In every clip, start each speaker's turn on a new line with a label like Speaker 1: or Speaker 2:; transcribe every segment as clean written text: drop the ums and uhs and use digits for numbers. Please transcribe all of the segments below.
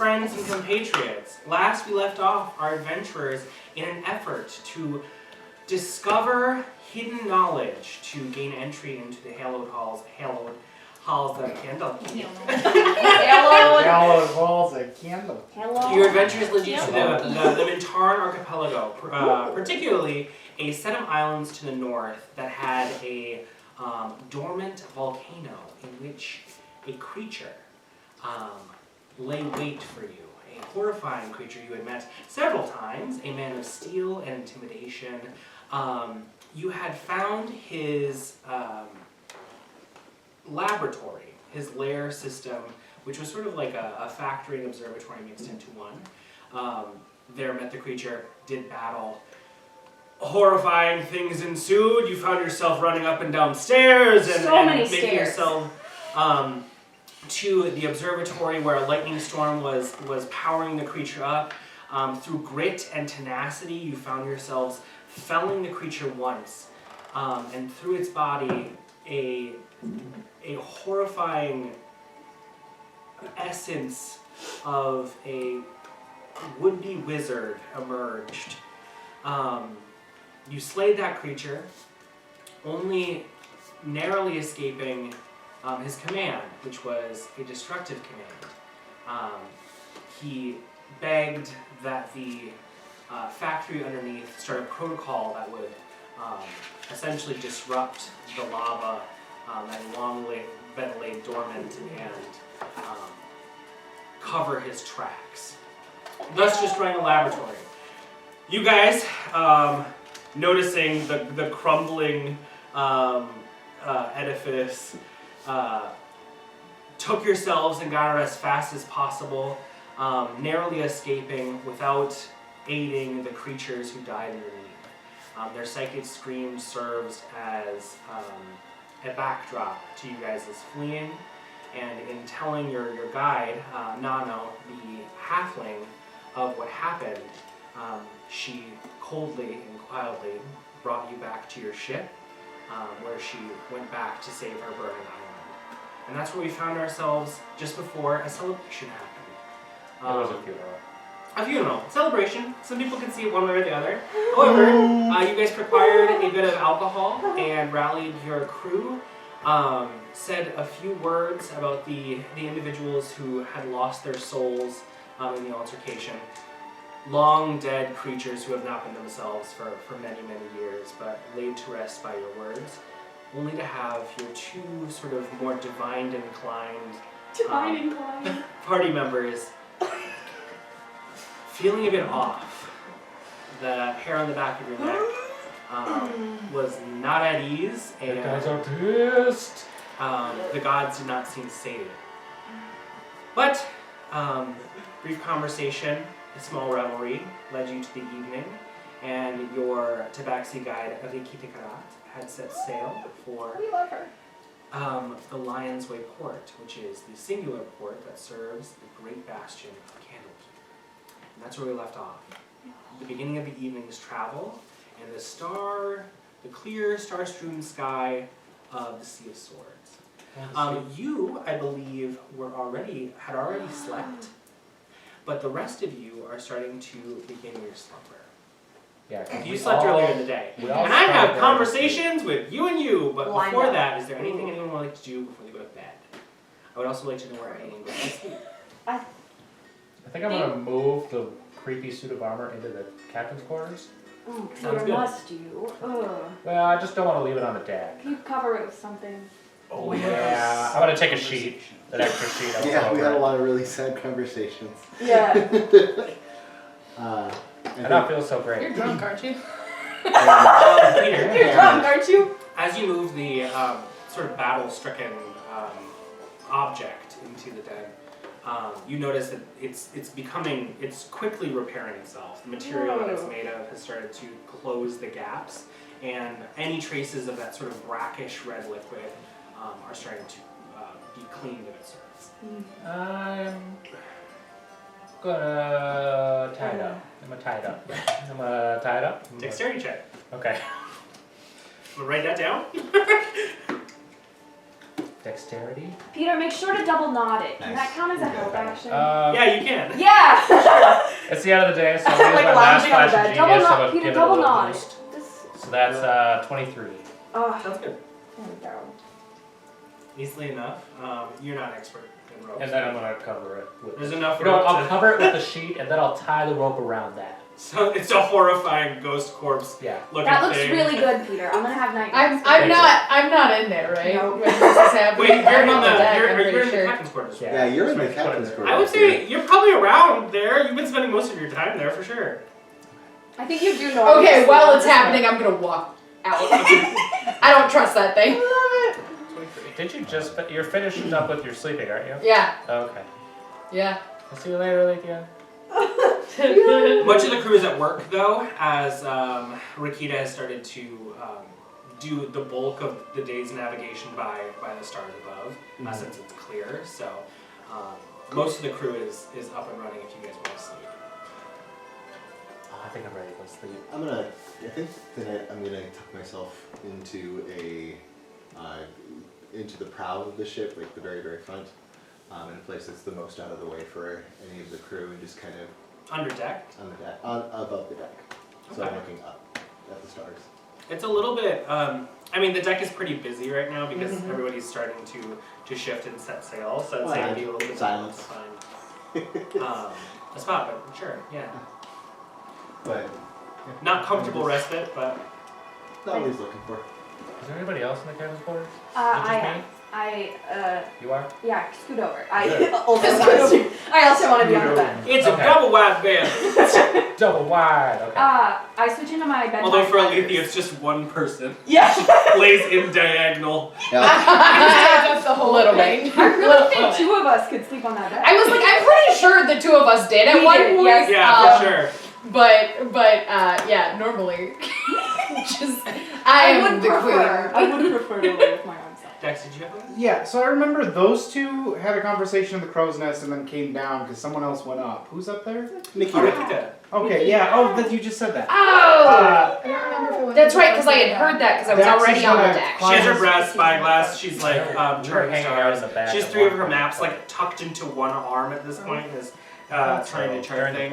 Speaker 1: friends and compatriots. Last we left off our adventurers in an effort to discover hidden knowledge to gain entry into the hallowed halls of Candle.
Speaker 2: Hallowed halls of Candle.
Speaker 1: Your adventures led you to the Mintaran archipelago, particularly a set of islands to the north that had a dormant volcano in which a creature lay wait for you. A horrifying creature you had met several times, a man of steel and intimidation. You had found his laboratory, his lair system, which was sort of like a factory and observatory mixed into one. There met the creature, did battle. Horrifying things ensued. You found yourself running up and down stairs and making yourself to the observatory where a lightning storm was powering the creature up. Through grit and tenacity, you found yourselves felling the creature once, and through its body, a horrifying essence of a would-be wizard emerged. You slayed that creature, only narrowly escaping his command, which was a destructive command. He begged that the factory underneath start a protocol that would essentially disrupt the lava that had long been laid dormant and cover his tracks, thus destroying the laboratory. You guys, noticing the crumbling edifice, took yourselves and got out as fast as possible, narrowly escaping without aiding the creatures who died underneath. Their psychic scream serves as a backdrop to you guys' fleeing, and in telling your guide, Nano, the halfling, of what happened, she coldly and quietly brought you back to your ship, where she went back to save her burning island. And that's where we found ourselves just before a celebration happened.
Speaker 2: It was a funeral.
Speaker 1: A funeral. Celebration. Some people can see it one way or the other. However, you guys prepared a bit of alcohol and rallied your crew, said a few words about the individuals who had lost their souls in the altercation. Long dead creatures who have not been themselves for many, many years, but laid to rest by your words, only to have your two sort of more divine inclined party members feeling a bit off. The hair on the back of your neck was not at ease, and
Speaker 2: the guys are pissed.
Speaker 1: The gods did not seem sated. But brief conversation, a small revelry led you to the evening, and your tabaxi guide, Abigail had set sail for the Lion's Way port, which is the singular port that serves the great bastion of Candlekeep. And that's where we left off. The beginning of the evening's travel, and the clear star-strewn sky of the Sea of Swords. You, I believe, had already slept, but the rest of you are starting to begin your slumber.
Speaker 2: Yeah,
Speaker 1: you slept earlier in the day. And I have conversations with you and you, but before that, is there anything anyone would like to do before they go to bed? I would also like to know where anyone goes to sleep.
Speaker 2: I think I'm going to move the creepy suit of armor into the captain's quarters.
Speaker 3: Oh,
Speaker 1: Sounds good.
Speaker 3: must you? Ugh.
Speaker 2: Well, I just don't want to leave it on the deck.
Speaker 3: You cover it with something.
Speaker 2: Oh, yeah. I'm going to take a sheet, an extra sheet.
Speaker 4: Yeah, we had a lot of really sad conversations.
Speaker 3: Yeah.
Speaker 2: I don't feel so great.
Speaker 5: You're drunk, aren't you?
Speaker 1: Peter,
Speaker 3: You're drunk, aren't you?
Speaker 1: as you move the sort of battle-stricken object into the den, you notice that it's quickly repairing itself. The material that it's made of has started to close the gaps, and any traces of that sort of brackish red liquid are starting to be cleaned of its surface.
Speaker 2: I'm gonna tie it up. I'm gonna tie it up.
Speaker 1: Dexterity check.
Speaker 2: Okay.
Speaker 1: I'm gonna write that down.
Speaker 2: Dexterity?
Speaker 3: Peter, make sure to double knot it. Can
Speaker 4: Nice.
Speaker 3: that count as a help action?
Speaker 1: Yeah, you can.
Speaker 3: Yeah!
Speaker 2: It's the end of the day, so I'm going to use
Speaker 3: Like
Speaker 2: my last
Speaker 3: lounging on
Speaker 2: flash of
Speaker 3: bed. Double
Speaker 2: genius. I'm
Speaker 3: knot,
Speaker 2: going to
Speaker 3: Peter,
Speaker 2: give it a
Speaker 3: double
Speaker 2: little
Speaker 3: knot it.
Speaker 2: boost.
Speaker 3: This,
Speaker 2: So that's 23.
Speaker 3: oh,
Speaker 1: Sounds good.
Speaker 3: there we go.
Speaker 1: Easily enough. You're not expert in ropes.
Speaker 2: And then I'm going to cover it with...
Speaker 1: There's enough
Speaker 2: You know what,
Speaker 1: rope
Speaker 2: I'll
Speaker 1: to-
Speaker 2: cover it with the sheet, and then I'll tie the rope around that.
Speaker 1: So it's a horrifying ghost corpse
Speaker 2: Yeah.
Speaker 1: looking
Speaker 3: That looks
Speaker 1: thing.
Speaker 3: really good, Peter. I'm gonna have nightmares.
Speaker 5: I'm not in there, right?
Speaker 3: No.
Speaker 5: When this is happening.
Speaker 1: Wait, you're
Speaker 5: I'm
Speaker 1: in
Speaker 5: on
Speaker 1: the
Speaker 5: deck, I'm
Speaker 1: you're
Speaker 5: pretty
Speaker 1: in the
Speaker 5: sure.
Speaker 1: captain's quarters.
Speaker 2: Yeah.
Speaker 4: Yeah, you're in the
Speaker 2: So
Speaker 4: captain's
Speaker 2: put it
Speaker 4: quarters.
Speaker 1: I would say you're probably around there. You've been spending most of your time there for sure.
Speaker 3: I think you do know.
Speaker 5: Okay, while it's happening, I'm gonna walk out. I don't trust that thing.
Speaker 1: 23.
Speaker 2: Did you just... You're finishing up with your sleeping, aren't you?
Speaker 5: Yeah,
Speaker 2: Okay.
Speaker 5: yeah.
Speaker 2: I'll see you later, Alythia.
Speaker 1: Much of the crew is at work though, as Rakita has started to do the bulk of the day's navigation by the stars above, since it's clear. So most of the crew is up and running if you guys want to sleep.
Speaker 2: Oh, I think I'm ready to go sleep.
Speaker 4: I think tonight I'm gonna tuck myself into into the prow of the ship, like the very, very front, in a place that's the most out of the way for any of the crew, and just kind of
Speaker 1: Under deck.
Speaker 4: on the deck, above the deck. So I'm
Speaker 1: Okay.
Speaker 4: looking up at the stars.
Speaker 1: It's a little bit. I mean, the deck is pretty busy right now because everybody's starting to shift and set sail. So it's like be a little bit
Speaker 4: Silence.
Speaker 1: to find a spot, but sure, yeah.
Speaker 4: But
Speaker 1: Not comfortable respite, but
Speaker 4: not what he's looking for.
Speaker 2: Is there anybody else in the captain's quarters? You are?
Speaker 3: Yeah, scoot over.
Speaker 2: Good.
Speaker 3: I also want to be on the bed.
Speaker 1: it's
Speaker 2: Okay.
Speaker 1: a double wide bed.
Speaker 2: Double wide. Okay.
Speaker 3: I switch into my bed.
Speaker 1: Although for Alythia, it's just one person.
Speaker 3: Yeah.
Speaker 1: Lays in diagonal.
Speaker 4: Yeah.
Speaker 5: That's the whole little thing.
Speaker 3: I really think two of us could sleep on that bed.
Speaker 5: I was like, I'm pretty sure the two of us did at
Speaker 3: We
Speaker 5: one
Speaker 3: did,
Speaker 5: point.
Speaker 3: yes.
Speaker 1: Yeah, for sure.
Speaker 5: But yeah, normally, just I am
Speaker 3: would
Speaker 5: the
Speaker 3: prefer.
Speaker 5: queen.
Speaker 3: I would prefer to live with my own self.
Speaker 1: Dex, did you have one?
Speaker 6: Yeah, so I remember those two had a conversation in the crow's nest and then came down because someone else went up. Who's up there?
Speaker 4: Nikki,
Speaker 1: Rakita.
Speaker 6: Okay, yeah. Oh, that you just said that.
Speaker 5: Oh,
Speaker 6: Uh,
Speaker 5: I don't remember if it was. That's right, because I had heard that because I was
Speaker 6: Dax
Speaker 5: already
Speaker 6: is
Speaker 5: on the
Speaker 6: gonna
Speaker 5: deck.
Speaker 1: She has her
Speaker 6: Climbs-
Speaker 1: brass spyglass. She's like
Speaker 2: We were
Speaker 1: charting
Speaker 2: hanging out
Speaker 1: stars.
Speaker 2: in the back
Speaker 1: She has
Speaker 2: at
Speaker 1: 3 of
Speaker 2: one
Speaker 1: her
Speaker 2: point,
Speaker 1: maps
Speaker 2: but-
Speaker 1: like tucked into one arm at this point and is trying to chart
Speaker 2: During the
Speaker 1: things.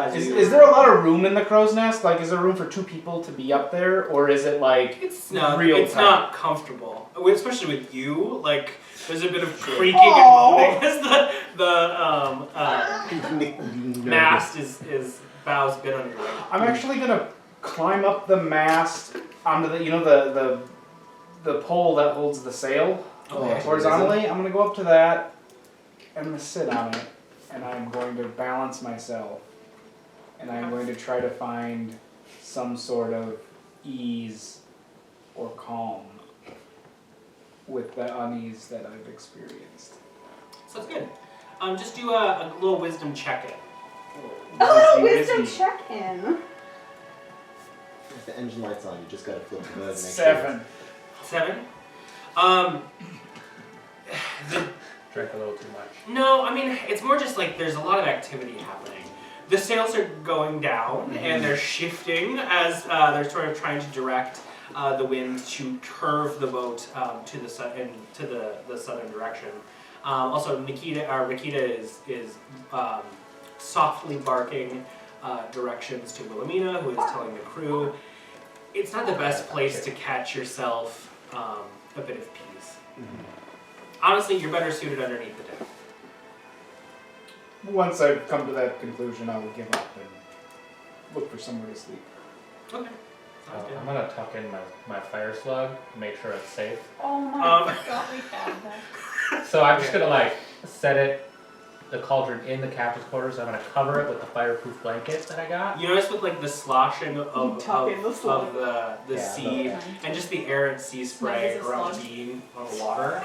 Speaker 2: party?
Speaker 6: is there a lot of room in the crow's nest? Like, is there room for 2 people to be up there, or is it like
Speaker 1: It's not.
Speaker 6: real
Speaker 1: It's
Speaker 6: time?
Speaker 1: not comfortable, especially with you. Like there's a bit of creaking
Speaker 6: Aw.
Speaker 1: and moaning as the mast is bows bit under your weight.
Speaker 6: I'm actually gonna climb up the mast onto the the pole that holds the sail
Speaker 1: Okay.
Speaker 6: horizontally. I'm gonna go up to that. I'm gonna sit on it, and I'm going to balance myself, and I'm going to try to find some sort of ease or calm with the unease that I've experienced.
Speaker 1: So it's good. Just do a little wisdom check-in.
Speaker 3: Oh,
Speaker 6: Wisdom.
Speaker 3: wisdom check-in.
Speaker 4: If the engine light's on, you just gotta flip the button. and make sure
Speaker 6: 7.
Speaker 1: 7.
Speaker 2: Drank a little too much.
Speaker 1: No, I mean, it's more just like there's a lot of activity happening. The sails are going down and they're shifting as they're sort of trying to direct the wind to curve the boat to the the southern direction. Also, Rakita is softly barking directions to Wilhelmina, who is telling the crew. It's not the best place to catch yourself a bit of peace. Honestly, you're better suited underneath the deck.
Speaker 6: Once I've come to that conclusion, I will give up and look for somewhere to sleep.
Speaker 1: Okay. Sounds good.
Speaker 2: I'm gonna tuck in my fire slug to make sure it's safe.
Speaker 3: Oh my
Speaker 1: Um,
Speaker 3: god, we had that.
Speaker 2: So I'm just gonna like set the cauldron in the captain's quarters. I'm gonna cover it with the fireproof blanket that I got.
Speaker 1: You notice with like the sloshing of
Speaker 3: tuck in the slug.
Speaker 1: the
Speaker 2: Yeah,
Speaker 1: sea
Speaker 3: okay.
Speaker 1: and just the errant sea spray
Speaker 3: Snug as a
Speaker 1: around
Speaker 3: slug.
Speaker 1: being on the water,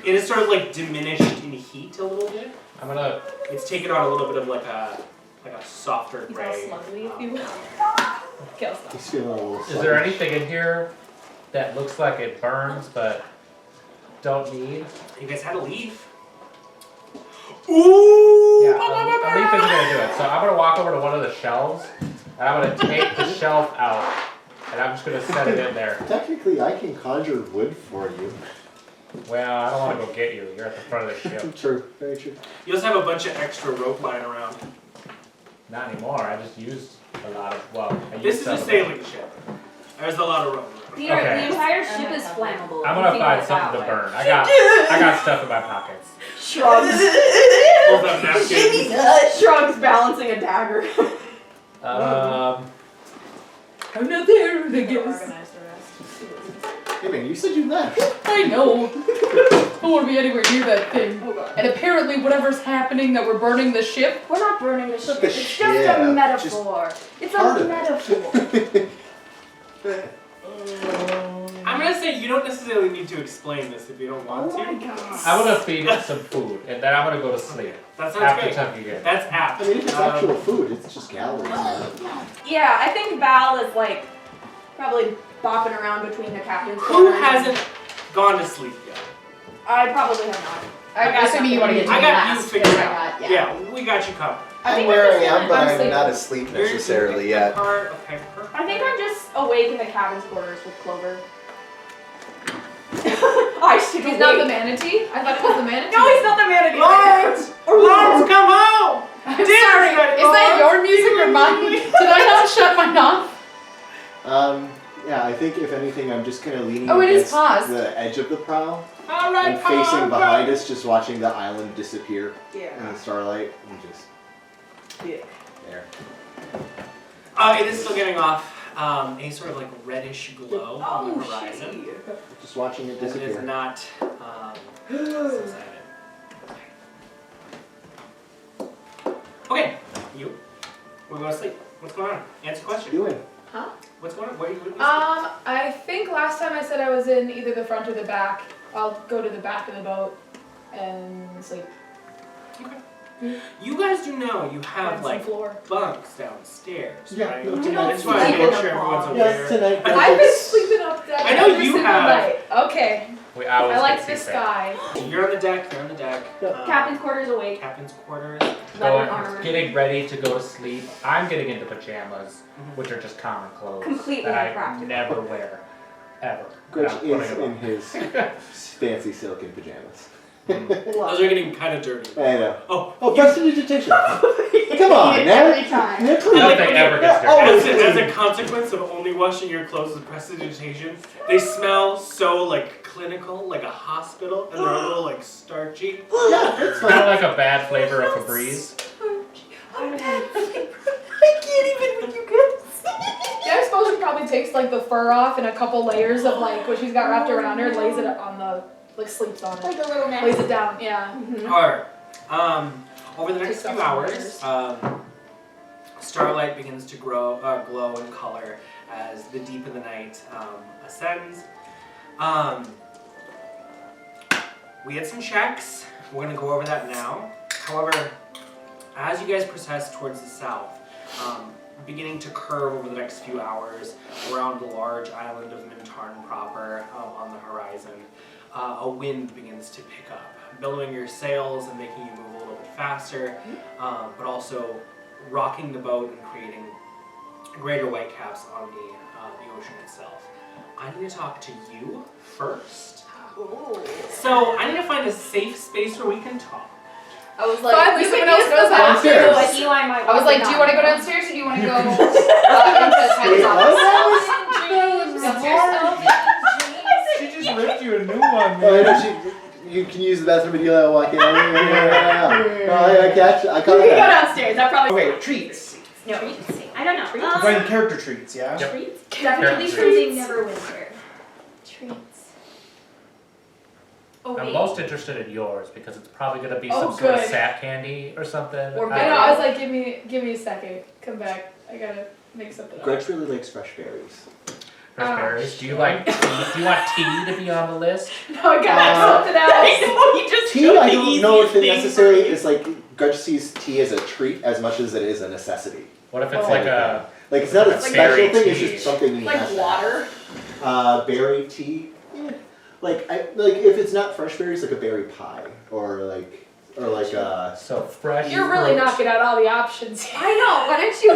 Speaker 1: it is sort of like diminished in heat a little bit.
Speaker 2: I'm gonna
Speaker 1: It's taken on a little bit of like a softer
Speaker 3: He's all
Speaker 1: gray.
Speaker 3: slugly, if you will. Kill stuff.
Speaker 4: He's feeling a little
Speaker 2: Is there anything in here that looks like it burns but don't need?
Speaker 1: You guys had to leave. Ooh!
Speaker 2: Yeah, Alythia is gonna do it. So I'm gonna walk over to one of the shelves and I'm gonna take the shelf out and I'm just gonna set it in there.
Speaker 4: Technically, I can conjure wood for you.
Speaker 2: Well, I don't want to go get you. You're at the front of the ship.
Speaker 4: True, very true.
Speaker 1: You also have a bunch of extra rope lying around.
Speaker 2: Not anymore. I just used a lot of. Well, I used
Speaker 1: This is
Speaker 2: some
Speaker 1: a
Speaker 2: of it.
Speaker 1: sailing ship. There's a lot of rope.
Speaker 3: The
Speaker 2: Okay.
Speaker 3: entire ship is flammable.
Speaker 2: I'm
Speaker 3: if
Speaker 2: gonna
Speaker 3: you
Speaker 2: find
Speaker 3: think of it
Speaker 2: something to
Speaker 3: that way.
Speaker 2: burn. I got stuff in my pockets.
Speaker 5: Shrugs.
Speaker 1: Hold up napkins.
Speaker 5: Shrugs balancing a dagger. I'm not there, I guess.
Speaker 3: Organize the rest.
Speaker 4: Hey man, you said you left.
Speaker 5: I know. I don't want to be anywhere near that thing.
Speaker 3: Oh god.
Speaker 5: And apparently whatever's happening that we're burning the ship.
Speaker 3: We're not burning the ship.
Speaker 4: The
Speaker 3: It's
Speaker 4: ship,
Speaker 3: just a
Speaker 4: just
Speaker 3: metaphor. It's
Speaker 4: part
Speaker 3: a
Speaker 4: of it.
Speaker 3: metaphor.
Speaker 1: I'm gonna say you don't necessarily need to explain this if you don't want to.
Speaker 3: god.
Speaker 2: I'm gonna feed it some food, and then I'm gonna go to sleep.
Speaker 1: That sounds
Speaker 2: After
Speaker 1: great.
Speaker 2: chunking it.
Speaker 1: That's apt.
Speaker 4: I mean, if it's actual food, it's just calories.
Speaker 3: Yeah, I think Val is like probably bopping around between the captain's
Speaker 1: Who
Speaker 3: quarters.
Speaker 1: hasn't gone to sleep yet?
Speaker 3: I probably have not.
Speaker 5: I'm assuming you want to get to
Speaker 1: I
Speaker 5: me
Speaker 1: got
Speaker 5: last.
Speaker 1: you figured
Speaker 5: because I
Speaker 1: out.
Speaker 5: got-
Speaker 1: Yeah, we got you covered.
Speaker 3: I
Speaker 4: I'm
Speaker 3: think
Speaker 4: where
Speaker 3: I'm
Speaker 4: I
Speaker 3: just
Speaker 4: am, but
Speaker 5: I'm
Speaker 4: I'm
Speaker 5: sleeping.
Speaker 4: not asleep
Speaker 1: You're
Speaker 4: necessarily
Speaker 1: sleeping
Speaker 4: yet.
Speaker 1: apart. Okay, perfect.
Speaker 3: I think I'm just awake in the cabin's quarters with Clover. I should
Speaker 5: He's not the manatee? I thought it was the manatee.
Speaker 3: No, he's not the manatee.
Speaker 1: Lawrence! Lawrence, come home!
Speaker 5: I'm
Speaker 1: Dinner's
Speaker 5: sorry.
Speaker 1: ready,
Speaker 5: Is that
Speaker 1: Lawrence.
Speaker 5: your music or mine? Did I not shut mine off?
Speaker 4: Yeah, I think if anything, I'm just kind of leaning
Speaker 5: Oh, it is
Speaker 4: against
Speaker 5: paused.
Speaker 4: the edge of the prow
Speaker 1: All right,
Speaker 4: and facing
Speaker 1: Papa.
Speaker 4: behind us, just watching the island disappear in
Speaker 3: Yeah.
Speaker 4: the starlight, and just
Speaker 3: Yeah.
Speaker 4: there.
Speaker 1: It is still getting off a sort of like reddish glow on the horizon.
Speaker 4: Just watching it
Speaker 1: It is
Speaker 4: disappear.
Speaker 1: not subsided. Okay, you. We're going to sleep. What's going on? Answer the
Speaker 4: What
Speaker 1: question.
Speaker 4: you doing?
Speaker 1: What's going on? Where are you sleep?
Speaker 5: I think last time I said I was in either the front or the back. I'll go to the back of the boat and sleep.
Speaker 1: You guys do know you have
Speaker 5: Find
Speaker 1: like
Speaker 5: some floor.
Speaker 1: bunks downstairs,
Speaker 4: Yeah,
Speaker 1: right?
Speaker 4: no,
Speaker 1: I
Speaker 4: tonight.
Speaker 1: just want to
Speaker 3: sleep
Speaker 1: make
Speaker 3: in
Speaker 1: sure
Speaker 3: the
Speaker 1: everyone's
Speaker 3: bar.
Speaker 1: aware.
Speaker 4: Yes, tonight.
Speaker 5: I've been sleeping up deck
Speaker 1: I know
Speaker 5: every
Speaker 1: you
Speaker 5: single
Speaker 1: have.
Speaker 5: night. Okay.
Speaker 2: We always
Speaker 5: I like
Speaker 2: get
Speaker 5: the
Speaker 2: seasick.
Speaker 5: sky.
Speaker 1: You're on the deck. You're on the deck.
Speaker 3: Captain's quarters awake.
Speaker 1: Captain's quarters.
Speaker 3: Leather
Speaker 2: Going,
Speaker 3: armor.
Speaker 2: getting ready to go to sleep. I'm getting into pajamas, which are just common clothes
Speaker 3: Completely
Speaker 2: that I
Speaker 3: impractical.
Speaker 2: never wear, ever.
Speaker 4: Grudj
Speaker 2: And I'm putting
Speaker 4: is
Speaker 2: them
Speaker 4: in
Speaker 2: on.
Speaker 4: his fancy silken pajamas.
Speaker 1: Those are getting kind of dirty.
Speaker 4: I know.
Speaker 1: Oh,
Speaker 4: Prestidigitation. Come on, now.
Speaker 3: Every time.
Speaker 2: Nothing ever gets dirty.
Speaker 1: As a consequence of only washing your clothes with prestidigitation, they smell so like clinical, like a hospital, and they're a little like starchy.
Speaker 4: Yeah, that's
Speaker 2: Kind of
Speaker 4: fine.
Speaker 2: like a bad flavor of Febreze.
Speaker 5: Yeah, I suppose she probably takes like the fur off and a couple layers of like what she's got wrapped around her and lays it on the like sleeps on
Speaker 3: Like
Speaker 5: it.
Speaker 3: a little
Speaker 5: Lays
Speaker 3: man.
Speaker 5: it down. Yeah.
Speaker 1: Alright. Over the next
Speaker 5: Takes
Speaker 1: few
Speaker 5: off
Speaker 1: hours,
Speaker 5: some
Speaker 1: starlight begins to glow in color as the deep of the night ascends. We had some checks. We're going to go over that now. However, as you guys process towards the south, beginning to curve over the next few hours around the large island of Mintarn proper on the horizon, a wind begins to pick up, billowing your sails and making you move a little bit faster, but also rocking the boat and creating greater whitecaps on the ocean itself. I need to talk to you first. So I need to find a safe space where we can talk.
Speaker 3: I was like,
Speaker 5: Finally,
Speaker 3: we
Speaker 5: someone
Speaker 3: could
Speaker 5: else
Speaker 3: use
Speaker 5: knows
Speaker 3: the
Speaker 5: how to
Speaker 3: bathroom,
Speaker 4: do it.
Speaker 3: but Eli might
Speaker 5: I was like, do you want to go
Speaker 3: down?
Speaker 5: downstairs or do you want to go into Tiny's office?
Speaker 6: She just ripped you a new one,
Speaker 4: Oh, I
Speaker 6: man.
Speaker 4: know you can use the bathroom and Eli will walk in. I catch. I
Speaker 3: We
Speaker 4: caught
Speaker 3: can go
Speaker 4: that.
Speaker 3: downstairs. That probably.
Speaker 6: Okay, treats.
Speaker 3: No, I don't know.
Speaker 6: I'm playing character treats, yeah?
Speaker 2: Yep.
Speaker 3: Treats? Definitely
Speaker 2: Treats.
Speaker 3: choosing Neverwinter. Treats. Oh
Speaker 2: I'm
Speaker 3: wait.
Speaker 2: most interested in yours because it's probably going to be
Speaker 5: Oh,
Speaker 2: some sort of
Speaker 5: good.
Speaker 2: sap candy or something.
Speaker 3: Or
Speaker 5: I know, I was like, give me a second. Come back. I gotta make something up.
Speaker 4: Grudj really likes fresh berries.
Speaker 2: Fresh
Speaker 5: Oh,
Speaker 2: berries. Do you like tea? Do you want tea to be on the list?
Speaker 5: No, I gotta something else.
Speaker 3: You just
Speaker 4: Tea, I don't know if it necessarily is like Grudj sees tea as a treat as much as it is a necessity.
Speaker 2: What if it's
Speaker 5: Oh.
Speaker 2: like a
Speaker 4: Like it's not a
Speaker 2: Like
Speaker 4: special
Speaker 2: berry
Speaker 4: thing. It's
Speaker 2: tea.
Speaker 4: just something he has
Speaker 5: Like
Speaker 4: to
Speaker 5: water.
Speaker 4: have. Berry tea. Like if it's not fresh berries, like a berry pie or like
Speaker 2: so fresh?
Speaker 5: You're really
Speaker 2: fruit.
Speaker 5: knocking out all the options here.
Speaker 3: I know. Why don't you?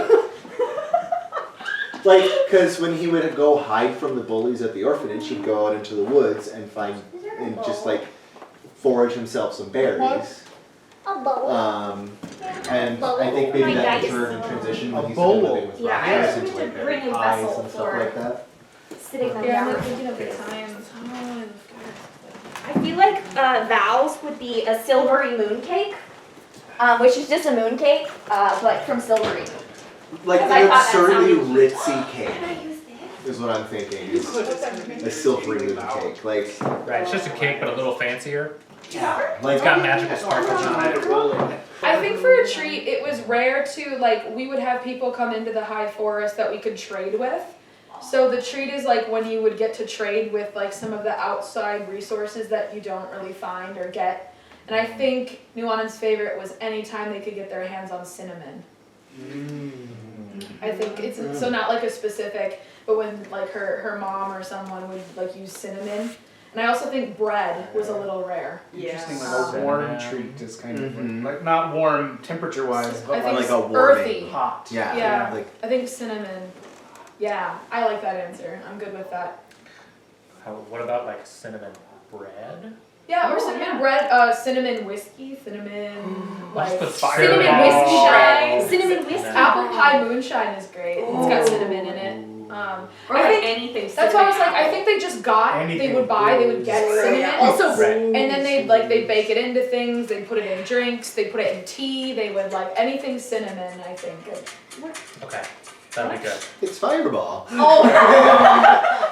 Speaker 4: like because when he would go hide from the bullies at the orphanage, he'd go out into the woods and find and just like forage himself some berries. And I think maybe that can turn and transition when he's living with
Speaker 3: Yeah, I
Speaker 4: Rockers
Speaker 3: was
Speaker 4: into
Speaker 3: going
Speaker 4: like
Speaker 3: to bring a
Speaker 4: pies
Speaker 3: vessel
Speaker 4: and stuff
Speaker 3: for
Speaker 4: like that.
Speaker 3: sitting them
Speaker 5: Yeah, I'm
Speaker 3: down.
Speaker 5: like thinking of the times.
Speaker 3: I feel like Val's would be a silvery mooncake, which is just a mooncake, but from silvery.
Speaker 4: Like
Speaker 3: Because I
Speaker 4: an
Speaker 3: thought that
Speaker 4: absurdly
Speaker 3: sounded
Speaker 4: ritzy
Speaker 3: Can I
Speaker 4: cake
Speaker 3: use this?
Speaker 4: is what I'm thinking. Is a silvery moon cake. Like,
Speaker 2: Right, it's just a cake, but a little fancier.
Speaker 4: like
Speaker 2: It's got magical sparkles on it.
Speaker 5: I think for a treat, it was rare to, like, we would have people come into the high forest that we could trade with. So the treat is like when you would get to trade with like some of the outside resources that you don't really find or get. And I think Nuanen's favorite was anytime they could get their hands on cinnamon. I think it's so not like a specific, but when like her mom or someone would like use cinnamon. And I also think bread was a little rare.
Speaker 6: Interesting, like a warm treat is kind of like not warm temperature wise,
Speaker 5: I
Speaker 6: but
Speaker 5: think
Speaker 4: like
Speaker 5: it's
Speaker 4: a warming
Speaker 5: earthy.
Speaker 6: hot.
Speaker 4: yeah,
Speaker 5: Yeah.
Speaker 4: like
Speaker 5: I think cinnamon. Yeah, I like that answer. I'm good with that.
Speaker 2: What about like cinnamon bread?
Speaker 5: Yeah, or
Speaker 3: Oh,
Speaker 5: cinnamon
Speaker 3: yeah.
Speaker 5: bread, cinnamon whiskey, cinnamon
Speaker 2: Let's
Speaker 5: like
Speaker 2: put fire
Speaker 5: cinnamon
Speaker 2: in it.
Speaker 5: moonshine.
Speaker 3: Cinnamon whiskey.
Speaker 5: Apple pie moonshine is great. It's got cinnamon in it.
Speaker 3: Or
Speaker 5: I
Speaker 3: like
Speaker 5: think
Speaker 3: anything.
Speaker 5: that's why I was like, I think they just got,
Speaker 6: Anything
Speaker 5: they would buy, they would get
Speaker 6: goes.
Speaker 5: cinnamon.
Speaker 3: Also,
Speaker 2: Right.
Speaker 5: And then they'd bake it into things, they'd put it in drinks, they'd put it in tea, they would like anything cinnamon, I think.
Speaker 2: Okay, that'd be good.
Speaker 4: it's Fireball.
Speaker 5: Oh,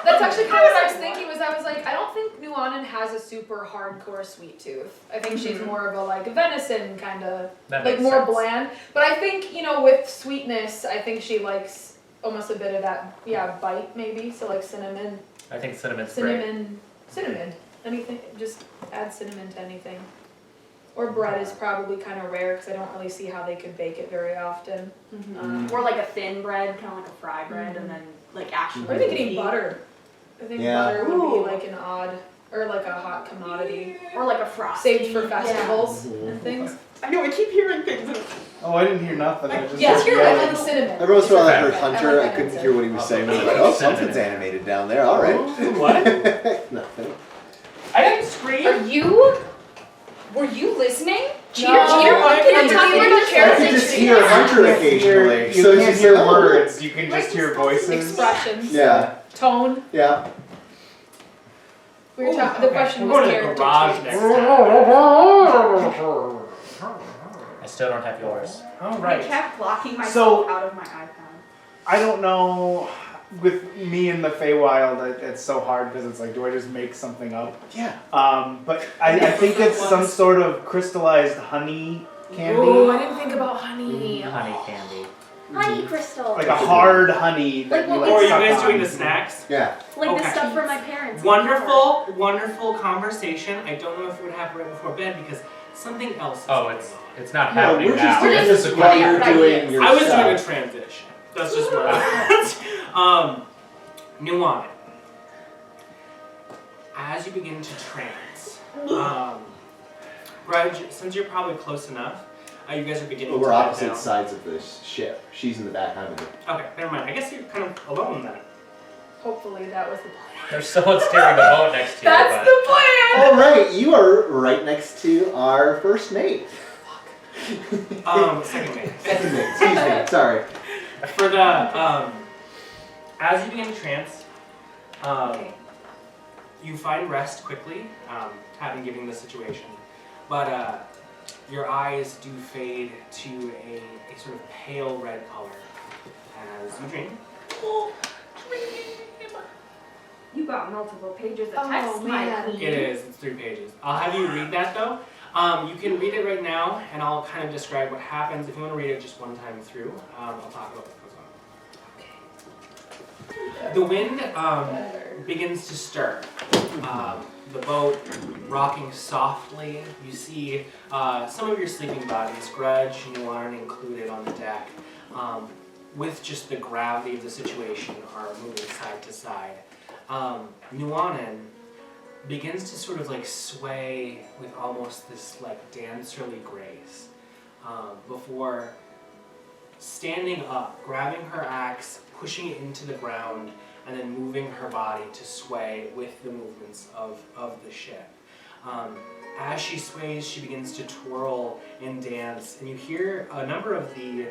Speaker 5: that's actually kind of what I was thinking. I was like, I don't think Nuanen has a super hardcore sweet tooth. I think she's more of a like venison kind of,
Speaker 2: That
Speaker 5: like
Speaker 2: makes
Speaker 5: more
Speaker 2: sense.
Speaker 5: bland. But I think with sweetness, I think she likes almost a bit of that, bite maybe. So like cinnamon,
Speaker 2: I think cinnamon's great.
Speaker 5: cinnamon. Anything, just add cinnamon to anything. Or bread is probably kind of rare because I don't really see how they could bake it very often.
Speaker 3: or like a thin bread, kind of like a fry bread, and then like actually.
Speaker 5: Or I think eating butter. I think
Speaker 4: Yeah.
Speaker 5: butter would
Speaker 3: Ooh.
Speaker 5: be like an odd, or like a hot commodity.
Speaker 3: Or like a frosting.
Speaker 5: Saved for festivals and things.
Speaker 3: I know, I keep hearing things.
Speaker 6: Oh, I didn't hear nothing. I just
Speaker 5: Yeah,
Speaker 6: heard
Speaker 5: I
Speaker 6: yelling.
Speaker 5: like cinnamon.
Speaker 4: Every once in a while I heard
Speaker 5: I
Speaker 4: Hunter,
Speaker 5: like
Speaker 4: I
Speaker 5: that
Speaker 4: couldn't
Speaker 5: answer.
Speaker 4: hear what he was saying. I was like, oh, something's animated down there. All right.
Speaker 1: What?
Speaker 4: Nothing.
Speaker 1: I didn't scream.
Speaker 3: Were you listening?
Speaker 5: Cheater,
Speaker 3: No.
Speaker 5: cheater,
Speaker 3: I
Speaker 5: can
Speaker 3: couldn't
Speaker 5: you talk
Speaker 3: hear
Speaker 5: about
Speaker 3: the
Speaker 5: the
Speaker 4: I
Speaker 5: carrots
Speaker 4: can
Speaker 5: and
Speaker 4: just
Speaker 5: trees?
Speaker 4: hear Hunter occasionally.
Speaker 6: You
Speaker 4: So it's
Speaker 6: can't
Speaker 4: just
Speaker 6: hear
Speaker 4: like, oh.
Speaker 6: words. You can just hear voices.
Speaker 5: Expressions.
Speaker 4: Yeah,
Speaker 5: Tone.
Speaker 4: yeah.
Speaker 5: We were talking. The question
Speaker 1: We're
Speaker 5: was
Speaker 1: going to the
Speaker 5: character
Speaker 1: garage
Speaker 5: traits.
Speaker 1: next time.
Speaker 2: I still don't have yours.
Speaker 6: All
Speaker 3: I
Speaker 6: right.
Speaker 3: kept blocking myself
Speaker 6: So-
Speaker 3: out of my iPad.
Speaker 6: I don't know. With me in the Feywild, it's so hard because it's like, do I just make something up?
Speaker 4: Yeah.
Speaker 6: But I think it's some sort of crystallized honey candy.
Speaker 5: Oh, I didn't think about honey.
Speaker 2: Honey candy.
Speaker 3: Honey crystal.
Speaker 6: Like a hard honey that
Speaker 3: Like
Speaker 6: you
Speaker 3: what
Speaker 6: like
Speaker 1: Or are you
Speaker 6: suck
Speaker 1: guys
Speaker 6: on.
Speaker 1: doing the snacks?
Speaker 4: Yeah.
Speaker 3: Like
Speaker 1: Okay.
Speaker 3: the stuff from my parents.
Speaker 1: Wonderful, wonderful conversation. I don't know if it would happen right before bed because something else is
Speaker 2: Oh,
Speaker 1: going
Speaker 2: it's not
Speaker 4: No,
Speaker 2: happening
Speaker 4: we're
Speaker 2: now.
Speaker 4: just doing
Speaker 3: We're
Speaker 4: this
Speaker 3: just
Speaker 4: while you're
Speaker 3: running
Speaker 4: doing
Speaker 3: ideas.
Speaker 4: your
Speaker 1: on. I was
Speaker 4: stuff.
Speaker 1: doing a transition. That's just what I Nuanen. As you begin to trance, Grudj, since you're probably close enough, you guys are beginning
Speaker 4: Well,
Speaker 1: to
Speaker 4: we're
Speaker 1: bed
Speaker 4: opposite
Speaker 1: down.
Speaker 4: sides of the ship. She's in the back, I'm in the...
Speaker 1: Okay, never mind. I guess you're kind of alone then.
Speaker 5: Hopefully that was the plan.
Speaker 2: There's someone steering the boat next to you,
Speaker 5: That's
Speaker 2: but
Speaker 5: the plan.
Speaker 4: All right, you are right next to our first mate.
Speaker 1: Second mate.
Speaker 4: Second mate, excuse me, sorry.
Speaker 1: For the as you begin to trance,
Speaker 5: Okay.
Speaker 1: you find rest quickly, having given the situation, but your eyes do fade to a sort of pale red color as you dream.
Speaker 3: You got multiple pages of
Speaker 5: Oh,
Speaker 3: text, my
Speaker 5: man.
Speaker 3: queen.
Speaker 1: It is. It's 3 pages. I'll have you read that though. You can read it right now, and I'll kind of describe what happens. If you want to read it just one time through, I'll talk about what goes on. The wind begins to stir. The boat rocking softly. You see some of your sleeping bodies, Grudj, Nuanen included, on the deck, with just the gravity of the situation, are moving side to side. Nuanen begins to sort of like sway with almost this like dancerly grace before standing up, grabbing her axe, pushing it into the ground, and then moving her body to sway with the movements of the ship. As she sways, she begins to twirl and dance, and you hear a number of the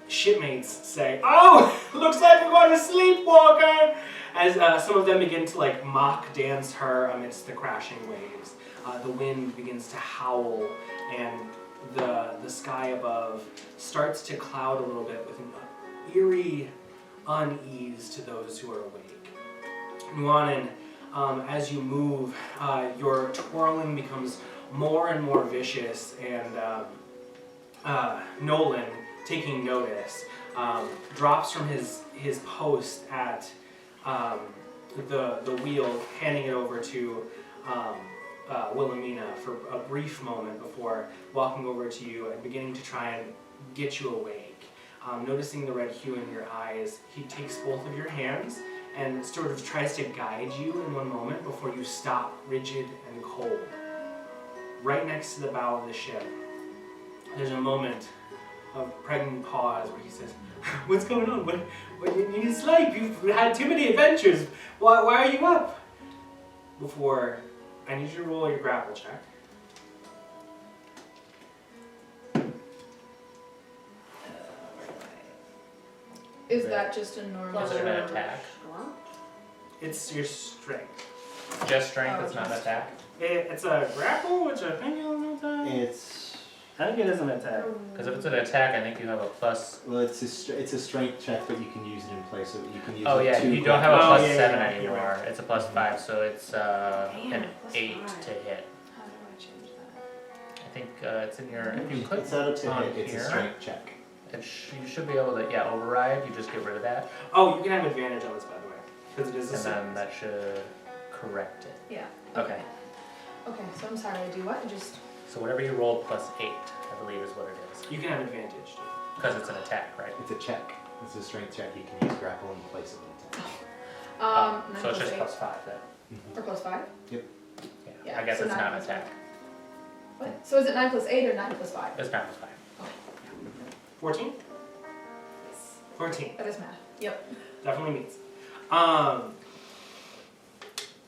Speaker 1: shipmates say, "Oh, looks like we're going to sleepwalker!" As some of them begin to like mock dance her amidst the crashing waves. The wind begins to howl, and the sky above starts to cloud a little bit with an eerie unease to those who are awake. Nuanen, as you move, your twirling becomes more and more vicious, and Nolan, taking notice, drops from his post at the wheel, handing it over to Wilhelmina for a brief moment before walking over to you and beginning to try and get you awake. Noticing the red hue in your eyes, he takes both of your hands and sort of tries to guide you in one moment before you stop, rigid and cold. Right next to the bow of the ship, there's a moment of pregnant pause where he says, "What's going on? What you need to sleep? You've had too many adventures. Why are you up?" Before, I need you to roll your grapple check.
Speaker 5: Is that just a normal?
Speaker 2: Is it an attack?
Speaker 1: It's your strength.
Speaker 2: Just strength, it's not an attack?
Speaker 1: It's a grapple, which I think is an attack. I think it is an attack.
Speaker 2: Because if it's an attack, I think you have a plus...
Speaker 4: Well, it's a strength check, but you can use it in place of you can use.
Speaker 2: Oh
Speaker 4: like
Speaker 2: yeah,
Speaker 4: 2
Speaker 2: you don't have a
Speaker 1: Oh,
Speaker 2: plus
Speaker 1: yeah,
Speaker 2: 7
Speaker 1: yeah,
Speaker 2: anymore.
Speaker 1: you're right.
Speaker 2: It's a plus 5, so it's an
Speaker 5: plus
Speaker 2: 8
Speaker 5: 5.
Speaker 2: to hit.
Speaker 5: How do I change that?
Speaker 2: I think it's in your... If you click
Speaker 4: It's not a to
Speaker 2: on
Speaker 4: hit. It's
Speaker 2: here,
Speaker 4: a strength check.
Speaker 2: you should be able to, override. You just get rid of that,
Speaker 1: Oh, you can have advantage on this, by the way, because it is a
Speaker 2: and then
Speaker 1: sentence.
Speaker 2: that should correct it.
Speaker 5: Yeah.
Speaker 2: Okay.
Speaker 5: Okay, so I'm sorry, I do what? Just.
Speaker 2: So whatever you rolled plus 8, I believe is what it is.
Speaker 1: You can have advantage too.
Speaker 2: Because it's an attack, right?
Speaker 4: It's a check. It's a strength check. You can use grapple in place of an attack.
Speaker 5: Nine
Speaker 2: so it's
Speaker 5: plus
Speaker 2: just
Speaker 5: 8.
Speaker 2: plus 5 then.
Speaker 5: Or plus 5?
Speaker 2: Yeah,
Speaker 5: Yeah,
Speaker 2: I guess
Speaker 5: so
Speaker 2: it's
Speaker 5: 9
Speaker 2: not an
Speaker 5: plus
Speaker 2: attack.
Speaker 5: What? So is it 9 plus 8 or 9 plus 5?
Speaker 2: It's 9 plus 5.
Speaker 1: 14? 14.
Speaker 5: That is math. Yep.
Speaker 1: Definitely meets.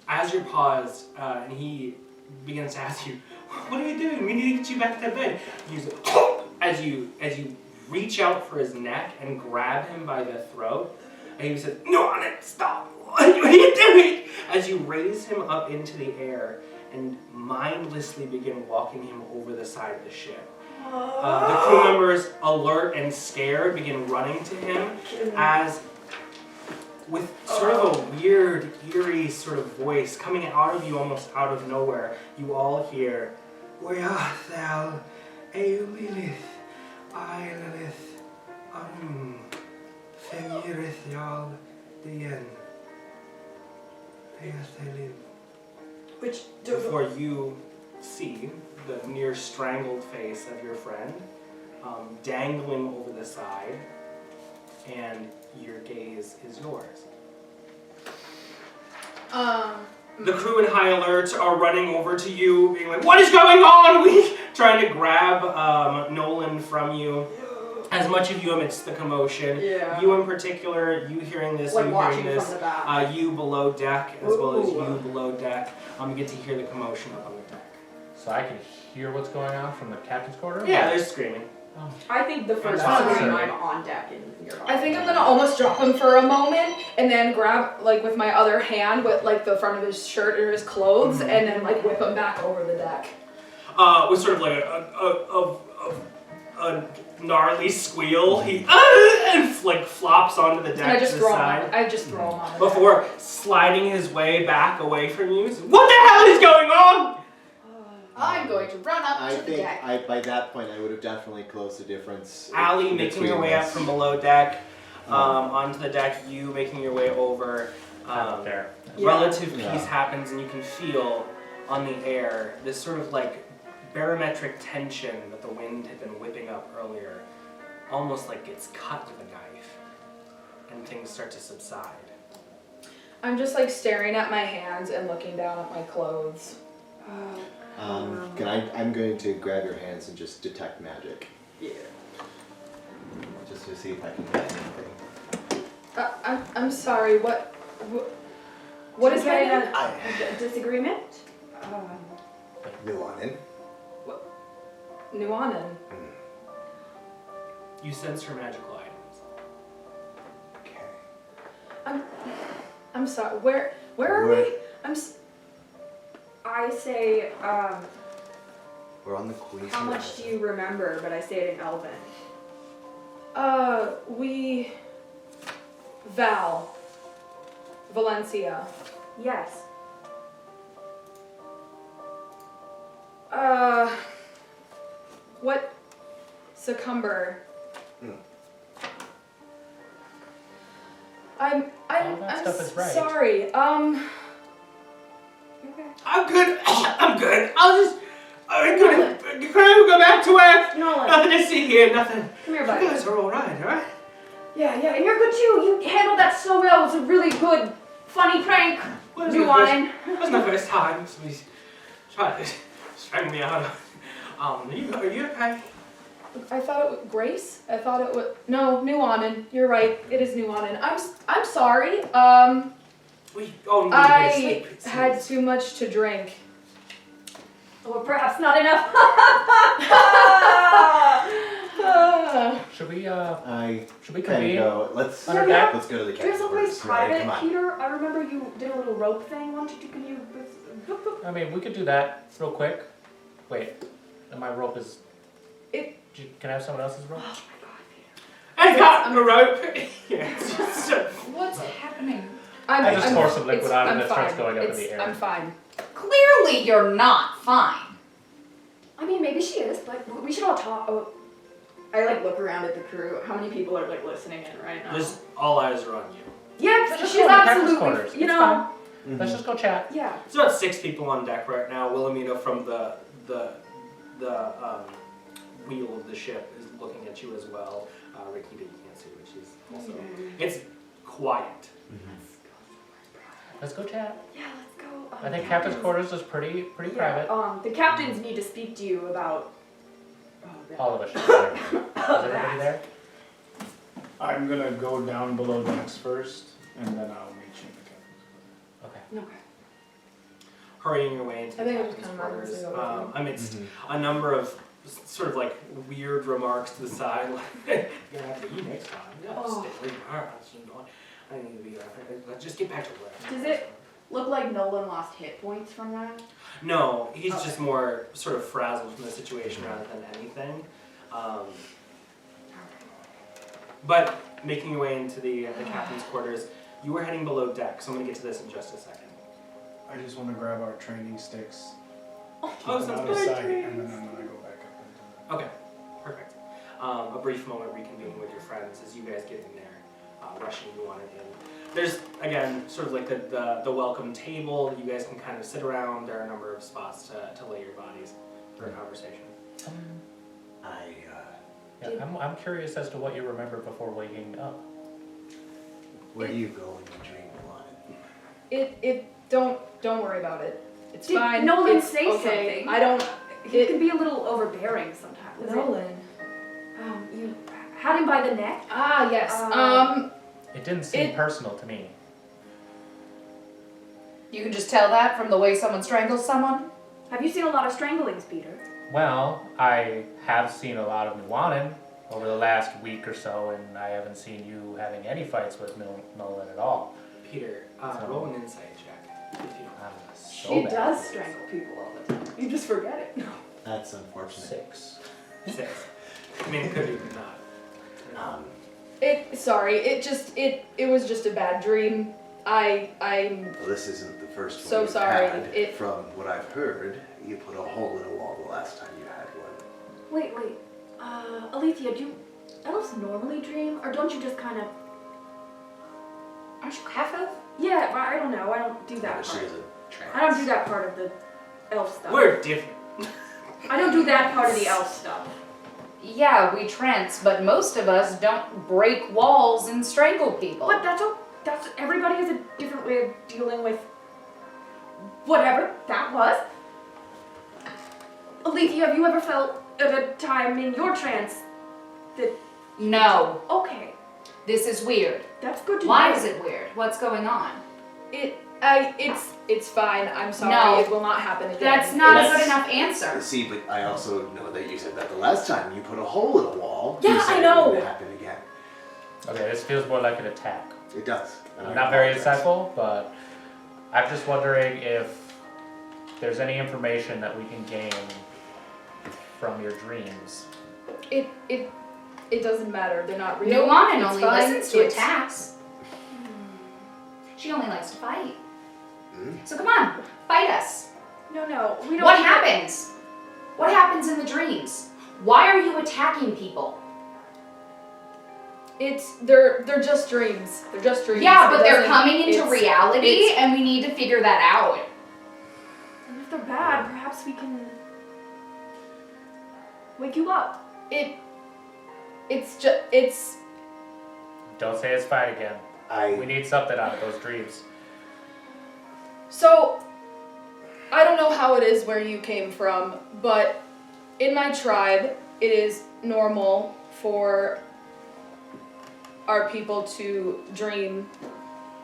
Speaker 1: As you're paused, and he begins to ask you, "What are you doing? We need to get you back to bed." As you reach out for his neck and grab him by the throat, and he says, "No, stop! What are you doing?" As you raise him up into the air and mindlessly begin walking him over the side of the ship. The crew members, alert and scared, begin running to him as, with sort of a weird, eerie sort of voice coming out of you almost out of nowhere, you all hear, "Where art thou, Eulith, Eilith, Femirith Yal, Dien,
Speaker 3: Which
Speaker 1: before you see the near strangled face of your friend dangling over the side, and your gaze is yours. The crew in high alert are running over to you, being like, "What is going on?" We trying to grab Nolan from you. As much of you amidst the commotion.
Speaker 3: Yeah.
Speaker 1: You in particular, you hearing this,
Speaker 3: like
Speaker 1: you
Speaker 3: watching
Speaker 1: hearing this.
Speaker 3: from the back.
Speaker 1: You below deck, as well as
Speaker 3: Ooh.
Speaker 1: you below deck. You get to hear the commotion up on the deck.
Speaker 2: So I can hear what's going on from the captain's quarter?
Speaker 1: Yeah, they're screaming.
Speaker 3: I think the first
Speaker 2: That's
Speaker 3: time
Speaker 2: right.
Speaker 3: I'm on deck and you're on
Speaker 5: I think
Speaker 3: deck.
Speaker 5: I'm gonna almost drop him for a moment and then grab, like, with my other hand with, like, the front of his shirt or his clothes and then, like, whip him back over the deck.
Speaker 1: With sort of like a gnarly squeal, he and like flops onto the
Speaker 5: And
Speaker 1: deck
Speaker 5: I
Speaker 1: to
Speaker 5: just
Speaker 1: the
Speaker 5: throw him
Speaker 1: side
Speaker 5: on. I just throw him on.
Speaker 1: before sliding his way back away from you. He says, "What the hell is going on?"
Speaker 5: I'm going to run up
Speaker 4: I
Speaker 5: to the
Speaker 4: think
Speaker 5: deck.
Speaker 4: by that point I would have definitely closed the difference.
Speaker 1: Allie making her way up from below deck onto the deck. You making your way over.
Speaker 2: Up there.
Speaker 3: Yeah.
Speaker 1: Relative peace
Speaker 4: Yeah.
Speaker 1: happens, and you can feel on the air this sort of like barometric tension that the wind had been whipping up earlier, almost like gets cut with a knife, and things start to subside.
Speaker 5: I'm just, like, staring at my hands and looking down at my clothes.
Speaker 4: I'm going to grab your hands and just detect magic.
Speaker 3: Yeah.
Speaker 4: Just to see if I can get anything.
Speaker 5: I'm sorry. What is
Speaker 3: getting
Speaker 5: happening?
Speaker 3: a disagreement?
Speaker 4: Nuanen.
Speaker 5: Nuanen.
Speaker 1: You sense her magical items.
Speaker 4: Okay.
Speaker 5: I'm sorry. Where are we?
Speaker 3: I say,
Speaker 4: We're on the Queen's.
Speaker 3: how much do you remember? But I say it in Elven.
Speaker 5: We. Valenccya.
Speaker 3: Yes.
Speaker 5: What? Succumber. I'm
Speaker 2: All that stuff is right.
Speaker 5: sorry.
Speaker 3: Okay.
Speaker 1: I'm good. I'm good. I'm good. Can I go back to where?
Speaker 3: Nolan,
Speaker 1: Nothing to see here. Nothing.
Speaker 3: come here,
Speaker 1: You
Speaker 3: buddy.
Speaker 1: guys are all right?
Speaker 3: Yeah, and you're good too. You handled that so well. It was a really good, funny prank.
Speaker 1: What is
Speaker 3: Nuanen.
Speaker 1: That was my first time. Somebody's trying to strangle me out of. Are you okay?
Speaker 5: I thought it was Grace. I thought it was Nuanen. You're right. It is Nuanen. I'm sorry. I had too much to drink.
Speaker 3: Or perhaps not enough.
Speaker 2: Should we
Speaker 4: Kind of
Speaker 2: convene?
Speaker 4: go. Let's
Speaker 2: Under deck?
Speaker 4: let's go to the
Speaker 3: Do you have someplace
Speaker 4: quarters. Right,
Speaker 3: private,
Speaker 4: come on.
Speaker 3: Peter? I remember you did a little rope thing. Why don't you can you?
Speaker 2: I mean, we could do that real quick. Wait, and my rope is. Can I have someone else's rope?
Speaker 3: Oh my God, Peter.
Speaker 1: I got the rope. Yeah, it's just
Speaker 7: What's happening?
Speaker 2: I just pour some liquid
Speaker 5: it's-
Speaker 2: on it
Speaker 5: I'm
Speaker 2: and it starts
Speaker 5: fine.
Speaker 2: going up in
Speaker 5: It's-
Speaker 2: the air.
Speaker 5: I'm fine.
Speaker 7: Clearly you're not fine.
Speaker 3: I mean, maybe she is, but we should all talk. Oh, I look around at the crew. How many people are listening in right now?
Speaker 1: Just all eyes are on you.
Speaker 3: Yeah,
Speaker 2: Let's just
Speaker 3: she's
Speaker 2: go to the practice
Speaker 3: absolutely.
Speaker 2: quarters.
Speaker 3: You
Speaker 2: It's
Speaker 3: know.
Speaker 2: fine.
Speaker 4: Mhm.
Speaker 2: Let's just go chat.
Speaker 3: Yeah.
Speaker 1: It's about 6 people on deck right now. Wilhelmina from the wheel of the ship is looking at you as well. Ricky, that you can't see, but she's also. It's quiet.
Speaker 2: Let's go chat.
Speaker 3: Yeah, let's go.
Speaker 2: I think captain's quarters is pretty private.
Speaker 3: The captains need to speak to you about.
Speaker 2: All of us should be there. Is everybody there?
Speaker 6: I'm gonna go down below decks first, and then I'll meet you in the captain's
Speaker 2: Okay.
Speaker 3: Okay.
Speaker 1: Hurrying your way into
Speaker 5: I
Speaker 1: the
Speaker 5: think I'm
Speaker 1: captain's
Speaker 5: just kinda
Speaker 1: quarters
Speaker 5: mindlessly over
Speaker 1: amidst a number of sort of like weird remarks to the side, like you're gonna have to eat next time. Yeah,
Speaker 3: Oh.
Speaker 1: stay where you are. I need to be. Let's just get back to work.
Speaker 3: Does it look like Nolan lost hit points from that?
Speaker 1: No, he's
Speaker 3: Okay.
Speaker 1: just more sort of frazzled from the situation rather than anything. But making your way into the captain's quarters, you were heading below deck, so I'm going to get to this in just a second.
Speaker 6: I just want to grab our training sticks,
Speaker 1: Oh,
Speaker 6: keep them
Speaker 1: sounds
Speaker 6: out of
Speaker 1: good.
Speaker 6: sight, and then I'm gonna go back up into
Speaker 1: Okay, perfect. A brief moment reconvening with your friends as you guys get in there, rushing Nuanen in. There's, again, sort of like the welcome table that you guys can kind of sit around. There are a number of spots to lay your bodies for a conversation.
Speaker 2: Yeah, I'm curious as to what you remember before waking up.
Speaker 4: Where do you go when you dream a lot?
Speaker 5: Don't worry about it. It's
Speaker 3: Did
Speaker 5: fine.
Speaker 3: Nolan
Speaker 5: It's
Speaker 3: say
Speaker 5: okay.
Speaker 3: something?
Speaker 5: I don't.
Speaker 3: He can be a little overbearing sometimes. Is it-
Speaker 5: Nolan.
Speaker 3: You had him by the neck.
Speaker 5: Ah, yes.
Speaker 2: It didn't seem personal to me.
Speaker 7: You can just tell that from the way someone strangles someone?
Speaker 3: Have you seen a lot of stranglings, Peter?
Speaker 2: Well, I have seen a lot of Nuanen over the last week or so, and I haven't seen you having any fights with Nolan at all.
Speaker 1: Peter, roll an insight check. If you don't.
Speaker 2: I'm so
Speaker 3: She
Speaker 2: bad.
Speaker 3: does strangle people all the time. You just forget it.
Speaker 4: That's unfortunate.
Speaker 2: 6.
Speaker 1: 6. I mean, it could be, but not.
Speaker 5: It was just a bad dream. I'm
Speaker 4: Well, this isn't the first one.
Speaker 5: So
Speaker 4: you've
Speaker 5: sorry.
Speaker 4: had. From what I've heard, you put a hole in a wall the last time you had one.
Speaker 3: Wait. Alythia, do elves normally dream, or don't you just kind of?
Speaker 7: Aren't you half elf?
Speaker 3: Yeah, but I don't know. I don't do that
Speaker 4: She
Speaker 3: part.
Speaker 4: is a trance.
Speaker 3: I don't do that part of the elf stuff.
Speaker 1: We're different.
Speaker 3: I don't do that part of the elf stuff.
Speaker 7: Yeah, we trance, but most of us don't break walls and strangle people.
Speaker 3: But that's everybody has a different way of dealing with whatever that was. Alythia, have you ever felt at a time in your trance that?
Speaker 7: No.
Speaker 3: Okay.
Speaker 7: This is weird.
Speaker 3: That's good to
Speaker 7: Why
Speaker 3: know.
Speaker 7: is it weird? What's going on?
Speaker 5: It's fine. I'm sorry.
Speaker 7: No.
Speaker 5: It will not happen again.
Speaker 7: That's not a
Speaker 1: Let's-
Speaker 7: good enough answer.
Speaker 4: See, but I also know that you said that the last time you put a hole in a wall.
Speaker 5: Yeah,
Speaker 4: you said
Speaker 5: I know.
Speaker 4: It wouldn't happen again.
Speaker 2: Okay, this feels more like an attack.
Speaker 4: It does. and I
Speaker 2: Not very
Speaker 4: apologize.
Speaker 2: insightful, but I'm just wondering if there's any information that we can gain from your dreams.
Speaker 5: It doesn't matter. They're not real.
Speaker 7: Nuanen
Speaker 5: It's
Speaker 7: only
Speaker 5: fine.
Speaker 7: listens to
Speaker 5: It's-
Speaker 7: attacks. She only likes to fight.
Speaker 4: Hmm?
Speaker 7: So come on, fight us.
Speaker 3: No, we don't.
Speaker 7: What happens? What happens in the dreams? Why are you attacking people?
Speaker 5: They're just dreams. They're just dreams.
Speaker 7: Yeah,
Speaker 5: It
Speaker 7: but they're
Speaker 5: doesn't-
Speaker 7: coming into
Speaker 5: it's-
Speaker 7: reality,
Speaker 5: it's-
Speaker 7: and we need to figure that out.
Speaker 3: And if they're bad, perhaps we can wake you up.
Speaker 5: It's
Speaker 2: Don't say it's fine again. We
Speaker 4: I
Speaker 2: need something out of those dreams.
Speaker 5: So, I don't know how it is where you came from, but in my tribe, it is normal for our people to dream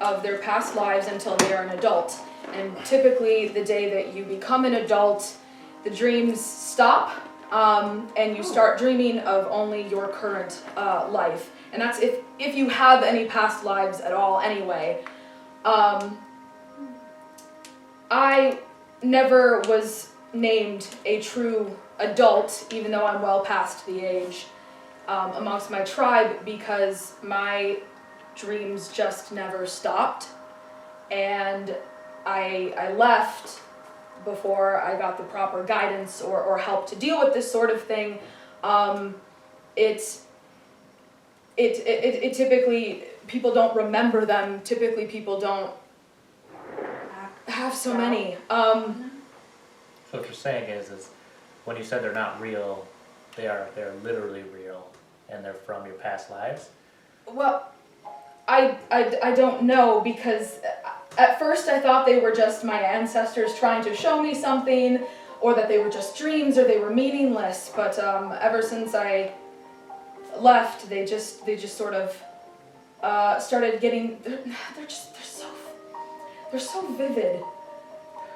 Speaker 5: of their past lives until they are an adult. And typically, the day that you become an adult, the dreams stop, and you start dreaming of only your current life. And that's if you have any past lives at all, anyway. I never was named a true adult, even though I'm well past the age, amongst my tribe, because my dreams just never stopped. And I left before I got the proper guidance or help to deal with this sort of thing. It typically, people don't remember them. Typically, people don't have so many.
Speaker 2: So what you're saying is when you said they're not real, they're literally real, and they're from your past lives?
Speaker 5: Well, I don't know, because at first I thought they were just my ancestors trying to show me something, or that they were just dreams, or they were meaningless. But ever since I left, they just sort of started getting. They're so vivid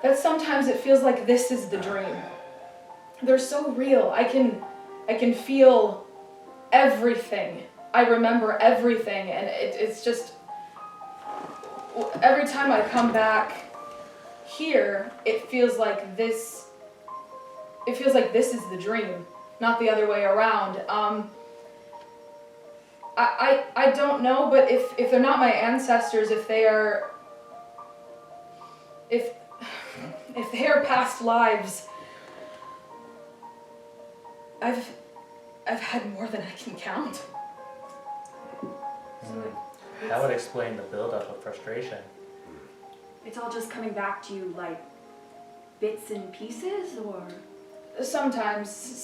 Speaker 5: that sometimes it feels like this is the dream. They're so real. I can feel everything. I remember everything, and it's just every time I come back here, it feels like this. It feels like this is the dream, not the other way around. I don't know, but if they're not my ancestors, if they are past lives, I've had more than I can count.
Speaker 2: That would explain the buildup of frustration.
Speaker 3: It's all just coming back to you like bits and pieces, or?
Speaker 5: Sometimes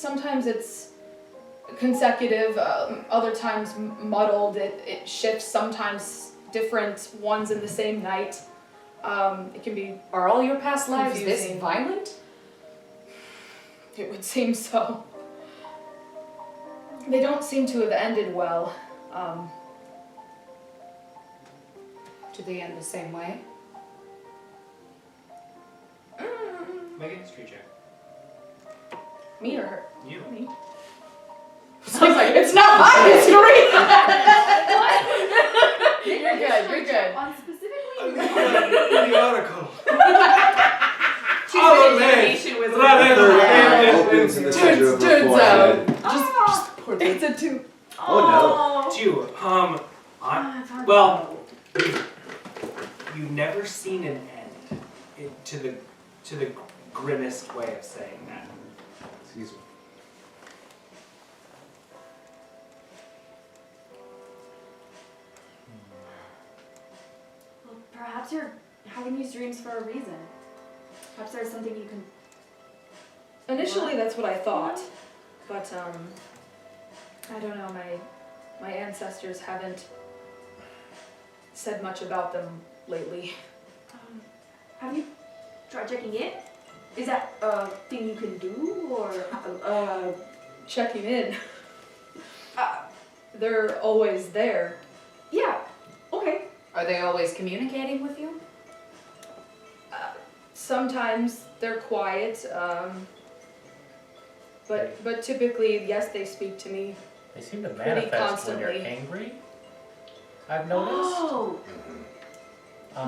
Speaker 5: it's consecutive, other times muddled. It shifts, sometimes different ones in the same night. It can be,
Speaker 7: Are all your past lives this
Speaker 5: Confusing.
Speaker 7: violent?
Speaker 5: it would seem so. They don't seem to have ended well.
Speaker 7: Do they end the same way?
Speaker 1: Make a history check.
Speaker 5: Me or her?
Speaker 1: You.
Speaker 5: Me. So I was like, it's not my history! You're good, you're good.
Speaker 3: On specifically?
Speaker 1: The article.
Speaker 3: Choose an information wizard.
Speaker 4: opens in the center of her
Speaker 5: Turns
Speaker 4: forehead.
Speaker 3: Oh,
Speaker 5: It's a 2.
Speaker 4: Oh,
Speaker 1: Two.
Speaker 3: It's hard
Speaker 1: Well, you've never seen an end to the grimmest way of saying that.
Speaker 4: Excuse me.
Speaker 3: Well, perhaps you're having these dreams for a reason. Perhaps there's something you can.
Speaker 5: Initially, that's what I thought, but I don't know. My ancestors haven't said much about them lately.
Speaker 3: Have you tried checking in? Is that a thing you can do, or
Speaker 5: Checking in. They're always there.
Speaker 3: Yeah. Okay.
Speaker 7: Are they always communicating with you?
Speaker 5: Sometimes they're quiet, but typically, yes, they speak to me.
Speaker 2: They seem to
Speaker 5: Pretty
Speaker 2: manifest when you're
Speaker 5: constantly.
Speaker 2: angry. I've noticed.
Speaker 3: Oh.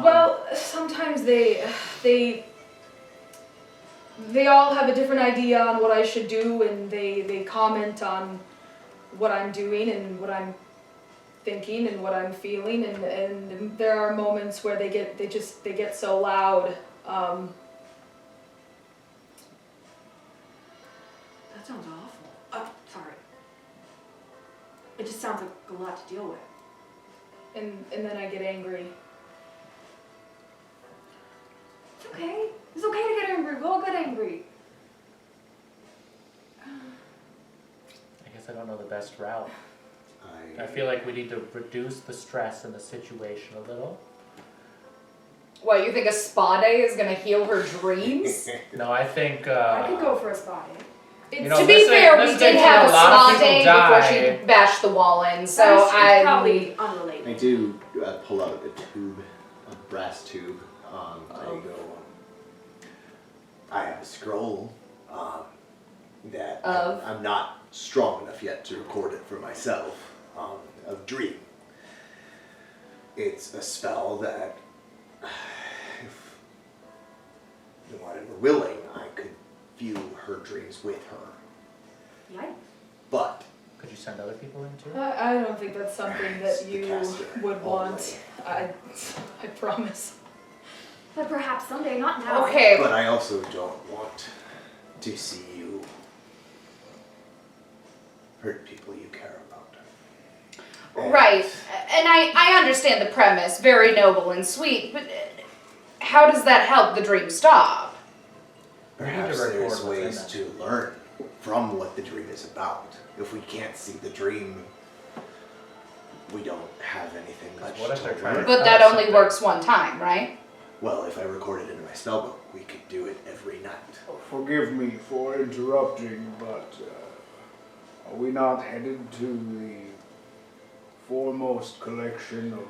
Speaker 5: Well, sometimes they all have a different idea on what I should do, and they comment on what I'm doing and what I'm thinking and what I'm feeling, and there are moments where they get so loud.
Speaker 3: That sounds awful. Sorry. It just sounds like a lot to deal with.
Speaker 5: And then I get angry.
Speaker 3: It's okay. It's okay to get angry. We'll all get angry.
Speaker 2: I guess I don't know the best route. I feel like we need to reduce the stress in the situation a little.
Speaker 7: What, you think a spa day is gonna heal her dreams?
Speaker 2: No, I think.
Speaker 3: I could go for a spa day.
Speaker 2: You know,
Speaker 7: To be
Speaker 2: listen-
Speaker 7: fair, we
Speaker 2: listen
Speaker 7: did
Speaker 2: to
Speaker 7: have a
Speaker 2: a lot of
Speaker 7: spa
Speaker 2: people
Speaker 7: day
Speaker 2: die.
Speaker 7: before she bashed the wall in, so
Speaker 3: That's
Speaker 7: I
Speaker 3: probably unrelated.
Speaker 4: I do pull out a tube, a brass tube. I go. I have a scroll that
Speaker 7: Of?
Speaker 4: I'm not strong enough yet to record it for myself. Of dream. It's a spell that, if Nuanen were willing, I could view her dreams with her.
Speaker 3: Yikes.
Speaker 4: But
Speaker 2: Could you send other people in too?
Speaker 5: I don't think that's something that
Speaker 4: The
Speaker 5: you
Speaker 4: caster,
Speaker 5: would
Speaker 4: all the
Speaker 5: want.
Speaker 4: way.
Speaker 5: I promise.
Speaker 3: But perhaps someday, not now.
Speaker 7: okay.
Speaker 4: But I also don't want to see you hurt people you care about. And
Speaker 7: Right, and I understand the premise, very noble and sweet, but how does that help the dream stop?
Speaker 4: Perhaps
Speaker 2: record
Speaker 4: there's
Speaker 2: what's in
Speaker 4: ways
Speaker 2: that.
Speaker 4: to learn from what the dream is about. If we can't see the dream, we don't have anything much
Speaker 2: What if
Speaker 4: to
Speaker 2: they're trying
Speaker 4: learn.
Speaker 2: to-
Speaker 7: But that only works one time, right?
Speaker 4: Well, if I record it into my spellbook, we could do it every night.
Speaker 6: Forgive me for interrupting, but are we not headed to the foremost collection of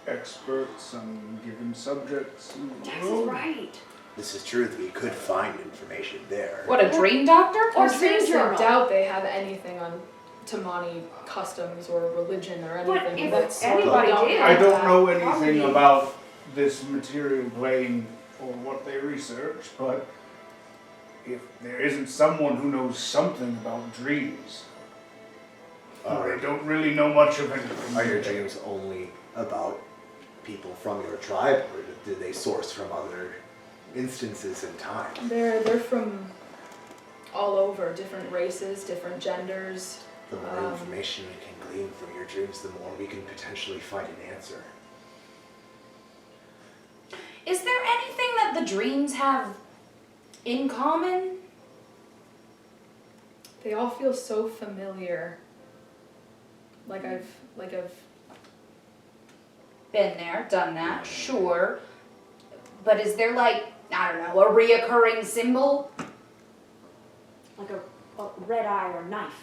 Speaker 6: experts on given subjects in the
Speaker 3: Dax is
Speaker 6: world?
Speaker 3: right.
Speaker 4: This is true, we could find information there.
Speaker 7: What, a dream doctor?
Speaker 3: Or
Speaker 5: I seriously
Speaker 3: dream journal.
Speaker 5: doubt they have anything on Tamani customs or religion or
Speaker 3: But
Speaker 5: anything.
Speaker 3: if
Speaker 5: That's
Speaker 3: anybody did,
Speaker 6: I don't know anything
Speaker 3: Probably.
Speaker 6: about this material plane or what they research, but if there isn't someone who knows something about dreams,
Speaker 4: Are,
Speaker 6: they don't really know much of anything.
Speaker 4: are your dreams only about people from your tribe, or do they source from other instances in time?
Speaker 5: They're from all over, different races, different genders.
Speaker 4: The more information we can glean from your dreams, the more we can potentially find an answer.
Speaker 7: Is there anything that the dreams have in common?
Speaker 5: They all feel so familiar. Like I've
Speaker 7: Been there, done that, sure. But is there like, I don't know, a reoccurring symbol?
Speaker 3: Like a red eye or knife.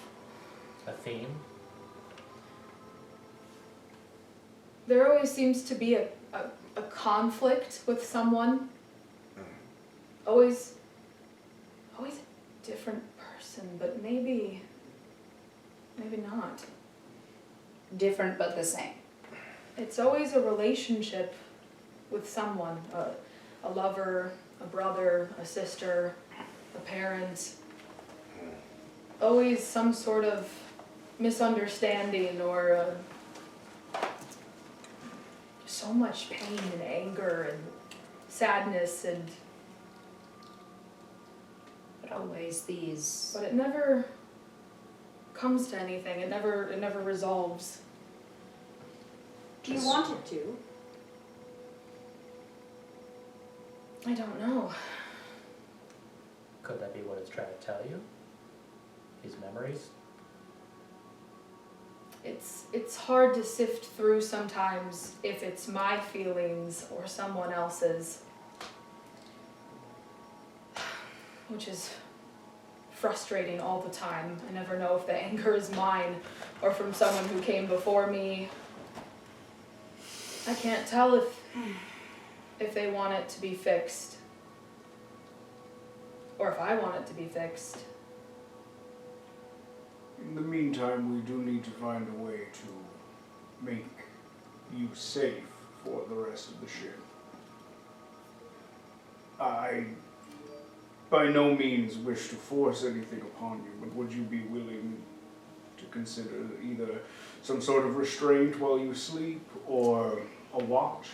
Speaker 2: A theme?
Speaker 5: there always seems to be a conflict with someone. Always a different person, but maybe not.
Speaker 7: Different but the same.
Speaker 5: It's always a relationship with someone, a lover, a brother, a sister, a parent. Always some sort of misunderstanding or so much pain and anger and sadness, and
Speaker 7: But always these.
Speaker 5: but it never comes to anything. It never resolves.
Speaker 3: Do you want it to?
Speaker 5: I don't know.
Speaker 2: Could that be what it's trying to tell you? These memories?
Speaker 5: It's hard to sift through sometimes if it's my feelings or someone else's, which is frustrating all the time. I never know if the anger is mine or from someone who came before me. I can't tell if they want it to be fixed. Or if I want it to be fixed.
Speaker 6: In the meantime, we do need to find a way to make you safe for the rest of the ship. I by no means wish to force anything upon you, but would you be willing to consider either some sort of restraint while you sleep, or a watch?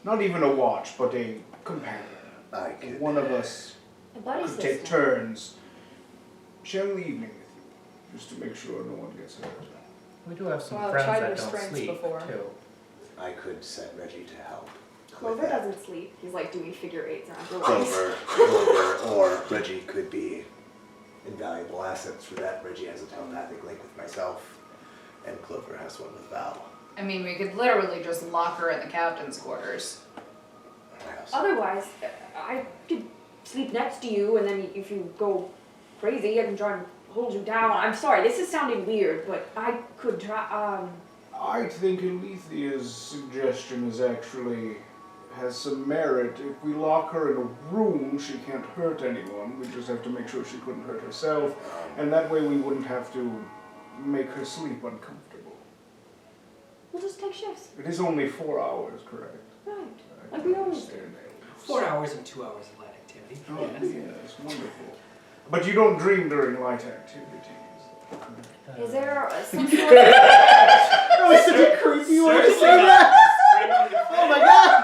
Speaker 6: Not even a watch, but a companion.
Speaker 4: I could.
Speaker 6: One of us
Speaker 3: A buddy
Speaker 6: could take
Speaker 3: system.
Speaker 6: turns sharing the evening with you, just to make sure no one gets hurt.
Speaker 2: We do have some
Speaker 5: Well, I've
Speaker 2: friends
Speaker 5: tried
Speaker 2: that don't
Speaker 5: restraints
Speaker 2: sleep
Speaker 5: before.
Speaker 2: too.
Speaker 4: I could set Reggie to help. with
Speaker 3: Clover
Speaker 4: that.
Speaker 3: doesn't sleep. He's like doing figure eights around your legs.
Speaker 4: Clover, or Reggie could be invaluable assets for that. Reggie has a telepathic link with myself, and Clover has one with Val.
Speaker 7: I mean, we could literally just lock her in the captain's quarters.
Speaker 3: Otherwise, I could sleep next to you, and then if you go crazy, I can try and hold you down. I'm sorry, this is sounding weird, but I could try.
Speaker 6: I think Alythia's suggestion has some merit. If we lock her in a room, she can't hurt anyone. We just have to make sure she couldn't hurt herself, and that way we wouldn't have to make her sleep uncomfortable.
Speaker 3: We'll just take shifts.
Speaker 6: It is only 4 hours, correct?
Speaker 3: Right.
Speaker 6: I
Speaker 3: Like
Speaker 6: can
Speaker 3: we always
Speaker 6: understand that.
Speaker 1: 4 hours and 2 hours of light activity.
Speaker 6: Oh,
Speaker 1: Yes.
Speaker 6: yes, wonderful. But you don't dream during light activities.
Speaker 3: Is there some sort of...
Speaker 4: That was such a creepy way to say that! Oh my god!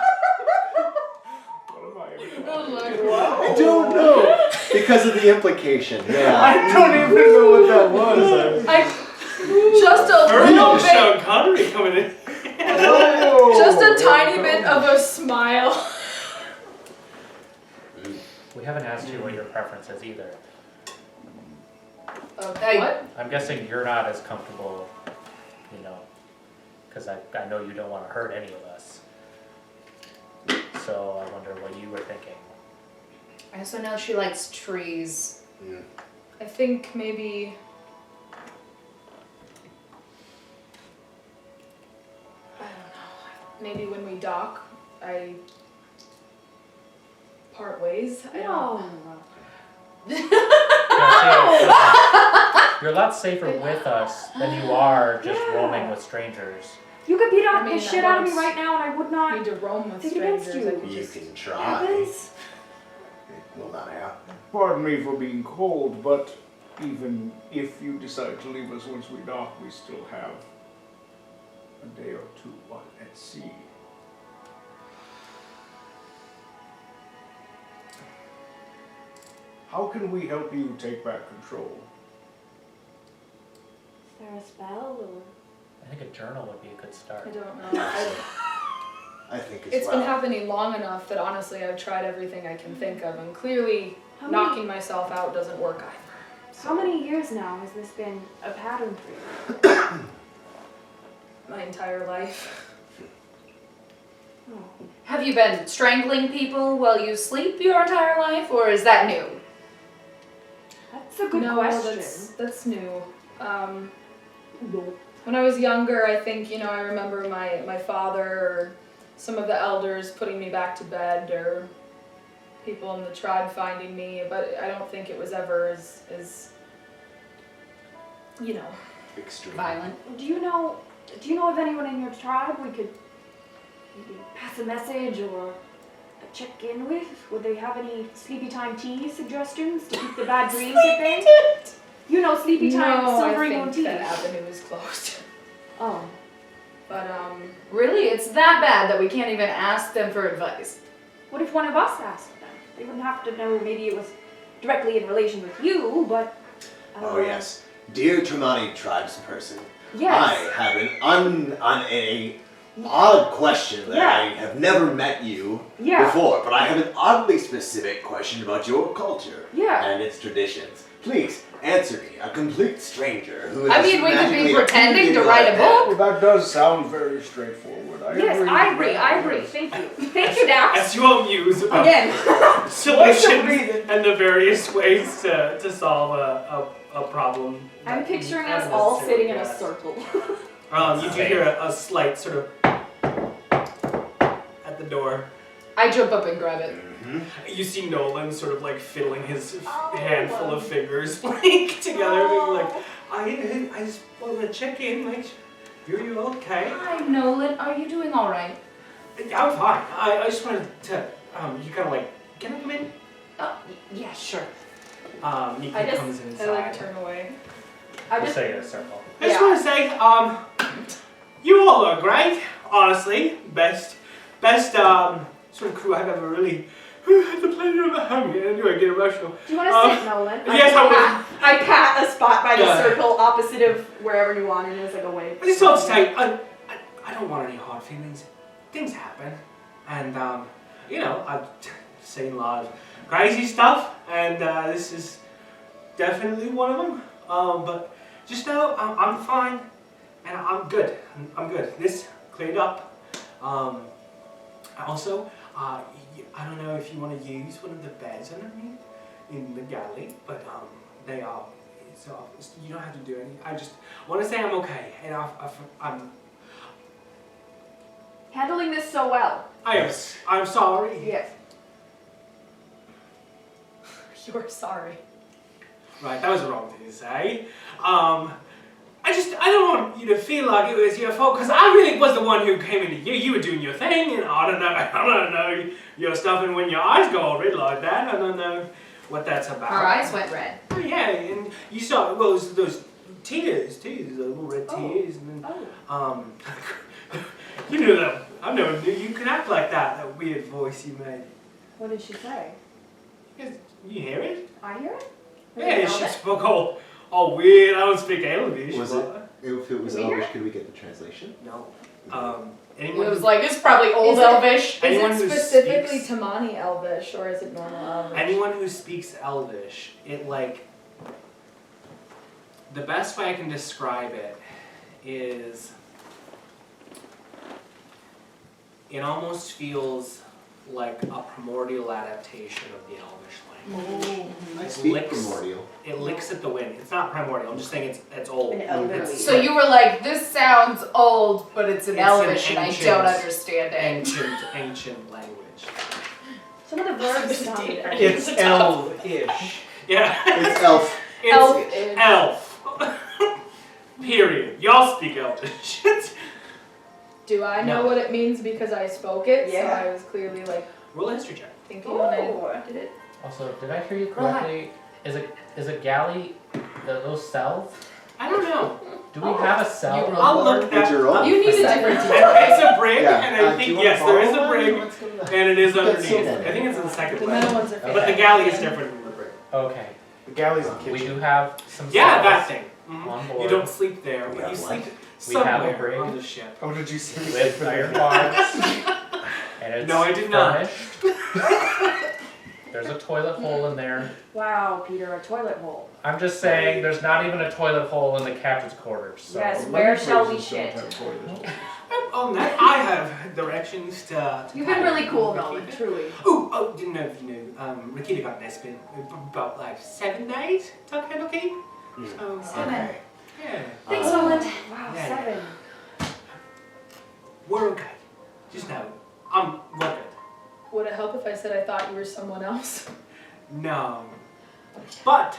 Speaker 6: What am I?
Speaker 5: Oh my
Speaker 4: I don't know! Because of the implication, yeah.
Speaker 6: I don't even know what that was.
Speaker 5: Just a little bit,
Speaker 1: Sean Connery coming in.
Speaker 5: just a tiny bit of a smile.
Speaker 2: We haven't asked you what your preference is either.
Speaker 7: Hey.
Speaker 5: What?
Speaker 2: I'm guessing you're not as comfortable, because I know you don't want to hurt any of us. So I wonder what you were thinking.
Speaker 7: I also know she likes trees.
Speaker 5: I think maybe... I don't know. Maybe when we dock, I part ways. I don't.
Speaker 2: You're a lot safer with us than you are just roaming with strangers.
Speaker 3: You could beat
Speaker 5: I mean,
Speaker 3: the shit out of me
Speaker 5: once-
Speaker 3: right now, and I would not.
Speaker 5: Need to roam with
Speaker 3: Think against
Speaker 5: strangers. I
Speaker 3: you.
Speaker 5: could
Speaker 4: You
Speaker 5: just...
Speaker 4: can try.
Speaker 3: Happens.
Speaker 4: It will not happen.
Speaker 6: Pardon me for being cold, but even if you decide to leave us once we dock, we still have a day or two at sea. How can we help you take back control?
Speaker 3: Is there a spell or?
Speaker 2: I think a journal would be a good start.
Speaker 5: I don't know.
Speaker 4: I think
Speaker 5: It's been happening long enough that honestly I've tried everything I can think of, and clearly knocking myself out doesn't work either.
Speaker 3: How many years now has this been a pattern for you?
Speaker 5: My entire life.
Speaker 3: Oh.
Speaker 7: Have you been strangling people while you sleep your entire life, or is that new?
Speaker 3: That's a good
Speaker 5: No,
Speaker 3: question.
Speaker 5: that's new. When I was younger, I think, I remember my father or some of the elders putting me back to bed, or people in the tribe finding me, but I don't think it was ever as
Speaker 4: extreme.
Speaker 7: Violent.
Speaker 3: Do you know of anyone in your tribe we could maybe pass a message or check in with? Would they have any sleepy time tea suggestions to keep the bad dreams at bay? You know, sleepy time silvery moon
Speaker 5: I
Speaker 3: tea.
Speaker 5: think that avenue is closed.
Speaker 3: Oh.
Speaker 5: But
Speaker 7: Really? It's that bad that we can't even ask them for advice.
Speaker 3: What if one of us asked them? They wouldn't have to know maybe it was directly in relation with you, but...
Speaker 4: Oh yes. Dear Tremonti tribesperson,
Speaker 3: Yes.
Speaker 4: I have an odd question that I have never met you before, but I have an oddly specific question about your culture and its traditions. Please, answer me, a complete stranger who is
Speaker 7: I mean, we could be
Speaker 4: magically
Speaker 7: pretending
Speaker 4: appeared
Speaker 7: to
Speaker 4: in
Speaker 7: write
Speaker 4: my
Speaker 7: a
Speaker 4: head.
Speaker 7: book.
Speaker 6: Well, that does sound very straightforward.
Speaker 3: Yes, I agree. Thank you. Thank you, Dax.
Speaker 1: As you all muse about
Speaker 3: Again.
Speaker 1: solutions and the various ways to solve a problem.
Speaker 3: I'm
Speaker 1: that
Speaker 3: picturing
Speaker 1: you
Speaker 3: us
Speaker 1: haven't
Speaker 3: all
Speaker 1: necessarily
Speaker 3: sitting in a
Speaker 1: grasped.
Speaker 3: circle.
Speaker 1: You do hear a slight sort of the door.
Speaker 5: I jump up and grab it.
Speaker 1: You see Nolan sort of like fiddling his handful of fingers like together, being like, I just want to check in, like, are you okay?
Speaker 7: Hi, Nolan. Are you doing all right?
Speaker 1: I'm fine. I just wanted to, you kind of like, can I come in?
Speaker 7: Yeah, sure.
Speaker 1: Nika comes inside.
Speaker 5: I like turn away.
Speaker 2: I just say in a circle.
Speaker 1: I just want to say, you all are great, honestly. Best, sort of crew I've ever really had the pleasure of having. Anyway, I get emotional.
Speaker 3: Do you want to sit, Nolan?
Speaker 1: Yes,
Speaker 3: I pat a spot by the circle opposite of wherever Nuanen is, like away.
Speaker 1: I just want to say, I don't want any hard feelings. Things happen, and I've seen a lot of crazy stuff, and this is definitely one of them. But just know I'm fine, and I'm good. I'm good. This cleared up. Also, I don't know if you want to use one of the beds underneath in the galley, but they are. So you don't have to do anything. I just want to say I'm okay, and I'm
Speaker 3: handling this so well.
Speaker 1: I'm sorry.
Speaker 3: Yes.
Speaker 5: You're sorry.
Speaker 1: Right, that was the wrong thing to say. I don't want you to feel like it was your fault, because I really was the one who came into you. You were doing your thing, and I don't know your stuff, and when your eyes go all red like that, I don't know what that's about.
Speaker 7: Our eyes went red.
Speaker 1: Oh, yeah, and you saw, well, those tears too, those little red tears, and then, you knew that, I never knew you could act like that weird voice you made.
Speaker 3: What did she say?
Speaker 1: You hear it?
Speaker 3: I hear it?
Speaker 1: Yeah, she spoke all weird. I don't speak Elvish.
Speaker 4: Was it? If it was Elvish, could we get the translation?
Speaker 1: No.
Speaker 5: It was like, it's probably Old Elvish.
Speaker 1: Is it
Speaker 5: specifically Tamani Elvish, or is it normal Elvish?
Speaker 1: Anyone who speaks Elvish, it like, the best way I can describe it is, it almost feels like a primordial adaptation of the Elvish language.
Speaker 4: I speak primordial.
Speaker 1: It licks at the wind. It's not primordial. I'm just saying it's old.
Speaker 7: So you were like, this sounds old, but it's an Elvish, and I don't understand it.
Speaker 1: Ancient language.
Speaker 3: Some of the verbs sounded.
Speaker 6: It's elf-ish.
Speaker 1: Yeah.
Speaker 4: It's elf.
Speaker 1: It's elf. Period. Y'all speak Elvish.
Speaker 5: Do I know what it means because I spoke it?
Speaker 3: Yeah.
Speaker 5: So I was clearly like
Speaker 1: roll a history check.
Speaker 5: thinking when I did it.
Speaker 2: Also, did I hear you correctly? Is a galley those cells?
Speaker 1: I don't know.
Speaker 2: Do we have a cell?
Speaker 1: I'll look that.
Speaker 5: You need a different
Speaker 1: It's a brig,
Speaker 4: Yeah.
Speaker 1: and I think yes, there is a brig, and it is underneath. I think it's in the second
Speaker 5: The
Speaker 1: level.
Speaker 5: metal ones are
Speaker 1: But the galley is different from the brig.
Speaker 2: Okay.
Speaker 6: The galley's the kitchen.
Speaker 2: We do have some
Speaker 1: Yeah,
Speaker 2: cells
Speaker 1: that thing.
Speaker 2: on board.
Speaker 1: You don't sleep there, but you
Speaker 4: Yeah,
Speaker 1: sleep
Speaker 2: We have a
Speaker 1: somewhere
Speaker 2: brig.
Speaker 1: on the ship.
Speaker 6: Oh, did you see
Speaker 2: with iron bars. And it's
Speaker 1: No, I did not.
Speaker 2: furnished. There's a toilet hole in there.
Speaker 3: Wow, Peter, a toilet hole.
Speaker 2: I'm just saying, there's not even a toilet hole in the captain's quarters. So.
Speaker 3: Yes, where shall we shit?
Speaker 1: On that, I have directions to
Speaker 3: You've been really cool, Nolan, truly.
Speaker 1: Oh, didn't know if you knew. Rakita got this been about like 7 days. Tuckhead, okay? So,
Speaker 3: 7.
Speaker 1: yeah.
Speaker 3: Thanks, Nolan. Wow,
Speaker 1: Yeah.
Speaker 3: 7.
Speaker 1: We're okay. Just know, we're good.
Speaker 5: Would it help if I said I thought you were someone else?
Speaker 1: No. But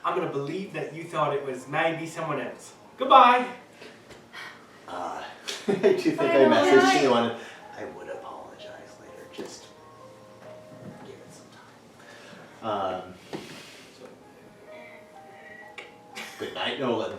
Speaker 1: I'm gonna believe that you thought it was maybe someone else. Goodbye.
Speaker 4: Do you think I messaged you on? I would apologize later. Just give it some time. Good night, Nolan.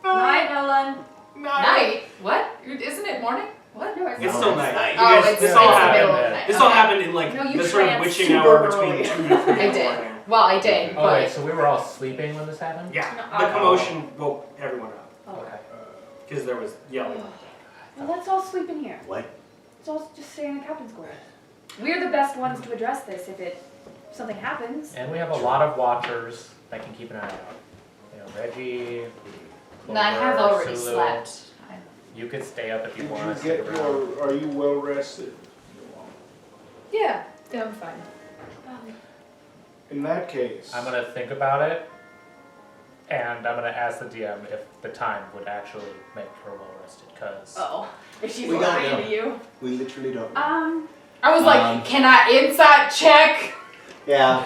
Speaker 3: Night, Nolan.
Speaker 7: Night? What? Isn't it morning? What?
Speaker 3: No,
Speaker 1: It's still night. You
Speaker 7: Oh,
Speaker 1: guys,
Speaker 7: it's
Speaker 1: this
Speaker 7: the
Speaker 1: all
Speaker 7: middle
Speaker 1: happened.
Speaker 7: of the night.
Speaker 1: This all
Speaker 7: Okay.
Speaker 1: happened in like
Speaker 3: No, you
Speaker 1: the sort of
Speaker 3: tranced
Speaker 1: witching
Speaker 3: super
Speaker 1: hour between
Speaker 3: early.
Speaker 1: 2 to 3
Speaker 7: I did. Well, I did,
Speaker 2: Oh wait,
Speaker 7: but
Speaker 2: so we were all sleeping when this happened?
Speaker 1: Yeah,
Speaker 3: No,
Speaker 1: the commotion woke everyone up
Speaker 2: Okay.
Speaker 1: because there was yelling.
Speaker 3: Well, let's all sleep in here.
Speaker 4: What?
Speaker 3: Let's all just stay in the captain's quarters. We're the best ones to address this if something happens.
Speaker 2: And we have a lot of watchers that can keep an eye out. You know, Reggie.
Speaker 7: and I have
Speaker 2: Clover,
Speaker 7: already
Speaker 2: Sulu.
Speaker 7: slept.
Speaker 2: You could stay up if you
Speaker 6: Did
Speaker 2: want
Speaker 6: you
Speaker 2: to stick
Speaker 6: get
Speaker 2: around.
Speaker 6: your? Are you well rested?
Speaker 5: Yeah, I'm fine.
Speaker 3: Um,
Speaker 6: In that case,
Speaker 2: I'm gonna think about it, And I'm gonna ask the DM if the time would actually make her well rested, because
Speaker 3: if she's
Speaker 4: We don't
Speaker 3: lying
Speaker 4: know.
Speaker 3: to you.
Speaker 4: We literally don't know.
Speaker 7: I was like, can I insight check?
Speaker 4: Yeah.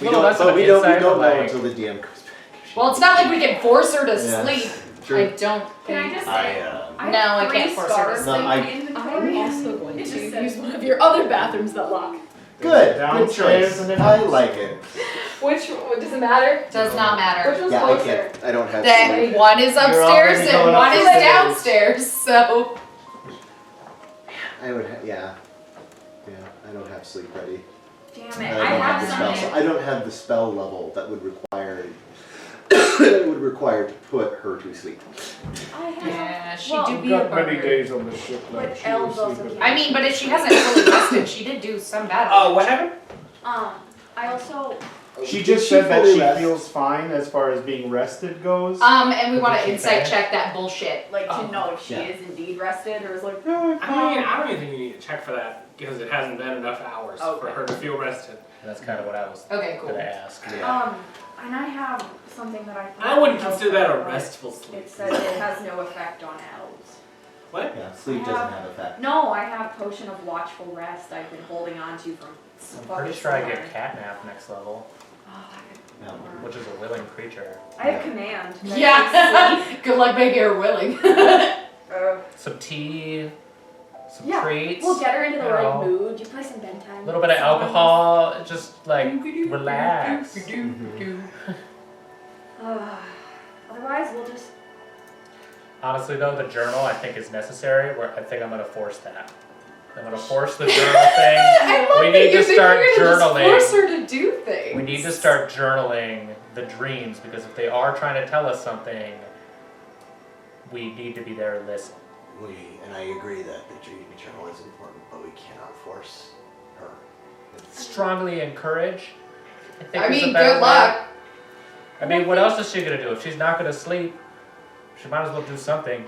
Speaker 4: We
Speaker 2: Little
Speaker 4: don't,
Speaker 2: less of
Speaker 4: but
Speaker 2: an
Speaker 4: we don't
Speaker 2: insight,
Speaker 4: know
Speaker 2: but like-
Speaker 4: until the DM comes back.
Speaker 7: Well, it's not like we can force her to
Speaker 4: Yeah.
Speaker 7: sleep.
Speaker 4: True.
Speaker 7: I don't
Speaker 3: Can I
Speaker 7: think.
Speaker 3: just
Speaker 4: I,
Speaker 3: say? I
Speaker 7: No, I
Speaker 3: have 3
Speaker 7: can't force her to
Speaker 3: scarves
Speaker 4: sleep.
Speaker 3: in
Speaker 4: No,
Speaker 3: my
Speaker 4: I-
Speaker 3: inventory.
Speaker 5: I'm also going
Speaker 3: It
Speaker 5: to
Speaker 3: just says-
Speaker 5: use one of your other bathrooms that lock.
Speaker 4: Good. Good
Speaker 6: Downstairs
Speaker 4: choice.
Speaker 6: and then
Speaker 4: I like it.
Speaker 5: Which does it matter?
Speaker 7: Does not matter.
Speaker 5: Which one's
Speaker 4: Yeah, I
Speaker 5: closer?
Speaker 4: can't. I don't have
Speaker 7: Then
Speaker 4: sleep.
Speaker 7: one is upstairs
Speaker 6: already
Speaker 7: and
Speaker 6: going
Speaker 7: one is
Speaker 6: upstairs.
Speaker 7: downstairs, so.
Speaker 4: I would. Yeah. Yeah. I don't have sleep ready.
Speaker 3: Damn
Speaker 4: I
Speaker 3: it!
Speaker 4: don't
Speaker 3: I have
Speaker 4: the spell.
Speaker 3: something.
Speaker 4: I don't have the spell level that would require. that would require to put her to sleep.
Speaker 3: I have.
Speaker 7: Yeah, she
Speaker 3: Well,
Speaker 7: do
Speaker 6: I've
Speaker 7: be a
Speaker 6: got many
Speaker 7: bugger.
Speaker 6: days on the ship
Speaker 3: But
Speaker 6: left. She
Speaker 3: elves
Speaker 6: will
Speaker 3: also
Speaker 6: sleep at
Speaker 3: can't.
Speaker 7: I mean, but if she hasn't fully rested, she did do some bad.
Speaker 1: Oh, what happened?
Speaker 3: I also.
Speaker 6: She
Speaker 4: Did
Speaker 6: just said that
Speaker 4: fully
Speaker 6: she
Speaker 4: rest?
Speaker 6: feels fine as far as being rested goes.
Speaker 7: And we want
Speaker 2: Did
Speaker 7: to
Speaker 2: she
Speaker 7: insight
Speaker 2: say?
Speaker 7: check that bullshit.
Speaker 3: Like
Speaker 1: Oh,
Speaker 3: to know if she
Speaker 4: yeah.
Speaker 3: is indeed rested or is like,
Speaker 1: I don't even think you need to check for that because it hasn't been enough hours for
Speaker 3: Okay.
Speaker 1: her to feel rested.
Speaker 2: And that's kind of what I was
Speaker 7: Okay, cool.
Speaker 2: gonna ask.
Speaker 4: Yeah.
Speaker 3: and I have something that I thought.
Speaker 1: I wouldn't
Speaker 3: was
Speaker 1: consider that a
Speaker 3: helpful, but
Speaker 1: restful sleep.
Speaker 3: It says it has no effect on elves.
Speaker 1: What?
Speaker 4: Yeah. Sleep
Speaker 3: I
Speaker 4: doesn't
Speaker 3: have-
Speaker 4: have effect.
Speaker 3: No, I have potion of watchful rest I've been holding on to from.
Speaker 2: I'm pretty sure I get catnap next level,
Speaker 4: No.
Speaker 2: which is a willing creature.
Speaker 3: I have command. Can I
Speaker 7: Yeah. Good luck making her willing.
Speaker 2: Some tea, some
Speaker 3: Yeah,
Speaker 2: treats,
Speaker 3: We'll get her into the
Speaker 2: you
Speaker 3: right
Speaker 2: know,
Speaker 3: mood. You play some bedtime.
Speaker 2: a little bit of alcohol, just like relax.
Speaker 3: Otherwise, we'll just.
Speaker 2: Honestly though, the journal I think is necessary. I think I'm gonna force that. I'm gonna force the journal thing.
Speaker 5: I love
Speaker 2: We
Speaker 5: that
Speaker 2: need
Speaker 5: you
Speaker 2: to
Speaker 5: think
Speaker 2: start
Speaker 5: you're gonna
Speaker 2: journaling.
Speaker 5: Just force her to do things.
Speaker 2: We need to start journaling the dreams because if they are trying to tell us something, we need to be there and listen.
Speaker 4: And I agree that the dream journal is important, but we cannot force her. It's,
Speaker 2: Strongly encourage. I think
Speaker 7: I
Speaker 2: is a
Speaker 7: mean,
Speaker 2: better
Speaker 7: good
Speaker 2: way.
Speaker 7: luck.
Speaker 2: I mean, what else is she gonna do? If she's not gonna sleep, she might as well do something.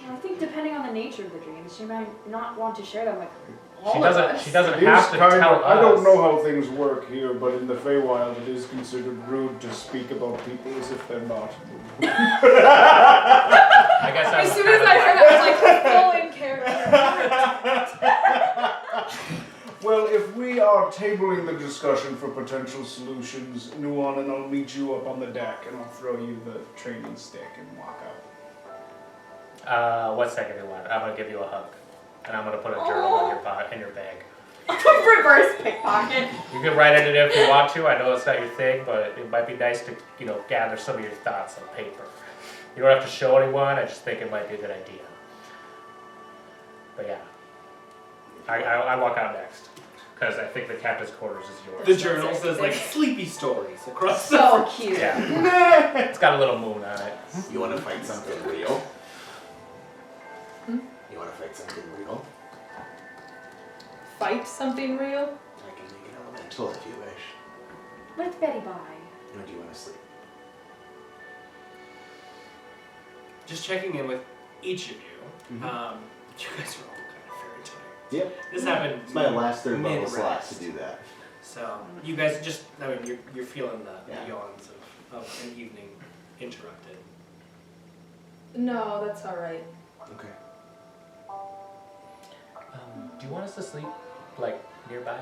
Speaker 3: I think depending on the nature of the dreams, she might not want to share them with all
Speaker 2: She
Speaker 3: of
Speaker 2: doesn't.
Speaker 3: us.
Speaker 2: She doesn't
Speaker 6: It is
Speaker 2: have to
Speaker 6: kind
Speaker 2: tell
Speaker 6: of,
Speaker 2: us.
Speaker 6: I don't know how things work here, but in the Feywild it is considered rude to speak about people as if they're not.
Speaker 2: I guess I
Speaker 5: As
Speaker 2: was
Speaker 5: soon
Speaker 2: kind
Speaker 5: as
Speaker 2: of
Speaker 5: I heard that, I was like, full in character.
Speaker 6: Well, if we are tabling the discussion for potential solutions, Nuanen, I'll meet you up on the deck and I'll throw you the training stick and walk out.
Speaker 2: What second do you want? I'm gonna give you a hug, and I'm gonna put a journal in your bag.
Speaker 3: Reverse pickpocket.
Speaker 2: You can write it in if you want to. I know it's not your thing, but it might be nice to gather some of your thoughts on paper. You don't have to show anyone. I just think it might be a good idea. But yeah, I walk out next because I think the captain's quarters is yours.
Speaker 1: The journal says like sleepy stories across the.
Speaker 3: So cute.
Speaker 2: Yeah, it's got a little moon on it.
Speaker 4: you want to fight something real? You want to fight something real?
Speaker 5: Fight something real?
Speaker 4: I can make it elemental if you wish.
Speaker 3: Let's Betty bye.
Speaker 4: Or do you want to sleep?
Speaker 1: Just checking in with each of you. You guys are all kind of very tired.
Speaker 4: Yep.
Speaker 1: This happened.
Speaker 4: It's my last third level
Speaker 1: mid-rest.
Speaker 4: slot to do that.
Speaker 1: So you guys just, you're feeling the
Speaker 4: Yeah.
Speaker 1: yawns of an evening interrupted.
Speaker 5: No, that's all right.
Speaker 4: Okay.
Speaker 2: Do you want us to sleep like nearby?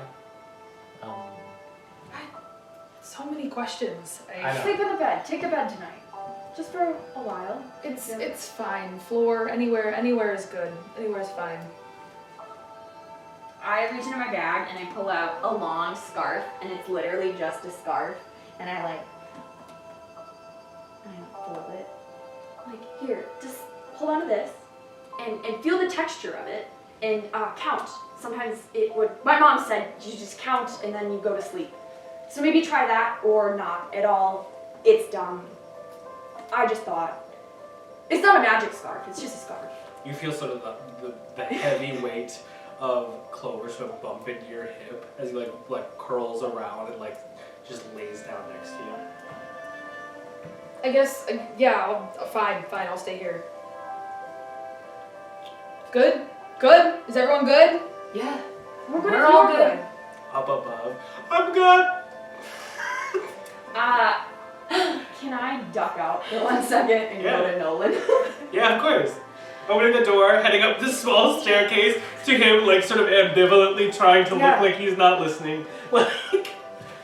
Speaker 5: So many questions.
Speaker 2: I know.
Speaker 3: Sleep in the bed. Take a bed tonight. Just for a while.
Speaker 5: It's fine. Floor, anywhere is good. Anywhere is fine.
Speaker 3: I reach into my bag and I pull out a long scarf, and it's literally just a scarf. And I fold it. Like, here, just hold on to this, and feel the texture of it, and count. Sometimes it would. My mom said you just count and then you go to sleep. So maybe try that or not at all. It's dumb. I just thought it's not a magic scarf. It's just a scarf.
Speaker 1: You feel sort of the heavy weight of Clover sort of bump into your hip as he like curls around and like just lays down next to you.
Speaker 5: I guess, yeah, fine, I'll stay here. Good? Good? Is everyone good?
Speaker 3: Yeah.
Speaker 5: We're all good.
Speaker 1: Up above, I'm good.
Speaker 3: Can I duck out for 1 second and go to Nolan?
Speaker 1: Yeah, of course. Opening the door, heading up this small staircase to him, like sort of ambivalently trying to look like he's not listening. Like,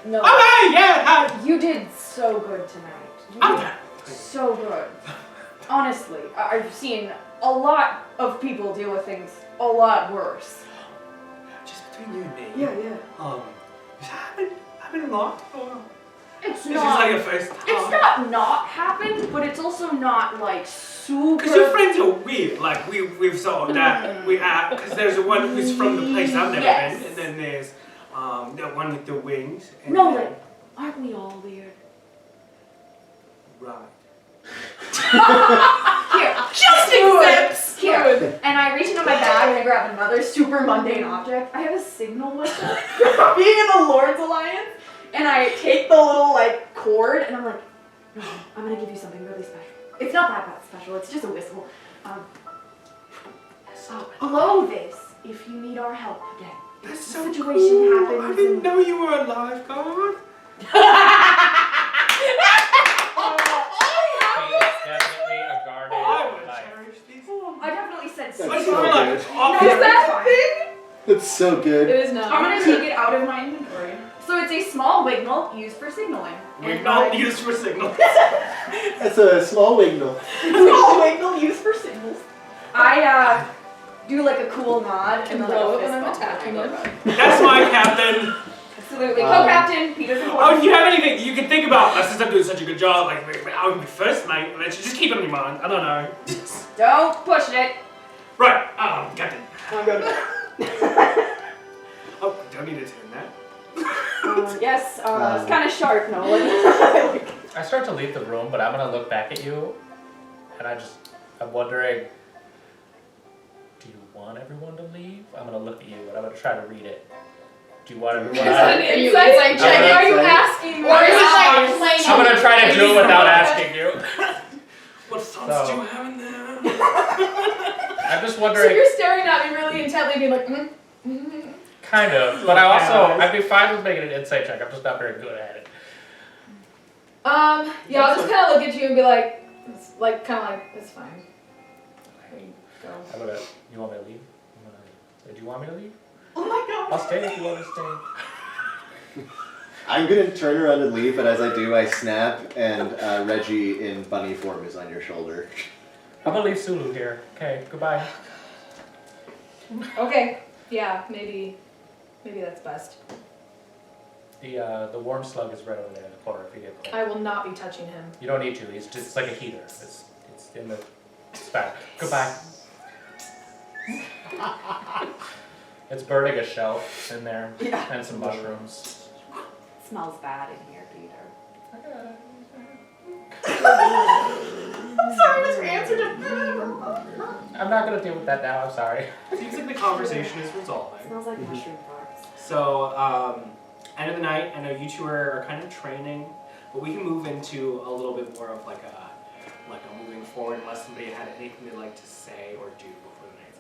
Speaker 3: No.
Speaker 1: Okay, yeah. Hi.
Speaker 3: You did so good tonight. You did so good. Honestly, I've seen a lot of people deal with things a lot worse.
Speaker 1: Just between you and me.
Speaker 3: Yeah.
Speaker 1: Has happened a lot? Or
Speaker 3: It's
Speaker 1: this
Speaker 3: not.
Speaker 1: is like a first time?
Speaker 3: It's not happened, but it's also not like super.
Speaker 1: Because your friends are weird. Like we've sort of that because there's the one who's from the place I've never been, and then there's that one with the wings. And
Speaker 3: Nolan, aren't we all weird?
Speaker 1: Right.
Speaker 3: Here, just accepts. Here, and I reach into my bag and I grab another super mundane object. I have a signal whistle from being in the Lord's Alliance, and I take the little like cord and I'm like, no, I'm gonna give you something really special. It's not that special. It's just a whistle. Blow this if you need our help again.
Speaker 1: That's
Speaker 3: If
Speaker 1: so
Speaker 3: the situation
Speaker 1: cool.
Speaker 3: happens.
Speaker 1: I didn't know you were a lifeguard.
Speaker 2: Definitely a guarded
Speaker 1: I would
Speaker 2: life.
Speaker 1: cherish these.
Speaker 3: I definitely said
Speaker 4: That's
Speaker 1: I
Speaker 3: so.
Speaker 1: just
Speaker 4: so
Speaker 1: feel like
Speaker 4: good.
Speaker 3: No,
Speaker 1: awkward.
Speaker 5: Is that
Speaker 3: it's
Speaker 5: a
Speaker 3: fine.
Speaker 5: thing?
Speaker 4: That's so good.
Speaker 5: It is now.
Speaker 3: I'm gonna take it out of my inventory. So it's a small wignall used for signaling.
Speaker 1: Wignall used for signals.
Speaker 4: That's a small wignall.
Speaker 3: Small wignall used for signals. I do like a cool nod and then
Speaker 5: blow
Speaker 3: like
Speaker 5: it
Speaker 3: a
Speaker 5: when I'm
Speaker 3: fist bump
Speaker 5: attacking
Speaker 3: and I
Speaker 5: him.
Speaker 3: go,
Speaker 1: That's my captain.
Speaker 3: Absolutely. Co-captain, Peter's
Speaker 1: Oh,
Speaker 3: important.
Speaker 1: if you have anything you can think about, since I'm doing such a good job, like I would be first, mate. Just keep it in your mind. I don't know.
Speaker 3: Don't push it.
Speaker 1: Right, captain.
Speaker 3: I'm good.
Speaker 1: Oh, don't need to turn that.
Speaker 3: Yes, it's kind of sharp, Nolan.
Speaker 2: I start to leave the room, but I'm gonna look back at you, and I'm wondering, do you want everyone to leave? I'm gonna look at you, and I'm gonna try to read it. Do you want everyone
Speaker 5: Is
Speaker 2: to
Speaker 5: that an insight check? Are you asking me?
Speaker 7: Or is it like plain
Speaker 2: I'm gonna try to do it without asking you.
Speaker 1: What thoughts do you have in there?
Speaker 2: I'm just
Speaker 5: So
Speaker 2: wondering,
Speaker 5: you're staring at me really intently, being like,
Speaker 2: kind of, but I'd be fine with making an insight check. I'm just not very good at it.
Speaker 5: yeah, I'll just kind of look at you and be like, it's like, kind of like, it's fine. There you go.
Speaker 2: You want me to leave? Do you want me to leave?
Speaker 3: Oh my god.
Speaker 2: I'll stay if you want me to stay.
Speaker 4: I'm gonna turn around and leave, but as I do, I snap, and Reggie in bunny form is on your shoulder.
Speaker 2: I'm gonna leave Sulu here. Okay, goodbye.
Speaker 5: Okay, yeah, maybe that's best.
Speaker 2: The warm slug is right over there in the corner if you get cold.
Speaker 5: I will not be touching him.
Speaker 2: You don't need to. He's just like a heater. It's in the. It's back. Goodbye. It's burning a shelf in there and some mushrooms.
Speaker 3: It smells bad in here, Peter.
Speaker 5: I'm sorry, Mr. Answer.
Speaker 2: I'm not gonna deal with that now. I'm sorry.
Speaker 1: Seems like the conversation is resolving.
Speaker 3: Smells like mushroom farts.
Speaker 1: So, end of the night, I know you two are kind of training, but we can move into a little bit more of like a moving forward unless somebody had anything they'd like to say or do before the night's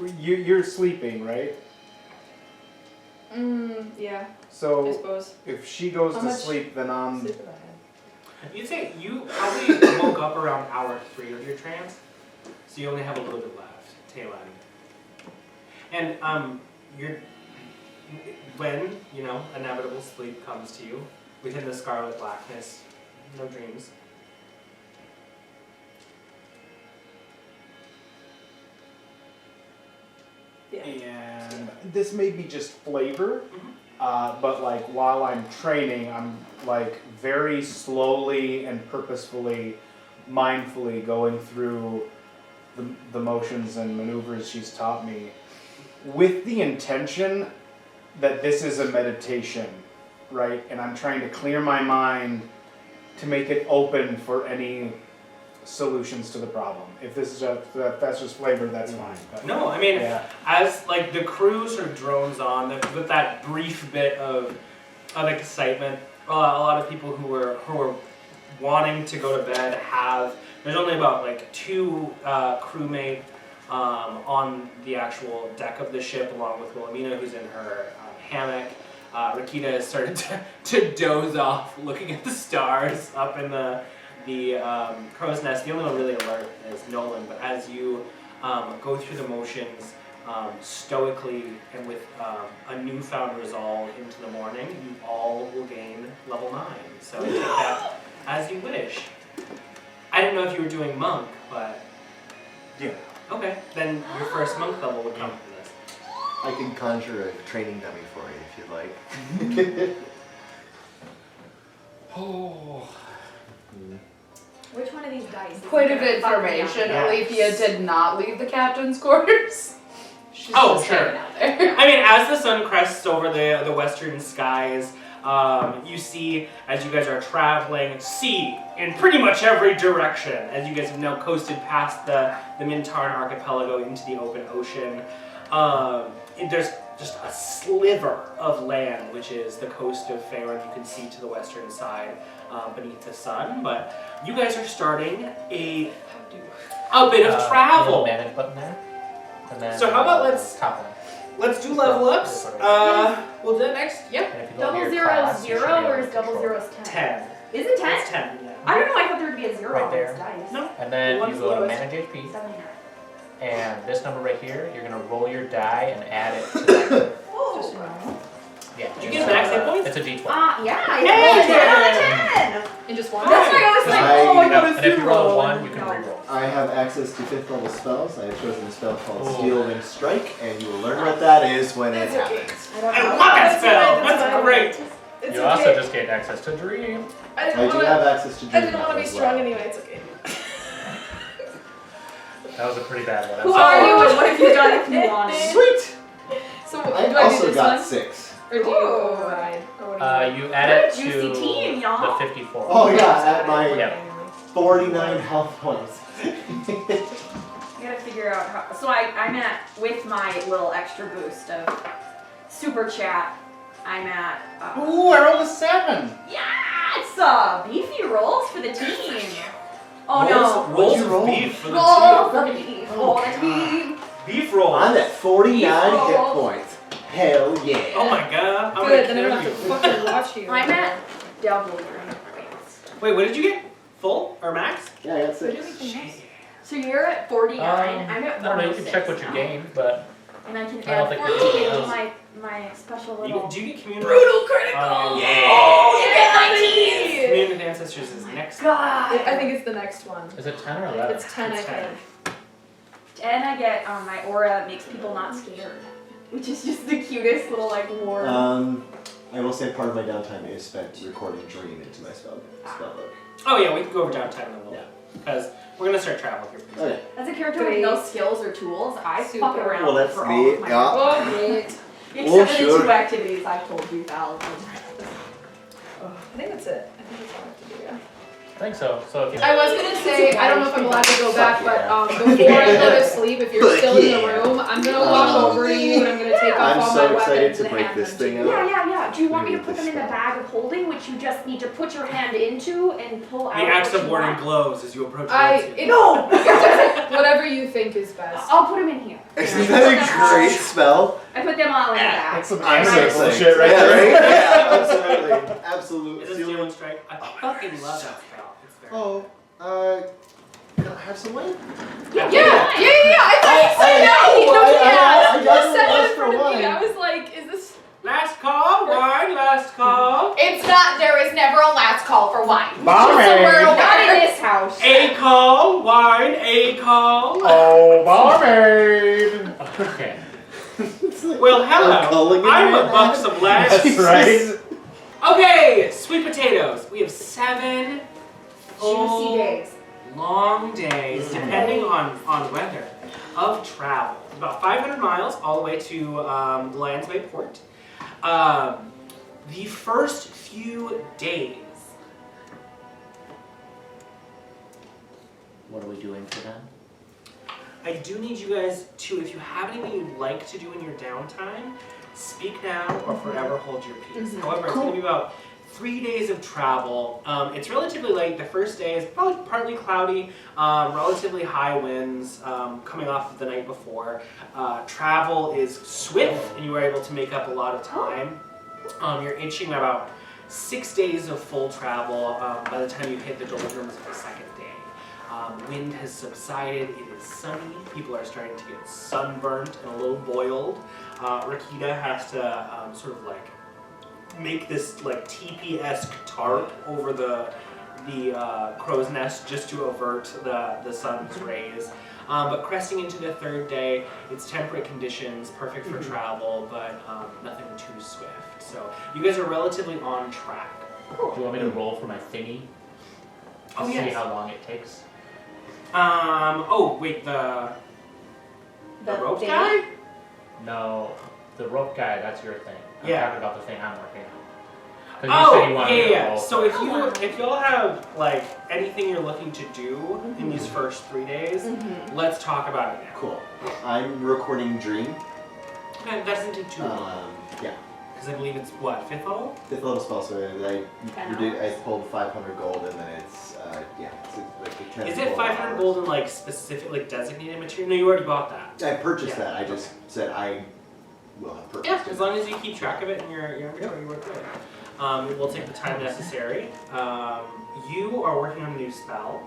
Speaker 1: end.
Speaker 6: You're sleeping, right?
Speaker 5: Yeah, I
Speaker 6: So
Speaker 5: suppose.
Speaker 6: if she goes
Speaker 5: How
Speaker 6: to
Speaker 5: much
Speaker 6: sleep, then I'm.
Speaker 5: Sleep have I had?
Speaker 1: You'd say you probably woke up around hour 3 of your trance, so you only have a little bit left, tail end. And when inevitable sleep comes to you, within the scarlet blackness, no dreams.
Speaker 5: Yeah.
Speaker 6: And this may be just flavor, but like while I'm training, I'm like very slowly and purposefully, mindfully going through the motions and maneuvers she's taught me with the intention that this is a meditation, right? And I'm trying to clear my mind to make it open for any solutions to the problem. If this is that's just flavor, that's fine. But
Speaker 1: No, I mean,
Speaker 6: yeah.
Speaker 1: as like the crew sort of drones on with that brief bit of excitement, a lot of people who are wanting to go to bed have. There's only about like 2 crewmates on the actual deck of the ship, along with Wilhelmina, who's in her hammock. Rakita has started to doze off, looking at the stars up in the crow's nest. The only one really alert is Nolan, but as you go through the motions stoically and with a newfound resolve into the morning, you all will gain level 9. So take that as you wish. I didn't know if you were doing monk, but...
Speaker 8: Yeah.
Speaker 1: Okay, then your first monk level would come from this.
Speaker 8: I can conjure a training dummy for you if you'd like. Oh.
Speaker 3: Which one of these dice?
Speaker 7: Point of information, Alythia did not leave the captain's quarters. She's just
Speaker 1: sure.
Speaker 7: hanging out there.
Speaker 1: I mean, as the sun crests over the western skies, you see, as you guys are traveling, sea in pretty much every direction, as you guys have now coasted past the Mintarn archipelago into the open ocean. There's just a sliver of land, which is the coast of Faeriden. You can see to the western side beneath the sun, but you guys are starting a bit of travel.
Speaker 2: Manage button there. And then,
Speaker 1: So how about
Speaker 2: top one.
Speaker 1: let's do level ups. We'll do that next. Yep.
Speaker 2: And if you go to your
Speaker 3: 0
Speaker 2: class,
Speaker 3: 0
Speaker 2: you should be
Speaker 3: or
Speaker 2: able
Speaker 3: is
Speaker 2: to
Speaker 3: 0
Speaker 2: control
Speaker 3: 0 10?
Speaker 1: 10.
Speaker 3: Is it 10?
Speaker 1: It's 10. Yeah.
Speaker 3: I don't know. I thought there would be a 0
Speaker 2: Right
Speaker 3: on
Speaker 2: there.
Speaker 3: this dice.
Speaker 1: No.
Speaker 2: And then
Speaker 1: What's
Speaker 2: you
Speaker 1: the
Speaker 2: go to
Speaker 1: lowest?
Speaker 2: manage HP,
Speaker 3: 79.
Speaker 2: and this number right here, you're gonna roll your die and add it to the
Speaker 3: Oh.
Speaker 2: yeah.
Speaker 1: Did you get max hit points?
Speaker 2: It's a D12.
Speaker 3: Yeah. I
Speaker 1: Hey!
Speaker 3: rolled a 10 out of 10.
Speaker 5: And just one.
Speaker 3: That's why I was like, oh, I got a 0.
Speaker 2: And if you roll a 1, you can
Speaker 3: No.
Speaker 2: reroll.
Speaker 8: I have access to 5th level spells. I have chosen a spell called
Speaker 2: Ooh.
Speaker 8: Steel Wing Strike, and you will learn what that is when it happens.
Speaker 3: I don't
Speaker 1: I
Speaker 3: know.
Speaker 1: love that spell.
Speaker 5: That's
Speaker 1: That's
Speaker 5: fine.
Speaker 1: great.
Speaker 5: It's
Speaker 2: You
Speaker 5: okay.
Speaker 2: also just gained access to Dream.
Speaker 5: I
Speaker 8: I
Speaker 5: didn't
Speaker 8: do
Speaker 5: want
Speaker 8: have
Speaker 5: to.
Speaker 8: access to
Speaker 5: I
Speaker 8: Dream
Speaker 5: didn't want to
Speaker 8: now
Speaker 5: be
Speaker 8: as
Speaker 5: strong
Speaker 8: well.
Speaker 5: anyway. It's okay.
Speaker 2: That was a pretty bad one.
Speaker 3: Who are you and what have you done if you want?
Speaker 8: Sweet!
Speaker 5: So
Speaker 8: I
Speaker 5: do I do
Speaker 8: also
Speaker 5: this
Speaker 8: got
Speaker 5: one?
Speaker 8: 6.
Speaker 5: Or do you override? Or what do you
Speaker 2: You add it
Speaker 3: What a
Speaker 2: to
Speaker 3: juicy team, y'all.
Speaker 2: the 54.
Speaker 8: Oh yeah, at my
Speaker 2: Yep.
Speaker 8: 49 health points.
Speaker 3: I gotta figure out how. So I'm at, with my little extra boost of super chat, I'm at.
Speaker 6: Ooh, I rolled a 7.
Speaker 3: Yeah, it's beefy rolls for the team. Oh no.
Speaker 1: Rolls
Speaker 8: What'd you roll?
Speaker 1: of beef for the
Speaker 3: Roll
Speaker 1: team.
Speaker 3: for the beef. Roll the team.
Speaker 1: Beef roll.
Speaker 8: I'm at 49
Speaker 3: Beef
Speaker 8: hit
Speaker 3: rolls.
Speaker 8: points. Hell yeah.
Speaker 1: Oh my god. I'm
Speaker 5: Good,
Speaker 1: gonna
Speaker 5: then I don't
Speaker 1: kill
Speaker 5: have to
Speaker 1: you.
Speaker 5: fucking watch you.
Speaker 3: I'm at double your points.
Speaker 1: Wait, what did you get? Full or max?
Speaker 8: Yeah, I got 6.
Speaker 3: So you're at 49. I'm at
Speaker 2: I don't know, you can
Speaker 3: 106
Speaker 2: check what you
Speaker 3: now.
Speaker 2: gained, but
Speaker 3: And I can
Speaker 2: I don't
Speaker 3: add
Speaker 2: think
Speaker 3: 14
Speaker 2: you're-
Speaker 3: to my special little.
Speaker 1: Do you get community?
Speaker 5: Brutal critical.
Speaker 1: Yeah.
Speaker 3: Oh, you get 19!
Speaker 1: Community with Ancestors is next.
Speaker 3: God.
Speaker 5: I think it's the next one.
Speaker 2: is it 10 or 11?
Speaker 5: It's 10,
Speaker 1: It's
Speaker 5: I
Speaker 1: 10.
Speaker 5: think.
Speaker 3: And I get my aura makes people not scared, which is just the cutest little like warm.
Speaker 8: I will say part of my downtime is spent recording Dream into my spell book.
Speaker 1: Oh yeah, we can go over downtime in a little
Speaker 8: Yeah.
Speaker 1: bit. Because we're gonna start travel here.
Speaker 8: Okay.
Speaker 3: As a character with no skills or tools, I
Speaker 5: Super.
Speaker 3: fuck around
Speaker 8: Well, that's
Speaker 3: for all
Speaker 8: neat,
Speaker 3: of my
Speaker 8: yeah.
Speaker 5: Oh, great.
Speaker 3: Except
Speaker 8: Oh,
Speaker 3: for
Speaker 8: sure.
Speaker 3: the 2 activities I've told you, Val.
Speaker 5: I think that's it. I think that's all I have to do, yeah.
Speaker 2: I think so. So if you
Speaker 5: I was gonna say, I don't know if I'm allowed to go back, but
Speaker 8: Fuck
Speaker 5: before I go to sleep, if you're
Speaker 8: Fuck
Speaker 5: still in the
Speaker 8: yeah.
Speaker 5: room, I'm gonna walk over to you and I'm gonna take off
Speaker 8: I'm
Speaker 5: all
Speaker 8: so
Speaker 5: my
Speaker 8: excited
Speaker 5: weapons
Speaker 8: to
Speaker 5: and
Speaker 8: break
Speaker 5: hand
Speaker 8: this
Speaker 5: them
Speaker 8: thing
Speaker 5: to
Speaker 8: out.
Speaker 5: you.
Speaker 3: Yeah. Do you want me to
Speaker 8: Read
Speaker 3: put
Speaker 8: this
Speaker 3: them in the
Speaker 8: spell.
Speaker 3: bag of holding, which you just need to put your hand into and pull out?
Speaker 1: The axe
Speaker 3: what
Speaker 1: of
Speaker 3: you
Speaker 1: warning
Speaker 3: want?
Speaker 1: glows as you approach
Speaker 3: No!
Speaker 5: Whatever you think is best.
Speaker 3: I'll put them in here.
Speaker 8: Isn't that a great spell?
Speaker 3: I put them all in the bag.
Speaker 6: That's some
Speaker 8: I'm so
Speaker 6: Amic
Speaker 8: excited.
Speaker 6: bullshit right
Speaker 8: yeah,
Speaker 6: there.
Speaker 8: right? Yeah, absolutely. Absolutely.
Speaker 1: Is this
Speaker 8: Stealing-
Speaker 1: Stealing Strike? I fucking love that spell. It's very
Speaker 8: Can I have some wine?
Speaker 5: Yeah. I thought you said no.
Speaker 8: I
Speaker 5: You
Speaker 8: got
Speaker 5: just said
Speaker 8: one
Speaker 5: it in
Speaker 8: for
Speaker 5: front of me.
Speaker 8: wine.
Speaker 5: I was like, is this?
Speaker 1: Last call, wine, last call.
Speaker 7: It's not, there is never a last call for wine.
Speaker 6: Barmaid.
Speaker 7: Just so we're
Speaker 3: Not in
Speaker 7: aware.
Speaker 3: this house.
Speaker 1: A call, wine, a call.
Speaker 6: Oh, barmaid.
Speaker 2: Okay.
Speaker 8: It's like
Speaker 1: Well,
Speaker 8: I'm
Speaker 1: hello.
Speaker 8: calling it
Speaker 1: I'm
Speaker 8: in.
Speaker 1: a buxom lad.
Speaker 6: That's right.
Speaker 1: Okay, sweet potatoes. We have 7
Speaker 3: Juicy
Speaker 1: full,
Speaker 3: days.
Speaker 1: long days, depending on weather, of travel. About 500 miles all the way to the Lions Bay port. The first few days.
Speaker 2: What are we doing for them?
Speaker 1: I do need you guys to, if you have anything you'd like to do in your downtime, speak now or forever hold your peace. However, it's going to be about 3 days of travel. It's relatively late. The first day is probably partly cloudy, relatively high winds coming off of the night before. Travel is swift, and you were able to make up a lot of time. You're inching about 6 days of full travel by the time you hit the doldrums of the second day. Wind has subsided, it is sunny, people are starting to get sunburnt and a little boiled. Rakita has to sort of like make this like teepee-esque tarp over the crow's nest just to avert the sun's rays. But cresting into the third day, it's temperate conditions, perfect for travel, but nothing too swift. So you guys are relatively on track.
Speaker 2: Do you want me to roll for my thingy?
Speaker 1: Oh,
Speaker 2: See
Speaker 1: yes.
Speaker 2: how long it takes?
Speaker 1: Oh, wait, the rope
Speaker 3: thing?
Speaker 1: guy?
Speaker 2: No, the rope guy, that's your thing. I'm
Speaker 1: Yeah.
Speaker 2: talking about the thing I'm working on. 'Cause you
Speaker 1: Oh,
Speaker 2: said you wanted me to
Speaker 1: yeah.
Speaker 2: roll
Speaker 1: So
Speaker 2: for
Speaker 1: if y'all have like anything you're looking to do in these first 3 days, let's talk about it now.
Speaker 8: Cool. I'm recording Dream.
Speaker 1: Okay, that doesn't take too long.
Speaker 8: Yeah.
Speaker 1: Because I believe it's what, 5th level?
Speaker 8: 5th level spell, so I pulled 500 gold, and then it's like a 10.
Speaker 1: Is it 500 gold in like specific, like designated material? No, you already bought that.
Speaker 8: I purchased
Speaker 1: Yeah.
Speaker 8: that. I just said I will have purchased
Speaker 1: Yeah,
Speaker 8: it.
Speaker 1: as long as you keep track of it in your inventory, you work good. It will take the time necessary. You are working on a new spell.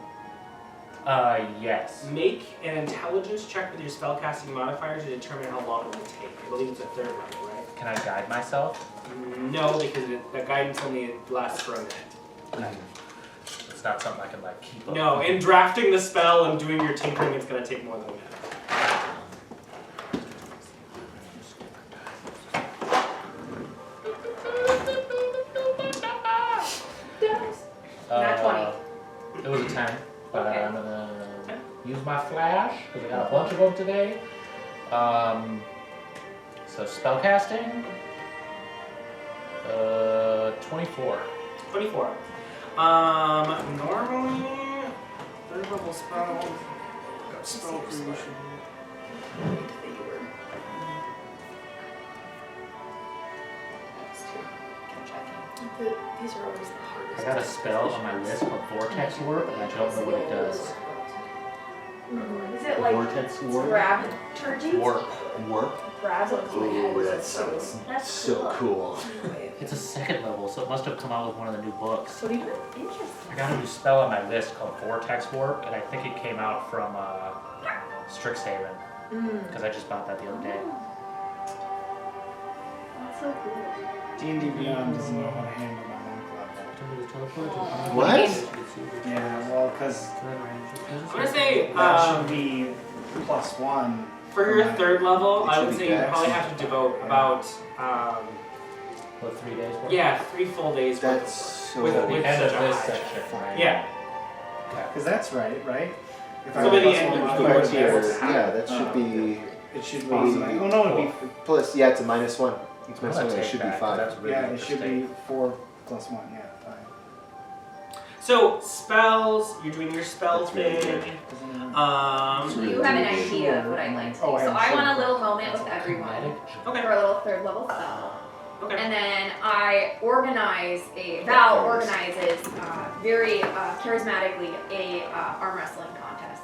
Speaker 2: Yes.
Speaker 1: Make an intelligence check with your spellcasting modifier to determine how long it will take. I believe it's a 3rd level, right?
Speaker 2: Can I guide myself?
Speaker 1: No, because the guidance only lasts for a minute.
Speaker 2: Okay. It's not something I can like keep up.
Speaker 1: No, in drafting the spell and doing your tinkering, it's going to take more than a minute.
Speaker 3: Not 20.
Speaker 2: It was a 10, but
Speaker 3: Okay.
Speaker 2: I'm gonna use my flash because I got a bunch of them today. So spellcasting, 24.
Speaker 1: 24. Normally, 3rd level spell creation.
Speaker 5: These are always the hardest.
Speaker 2: I got a spell on my list called Vortex Warp, and I don't know what it does.
Speaker 3: Is it like
Speaker 8: Vortex Warp?
Speaker 3: dramaturgy?
Speaker 8: Warp.
Speaker 4: Ooh, that sounds
Speaker 3: That's
Speaker 4: so cool.
Speaker 2: It's a 2nd level, so it must have come out with one of the new books.
Speaker 3: What do you do?
Speaker 2: I
Speaker 3: Interesting.
Speaker 2: got a new spell on my list called Vortex Warp, and I think it came out from Strixhaven, because I just bought that the other day.
Speaker 3: That's so cool.
Speaker 6: D&D Beyond doesn't know how to handle my monk level.
Speaker 8: What?
Speaker 6: Yeah, well, because
Speaker 1: I'm going to say,
Speaker 6: that should be +1.
Speaker 1: for your 3rd level,
Speaker 8: It
Speaker 1: I
Speaker 8: should
Speaker 1: would
Speaker 8: be
Speaker 1: say you
Speaker 8: Dex.
Speaker 1: probably have to devote about,
Speaker 2: What, 3 days worth?
Speaker 1: yeah, 3 full days worth
Speaker 8: That's so.
Speaker 1: with
Speaker 2: The end of
Speaker 1: such a
Speaker 2: this
Speaker 1: high
Speaker 2: section, right?
Speaker 1: Yeah.
Speaker 6: Because that's right? If
Speaker 1: So by the
Speaker 6: plus
Speaker 1: end
Speaker 6: one
Speaker 1: of the
Speaker 6: modifier,
Speaker 1: year,
Speaker 6: it's-
Speaker 8: Yeah, that should be
Speaker 6: it should be. Oh no, it'd be.
Speaker 8: plus. Yeah, it's a -1. It's
Speaker 2: I'm gonna
Speaker 8: -1. It
Speaker 2: take
Speaker 8: should be
Speaker 2: that, 'cause
Speaker 8: 5.
Speaker 2: That's really
Speaker 6: Yeah, it should
Speaker 2: interesting.
Speaker 6: be 4 + 1. Yeah, 5.
Speaker 1: So, spells, you're doing your spell
Speaker 8: That's really
Speaker 1: thing.
Speaker 9: You have an idea of what I'd like to do.
Speaker 6: Oh, I
Speaker 9: So I
Speaker 6: am
Speaker 9: want a
Speaker 6: sure.
Speaker 9: little moment with everyone
Speaker 1: Okay.
Speaker 9: for a little 3rd level spell.
Speaker 1: Okay.
Speaker 9: And then Val organizes very charismatically a arm wrestling contest.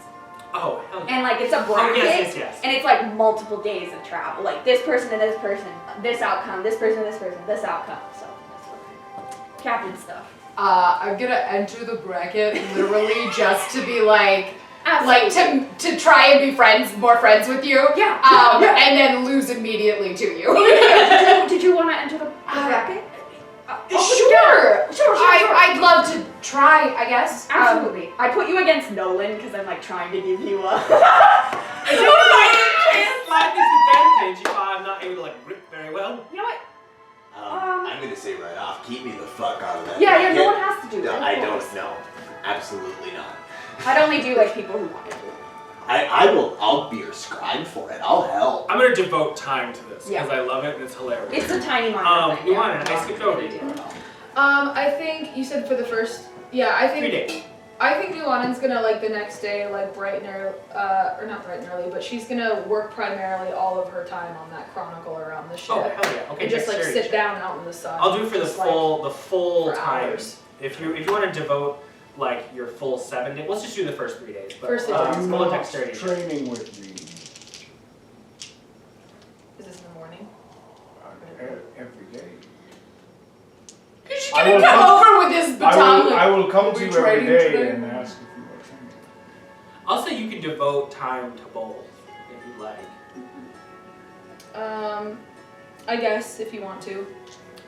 Speaker 1: Oh, hell yeah.
Speaker 9: And like it's a
Speaker 1: Oh,
Speaker 9: bracket.
Speaker 1: yes.
Speaker 9: And it's like multiple days of travel. Like this person to this person, this outcome, this person to this person, this outcome. So that's what captain stuff.
Speaker 5: I'm gonna enter the bracket literally just to be like
Speaker 9: Absolutely.
Speaker 5: to try and be more friends with you.
Speaker 9: Yeah.
Speaker 5: And then lose immediately to you.
Speaker 3: Did you want to enter the bracket?
Speaker 5: Sure.
Speaker 3: Sure.
Speaker 5: I'd love to try, I guess.
Speaker 3: Absolutely. I put you against Nolan because I'm like trying to give you a.
Speaker 1: Is it like disadvantage if I'm not able to like grip very well?
Speaker 3: You know what?
Speaker 4: I'm gonna say right off, keep me the fuck out of that.
Speaker 3: Yeah,
Speaker 4: bracket.
Speaker 3: no one has to do it.
Speaker 4: No,
Speaker 3: of
Speaker 4: I
Speaker 3: course.
Speaker 4: don't know. Absolutely not.
Speaker 3: I'd only do like people who want to do it.
Speaker 4: I'll be your scribe for it. I'll help.
Speaker 1: I'm gonna devote time to this because
Speaker 3: Yeah.
Speaker 1: I love it and it's hilarious.
Speaker 3: It's a tiny minor thing.
Speaker 1: Nuanen, I skipped over you.
Speaker 5: I think you said for the first. Yeah, I think.
Speaker 1: 3 days.
Speaker 5: I think Nuanen's gonna like the next day, like bright and early, or not bright and early, but she's gonna work primarily all of her time on that chronicle around the ship.
Speaker 1: Oh, hell yeah. Okay,
Speaker 5: and just like
Speaker 1: dexterity
Speaker 5: sit
Speaker 1: check.
Speaker 5: down out in the sun.
Speaker 1: I'll do it for the
Speaker 5: just,
Speaker 1: full
Speaker 5: for
Speaker 1: time.
Speaker 5: hours.
Speaker 1: If you want to devote like your full 7 days, let's just do the first 3 days. But
Speaker 5: First 3 days.
Speaker 1: roll a dexterity check.
Speaker 6: Training with me
Speaker 5: Is this in the morning?
Speaker 6: every day. I will come to
Speaker 5: we
Speaker 6: you every
Speaker 5: trading
Speaker 6: day
Speaker 5: today?
Speaker 6: and ask if you are training.
Speaker 1: I'll say you can devote time to both if you'd like.
Speaker 5: I guess if you want to.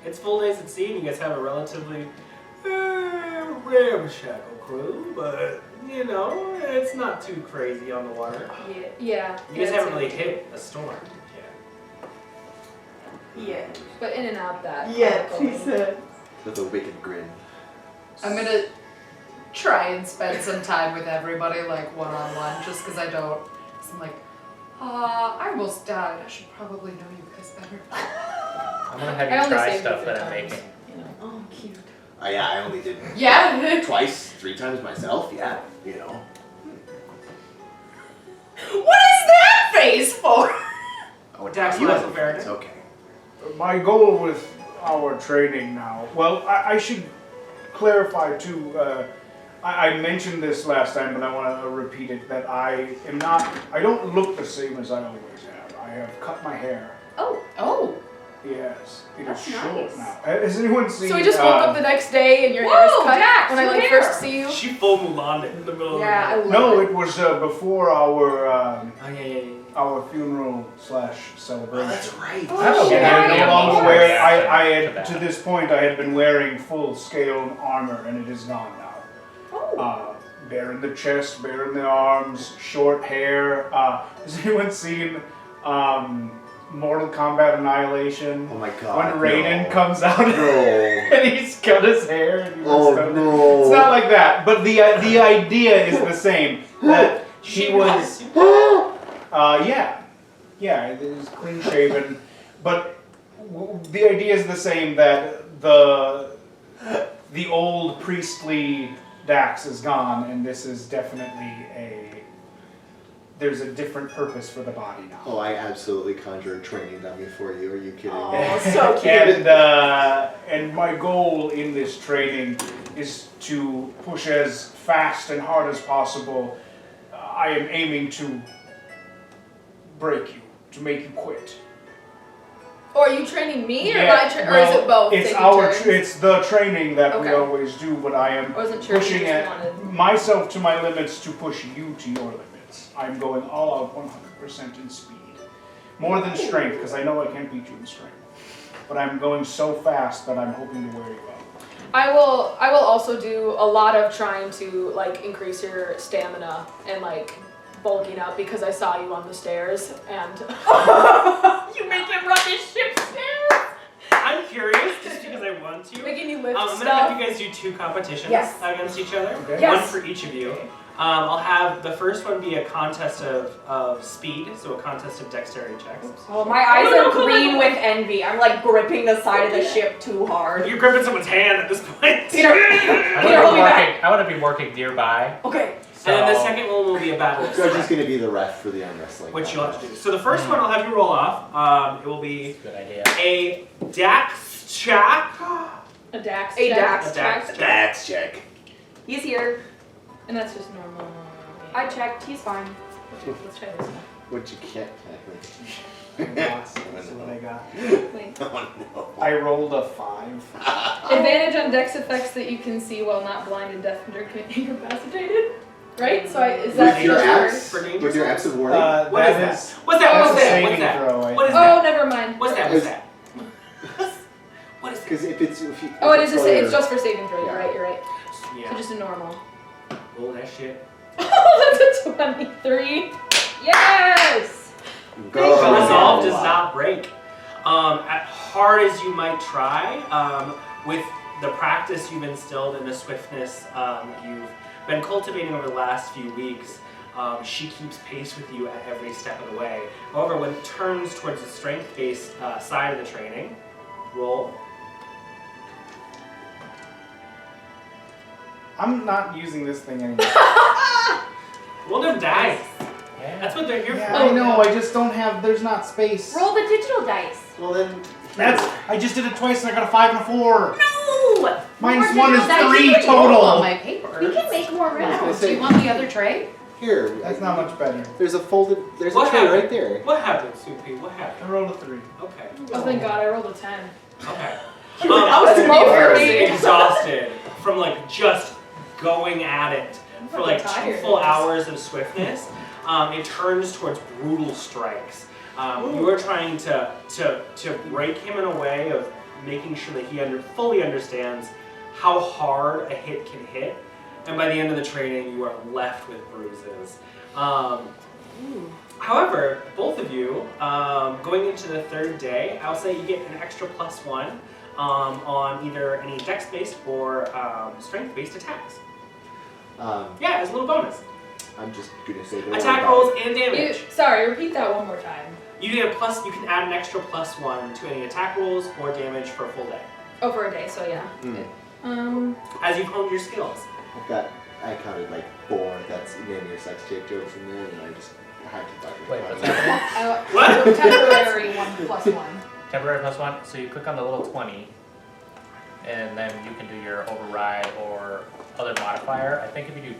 Speaker 1: It's full days at sea, and you guys have a relatively ramshackle crew, but you know, it's not too crazy on the water.
Speaker 5: Yeah.
Speaker 1: You guys haven't really hit a storm yet.
Speaker 9: Yeah.
Speaker 5: But in and out that.
Speaker 9: Yeah, she said.
Speaker 8: With a wicked grin.
Speaker 7: I'm gonna try and spend some time with everybody, like one-on-one, just because I don't. Cause I'm like, I almost died. I should probably know you guys better.
Speaker 2: I'm gonna have
Speaker 5: I
Speaker 2: you
Speaker 5: only
Speaker 2: try
Speaker 5: saved
Speaker 2: stuff
Speaker 5: you
Speaker 2: that I'm
Speaker 5: 3 times.
Speaker 2: making.
Speaker 5: You know.
Speaker 9: Oh, cute.
Speaker 4: Yeah, I only did
Speaker 7: Yeah.
Speaker 4: twice, 3 times myself. Yeah, you know.
Speaker 7: What is that face for?
Speaker 4: Oh,
Speaker 1: Daxlaxl,
Speaker 4: you have
Speaker 1: Faeriden.
Speaker 4: It's okay.
Speaker 6: My goal with our training now, well, I should clarify too, I mentioned this last time, but I want to repeat it, that I don't look the same as I always have. I have cut my hair.
Speaker 7: Oh.
Speaker 6: Yes, it is
Speaker 9: That's
Speaker 6: short
Speaker 9: nice.
Speaker 6: now. Has anyone seen?
Speaker 5: So we just woke up the next day and your hair is
Speaker 9: Whoa,
Speaker 5: cut
Speaker 9: Dax,
Speaker 5: when I
Speaker 9: your
Speaker 5: like
Speaker 9: hair.
Speaker 5: first see you.
Speaker 1: She full Mulan in the middle
Speaker 5: Yeah, I
Speaker 1: of the
Speaker 5: love
Speaker 6: No,
Speaker 5: it.
Speaker 6: it was before our
Speaker 1: Oh, yeah.
Speaker 6: our funeral / celebration.
Speaker 4: That's right.
Speaker 5: Oh,
Speaker 2: I don't
Speaker 5: shit.
Speaker 2: know.
Speaker 6: I no longer
Speaker 2: Yeah.
Speaker 6: wear. I
Speaker 2: To
Speaker 6: had to
Speaker 2: that.
Speaker 6: this point I had been wearing full scale armor, and it is gone now.
Speaker 9: Oh.
Speaker 6: Bare in the chest, bare in the arms, short hair. Has anyone seen Mortal Kombat Annihilation?
Speaker 4: Oh my god.
Speaker 6: When Raiden
Speaker 4: no.
Speaker 6: comes out
Speaker 4: No.
Speaker 6: and he's cut his hair. And he
Speaker 4: Oh
Speaker 6: looks
Speaker 4: no.
Speaker 6: It's not like that, but the idea is the same. That she was. Yeah, it is clean shaven, but the idea is the same. That the old priestly Dax is gone, and this is definitely there's a different purpose for the body now.
Speaker 8: Oh, I absolutely conjured training dummy for you. Are you kidding me?
Speaker 9: Oh, so cute.
Speaker 6: And my goal in this training is to push as fast and hard as possible. I am aiming to break you, to make you quit.
Speaker 5: Or are you training me or
Speaker 6: Yeah,
Speaker 5: or is it both?
Speaker 6: It's
Speaker 5: taking
Speaker 6: our
Speaker 5: turns?
Speaker 6: it's the training that we
Speaker 5: Okay.
Speaker 6: always do, but I am
Speaker 5: I wasn't sure if you
Speaker 6: pushing
Speaker 5: just
Speaker 6: at
Speaker 5: wanted.
Speaker 6: myself to my limits to push you to your limits. I'm going all out 100% in speed. More than strength, because I know I can't beat you in strength. But I'm going so fast that I'm hoping to wear you out.
Speaker 5: I will also do a lot of trying to like increase your stamina and like bulking up because I saw you on the stairs and
Speaker 9: You make him run his ship stairs.
Speaker 1: I'm curious, just because I want to.
Speaker 5: making you lift
Speaker 1: I'm gonna
Speaker 5: stuff.
Speaker 1: have you guys do 2 competitions
Speaker 9: Yes.
Speaker 1: against each other.
Speaker 6: Okay.
Speaker 9: Yes.
Speaker 1: One for each of you. I'll have the first one be a contest of speed, so a contest of dexterity checks.
Speaker 9: Oh, my eyes are green with envy. I'm like gripping the side of the ship too hard.
Speaker 1: You're gripping someone's hand at this point.
Speaker 9: Peter,
Speaker 2: I
Speaker 9: Peter, hold me back.
Speaker 2: want to be working nearby.
Speaker 9: Okay.
Speaker 2: So
Speaker 1: And then the second one will be a battle of
Speaker 8: Grudj is
Speaker 1: strength,
Speaker 8: going to be the ref for the arm wrestling.
Speaker 1: which you'll have to do. So the first one I'll have you roll off. It will be
Speaker 2: good idea.
Speaker 1: a Daxlaxl.
Speaker 5: A dax.
Speaker 9: A
Speaker 5: check.
Speaker 9: dax
Speaker 1: A Dax check.
Speaker 4: That's check.
Speaker 9: He's here.
Speaker 5: And that's just normal.
Speaker 9: I checked. He's fine.
Speaker 5: Let's try this one.
Speaker 8: Which you can't
Speaker 6: That's what I got.
Speaker 5: Wait.
Speaker 4: Oh no.
Speaker 6: I rolled a 5.
Speaker 5: Advantage on dex effects that you can see while not blind, deaf, and incapacitated. Right? So is that
Speaker 8: With your
Speaker 5: feature?
Speaker 8: axe?
Speaker 1: For danger
Speaker 8: With your
Speaker 1: zone?
Speaker 8: axe of warning?
Speaker 1: What is
Speaker 6: That
Speaker 1: that?
Speaker 6: is
Speaker 1: What's that?
Speaker 5: Oh,
Speaker 1: What's
Speaker 6: that's a
Speaker 1: that?
Speaker 6: saving
Speaker 1: What's that?
Speaker 6: throw. I
Speaker 1: What is
Speaker 5: Oh,
Speaker 1: that?
Speaker 5: never mind.
Speaker 1: What's that? What's that? What is
Speaker 8: Because if it's... If you,
Speaker 5: Oh, it
Speaker 8: if
Speaker 5: is.
Speaker 8: it's
Speaker 5: It's just for saving throw. You're
Speaker 8: Yeah.
Speaker 5: right. You're right.
Speaker 1: that?
Speaker 5: So
Speaker 1: Yeah.
Speaker 5: just a normal.
Speaker 1: Roll that shit.
Speaker 5: Oh, that's a 23. Yes.
Speaker 8: Go.
Speaker 1: The resolve does not break. As hard as you might try, with the practice you've instilled and the swiftness you've been cultivating over the last few weeks, she keeps pace with you at every step of the way. However, when it turns towards the strength-based side of the training, roll.
Speaker 6: I'm not using this thing anymore.
Speaker 1: Roll them dice.
Speaker 2: Yeah.
Speaker 1: That's what they're here
Speaker 6: Yeah,
Speaker 1: for.
Speaker 6: I know. I just don't have. There's not space.
Speaker 9: Roll the digital dice.
Speaker 8: Well then...
Speaker 6: I just did it twice and I got a 5 and a 4.
Speaker 9: No.
Speaker 6: Minus
Speaker 9: More
Speaker 6: 1 is
Speaker 9: digital dice.
Speaker 6: 3
Speaker 7: on
Speaker 6: total.
Speaker 7: my paper.
Speaker 9: We can make more
Speaker 8: I was gonna
Speaker 9: rounds.
Speaker 7: Do you want the other tray?
Speaker 8: Here.
Speaker 6: That's not much better.
Speaker 8: There's a folded... There's
Speaker 1: What
Speaker 8: a tray
Speaker 1: happened?
Speaker 8: right there.
Speaker 1: What happened, Soupy? What happened?
Speaker 6: I rolled a 3.
Speaker 1: Okay.
Speaker 5: Oh, thank God, I rolled a 10.
Speaker 1: Okay.
Speaker 9: I was
Speaker 1: You're
Speaker 9: smoking.
Speaker 1: exhausted from like just going at it for like 2 full hours of swiftness, it turns towards brutal strikes. You are trying to break him in a way of making sure that he fully understands how hard a hit can hit, and by the end of the training, you are left with bruises. However, both of you, going into the 3rd day, I'll say you get an extra +1 on either any dex-based or strength-based attacks. Yeah, as a little bonus.
Speaker 8: I'm just gonna say
Speaker 1: attack rolls and damage.
Speaker 5: Sorry, repeat that one more time.
Speaker 1: You get a plus. You can add an extra +1 to any attack rolls or damage for a full day.
Speaker 5: Oh, for a day, so yeah.
Speaker 1: As you've honed your skills.
Speaker 8: I counted like 4. That's name your sex tape jokes from there, and I just had to talk
Speaker 2: Wait,
Speaker 8: about
Speaker 2: what's
Speaker 8: it.
Speaker 2: happening?
Speaker 1: What?
Speaker 5: Temporary 1+1.
Speaker 2: Temporary +1. So you click on the little 20, and then you can do your override or other modifier. I think if you do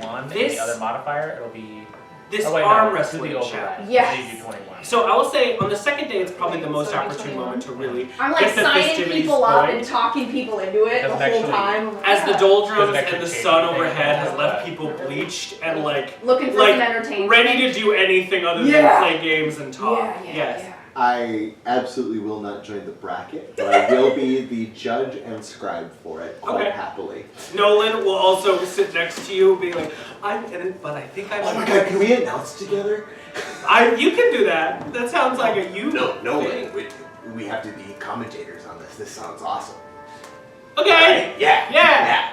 Speaker 2: 1 and the other modifier, it'll be
Speaker 1: this
Speaker 2: oh, wait,
Speaker 1: arm
Speaker 2: no,
Speaker 1: wrestling
Speaker 2: do the
Speaker 1: check.
Speaker 2: override.
Speaker 9: Yes.
Speaker 2: So you do 21.
Speaker 1: So I will say on the 2nd day, it's probably the most
Speaker 5: So it'll be
Speaker 1: opportune
Speaker 5: 21.
Speaker 1: moment to really
Speaker 9: I'm like
Speaker 1: get the
Speaker 9: signing
Speaker 1: festivities
Speaker 9: people up
Speaker 1: going.
Speaker 9: and talking people into it the
Speaker 2: Doesn't
Speaker 9: whole
Speaker 2: actually-
Speaker 9: time. I'm like,
Speaker 1: As the
Speaker 9: yeah.
Speaker 1: doldrums
Speaker 2: Doesn't actually
Speaker 1: and the
Speaker 2: change
Speaker 1: sun
Speaker 2: anything
Speaker 1: overhead has
Speaker 2: about
Speaker 1: left
Speaker 2: that.
Speaker 1: people bleached and like
Speaker 9: Looking for some entertainment.
Speaker 1: ready to do anything other than
Speaker 9: Yeah.
Speaker 1: play games and talk.
Speaker 9: Yeah,
Speaker 1: yes.
Speaker 9: yeah.
Speaker 8: I absolutely will not join the bracket, but I will be the judge and scribe for it quite
Speaker 1: Okay.
Speaker 8: happily.
Speaker 1: Nolan will also sit next to you, being like, "I'm in it, but I think I'm."
Speaker 4: Oh my god, can we announce together?
Speaker 1: You can do that. That sounds like a you.
Speaker 4: No,
Speaker 1: thing.
Speaker 4: we have to be commentators on this. This sounds awesome.
Speaker 1: Okay.
Speaker 4: Right? Yeah.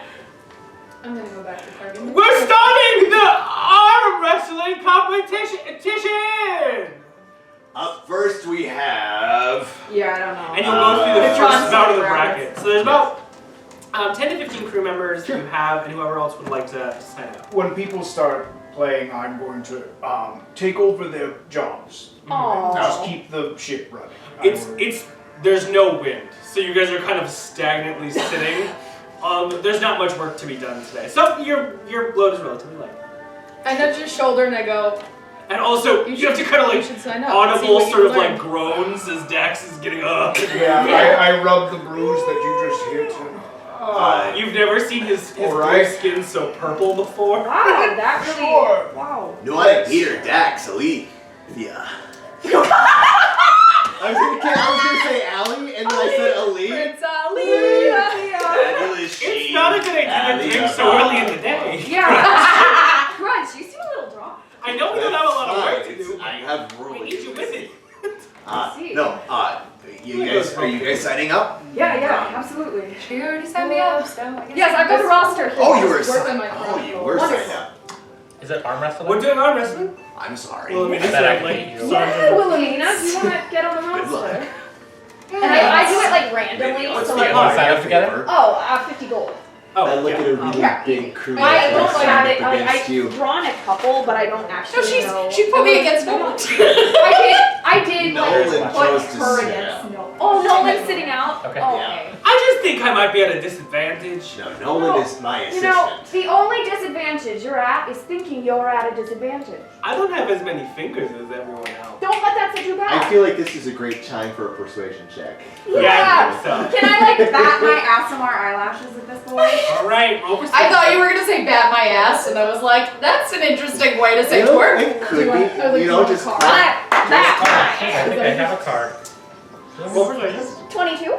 Speaker 5: I'm gonna go back to Faeriden.
Speaker 1: We're starting the arm wrestling competition.
Speaker 4: Up first we have...
Speaker 9: Yeah, I don't know.
Speaker 1: And you'll go through the
Speaker 9: It's
Speaker 1: first
Speaker 9: on
Speaker 1: bout of the
Speaker 9: some
Speaker 1: bracket. So there's about 10 to 15 crew members that you have, and whoever else would like to sign up.
Speaker 6: When people start playing, I'm going to take over their jobs.
Speaker 9: Aww.
Speaker 6: Just keep the ship running.
Speaker 1: There's no wind, so you guys are kind of stagnantly sitting. There's not much work to be done today, so your load is relatively light.
Speaker 5: I nudge your shoulder and I go,
Speaker 1: And also, you have to kind of
Speaker 5: you
Speaker 1: like
Speaker 5: should sign up.
Speaker 1: audible
Speaker 5: See what
Speaker 1: sort
Speaker 5: you
Speaker 1: of
Speaker 5: learn.
Speaker 1: like groans as Dax is getting up.
Speaker 6: Yeah, I rub the bruise that you just hit. And,
Speaker 1: You've never seen his blue
Speaker 6: Alright.
Speaker 1: skin so purple before.
Speaker 9: Wow, that really.
Speaker 6: Sure.
Speaker 9: Wow.
Speaker 4: Nuanen, Peter, Daxlaxl. Yeah.
Speaker 8: I was gonna say Ali, and then I said Ali.
Speaker 5: Prince Ali.
Speaker 4: Fabulous
Speaker 1: It's
Speaker 4: she.
Speaker 1: not a good idea to drink so early in the day.
Speaker 9: Yeah. Grudj, you seem a little drunk.
Speaker 1: I know we don't have a lot of work to
Speaker 4: It's-
Speaker 1: do.
Speaker 4: I have
Speaker 1: We
Speaker 4: rules.
Speaker 1: need you with it.
Speaker 9: I see.
Speaker 4: No, are you guys signing up?
Speaker 9: Yeah, absolutely.
Speaker 5: She already signed me up, so I guess
Speaker 9: Yes, I've got the roster.
Speaker 4: Oh, you were
Speaker 5: Work on my
Speaker 4: signed up.
Speaker 2: Is it arm wrestling?
Speaker 1: We're doing arm wrestling.
Speaker 4: I'm sorry.
Speaker 1: Well, I mean,
Speaker 2: I
Speaker 1: it's
Speaker 2: bet I
Speaker 1: like,
Speaker 2: can beat you.
Speaker 9: Yeah, Wilhelmina, do you want to get on the
Speaker 4: Good luck.
Speaker 9: roster? And I do it like randomly, so like,
Speaker 2: Wanna sign up together?
Speaker 9: oh, 50 gold.
Speaker 1: Oh,
Speaker 8: I look at a really
Speaker 9: Yeah.
Speaker 8: big crew.
Speaker 9: I
Speaker 8: that's
Speaker 9: don't
Speaker 8: like
Speaker 9: have it.
Speaker 8: against
Speaker 9: I've
Speaker 8: you.
Speaker 9: drawn a couple, but I don't
Speaker 5: No,
Speaker 9: actually know.
Speaker 5: she put me against Nolan.
Speaker 9: I did
Speaker 4: Nolan
Speaker 9: like
Speaker 4: chose
Speaker 9: put
Speaker 4: to
Speaker 9: her
Speaker 4: sit
Speaker 9: against
Speaker 4: out.
Speaker 9: no. Oh, Nolan's sitting out.
Speaker 2: Okay.
Speaker 9: Oh,
Speaker 4: Yeah.
Speaker 9: okay.
Speaker 1: I just think I might be at a disadvantage.
Speaker 4: No, Nolan is my
Speaker 9: You
Speaker 4: assistant.
Speaker 9: know, the only disadvantage you're at is thinking you're at a disadvantage.
Speaker 1: I don't have as many fingers as everyone else.
Speaker 9: Don't let that set you back.
Speaker 8: I feel like this is a great time for a persuasion check.
Speaker 1: Yeah, I think so.
Speaker 9: Can I like bat my ASMR eyelashes at this point?
Speaker 1: All right, roll for
Speaker 7: I thought you were gonna say bat my ass, and I was like, that's an interesting way to say
Speaker 8: You know,
Speaker 7: twerk.
Speaker 8: it could
Speaker 5: Do I feel
Speaker 8: be, you know,
Speaker 5: like
Speaker 8: just
Speaker 5: you want
Speaker 9: Bat
Speaker 2: I think
Speaker 9: my
Speaker 2: I have a card.
Speaker 1: Roll for persuasion.
Speaker 9: 22.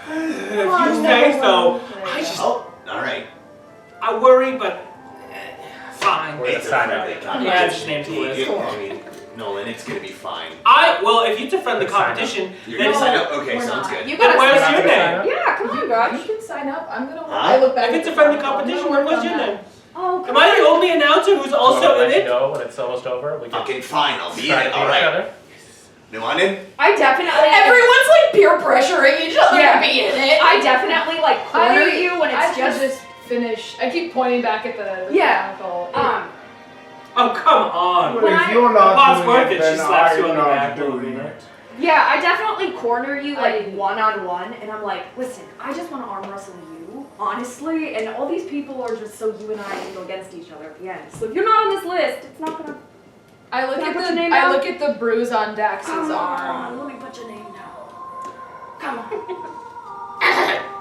Speaker 1: If you say so, I just
Speaker 4: Oh, alright.
Speaker 1: I worry, but fine.
Speaker 2: We're gonna
Speaker 4: It's a
Speaker 2: sign
Speaker 4: friendly
Speaker 2: up.
Speaker 4: competition.
Speaker 1: Yeah, just name to the list.
Speaker 4: I mean, Nolan, it's gonna be fine.
Speaker 1: Well, if you defend the
Speaker 2: We're signing up.
Speaker 1: competition,
Speaker 4: You're
Speaker 1: then
Speaker 4: gonna sign up? Okay,
Speaker 5: we're
Speaker 4: sounds
Speaker 5: not.
Speaker 4: good.
Speaker 9: You
Speaker 1: then
Speaker 9: gotta
Speaker 1: where's
Speaker 2: Sign
Speaker 1: your
Speaker 2: up, sign up.
Speaker 1: name?
Speaker 9: Yeah, come on,
Speaker 5: You
Speaker 9: Grudj.
Speaker 5: can sign up. I'm gonna.
Speaker 8: Huh?
Speaker 5: I look back.
Speaker 1: If
Speaker 5: at
Speaker 1: it's
Speaker 5: the
Speaker 1: defend the
Speaker 5: phone.
Speaker 1: competition,
Speaker 5: I'm
Speaker 1: where
Speaker 5: gonna
Speaker 1: was
Speaker 5: work
Speaker 1: your
Speaker 5: on
Speaker 1: name?
Speaker 9: Oh,
Speaker 1: Am I the only announcer who's also
Speaker 2: let
Speaker 1: in
Speaker 2: you
Speaker 1: it?
Speaker 2: know when it's almost over. We can
Speaker 4: Okay, fine, I'll be in
Speaker 2: try to
Speaker 4: it.
Speaker 2: beat each
Speaker 4: Alright.
Speaker 2: other.
Speaker 4: Nuanen?
Speaker 9: I definitely.
Speaker 7: Everyone's like peer pressuring each other
Speaker 9: Yeah.
Speaker 7: to be in it.
Speaker 9: I definitely like corner you when
Speaker 5: I
Speaker 9: it's
Speaker 5: should
Speaker 9: just.
Speaker 5: finish. I keep pointing back at the
Speaker 9: Yeah.
Speaker 5: chronicle.
Speaker 1: Oh, come on.
Speaker 6: But
Speaker 9: When
Speaker 6: if
Speaker 9: I-
Speaker 6: you're
Speaker 1: The boss
Speaker 6: not
Speaker 1: worth
Speaker 6: doing
Speaker 1: it,
Speaker 6: it,
Speaker 1: she
Speaker 6: then
Speaker 1: slaps you
Speaker 6: I'm
Speaker 1: on the
Speaker 6: not
Speaker 1: back.
Speaker 6: doing it.
Speaker 9: Yeah, I definitely corner you like
Speaker 5: I-
Speaker 9: one-on-one, and I'm like, listen, I just want to arm wrestle you, honestly, and all these people are just so you and I can go against each other at the end. So if you're not on this list, it's not gonna.
Speaker 5: I look
Speaker 9: Can I
Speaker 5: at
Speaker 9: put
Speaker 5: the
Speaker 9: your name
Speaker 5: I
Speaker 9: down?
Speaker 5: look at the bruise on Dax's arm.
Speaker 9: Let me put your name down. Come on.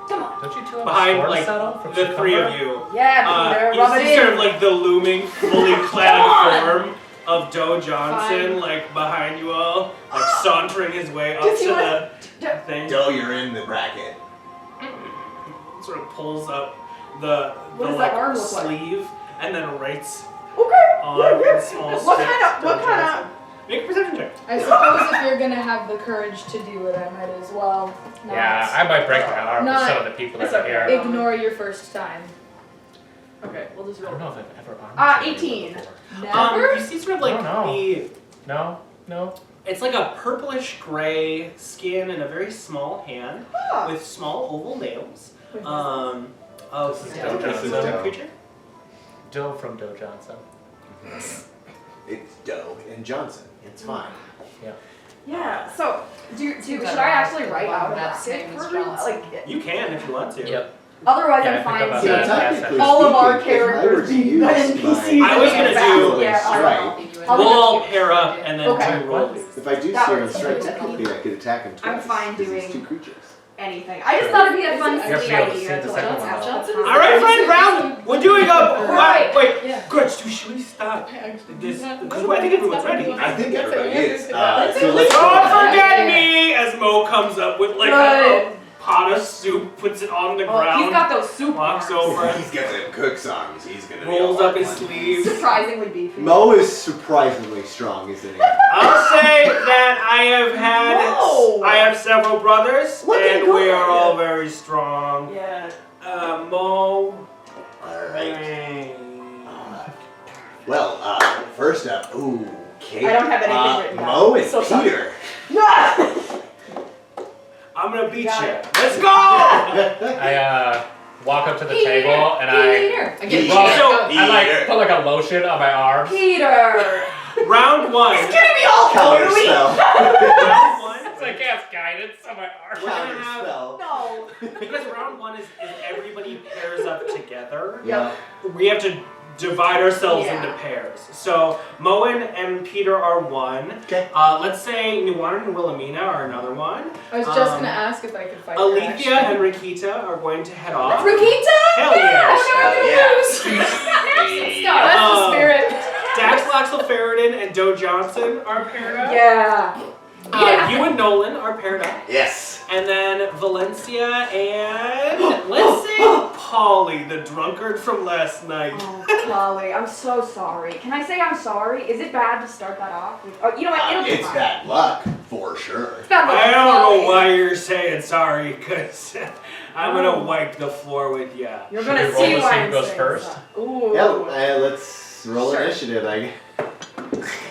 Speaker 9: Come on.
Speaker 2: Don't you two have
Speaker 1: behind
Speaker 2: a sword
Speaker 1: like
Speaker 2: settle from
Speaker 1: the three of
Speaker 2: Cucumber?
Speaker 1: you.
Speaker 3: Yeah, Peter,
Speaker 1: You
Speaker 3: rub it
Speaker 1: see
Speaker 3: in.
Speaker 1: sort of like the looming, fully clad form of Doe Johnson,
Speaker 5: Fine.
Speaker 1: like behind you all, like sauntering his way up
Speaker 3: Does
Speaker 1: to
Speaker 3: he
Speaker 1: the thing.
Speaker 4: Doe, you're in the bracket.
Speaker 1: Sort of pulls up the
Speaker 3: What does
Speaker 1: like
Speaker 3: that arm look like?
Speaker 1: sleeve and then writes
Speaker 3: Okay.
Speaker 1: on in small
Speaker 3: What
Speaker 1: strips,
Speaker 3: kind of-
Speaker 1: Doe
Speaker 3: what kind of-
Speaker 1: Johnson. Make a perception check.
Speaker 5: I suppose if you're gonna have the courage to do it, I might as well. Not
Speaker 2: Yeah, I might break my arm with
Speaker 5: Not-
Speaker 2: some of the people that
Speaker 3: it's
Speaker 2: are
Speaker 3: okay.
Speaker 2: here.
Speaker 5: ignore your first time.
Speaker 3: Okay, we'll just
Speaker 2: I
Speaker 3: roll.
Speaker 2: don't know if I've ever armed somebody
Speaker 3: 18.
Speaker 2: before.
Speaker 5: Never?
Speaker 1: You see sort of like
Speaker 2: I don't know.
Speaker 1: the
Speaker 2: No.
Speaker 1: it's like a purplish gray skin and a very small hand
Speaker 3: Ah.
Speaker 1: with small oval nails.
Speaker 3: Wait,
Speaker 1: Of
Speaker 2: This is
Speaker 1: the
Speaker 2: Doe Johnson.
Speaker 1: creature.
Speaker 2: Doe from Doe Johnson.
Speaker 4: It's Doe and Johnson. It's fine.
Speaker 3: Yeah. So, should
Speaker 7: Better
Speaker 3: I actually
Speaker 7: ask
Speaker 3: write
Speaker 7: the
Speaker 3: out
Speaker 7: one
Speaker 3: a
Speaker 7: that's
Speaker 3: bracket
Speaker 7: name
Speaker 3: for
Speaker 7: is
Speaker 3: her?
Speaker 7: Johnson.
Speaker 3: Like,
Speaker 1: You can if you want to.
Speaker 2: Yep.
Speaker 3: otherwise
Speaker 2: Yeah,
Speaker 3: I'm
Speaker 2: I
Speaker 3: fine
Speaker 2: think about
Speaker 3: seeing
Speaker 2: that.
Speaker 4: technically
Speaker 3: all of our
Speaker 4: speaking, if I were
Speaker 3: characters
Speaker 4: to
Speaker 3: being
Speaker 4: use
Speaker 3: the
Speaker 4: my
Speaker 3: NPCs.
Speaker 1: I was gonna
Speaker 3: and
Speaker 1: do-
Speaker 3: yeah,
Speaker 4: strike.
Speaker 3: I'll
Speaker 1: We'll all
Speaker 3: do-
Speaker 1: pair up and then
Speaker 3: Okay.
Speaker 1: do rolls.
Speaker 4: If I do
Speaker 3: That
Speaker 4: Seer and
Speaker 3: works.
Speaker 4: Strike, technically I could attack him twice.
Speaker 3: I'm fine
Speaker 4: 'cause he's
Speaker 3: doing-
Speaker 4: two creatures.
Speaker 3: anything. I just thought it'd be a fun,
Speaker 2: You have to
Speaker 3: silly
Speaker 2: be able to
Speaker 3: idea
Speaker 2: see the
Speaker 3: to like
Speaker 2: second
Speaker 3: have
Speaker 2: one.
Speaker 3: Johnson.
Speaker 1: All right, friend, round. We're doing a
Speaker 3: Right.
Speaker 1: wait.
Speaker 5: Yeah.
Speaker 1: Grudj, should we stop this? Because I think everyone's ready.
Speaker 4: I think everybody is. So
Speaker 1: Don't
Speaker 4: let's go.
Speaker 1: forget me! As Mo comes up with like a pot of soup, puts it on the
Speaker 3: Oh, he's
Speaker 1: ground,
Speaker 3: got those soup
Speaker 1: walks
Speaker 3: arms.
Speaker 1: over,
Speaker 4: He's got them cook's arms. He's gonna be
Speaker 1: rolls
Speaker 4: a
Speaker 1: up his
Speaker 4: hard one.
Speaker 1: sleeves.
Speaker 3: Surprisingly beefy.
Speaker 4: Mo is surprisingly strong, isn't he?
Speaker 1: I'll say that
Speaker 3: Whoa.
Speaker 1: I have several brothers,
Speaker 3: Look at
Speaker 1: and we
Speaker 3: God.
Speaker 1: are all very strong.
Speaker 3: Yeah.
Speaker 1: Mo.
Speaker 4: Alright. Well, first up, Kate.
Speaker 3: I don't have anything written down.
Speaker 4: Mo and
Speaker 3: So sorry.
Speaker 4: Peter.
Speaker 1: I'm gonna beat
Speaker 3: Got
Speaker 1: you.
Speaker 3: it.
Speaker 1: Let's go!
Speaker 2: I walk up to the table and I
Speaker 7: Peter. I get
Speaker 2: Well,
Speaker 1: so-
Speaker 2: I like put like a lotion on my arms.
Speaker 3: Peter!
Speaker 1: Round one.
Speaker 3: It's gonna be all
Speaker 4: Counter
Speaker 3: gooey!
Speaker 4: spell.
Speaker 1: Round one.
Speaker 2: It's like cast guidance on my arms.
Speaker 1: We're gonna
Speaker 4: Counter
Speaker 1: have-
Speaker 4: spell.
Speaker 3: No.
Speaker 1: Because round one is everybody pairs up together.
Speaker 4: Yeah.
Speaker 1: We have to divide ourselves
Speaker 3: Yeah.
Speaker 1: into pairs. So Moen and Peter are one.
Speaker 4: Okay.
Speaker 1: Let's say Nuanen and Wilhelmina are another one.
Speaker 5: I was just gonna ask if I could fight her,
Speaker 1: Alythia
Speaker 5: actually.
Speaker 1: and Rakita are going to head off.
Speaker 5: Rakita?
Speaker 1: Hell yeah!
Speaker 5: That's the spirit.
Speaker 1: Daxlaxl, Faeriden, and Doe Johnson are paired up.
Speaker 3: Yeah.
Speaker 1: You and Nolan are paired up.
Speaker 4: Yes.
Speaker 1: And then Valenccya and let's say Polly, the drunkard from last night.
Speaker 3: Oh, Polly, I'm so sorry. Can I say I'm sorry? Is it bad to start that off? Oh, you know what? It'll be
Speaker 4: It's
Speaker 3: fine.
Speaker 4: bad luck, for sure.
Speaker 3: It's bad luck,
Speaker 1: I don't
Speaker 3: Polly.
Speaker 1: know why you're saying sorry, cause I'm gonna wipe the floor with ya.
Speaker 3: You're
Speaker 2: Should
Speaker 3: gonna
Speaker 2: we roll
Speaker 3: see
Speaker 2: to
Speaker 3: why
Speaker 2: see who
Speaker 3: I'm
Speaker 2: goes
Speaker 3: saying
Speaker 2: first?
Speaker 3: so. Ooh.
Speaker 4: Yeah, let's roll
Speaker 3: Sure.
Speaker 4: initiative.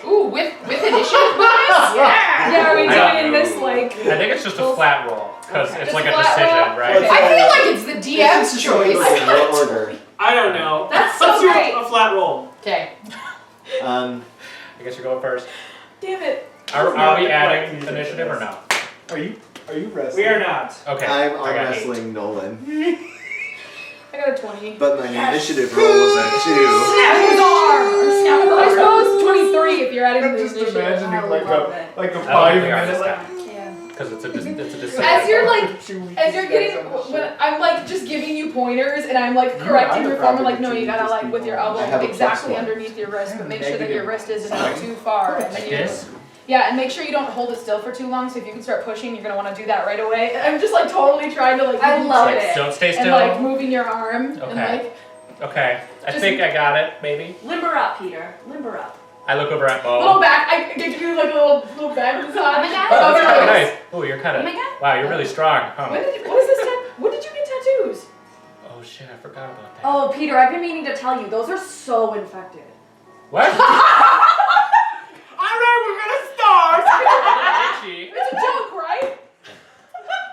Speaker 7: Ooh, with initiative bonus?
Speaker 3: Yeah.
Speaker 5: Yeah, are we
Speaker 2: I
Speaker 5: doing in this like?
Speaker 2: I think it's just a flat roll because
Speaker 3: Okay.
Speaker 2: it's
Speaker 5: Just
Speaker 2: like a
Speaker 5: flat
Speaker 2: decision,
Speaker 5: roll?
Speaker 2: right?
Speaker 4: Okay.
Speaker 7: I feel like it's the DM's
Speaker 4: This is
Speaker 7: choice.
Speaker 4: in what order?
Speaker 1: I don't know.
Speaker 3: That's so
Speaker 1: Let's do
Speaker 3: great.
Speaker 1: a flat roll.
Speaker 7: Okay.
Speaker 2: I guess you're going first.
Speaker 3: Damn it.
Speaker 2: Are
Speaker 1: not
Speaker 2: we
Speaker 1: the
Speaker 2: adding
Speaker 1: correct
Speaker 2: initiative or no?
Speaker 6: Are you wrestling?
Speaker 1: We are not.
Speaker 2: Okay.
Speaker 4: I'm
Speaker 2: I got eight.
Speaker 4: wrestling Nolan,
Speaker 5: I got a 20.
Speaker 4: but my initiative roll was a 2.
Speaker 3: Snap his arm.
Speaker 5: I suppose 23 if you're adding
Speaker 6: I'm
Speaker 5: the
Speaker 6: just
Speaker 5: initiative.
Speaker 6: imagining
Speaker 3: I
Speaker 6: like
Speaker 3: love
Speaker 6: a
Speaker 3: it.
Speaker 6: like a
Speaker 2: I don't
Speaker 6: 5
Speaker 2: think I
Speaker 6: minute like
Speaker 2: understand
Speaker 5: Yeah.
Speaker 2: because it's a decision.
Speaker 5: As you're like, as you're
Speaker 6: you
Speaker 5: getting,
Speaker 6: guys on the
Speaker 5: when
Speaker 6: ship.
Speaker 5: I'm like just giving you pointers and I'm like
Speaker 6: You
Speaker 5: correcting
Speaker 6: are
Speaker 5: your
Speaker 6: the
Speaker 5: form and like,
Speaker 6: proper
Speaker 5: no, you gotta
Speaker 6: to
Speaker 5: like with your
Speaker 6: teach
Speaker 5: elbow
Speaker 4: I have a
Speaker 5: exactly
Speaker 4: +1.
Speaker 5: underneath your wrist, but make sure that
Speaker 6: Negative
Speaker 5: your wrist isn't
Speaker 4: sign.
Speaker 5: too far. And then
Speaker 2: Like
Speaker 5: you
Speaker 2: this?
Speaker 5: yeah, and make sure you don't hold it still for too long. So if you can start pushing, you're gonna want to do that right away. And I'm just like totally trying to like.
Speaker 3: I
Speaker 5: give you
Speaker 3: love
Speaker 5: tips
Speaker 3: it.
Speaker 2: Don't stay
Speaker 5: And
Speaker 2: still.
Speaker 5: like moving your arm and
Speaker 2: Okay.
Speaker 5: like.
Speaker 2: Okay. I
Speaker 5: Just-
Speaker 2: think I got it. Maybe.
Speaker 3: Limber up, Peter. Limber up.
Speaker 2: I look over at Mo.
Speaker 5: Little back, I give you like a little back massage.
Speaker 3: Oh my God.
Speaker 2: Oh, that's kind of
Speaker 5: Nice.
Speaker 2: nice. Oh, you're kind
Speaker 3: Oh
Speaker 2: of.
Speaker 3: my God.
Speaker 2: Wow, you're really strong, huh?
Speaker 5: What is this? When did you get tattoos?
Speaker 2: Oh shit, I forgot about that.
Speaker 3: Oh, Peter, I've been meaning to tell you, those are so infected.
Speaker 2: What?
Speaker 1: Alright, we're gonna start!
Speaker 2: Itchy.
Speaker 5: It's a joke, right?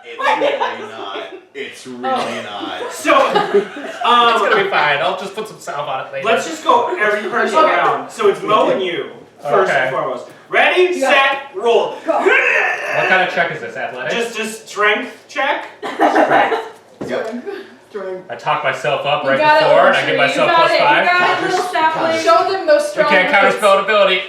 Speaker 4: It's really not. It's really not.
Speaker 1: So,
Speaker 2: It's gonna be fine. I'll just put some salve on it later.
Speaker 1: let's just go every person
Speaker 3: Okay.
Speaker 1: around. So it's Mo and you, first
Speaker 2: Okay.
Speaker 1: and foremost. Ready,
Speaker 5: You got
Speaker 1: set, roll.
Speaker 2: What kind of check is this? Athletics?
Speaker 1: Just strength check.
Speaker 4: Yep.
Speaker 2: I talk myself up
Speaker 5: You
Speaker 2: right
Speaker 5: got it,
Speaker 2: before, and I
Speaker 5: Uchar.
Speaker 2: give
Speaker 5: You
Speaker 2: myself
Speaker 5: got
Speaker 2: plus
Speaker 5: it. You
Speaker 2: 5.
Speaker 3: Got it, little sapling.
Speaker 5: Show them those
Speaker 2: We
Speaker 5: strong
Speaker 2: can't
Speaker 5: words.
Speaker 2: counterspell ability.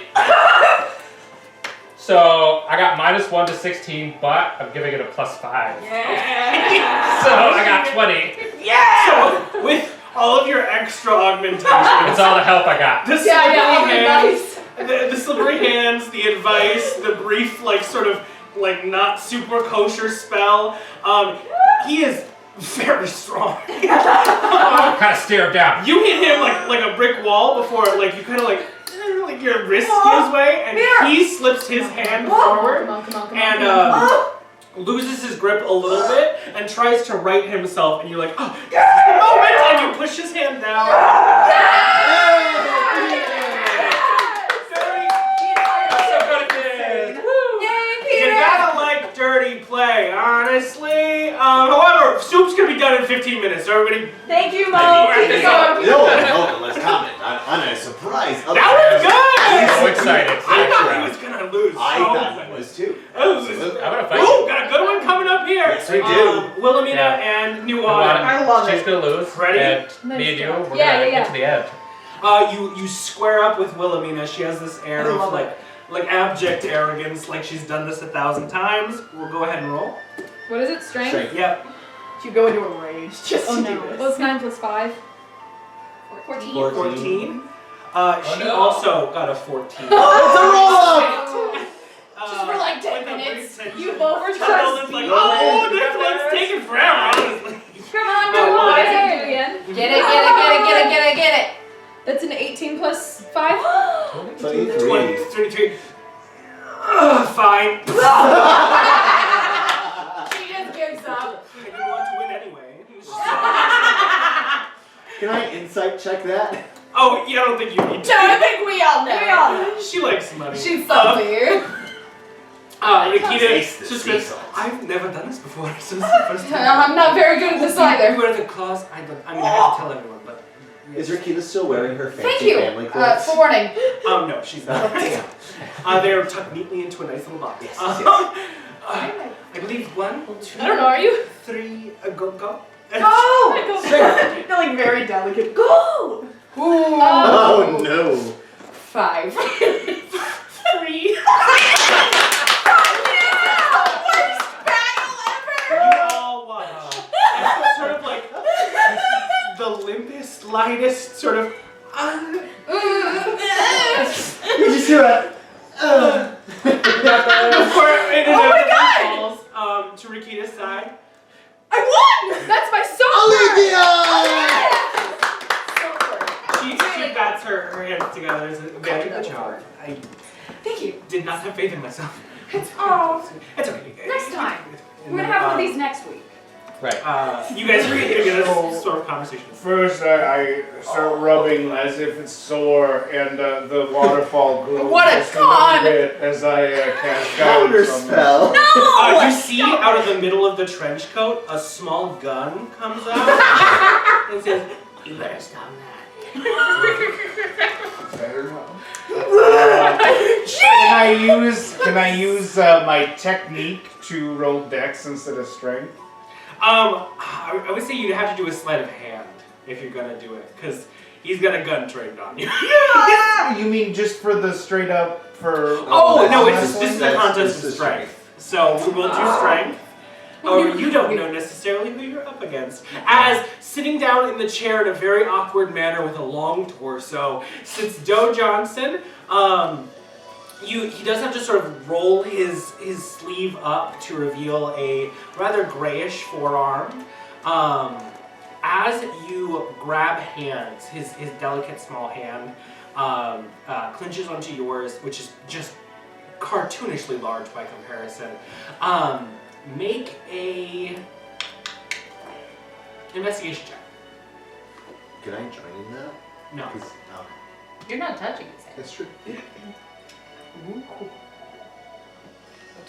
Speaker 2: So I got -1 to 16, but I'm giving it a +5.
Speaker 1: Yeah.
Speaker 2: So I got 20.
Speaker 1: Yeah. So with all of your extra augmentations,
Speaker 2: It's all the help I got.
Speaker 1: the slippery hands, the slippery hands, the advice, the brief, like sort of like not super kosher spell. He is very strong.
Speaker 2: Kind of stare him down.
Speaker 1: You hit him like a brick wall before, like you kind of like your wrist gives way, and he slips his hand forward and loses his grip a little bit and tries to right himself, and you're like, oh, moment, and you push his hand down. You gotta like dirty play, honestly. However, soup's gonna be done in 15 minutes, so everybody.
Speaker 9: Thank you, Mo.
Speaker 4: No, let's comment. I'm a surprise.
Speaker 1: That was good!
Speaker 2: So excited.
Speaker 1: I thought he was gonna lose.
Speaker 4: I thought he was too.
Speaker 2: I'm gonna fight
Speaker 1: Ooh,
Speaker 2: you.
Speaker 1: got a good one coming up here.
Speaker 4: Yes, we do.
Speaker 1: Wilhelmina and Nuanen.
Speaker 9: I love
Speaker 2: She's
Speaker 9: it.
Speaker 2: gonna lose.
Speaker 1: Ready?
Speaker 2: And me and you, we're gonna get to the end.
Speaker 1: You square up with Wilhelmina. She has this air of like abject arrogance, like she's done this 1,000 times. We'll go ahead and roll.
Speaker 5: What is it? Strength?
Speaker 1: Yep.
Speaker 9: You go into a rage just to do this.
Speaker 5: What's 9 + 5?
Speaker 9: 14.
Speaker 1: 14. She also got a 14.
Speaker 4: It's a roll-up!
Speaker 9: Just for like 10 minutes. You both were
Speaker 1: It's like, oh, this one's taking forever, honestly.
Speaker 9: Come on,
Speaker 5: What
Speaker 9: Nuanen.
Speaker 5: does it do again?
Speaker 7: Get it.
Speaker 5: That's an 18 + 5?
Speaker 1: 23. Fine.
Speaker 9: She just gives up.
Speaker 1: I didn't want to win anyway.
Speaker 8: Can I insight check that?
Speaker 1: Oh, yeah, I don't think you need to.
Speaker 9: No, I think we all know.
Speaker 1: She likes money.
Speaker 7: She's salty.
Speaker 1: Nikita,
Speaker 4: Taste the
Speaker 1: just
Speaker 4: sea
Speaker 1: goes,
Speaker 4: salt.
Speaker 1: I've never done this before, so this is the first time.
Speaker 5: I'm not very good at this either.
Speaker 1: Where are the claws? I have to tell everyone, but.
Speaker 8: Is Rakita still wearing her fancy
Speaker 5: Thank you.
Speaker 8: family clothes?
Speaker 5: Forewarning.
Speaker 1: No, she's not. They're tucked neatly into a nice little box.
Speaker 8: Yes,
Speaker 1: I believe 1, 2,
Speaker 5: I don't know, are you?
Speaker 1: 3, go.
Speaker 9: Go! They're like very delicate. Go!
Speaker 8: Oh no.
Speaker 7: 5.
Speaker 1: 3. You all won. It's sort of like the limpest, lightest sort of.
Speaker 8: You just hear that.
Speaker 1: Before it falls to Rikita's side.
Speaker 5: I won! That's my
Speaker 8: Alythia!
Speaker 1: She bats her hands together and says, very good job. I
Speaker 9: Thank you.
Speaker 1: did not have faith in myself.
Speaker 9: Oh,
Speaker 1: It's okay.
Speaker 9: next time. We're gonna have one of these next week.
Speaker 2: Right.
Speaker 1: You guys are gonna get a sort of conversation.
Speaker 6: First, I start rubbing as if it's sore, and the waterfall grows
Speaker 7: What a
Speaker 6: just
Speaker 7: con!
Speaker 6: little bit as I cast
Speaker 8: Counter
Speaker 6: guidance on
Speaker 8: spell.
Speaker 1: You see out of the middle of the trench coat, a small gun comes out and says, you better stop that.
Speaker 6: Better not. Can I use my technique to roll dex instead of strength?
Speaker 1: I would say you'd have to do a sleight of hand if you're gonna do it, because he's got a gun trained on you.
Speaker 6: You mean just for the straight up for?
Speaker 1: Oh, no,
Speaker 6: this
Speaker 1: this is a contest of strength. So we will do strength. Or you don't know necessarily who you're up against. As sitting down in the chair in a very awkward manner with a long torso sits Doe Johnson. He does have to sort of roll his sleeve up to reveal a rather grayish forearm. As you grab hands, his delicate small hand clinches onto yours, which is just cartoonishly large by comparison. Make a investigation check.
Speaker 8: Can I join in that?
Speaker 1: No.
Speaker 8: 'Cause- oh,
Speaker 7: You're not touching his head.
Speaker 8: that's true.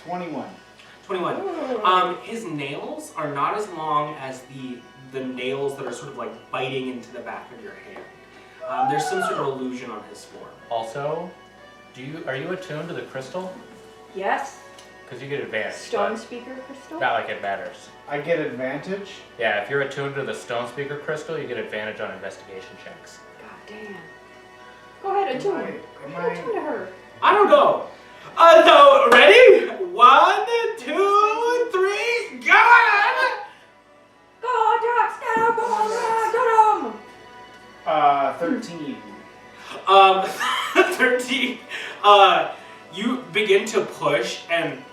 Speaker 6: 21.
Speaker 1: 21. His nails are not as long as the nails that are sort of like biting into the back of your hand. There's some sort of illusion on his form.
Speaker 2: Also, are you attuned to the crystal?
Speaker 3: Yes.
Speaker 2: Because you get advantage.
Speaker 3: Stone
Speaker 2: but
Speaker 3: speaker crystal?
Speaker 2: Not like it matters.
Speaker 6: I get advantage.
Speaker 2: Yeah, if you're attuned to the stone speaker crystal, you get advantage on investigation checks.
Speaker 3: God damn. Go ahead, attune.
Speaker 6: Am
Speaker 3: Attune to her.
Speaker 1: I don't know. So, ready? 1, 2, 3, go!
Speaker 3: Go, Dax, get him, get him!
Speaker 1: 13. 13. You begin to push and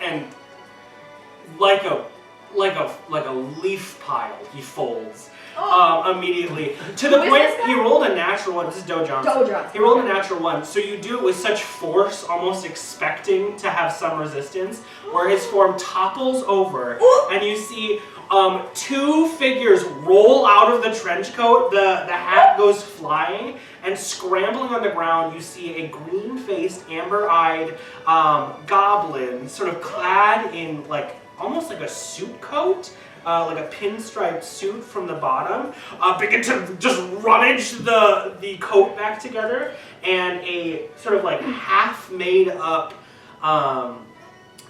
Speaker 1: like a leaf pile, he folds. Immediately. To the point, he rolled a natural one. This is Doe Johnson. He rolled a natural one. So you do it with such force, almost expecting to have some resistance, where his form topples over, and you see 2 figures roll out of the trench coat. The hat goes flying, and scrambling on the ground, you see a green-faced, amber-eyed goblin, sort of clad in almost like a suit coat. Like a pinstriped suit from the bottom, begin to just rummage the coat back together, and a sort of half made up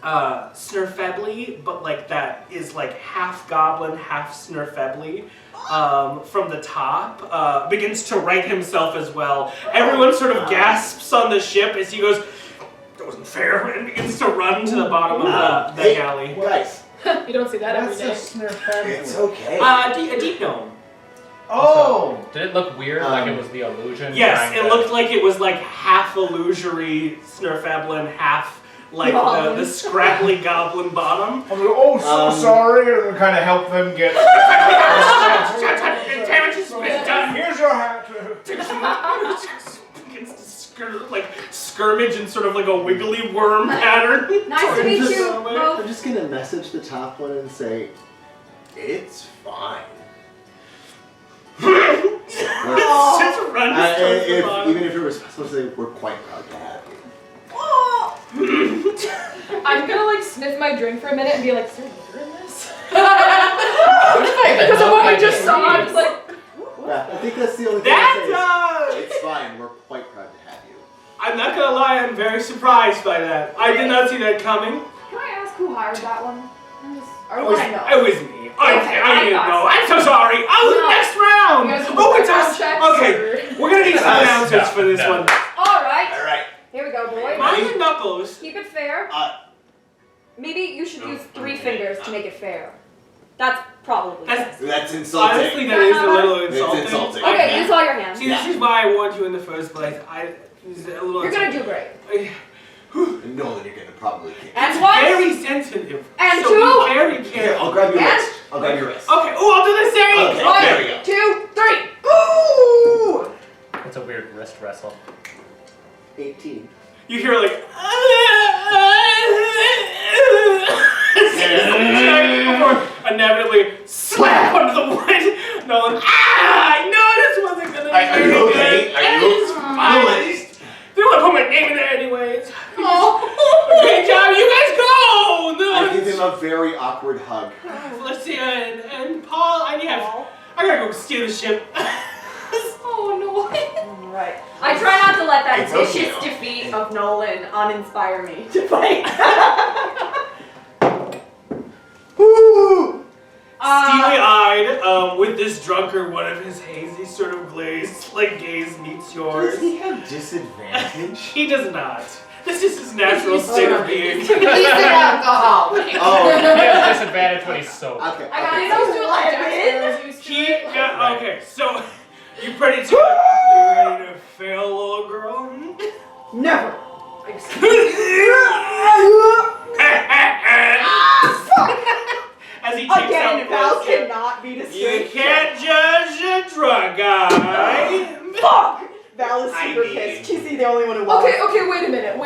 Speaker 1: Snurfebly, but that is half goblin, half Snurfebly, from the top, begins to right himself as well. Everyone sort of gasps on the ship as he goes, "That wasn't fair," and begins to run to the bottom of the galley.
Speaker 4: Guys.
Speaker 5: You don't see that every day.
Speaker 4: It's okay.
Speaker 1: A deep gnome.
Speaker 6: Oh!
Speaker 2: Did it look weird, like it was the illusion?
Speaker 1: Yes, it looked like it was half illusory Snurfeblin, half the scraggly goblin bottom.
Speaker 6: I'm like, oh, so sorry, and kind of help them get. Here's your hat.
Speaker 1: Skirmish in sort of a wiggly worm pattern.
Speaker 3: Nice to meet you.
Speaker 8: I'm just gonna message the top one and say, it's fine.
Speaker 1: Even
Speaker 8: if you were supposed to say, we're quite proud to have you.
Speaker 5: I'm gonna sniff my drink for a minute and be like, is there liquor in this? Because of what I just saw, I was like,
Speaker 8: yeah, I think that's the only thing I say. It's fine, we're quite proud to have you.
Speaker 1: I'm not gonna lie, I'm very surprised by that. I did not see that coming.
Speaker 3: Can I ask who hired that one?
Speaker 1: It was me. Okay, I didn't know. I'm so sorry. Next round. It's us. Okay, we're gonna need some announcers for this one.
Speaker 3: All right.
Speaker 9: Here we go, boys.
Speaker 1: Mind your knuckles.
Speaker 9: Keep it fair. Maybe you should use 3 fingers to make it fair. That's probably best.
Speaker 4: That's insulting.
Speaker 1: Honestly, that is a little insulting.
Speaker 4: It's insulting.
Speaker 9: Okay, use all your hands.
Speaker 1: See, this is why I warned you in the first place.
Speaker 9: You're gonna do great.
Speaker 4: Nolan, you're gonna probably kick.
Speaker 9: And one.
Speaker 1: Very sensitive.
Speaker 9: And
Speaker 1: so
Speaker 9: 2.
Speaker 1: Be very careful.
Speaker 4: Here, I'll grab your wrist. I'll grab your wrist.
Speaker 1: Okay. Oh, I'll do the same.
Speaker 4: Okay, there we go.
Speaker 9: 1, 2, 3. Ooh!
Speaker 2: It's a weird wrist wrestle.
Speaker 8: 18.
Speaker 1: You hear inevitably slap under the wood. Nolan, I know this wasn't gonna be
Speaker 4: Are you okay? Are you
Speaker 1: okay? They want to put my name in there anyways.
Speaker 9: Oh.
Speaker 1: Great job, you guys go!
Speaker 8: I give him a very awkward hug.
Speaker 1: Let's see, and Paul, I gotta go steal the ship.
Speaker 9: Oh no. Alright. I try not to let that vicious defeat of Nolan uninspire me to fight.
Speaker 8: Woo!
Speaker 1: Steely-eyed, with this drunkard, one of his hazy sort of gaze meets yours.
Speaker 8: Does he have disadvantage?
Speaker 1: He does not. This is his natural state of being.
Speaker 7: He's an alcoholic.
Speaker 2: He has disadvantage when he's sober.
Speaker 8: Okay.
Speaker 9: I gotta do
Speaker 1: Okay, so you ready to fail, little girl?
Speaker 9: Never.
Speaker 1: As he takes
Speaker 9: Again,
Speaker 1: out
Speaker 9: Val
Speaker 1: Goldsmith.
Speaker 9: cannot be
Speaker 1: You
Speaker 9: disgraced.
Speaker 1: can't judge a drug guy.
Speaker 9: Fuck! Val is
Speaker 1: I
Speaker 9: super
Speaker 1: mean-
Speaker 9: pissed. She's the only one who won.
Speaker 5: okay, wait a minute.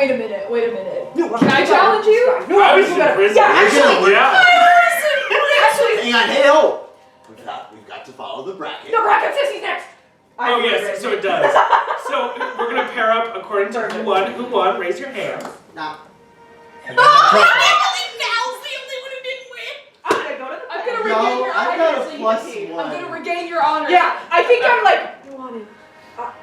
Speaker 9: No,
Speaker 5: Can I challenge you?
Speaker 9: No,
Speaker 1: I was in prison.
Speaker 9: Yeah, actually.
Speaker 5: Actually,
Speaker 4: Hang on, hey, oh! We've got to follow the bracket.
Speaker 9: The bracket says he's next.
Speaker 1: Oh yes, so it does. So we're gonna pair up according to who won. Who won? Raise your hand.
Speaker 8: Nah.
Speaker 2: And then the trophy.
Speaker 9: I'm gonna go to the
Speaker 5: I'm
Speaker 9: back.
Speaker 5: gonna regain your
Speaker 8: I got a
Speaker 5: honor.
Speaker 8: +1.
Speaker 5: I'm gonna regain your honor.
Speaker 9: Yeah, I think I'm Nuanen.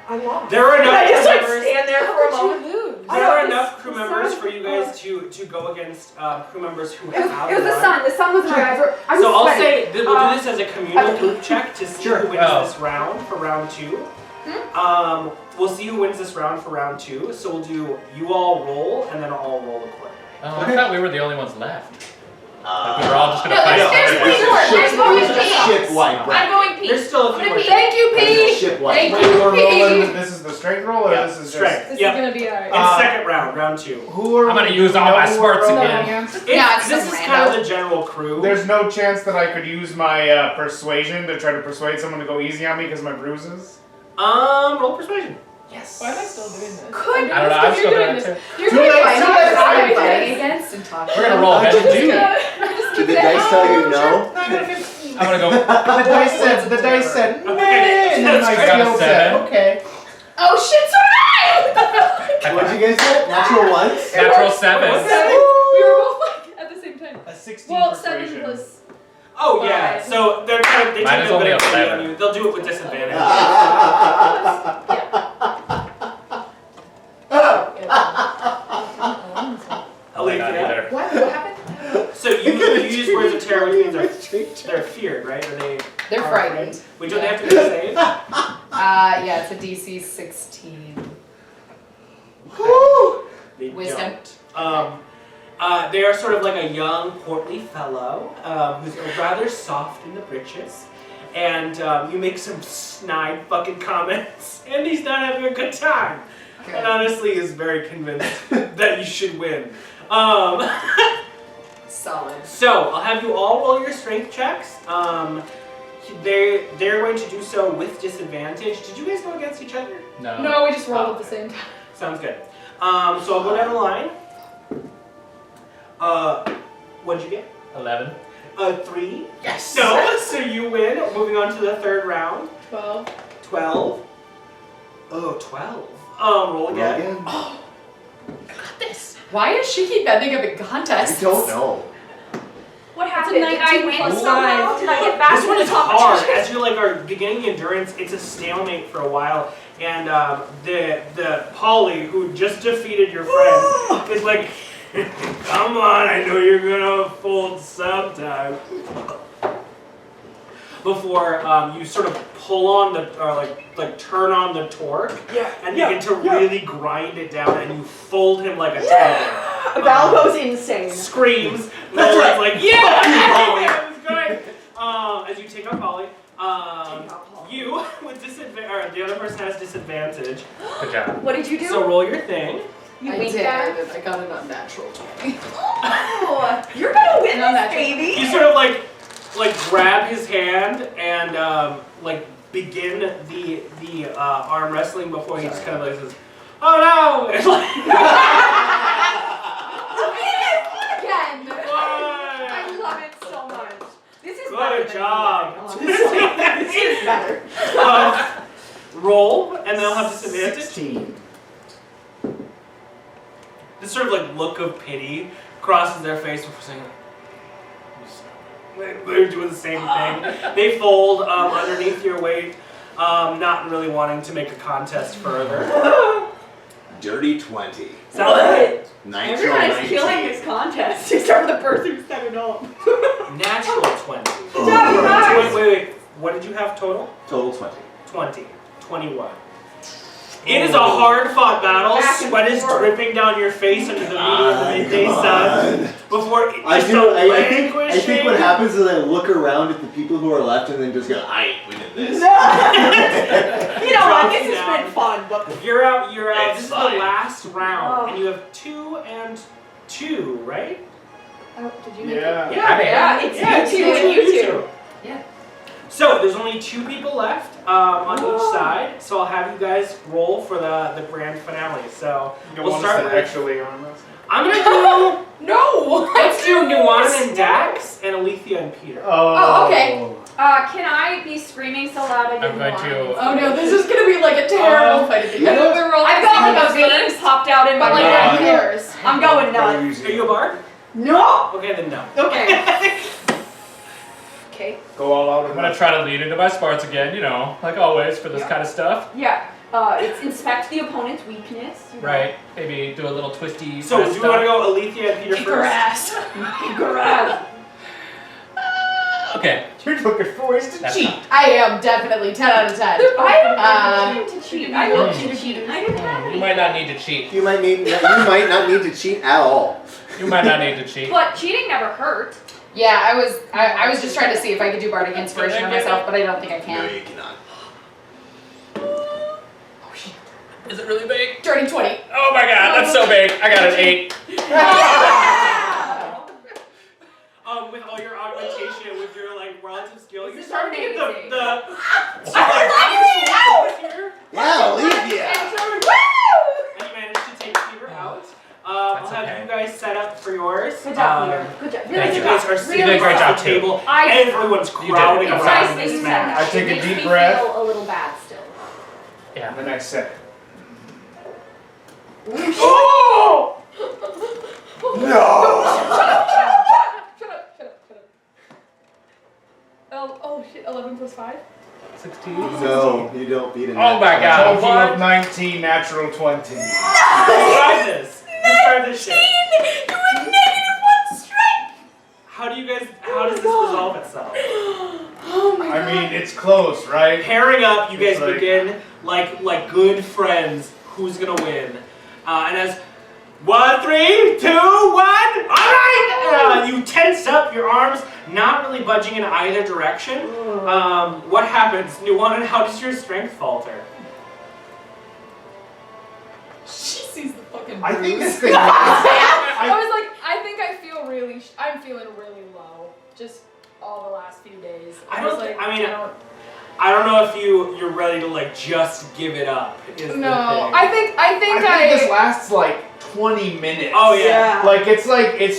Speaker 9: I lost.
Speaker 1: There are enough
Speaker 9: I just
Speaker 1: crew
Speaker 9: like
Speaker 1: members.
Speaker 9: stand there for a
Speaker 5: How
Speaker 9: moment.
Speaker 5: could you lose?
Speaker 9: I
Speaker 1: There
Speaker 9: know,
Speaker 1: are
Speaker 9: this-
Speaker 1: enough
Speaker 9: the
Speaker 1: crew members
Speaker 9: sun-
Speaker 1: for you guys to go against crew members who
Speaker 9: It was
Speaker 1: have
Speaker 9: the
Speaker 1: won.
Speaker 9: sun. The sun was my eyes. I was
Speaker 1: So I'll
Speaker 9: sweating.
Speaker 1: say that we'll do this as a communal group check to see
Speaker 8: Sure.
Speaker 1: who wins this round for round 2. We'll see who wins this round for round 2. So we'll do you all roll, and then I'll all roll accordingly.
Speaker 2: Oh, I thought we were the only ones left. Like we were all just gonna fight.
Speaker 7: There's going Pete.
Speaker 8: Ship-wide
Speaker 7: I'm going Pete.
Speaker 1: There's still a few more.
Speaker 7: Thank you, Pete.
Speaker 8: Ship-wide.
Speaker 7: Thank
Speaker 6: Wait,
Speaker 7: you,
Speaker 6: we're rolling.
Speaker 7: Pete.
Speaker 6: This is the strength roll, or
Speaker 1: Yeah,
Speaker 6: this is
Speaker 1: strength.
Speaker 5: This
Speaker 1: Yep.
Speaker 5: is gonna be our.
Speaker 1: It's second round, round 2.
Speaker 6: Who are
Speaker 2: I'm gonna
Speaker 6: we-
Speaker 2: use all
Speaker 6: know
Speaker 2: my
Speaker 6: who we're
Speaker 2: smarts
Speaker 6: rolling
Speaker 2: again.
Speaker 6: against?
Speaker 7: Yeah, it's
Speaker 1: This
Speaker 7: some
Speaker 1: is kind of
Speaker 7: rando.
Speaker 1: the general crew.
Speaker 6: There's no chance that I could use my persuasion to try to persuade someone to go easy on me because of my bruises.
Speaker 1: Roll persuasion.
Speaker 6: Yes.
Speaker 5: Why am I still doing this?
Speaker 7: Could.
Speaker 2: I don't know. I'm still doing it too.
Speaker 7: You're
Speaker 6: Too
Speaker 7: going to
Speaker 6: late,
Speaker 7: find
Speaker 6: too
Speaker 7: out
Speaker 6: late.
Speaker 7: what I'm fighting against and talk.
Speaker 2: We're gonna roll
Speaker 8: I
Speaker 2: heavy
Speaker 8: did
Speaker 2: duty.
Speaker 8: Did the dice tell you no?
Speaker 2: I'm gonna go.
Speaker 6: The dice said, meh,
Speaker 1: Okay,
Speaker 6: and then my
Speaker 1: that's
Speaker 2: great.
Speaker 6: skill said,
Speaker 2: Seven.
Speaker 6: okay.
Speaker 7: Oh shit, so did
Speaker 8: What'd you guys get? Natural ones?
Speaker 2: Natural 7.
Speaker 5: We were both like at the same time.
Speaker 6: A 16
Speaker 5: Well,
Speaker 6: persuasion.
Speaker 5: 7 plus.
Speaker 1: Oh yeah,
Speaker 5: Five.
Speaker 1: so they're kind of, they
Speaker 2: Mine
Speaker 1: take
Speaker 2: is
Speaker 1: a
Speaker 2: only
Speaker 1: bit of
Speaker 2: a
Speaker 1: pity on
Speaker 2: 11.
Speaker 1: you. They'll do it with disadvantage.
Speaker 2: Oh my God,
Speaker 1: Alythia.
Speaker 2: either.
Speaker 7: What happened?
Speaker 1: So you use words of terror, which means they're feared, right? Or
Speaker 7: They're
Speaker 1: are
Speaker 7: frightened.
Speaker 1: afraid? Wait, don't they have to be saved?
Speaker 7: Yeah, it's a DC 16.
Speaker 1: They
Speaker 7: Wisdom.
Speaker 1: don't. They are sort of like a young, portly fellow who's rather soft in the britches. And you make some snide fucking comments, and he's not having a good time.
Speaker 7: Good.
Speaker 1: And honestly is very convinced that you should win.
Speaker 7: Solid.
Speaker 1: So, I'll have you all roll your strength checks. They're going to do so with disadvantage. Did you guys go against each other?
Speaker 2: No.
Speaker 5: No, we just rolled at the same time.
Speaker 1: Sounds good. So I'll go down the line. What'd you get?
Speaker 2: 11.
Speaker 1: 3.
Speaker 2: Yes.
Speaker 1: No, so you win. Moving on to the third round.
Speaker 5: 12.
Speaker 1: 12. Oh, 12. Roll again.
Speaker 7: Why is she keep ending up in
Speaker 8: I
Speaker 7: contests?
Speaker 8: don't know.
Speaker 9: What
Speaker 5: It's a
Speaker 9: happened? Did I
Speaker 5: 19
Speaker 9: win
Speaker 5: plus
Speaker 9: somehow?
Speaker 5: 5.
Speaker 9: Did I get back
Speaker 1: This
Speaker 9: to
Speaker 1: one
Speaker 9: the
Speaker 1: is hard.
Speaker 9: competition?
Speaker 1: As you are beginning the endurance, it's a stalemate for a while. And the Polly, who just defeated your friend, is like, come on, I know you're gonna fold sometime. Before you sort of pull on the, or like turn on the torque, and begin to really grind it down, and you fold him like a tiger.
Speaker 9: Val goes insane.
Speaker 1: Screams.
Speaker 9: That's
Speaker 1: Nolan's
Speaker 9: right.
Speaker 1: like, yeah, that was good. As you take out Polly, you with disadvantage, or the other person has disadvantage.
Speaker 2: Good job.
Speaker 9: What did you do?
Speaker 1: So roll your thing.
Speaker 9: You
Speaker 7: I
Speaker 9: winked
Speaker 7: did.
Speaker 9: at her?
Speaker 7: I got an unnatural 20.
Speaker 9: Oh, you're gonna win
Speaker 7: No,
Speaker 9: this,
Speaker 7: that's-
Speaker 9: baby.
Speaker 1: You sort of like grab his hand and like begin the arm wrestling before he just kind of like says, "Oh no!" It's like,
Speaker 7: Again!
Speaker 1: "What?"
Speaker 9: I love it so much. This is better
Speaker 1: Good
Speaker 9: than
Speaker 1: job.
Speaker 9: you wanted. This is better.
Speaker 1: Roll, and then I'll have disadvantage.
Speaker 6: 16.
Speaker 1: This sort of like look of pity crosses their face before saying, they're doing the same thing. They fold underneath your weight, not really wanting to make a contest further.
Speaker 4: Dirty 20.
Speaker 1: Sounds good.
Speaker 4: Natural
Speaker 9: Everyone's
Speaker 4: 19.
Speaker 9: killing this contest except for the person who set it up.
Speaker 1: Natural 20.
Speaker 9: Nice.
Speaker 1: Wait. What did you have total?
Speaker 8: Total 20.
Speaker 1: 20. 21. It is a hard-fought battle.
Speaker 9: Back and
Speaker 1: Sweat is
Speaker 9: forth.
Speaker 1: dripping down your face under the beating of the midday sun. Before it
Speaker 8: I
Speaker 1: just
Speaker 8: do. I
Speaker 1: languishing.
Speaker 8: think what happens is I look around at the people who are left and then just go, I ain't winning this.
Speaker 9: You know what?
Speaker 1: Drops
Speaker 9: This has
Speaker 1: down.
Speaker 9: been fun, but
Speaker 1: You're out.
Speaker 4: It's
Speaker 1: This is
Speaker 4: fine.
Speaker 1: the last round,
Speaker 9: Oh.
Speaker 1: and you have 2 and 2, right?
Speaker 5: Oh, did you make it?
Speaker 6: Yeah.
Speaker 9: yeah, it's you two and you two.
Speaker 7: Yeah.
Speaker 1: So there's only 2 people left on each side. So I'll have you guys roll for the grand finale. So
Speaker 6: You
Speaker 1: we'll
Speaker 6: want
Speaker 1: start
Speaker 6: us
Speaker 1: with.
Speaker 6: to actually arm wrestle?
Speaker 1: I'm gonna do.
Speaker 7: No!
Speaker 1: Let's do Nuanen and Dax and Alythia and Peter.
Speaker 7: Oh, okay.
Speaker 9: Can I be screaming so loud I
Speaker 2: I'm
Speaker 9: didn't
Speaker 2: going
Speaker 9: want
Speaker 2: to-
Speaker 7: Oh no, this is gonna be like a terrible fight at the
Speaker 8: you
Speaker 7: end.
Speaker 8: know-
Speaker 7: We're all
Speaker 9: I've got like a vein popped out in my
Speaker 7: But like
Speaker 1: Yeah.
Speaker 7: who
Speaker 9: neck.
Speaker 7: cares?
Speaker 9: I'm going nuts.
Speaker 1: Are you a bard?
Speaker 9: No.
Speaker 1: Okay, then no.
Speaker 9: Okay.
Speaker 7: Okay.
Speaker 6: Go all out.
Speaker 2: I'm gonna try to lead into my smarts again, you know, like always for this kind of stuff.
Speaker 9: Yeah. It's inspect the opponent's weakness. you know.
Speaker 2: Right? Maybe do a little twisty.
Speaker 1: So
Speaker 2: kind
Speaker 1: do
Speaker 2: of
Speaker 1: you want to
Speaker 2: stuff.
Speaker 1: go Alythia and Peter
Speaker 7: Kick her
Speaker 1: first?
Speaker 7: ass.
Speaker 9: Grab.
Speaker 2: Okay,
Speaker 6: You're looking for ways to
Speaker 2: That's
Speaker 6: cheat.
Speaker 2: not-
Speaker 7: I am definitely 10 out of 10.
Speaker 3: I didn't to cheat. I don't cheat. I didn't have any.
Speaker 2: You might not need to cheat.
Speaker 8: You might not need to cheat at all.
Speaker 2: You might not need to cheat.
Speaker 3: But cheating never hurt.
Speaker 7: Yeah, I was just trying to see if I could do bardic inspiration on myself, but I don't think I
Speaker 4: No,
Speaker 7: can.
Speaker 4: you cannot.
Speaker 2: Is it really big?
Speaker 7: Dirty 20.
Speaker 2: Oh my god, that's so big. I got an 8.
Speaker 1: With all your augmentation, with your like relative skill,
Speaker 3: This
Speaker 1: you
Speaker 3: is
Speaker 1: start to get
Speaker 3: amazing.
Speaker 1: the
Speaker 4: Yeah, Alythia.
Speaker 1: and you manage to take Fever out. I'll
Speaker 2: That's
Speaker 1: have
Speaker 2: okay.
Speaker 1: you guys set up for yours.
Speaker 3: Good job, Peter. Good job.
Speaker 1: As
Speaker 3: Really
Speaker 1: you
Speaker 3: good
Speaker 1: guys
Speaker 3: job.
Speaker 1: are
Speaker 3: Really
Speaker 1: sitting
Speaker 2: did a great
Speaker 1: across
Speaker 2: job,
Speaker 1: the
Speaker 2: too.
Speaker 1: table,
Speaker 3: I-
Speaker 1: everyone's
Speaker 2: You did.
Speaker 1: crowding
Speaker 2: It's
Speaker 1: around
Speaker 3: Nice
Speaker 1: this
Speaker 3: thing
Speaker 1: match.
Speaker 6: I take a
Speaker 3: makes
Speaker 6: deep
Speaker 3: me
Speaker 6: breath.
Speaker 3: feel a little bad still.
Speaker 2: Yeah.
Speaker 6: And then I said,
Speaker 1: Oh!
Speaker 5: Oh shit, 11 plus 5?
Speaker 2: 16.
Speaker 8: No, you don't beat it.
Speaker 2: Oh my god.
Speaker 6: total
Speaker 2: What?
Speaker 6: of 19, natural 20.
Speaker 1: Try this. Let's try this shit.
Speaker 3: You have -1 strength.
Speaker 1: How does this resolve itself?
Speaker 3: Oh my
Speaker 6: I mean, it's close, right?
Speaker 1: Pairing up, you guys
Speaker 6: It's like-
Speaker 1: begin like good friends. Who's gonna win? And as 1, 3, 2, 1. All right. You tense up your arms, not really budging in either direction. What happens, Nuanen? How does your strength falter?
Speaker 7: She sees the fucking
Speaker 6: I think
Speaker 7: bruise.
Speaker 6: this thing.
Speaker 5: I was like, I'm feeling really low. Just all the last few days.
Speaker 1: I
Speaker 5: was
Speaker 1: don't
Speaker 5: like,
Speaker 1: thi- I don't know if you're ready to like just give it up. Is the
Speaker 5: No,
Speaker 1: thing.
Speaker 5: I think
Speaker 6: I think this lasts like 20 minutes.
Speaker 1: Oh yeah.
Speaker 6: Like it's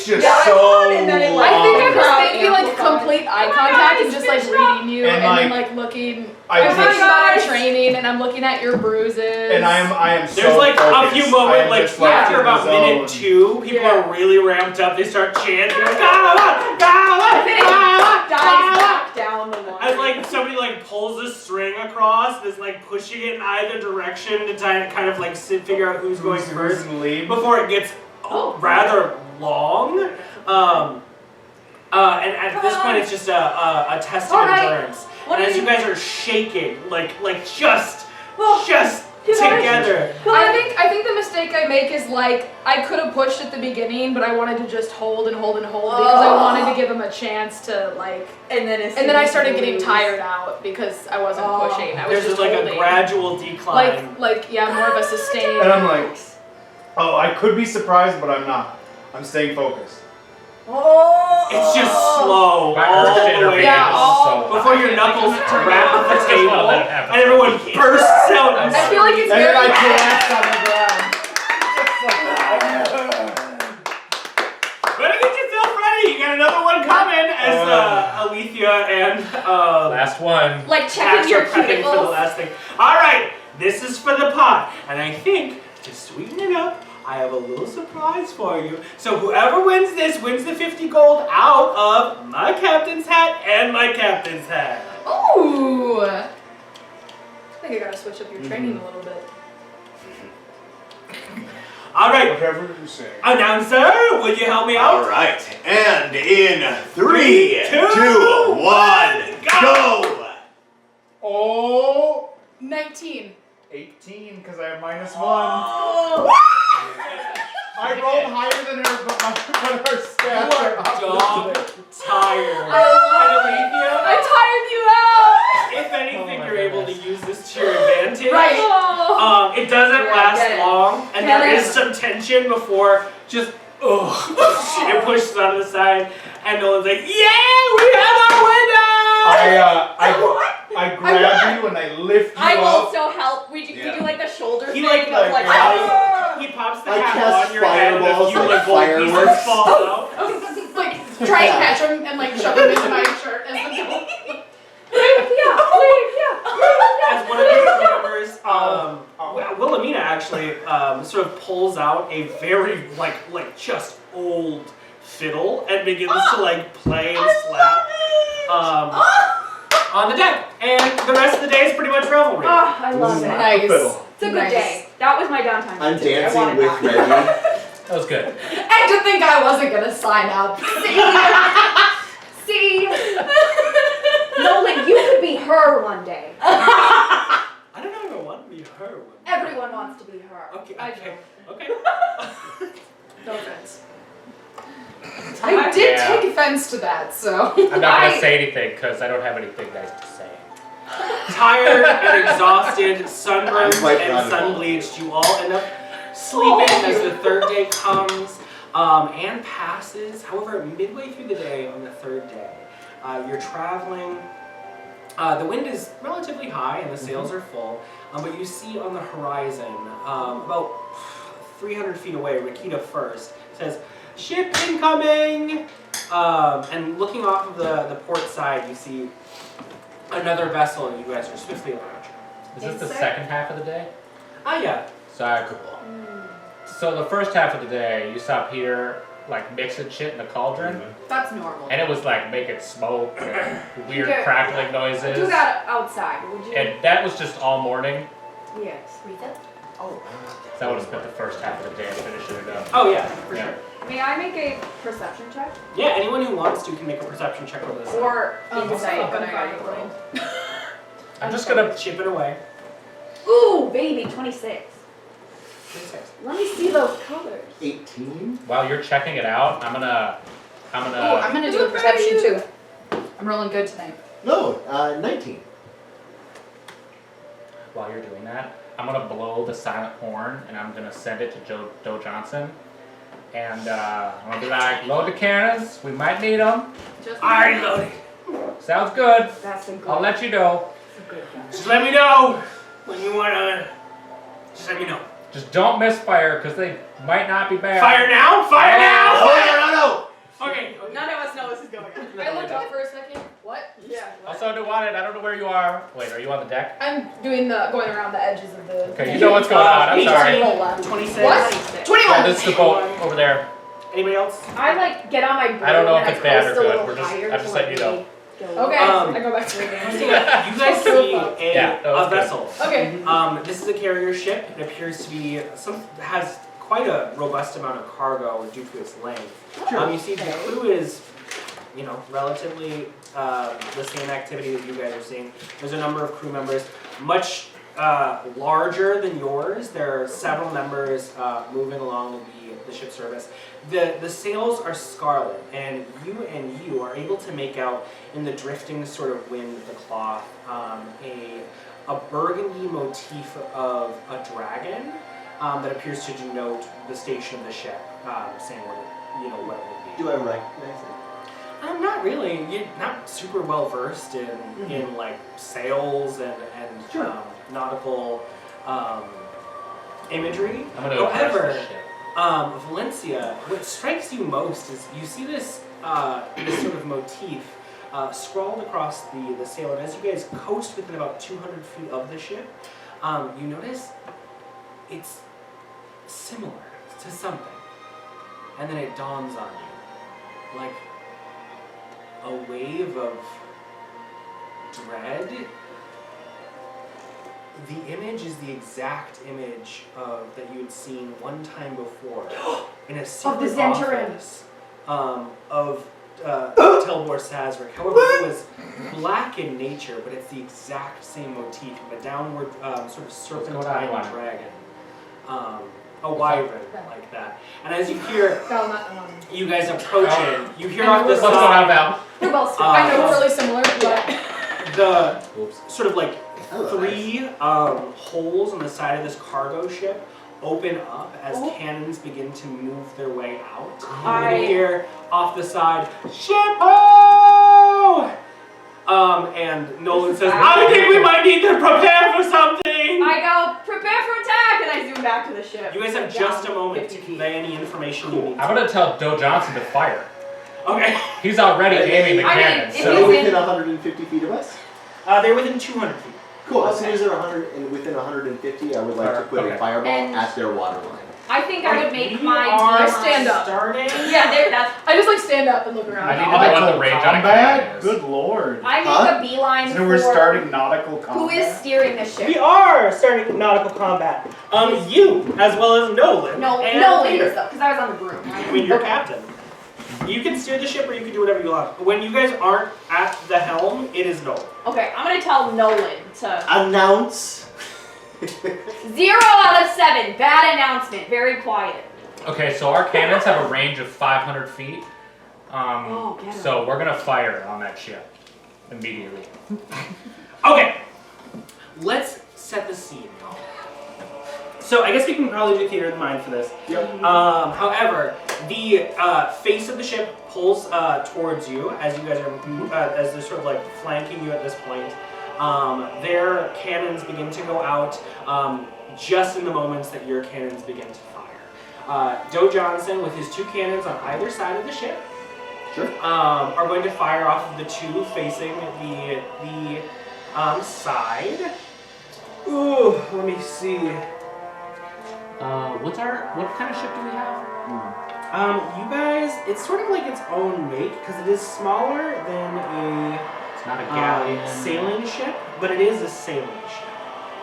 Speaker 6: just
Speaker 3: Yeah,
Speaker 6: so
Speaker 3: and then it,
Speaker 6: long.
Speaker 5: I think I'm just
Speaker 3: Crowd
Speaker 5: making like
Speaker 3: amplified.
Speaker 5: complete eye
Speaker 3: Oh my
Speaker 5: contact
Speaker 3: God,
Speaker 5: and just like
Speaker 3: it's finished
Speaker 5: reading you
Speaker 6: And,
Speaker 5: and then
Speaker 6: like,
Speaker 5: like looking.
Speaker 6: I
Speaker 5: I'm
Speaker 6: just-
Speaker 5: thinking about our
Speaker 3: Guys.
Speaker 5: training and I'm looking at your bruises.
Speaker 6: and I am so
Speaker 1: There's like
Speaker 6: focused.
Speaker 1: a few
Speaker 6: I
Speaker 1: moments,
Speaker 6: am
Speaker 1: like
Speaker 6: just, like,
Speaker 1: after
Speaker 6: in the
Speaker 1: about minute
Speaker 6: zone.
Speaker 1: 2, people
Speaker 5: Yeah.
Speaker 1: are really ramped up. They start chanting, "Gala, Gala, Gala,
Speaker 3: dies
Speaker 1: Gala."
Speaker 3: back down the line.
Speaker 1: As like somebody like pulls a string across, and is like pushing it in either direction to kind of like figure out who's going
Speaker 6: Who's
Speaker 1: first
Speaker 6: in the lead?
Speaker 1: before it gets rather long. And at this point, it's just a test of
Speaker 3: All right.
Speaker 1: endurance.
Speaker 3: What
Speaker 1: And
Speaker 3: do
Speaker 1: as you
Speaker 3: you-
Speaker 1: guys are shaking, like just
Speaker 3: you know,
Speaker 1: together.
Speaker 5: I think the mistake I make is like I could have pushed at the beginning, but I wanted to just hold and hold and hold because I wanted to give him a chance to like.
Speaker 3: And then
Speaker 5: I started getting tired out because I wasn't pushing. I was
Speaker 1: There's
Speaker 5: just
Speaker 1: like
Speaker 5: holding.
Speaker 1: a gradual decline.
Speaker 5: Like more of a sustained.
Speaker 6: And I'm like, oh, I could be surprised, but I'm not. I'm staying focused.
Speaker 1: It's just slow
Speaker 2: My
Speaker 1: all
Speaker 2: urge to
Speaker 1: the way
Speaker 2: intervene
Speaker 5: Yeah,
Speaker 2: is
Speaker 5: all-
Speaker 2: so
Speaker 1: before
Speaker 2: high.
Speaker 1: your knuckles wrap the
Speaker 2: I just
Speaker 1: table
Speaker 2: wanna let it happen.
Speaker 1: and everyone bursts out.
Speaker 2: I
Speaker 5: I feel like it's
Speaker 6: And then I
Speaker 5: very.
Speaker 6: collapse on the ground.
Speaker 1: Better get yourself ready. You got another one coming as Alythia and
Speaker 2: Last one.
Speaker 3: like
Speaker 1: Dax
Speaker 3: checking your
Speaker 1: are prepping for the
Speaker 3: cuticles.
Speaker 1: last thing. All right, this is for the pot, and I think to sweeten it up, I have a little surprise for you. So whoever wins this wins the 50 gold out of my captain's hat and my captain's hat.
Speaker 5: Ooh. I think I gotta switch up your training a little bit.
Speaker 1: All right,
Speaker 6: Whatever you say.
Speaker 1: announcer, would you help me out?
Speaker 4: All right, and in 3, 2,
Speaker 1: 2,
Speaker 4: 1, go!
Speaker 6: Oh,
Speaker 5: 19.
Speaker 6: 18, because I have -1. I rolled higher than her, but her stats
Speaker 1: You
Speaker 6: are
Speaker 1: are dog
Speaker 6: opposite.
Speaker 1: tired.
Speaker 5: I tired you out.
Speaker 1: If anything,
Speaker 2: Oh my
Speaker 1: you're able to
Speaker 2: goodness.
Speaker 1: use this to your advantage.
Speaker 5: Right.
Speaker 1: It doesn't
Speaker 3: Yeah,
Speaker 1: last
Speaker 3: get it.
Speaker 1: long, and
Speaker 3: Get
Speaker 1: there
Speaker 3: it.
Speaker 1: is some tension before just it pushes on the side, and no one's like, "Yeah, we have our winner!"
Speaker 6: I grab you and I lift you
Speaker 3: I
Speaker 6: up.
Speaker 3: also help. We do
Speaker 4: Yeah.
Speaker 3: like the shoulder
Speaker 1: He
Speaker 3: thing
Speaker 1: like,
Speaker 3: of like.
Speaker 1: he pops the
Speaker 8: I
Speaker 1: hat
Speaker 8: cast
Speaker 1: on your head, and a
Speaker 8: fireballs
Speaker 1: few
Speaker 8: like
Speaker 1: like gold pieces
Speaker 8: fireworks.
Speaker 1: fall out.
Speaker 7: Like, try and catch him and like shove him into my shirt as the goal.
Speaker 1: As one of your members, Wilhelmina actually sort of pulls out a very like just old fiddle and begins to like play and slap on the deck. And the rest of the day is pretty much revelry.
Speaker 3: Oh, I love it.
Speaker 7: Nice.
Speaker 6: Fiddle.
Speaker 3: It's a good day. That was my downtime.
Speaker 8: I'm
Speaker 3: today. I
Speaker 8: dancing
Speaker 3: wanted
Speaker 8: with
Speaker 3: that.
Speaker 8: Reggie.
Speaker 2: That was good.
Speaker 7: And to think I wasn't gonna sign up.
Speaker 3: See?
Speaker 9: Nolan, you could be her one day.
Speaker 1: I don't know if I want to be her.
Speaker 9: Everyone wants to be her.
Speaker 1: Okay.
Speaker 5: I
Speaker 1: Okay. Okay.
Speaker 5: No offense.
Speaker 7: I did
Speaker 2: Yeah.
Speaker 7: take offense to that, so.
Speaker 2: I'm not going to say anything because I don't have anything nice to say.
Speaker 1: Tired and exhausted, sunburned
Speaker 4: I'm quite
Speaker 1: and
Speaker 4: proud of
Speaker 1: sun
Speaker 4: all.
Speaker 1: bleached, you all end up sleeping as the third day comes and passes. However, midway through the day on the third day, you're traveling. The wind is relatively high and the sails are full, but you see on the horizon, about 300 feet away, Rakita first says, "Ship incoming!" And looking off of the port side, you see another vessel, and you guys are swiftly approaching.
Speaker 2: Is this the second half of the day?
Speaker 1: Yeah.
Speaker 2: So the first half of the day, you saw Peter like mixing shit in a cauldron,
Speaker 9: That's normal.
Speaker 2: and it was like making smoke and weird
Speaker 9: Okay.
Speaker 2: crackling noises.
Speaker 9: Do that outside, would you?
Speaker 2: And that was just all morning.
Speaker 9: Yes.
Speaker 2: So I would have spent the first half of the day finishing it up.
Speaker 1: Oh yeah, for
Speaker 2: Yeah.
Speaker 1: sure.
Speaker 9: May I make a perception check?
Speaker 1: Yeah, anyone who wants to can make a perception check over this.
Speaker 9: Or
Speaker 5: Insight,
Speaker 9: insight?
Speaker 5: but I gotta roll.
Speaker 2: I'm just gonna.
Speaker 1: Chip it away.
Speaker 9: Ooh, baby, 26.
Speaker 1: 26.
Speaker 9: Let me see those colors.
Speaker 8: 18?
Speaker 2: While you're checking it out, I'm gonna.
Speaker 7: Oh, I'm gonna do a perception too. I'm rolling good tonight.
Speaker 8: No, 19.
Speaker 2: While you're doing that, I'm gonna blow the silent horn and I'm gonna send it to Joe Johnson. And I'm gonna be like, load the cannons. We might need them.
Speaker 1: I load it.
Speaker 2: Sounds good.
Speaker 9: That's a good.
Speaker 2: I'll let you know.
Speaker 9: That's a good guess.
Speaker 1: Just let me know when you wanna. Just let me know.
Speaker 2: Just don't misfire because they might not be bad.
Speaker 1: Fire now! Fire now!
Speaker 8: No!
Speaker 1: Okay.
Speaker 9: None of us know this is going on.
Speaker 5: I looked up for a second. What?
Speaker 9: Yeah.
Speaker 2: Also, Nuanen, I don't know where you are. Wait, are you on the deck?
Speaker 5: I'm doing going around the edges of the.
Speaker 2: Okay, you know what's going on. I'm sorry.
Speaker 1: 18, 26.
Speaker 5: What?
Speaker 1: 21!
Speaker 2: Oh, this is the boat over there.
Speaker 1: Anybody else?
Speaker 9: I like get on my board
Speaker 2: I don't know
Speaker 9: and
Speaker 2: if it's bad or
Speaker 9: coast a
Speaker 2: good.
Speaker 9: little
Speaker 2: We're just-
Speaker 9: higher
Speaker 2: I'm just
Speaker 9: to,
Speaker 2: letting you know.
Speaker 9: really
Speaker 5: Okay,
Speaker 1: Um,
Speaker 5: I go back to the game.
Speaker 1: You guys see a
Speaker 2: good.
Speaker 1: vessel.
Speaker 5: Okay.
Speaker 1: This is a carrier ship. It appears to be has quite a robust amount of cargo due to its length. You see the crew is, relatively the same activity that you guys are seeing. There's a number of crew members, much larger than yours. There are several members moving along the ship service. The sails are scarlet, and you are able to make out in the drifting sort of wind of the cloth a burgundy motif of a dragon that appears to denote the station of the ship, saying what it would be.
Speaker 8: Do I recognize it?
Speaker 1: Not really. You're not super well versed in like sails and
Speaker 8: Sure.
Speaker 1: nautical imagery.
Speaker 2: I'm gonna address
Speaker 1: However,
Speaker 2: this shit.
Speaker 1: Valenccya, what strikes you most is you see this sort of motif scrawled across the sail, and as you guys coast within about 200 feet of the ship, you notice it's similar to something, and then it dawns on you, like a wave of dread. The image is the exact image that you had seen one time before in a secret
Speaker 9: the Zentarim.
Speaker 1: office of Telbor Sazerac. However, it was black in nature, but it's the exact same motif of a downward sort of serpentine
Speaker 2: on?
Speaker 1: dragon. A wyvern like that. And as you hear
Speaker 5: No, not the one.
Speaker 1: you guys approaching, you hear
Speaker 5: I
Speaker 1: off the
Speaker 5: know
Speaker 2: What's going on,
Speaker 1: side
Speaker 2: Val?
Speaker 9: They're well still.
Speaker 5: I know it's really similar, but
Speaker 1: the
Speaker 2: Oops.
Speaker 1: sort of like
Speaker 8: Hello,
Speaker 1: 3 holes on the side of this cargo ship open up as cannons begin to move their way out. And you hear off the side, "Ship-o!" And Nolan says, "I think we might need to prepare for something."
Speaker 9: I go, prepare for attack, and I zoom back to the ship.
Speaker 1: You guys have just a moment to convey any information you need.
Speaker 2: I'm gonna tell Joe Johnson to fire.
Speaker 1: Okay.
Speaker 2: He's already aiming the
Speaker 9: I mean,
Speaker 2: cannons.
Speaker 9: if
Speaker 8: So
Speaker 2: So
Speaker 8: within 150 feet of us?
Speaker 1: They're within 200 feet.
Speaker 8: Cool. As soon as they're 100 and within 150, I would like to put
Speaker 2: Okay.
Speaker 8: a fireball
Speaker 9: And-
Speaker 8: at their waterline.
Speaker 9: I think I would make
Speaker 1: We
Speaker 9: my
Speaker 1: are
Speaker 9: beeline.
Speaker 5: stand up.
Speaker 1: starting.
Speaker 9: Yeah, there. That's.
Speaker 5: I just like stand up and look around.
Speaker 2: I need to know what the range on a
Speaker 6: combat?
Speaker 2: cannon is.
Speaker 6: Good lord.
Speaker 9: I make
Speaker 8: Huh?
Speaker 9: a beeline
Speaker 6: So
Speaker 9: for.
Speaker 6: we're starting nautical combat.
Speaker 9: Who is steering the ship?
Speaker 1: We are starting nautical combat. You, as well as Nolan.
Speaker 9: No,
Speaker 1: and
Speaker 9: Nolan
Speaker 1: Peter.
Speaker 9: is though, because I was on the broom.
Speaker 1: I mean, you're captain. You can steer the ship or you can do whatever you want. When you guys aren't at the helm, it is Nolan.
Speaker 9: Okay, I'm gonna tell Nolan to
Speaker 4: Announce.
Speaker 9: 0 out of 7. Bad announcement. Very quiet.
Speaker 2: Okay, so our cannons have a range of 500 feet.
Speaker 9: Get 'em.
Speaker 2: So we're gonna fire on that ship immediately.
Speaker 1: Okay, let's set the scene. So I guess we can probably do theater of the mind for this.
Speaker 6: Yep.
Speaker 1: However, the face of the ship pulls towards you as you guys are as they're sort of like flanking you at this point. Their cannons begin to go out just in the moments that your cannons begin to fire. Doe Johnson, with his 2 cannons on either side of the ship, are going to fire off of the 2 facing the side. Ooh, let me see.
Speaker 2: What kind of ship do we have?
Speaker 1: You guys, it's sort of like its own make because it is smaller than
Speaker 2: It's not a galleon.
Speaker 1: Sailing ship, but it is a sailing ship.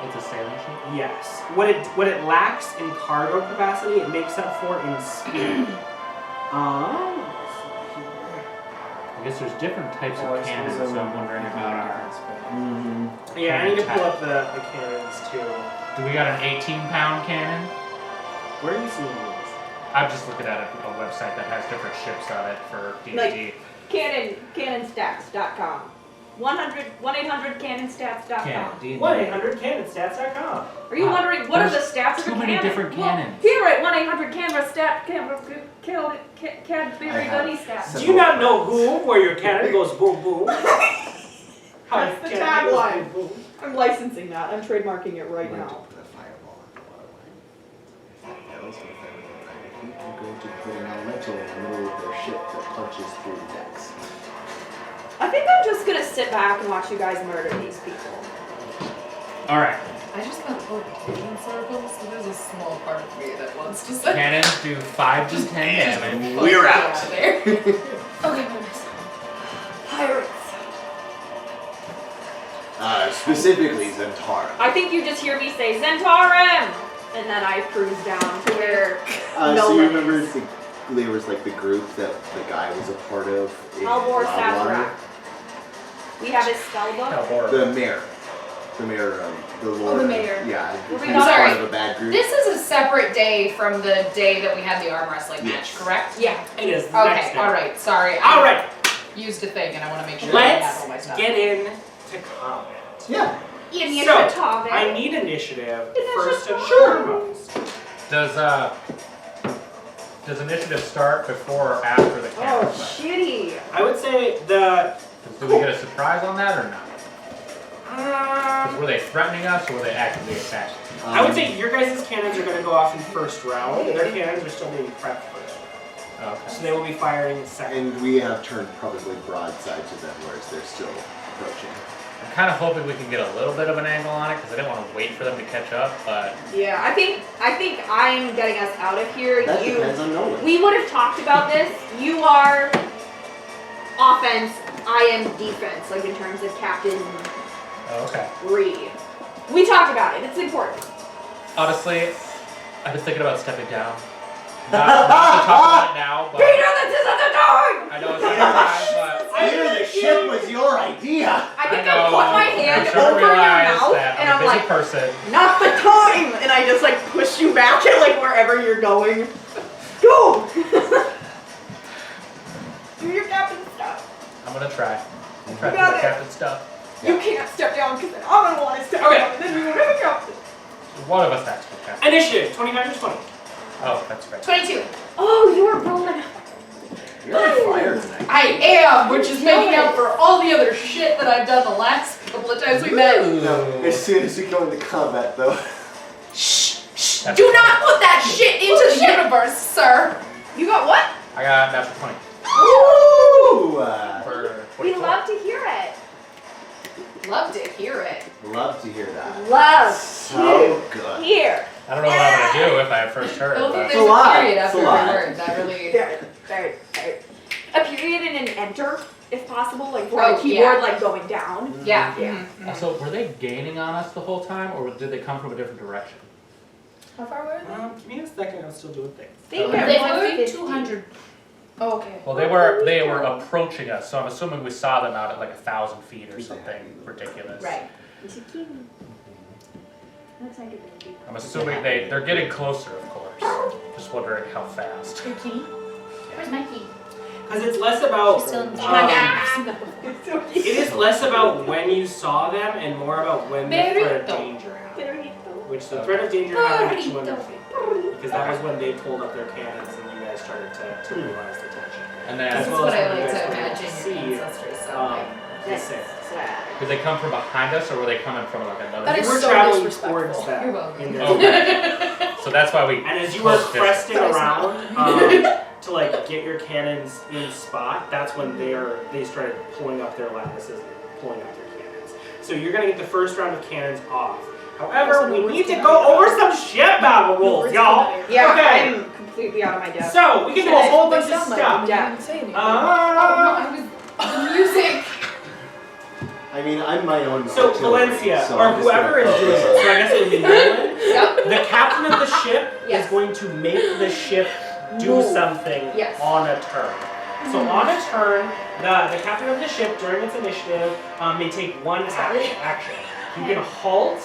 Speaker 2: It's a sailing ship?
Speaker 1: Yes. What it lacks in cargo capacity, it makes up for in speed.
Speaker 2: I guess there's different types of cannons, so I'm wondering about our...
Speaker 1: Yeah, I need to pull up the cannons too.
Speaker 2: Do we got an 18-pound cannon?
Speaker 1: Where are you seeing these?
Speaker 2: I'm just looking at a website that has different ships on it for D&D.
Speaker 9: Like cannonstats.com. 1-800-cannonstats.com.
Speaker 1: 1-800-cannonstats.com.
Speaker 9: Are you wondering what are the stats of a
Speaker 2: too
Speaker 9: cannon?
Speaker 2: many different cannons.
Speaker 9: Here at 1-800-Cadbury Dunny stats.
Speaker 1: Do you not know who, where your cannon goes boom boom?
Speaker 9: That's the tagline. I'm licensing that. I'm trademarking it right now.
Speaker 8: Put a fireball in the waterway. If that fails with everything 90 feet, you're going to put an elemental in the middle of their ship that punches through the decks.
Speaker 9: I think I'm just gonna sit back and watch you guys murder these people.
Speaker 2: Alright.
Speaker 7: I just went orbitation circles, so there's a small part of me that wants to say.
Speaker 2: Cannons do 5 to 10 damage.
Speaker 4: We're out.
Speaker 7: There.
Speaker 9: Okay, pirates.
Speaker 4: Specifically Zentara.
Speaker 9: I think you just hear me say Zentarum, and then I cruise down to where
Speaker 8: So you remember there was like the group that the guy was a part of in
Speaker 9: Halvor
Speaker 8: Loudwater?
Speaker 9: Sazerac. We have his spell book.
Speaker 8: The mayor. The mayor, the lord.
Speaker 7: the mayor.
Speaker 8: Yeah,
Speaker 9: Were we
Speaker 8: he
Speaker 9: not
Speaker 8: was part
Speaker 7: already-
Speaker 8: of a bad group.
Speaker 7: This is a separate day from the day that we had the arm wrestling match,
Speaker 8: Yes.
Speaker 7: correct?
Speaker 9: Yeah.
Speaker 1: It is the next
Speaker 7: Okay,
Speaker 1: day.
Speaker 7: alright, sorry.
Speaker 1: All right,
Speaker 7: Used a thing and I want to make sure I have all my
Speaker 1: let's
Speaker 7: stuff.
Speaker 1: get in to combat.
Speaker 8: Yeah.
Speaker 1: So, I need initiative first and foremost.
Speaker 2: Does initiative start before or after the
Speaker 9: Oh,
Speaker 2: cannon?
Speaker 9: shitty.
Speaker 1: I would say
Speaker 2: Do we get a surprise on that or not? Because were they threatening us or were they actively attacking?
Speaker 1: I would say your guys' cannons are going to go off in first round. Their cannons are still being prepped first round.
Speaker 2: Okay.
Speaker 1: So they will be firing second.
Speaker 8: And we have turned probably broadside to them, whereas they're still approaching.
Speaker 2: I'm kind of hoping we can get a little bit of an angle on it because I didn't want to wait for them to catch up, but
Speaker 9: Yeah, I think I'm getting us out of here.
Speaker 8: That depends on Nolan.
Speaker 9: We would have talked about this. You are offense, I am defense, like in terms of Captain
Speaker 2: okay.
Speaker 9: Reed. We talked about it. It's important.
Speaker 2: Honestly, I've been thinking about stepping down. Not to talk about it now, but
Speaker 9: Peter, this is at the time!
Speaker 2: I know it's not time, but
Speaker 4: Peter, the ship was your idea.
Speaker 9: I think I,
Speaker 2: know,
Speaker 9: put my hand
Speaker 2: I'm sure
Speaker 9: over your
Speaker 2: realize
Speaker 9: mouth
Speaker 2: that
Speaker 9: and
Speaker 2: I'm
Speaker 9: I'm
Speaker 2: a busy
Speaker 9: like,
Speaker 2: person.
Speaker 9: not the time! And I just like push you back at like wherever you're going. Go! Do your captain stuff.
Speaker 2: I'm gonna try. I'm trying to
Speaker 9: got
Speaker 2: do
Speaker 9: it.
Speaker 2: captain stuff.
Speaker 9: You can't step down because then I'm gonna want to step
Speaker 1: Okay.
Speaker 9: down and then you won't have a captain.
Speaker 2: One of us has to be captain.
Speaker 1: Initiative, 25 to 20.
Speaker 2: Oh, that's right.
Speaker 7: 22.
Speaker 9: Oh, you are rolling.
Speaker 8: You're on fire tonight.
Speaker 7: I am, which is making up for all the other shit that I've done the last couple of times we met.
Speaker 8: No, as soon as we go into combat, though.
Speaker 7: Shh, shh.
Speaker 2: That's
Speaker 7: Do not put that shit into the universe, sir.
Speaker 9: You got what?
Speaker 2: I got natural 20
Speaker 8: Ooh!
Speaker 2: for
Speaker 9: We
Speaker 2: 24.
Speaker 9: love to hear it.
Speaker 7: Love to hear it.
Speaker 8: Love to hear that.
Speaker 9: Love
Speaker 8: So good.
Speaker 9: Hear.
Speaker 2: I don't know what I'm gonna do if I first heard
Speaker 7: I don't think
Speaker 2: it,
Speaker 7: there's
Speaker 8: a lot.
Speaker 7: a period
Speaker 8: It's
Speaker 7: after
Speaker 8: a
Speaker 7: every
Speaker 8: lot.
Speaker 7: word. That really.
Speaker 9: Very. A period and an enter, if possible, like for
Speaker 7: Oh,
Speaker 9: the keyboard,
Speaker 7: yeah.
Speaker 9: like going down.
Speaker 7: Yeah.
Speaker 9: Yeah.
Speaker 7: Mhm.
Speaker 2: but... Also, were they gaining on us the whole time or did they come from a different direction?
Speaker 7: How far were they?
Speaker 1: Give me a second, I'm still doing things.
Speaker 9: Think
Speaker 2: Okay.
Speaker 9: at
Speaker 7: They
Speaker 9: 150.
Speaker 7: moved 200.
Speaker 5: Oh, okay.
Speaker 2: Well, they were approaching us, so I'm assuming we saw them out at like 1,000 feet or something ridiculous.
Speaker 5: Right.
Speaker 3: It's a kitty. Looks like a baby.
Speaker 2: I'm assuming they're getting closer, of course. Just wondering how fast.
Speaker 3: Your kitty? Where's my kitty?
Speaker 1: Because it's less about.
Speaker 3: She's still in the
Speaker 1: It is less about when you saw them and more about when the threat of danger happened. Which the threat of danger happened actually when, because that was when they pulled up their cannons and you guys started to realize the tension.
Speaker 2: And then,
Speaker 7: This is
Speaker 1: well
Speaker 7: what
Speaker 1: as
Speaker 7: I
Speaker 1: when
Speaker 7: like
Speaker 1: you
Speaker 7: to
Speaker 1: guys
Speaker 7: imagine
Speaker 1: see,
Speaker 7: your ancestors sound like.
Speaker 1: the same.
Speaker 2: did they come from behind us, or were they coming from like another?
Speaker 5: That
Speaker 1: You
Speaker 5: is
Speaker 1: were
Speaker 5: so
Speaker 1: traveling
Speaker 5: disrespectful.
Speaker 1: towards them.
Speaker 5: You're welcome.
Speaker 1: in their
Speaker 2: Okay. So that's why we.
Speaker 1: And as you were
Speaker 2: close
Speaker 1: cresting
Speaker 5: Sorry,
Speaker 1: around to like get your cannons in spot, that's when they started pulling up their lattices and pulling up their cannons. So you're gonna get the first round of cannons off. However, we need to go over some shit battle rules, y'all.
Speaker 9: Yeah,
Speaker 1: Okay.
Speaker 9: I'm completely out of my depth.
Speaker 1: So we can do a whole bunch of
Speaker 5: Sound like
Speaker 1: stuff.
Speaker 5: you didn't even say anything.
Speaker 7: Oh, no, I was the music.
Speaker 8: I mean, I'm my own.
Speaker 1: So
Speaker 8: artillery,
Speaker 1: Valenccya,
Speaker 8: so
Speaker 1: or
Speaker 8: I'm just
Speaker 1: whoever
Speaker 8: gonna
Speaker 1: is doing it,
Speaker 8: focus
Speaker 1: so I guess it would be Nuanen.
Speaker 5: Yep.
Speaker 1: The captain of the ship
Speaker 5: Yes.
Speaker 1: is going to make the ship do
Speaker 5: Move.
Speaker 1: something
Speaker 5: Yes.
Speaker 1: on a turn. So on a turn, the captain of the ship during its initiative may take one action. You can halt,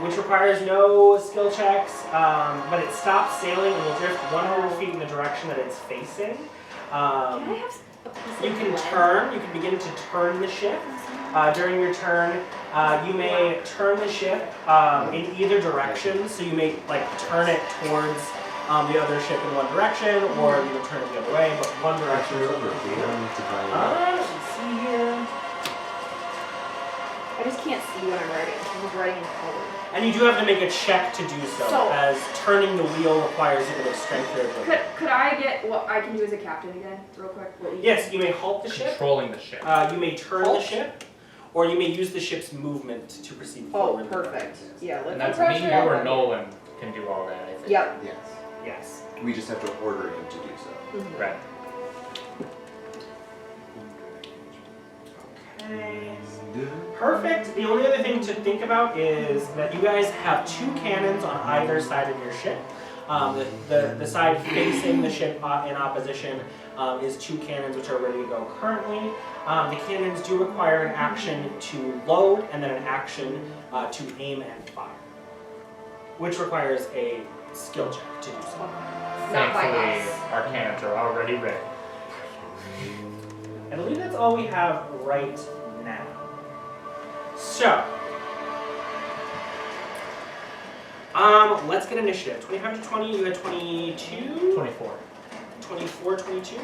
Speaker 1: which requires no skill checks, but it stops sailing and will drift 100 feet in the direction that it's facing.
Speaker 3: Can I have a piece
Speaker 1: You
Speaker 3: of
Speaker 1: can
Speaker 3: lead?
Speaker 1: turn, you can begin to turn the ship. During your turn, you may turn the ship in either direction, so you may like turn it towards the other ship in one direction, or you will turn it the other way, but one direction is over.
Speaker 8: We don't need to buy
Speaker 1: Let's see here.
Speaker 3: I just can't see what I'm writing. I'm just writing in color.
Speaker 1: And you do have to make a check to do so, as turning the wheel requires a bit of strength or ability.
Speaker 9: Could I get what I can do as a captain again, real quick?
Speaker 1: Yes, you may halt the ship.
Speaker 2: Controlling the ship.
Speaker 1: You may turn the ship, or you may use the ship's movement to proceed
Speaker 9: Oh,
Speaker 1: forward.
Speaker 9: perfect. Yeah,
Speaker 2: And
Speaker 9: let's.
Speaker 2: that's me, you, or Nolan can do all that, I think.
Speaker 9: Yep.
Speaker 8: Yes.
Speaker 1: Yes.
Speaker 8: We just have to order him to do so.
Speaker 2: Right.
Speaker 1: Okay. Perfect. The only other thing to think about is that you guys have two cannons on either side of your ship. The side facing the ship in opposition is two cannons which are ready to go currently. The cannons do require an action to load and then an action to aim and fire, which requires a skill check to do so.
Speaker 9: Not by
Speaker 2: Thankfully,
Speaker 9: us.
Speaker 2: our cannons are already ready.
Speaker 1: I believe that's all we have right now. So, let's get initiative. 25 to 20, you had 22?
Speaker 2: 24.
Speaker 1: 24, 22?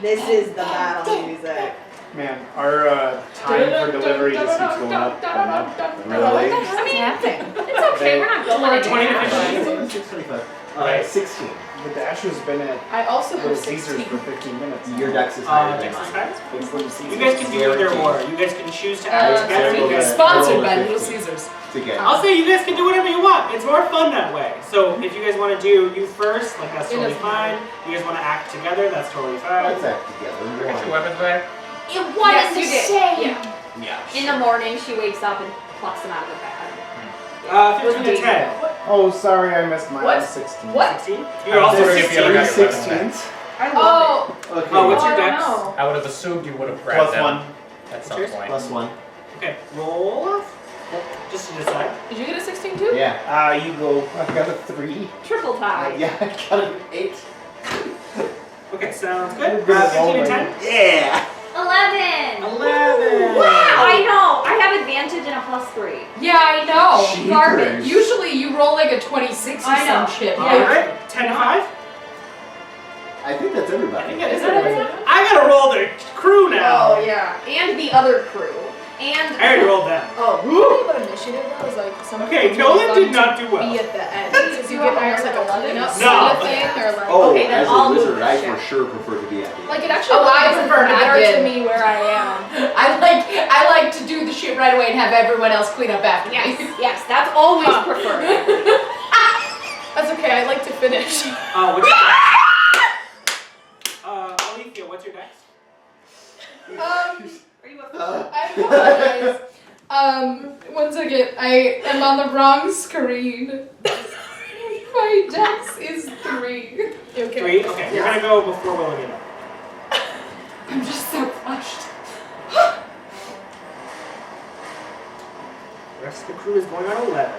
Speaker 9: This is the battle music.
Speaker 6: Man, our time for delivery just keeps going up and up.
Speaker 8: Really?
Speaker 9: What's happening? It's okay, we're not going
Speaker 1: 20 to
Speaker 9: anywhere.
Speaker 1: 15.
Speaker 8: 625. 16.
Speaker 6: The dash has been at
Speaker 5: I also
Speaker 6: Little
Speaker 5: have
Speaker 6: Caesars
Speaker 5: 16.
Speaker 6: for 15 minutes.
Speaker 8: Your dex is higher than
Speaker 1: Dex is
Speaker 8: mine.
Speaker 1: higher?
Speaker 6: It's Little Caesars.
Speaker 1: You guys can do either or. You guys can choose to add together.
Speaker 7: Sponsored by Little Caesars.
Speaker 8: To get.
Speaker 1: I'll say you guys can do whatever you want. It's more fun that way. So if you guys want to do you first, like that's totally fine. You guys want to act together, that's totally fine.
Speaker 8: Let's act together.
Speaker 2: Get your weapons back.
Speaker 3: It was
Speaker 9: Yes,
Speaker 3: the
Speaker 9: you did.
Speaker 3: same.
Speaker 9: Yeah.
Speaker 8: Yeah.
Speaker 3: In the morning, she wakes up and plucks them out of the bag.
Speaker 1: 15 to 10.
Speaker 6: Oh, sorry, I missed mine.
Speaker 5: What?
Speaker 6: 16.
Speaker 5: What?
Speaker 1: 16? You're also
Speaker 2: Sorry if you
Speaker 1: 16.
Speaker 2: ever got your
Speaker 8: 16th.
Speaker 9: I love
Speaker 8: Okay.
Speaker 1: Oh, what's your
Speaker 5: I don't
Speaker 1: dex?
Speaker 5: know.
Speaker 2: I would have assumed you would have grabbed
Speaker 8: Plus
Speaker 2: them
Speaker 8: 1.
Speaker 2: at some
Speaker 1: Cheers.
Speaker 2: point.
Speaker 8: Plus 1.
Speaker 1: Okay, roll. Just to decide.
Speaker 5: Did you get a 16 too?
Speaker 8: Yeah.
Speaker 6: You go. I got a 3.
Speaker 3: Triple tie.
Speaker 8: Yeah, I got an 8.
Speaker 1: Okay, sounds good.
Speaker 6: We're good at
Speaker 1: 15
Speaker 6: rolling.
Speaker 1: to 10.
Speaker 8: Yeah.
Speaker 3: 11.
Speaker 1: 11.
Speaker 3: I know. I have advantage and a +3.
Speaker 7: Yeah, I know.
Speaker 8: Jeepers.
Speaker 7: Garbage. Usually you roll like a 26 or
Speaker 3: I know.
Speaker 7: some shit.
Speaker 1: Alright, 10 to 5.
Speaker 8: I think that's
Speaker 1: I
Speaker 8: everybody.
Speaker 1: think that is
Speaker 5: Is that
Speaker 1: everybody.
Speaker 5: everyone?
Speaker 1: I gotta roll the crew now.
Speaker 3: Oh yeah, and the other crew, and
Speaker 1: I already rolled them.
Speaker 3: oh.
Speaker 5: The thing about initiative though is like some
Speaker 1: Okay,
Speaker 5: it's
Speaker 1: Nolan
Speaker 5: really
Speaker 1: did
Speaker 5: fun
Speaker 1: not do
Speaker 5: to
Speaker 1: well.
Speaker 5: Be at the end because you get almost like a cleanup
Speaker 1: No.
Speaker 5: kind of thing or like
Speaker 8: Oh,
Speaker 3: Okay, then
Speaker 8: as
Speaker 3: I'll
Speaker 8: a
Speaker 3: move
Speaker 8: wizard,
Speaker 3: the
Speaker 8: I
Speaker 3: ship.
Speaker 8: for sure prefer to be at the
Speaker 5: like
Speaker 8: end.
Speaker 5: it actually
Speaker 7: Oh, I
Speaker 5: doesn't
Speaker 7: prefer to
Speaker 5: matter
Speaker 7: begin.
Speaker 5: to me where I am.
Speaker 7: I like to do the shit right away and have everyone else clean up after
Speaker 3: Yes,
Speaker 7: me.
Speaker 3: yes, that's always
Speaker 5: Huh.
Speaker 3: preferred.
Speaker 5: That's okay. I like to finish.
Speaker 1: What's your dex? Alythia, what's your dex?
Speaker 3: Are you a
Speaker 7: I apologize. One second. I am on the wrong screen. My My dex is 3. Okay.
Speaker 1: 3? Okay, you're gonna go before Wilhelmina.
Speaker 7: I'm just so flushed.
Speaker 1: The rest of the crew is going on 11.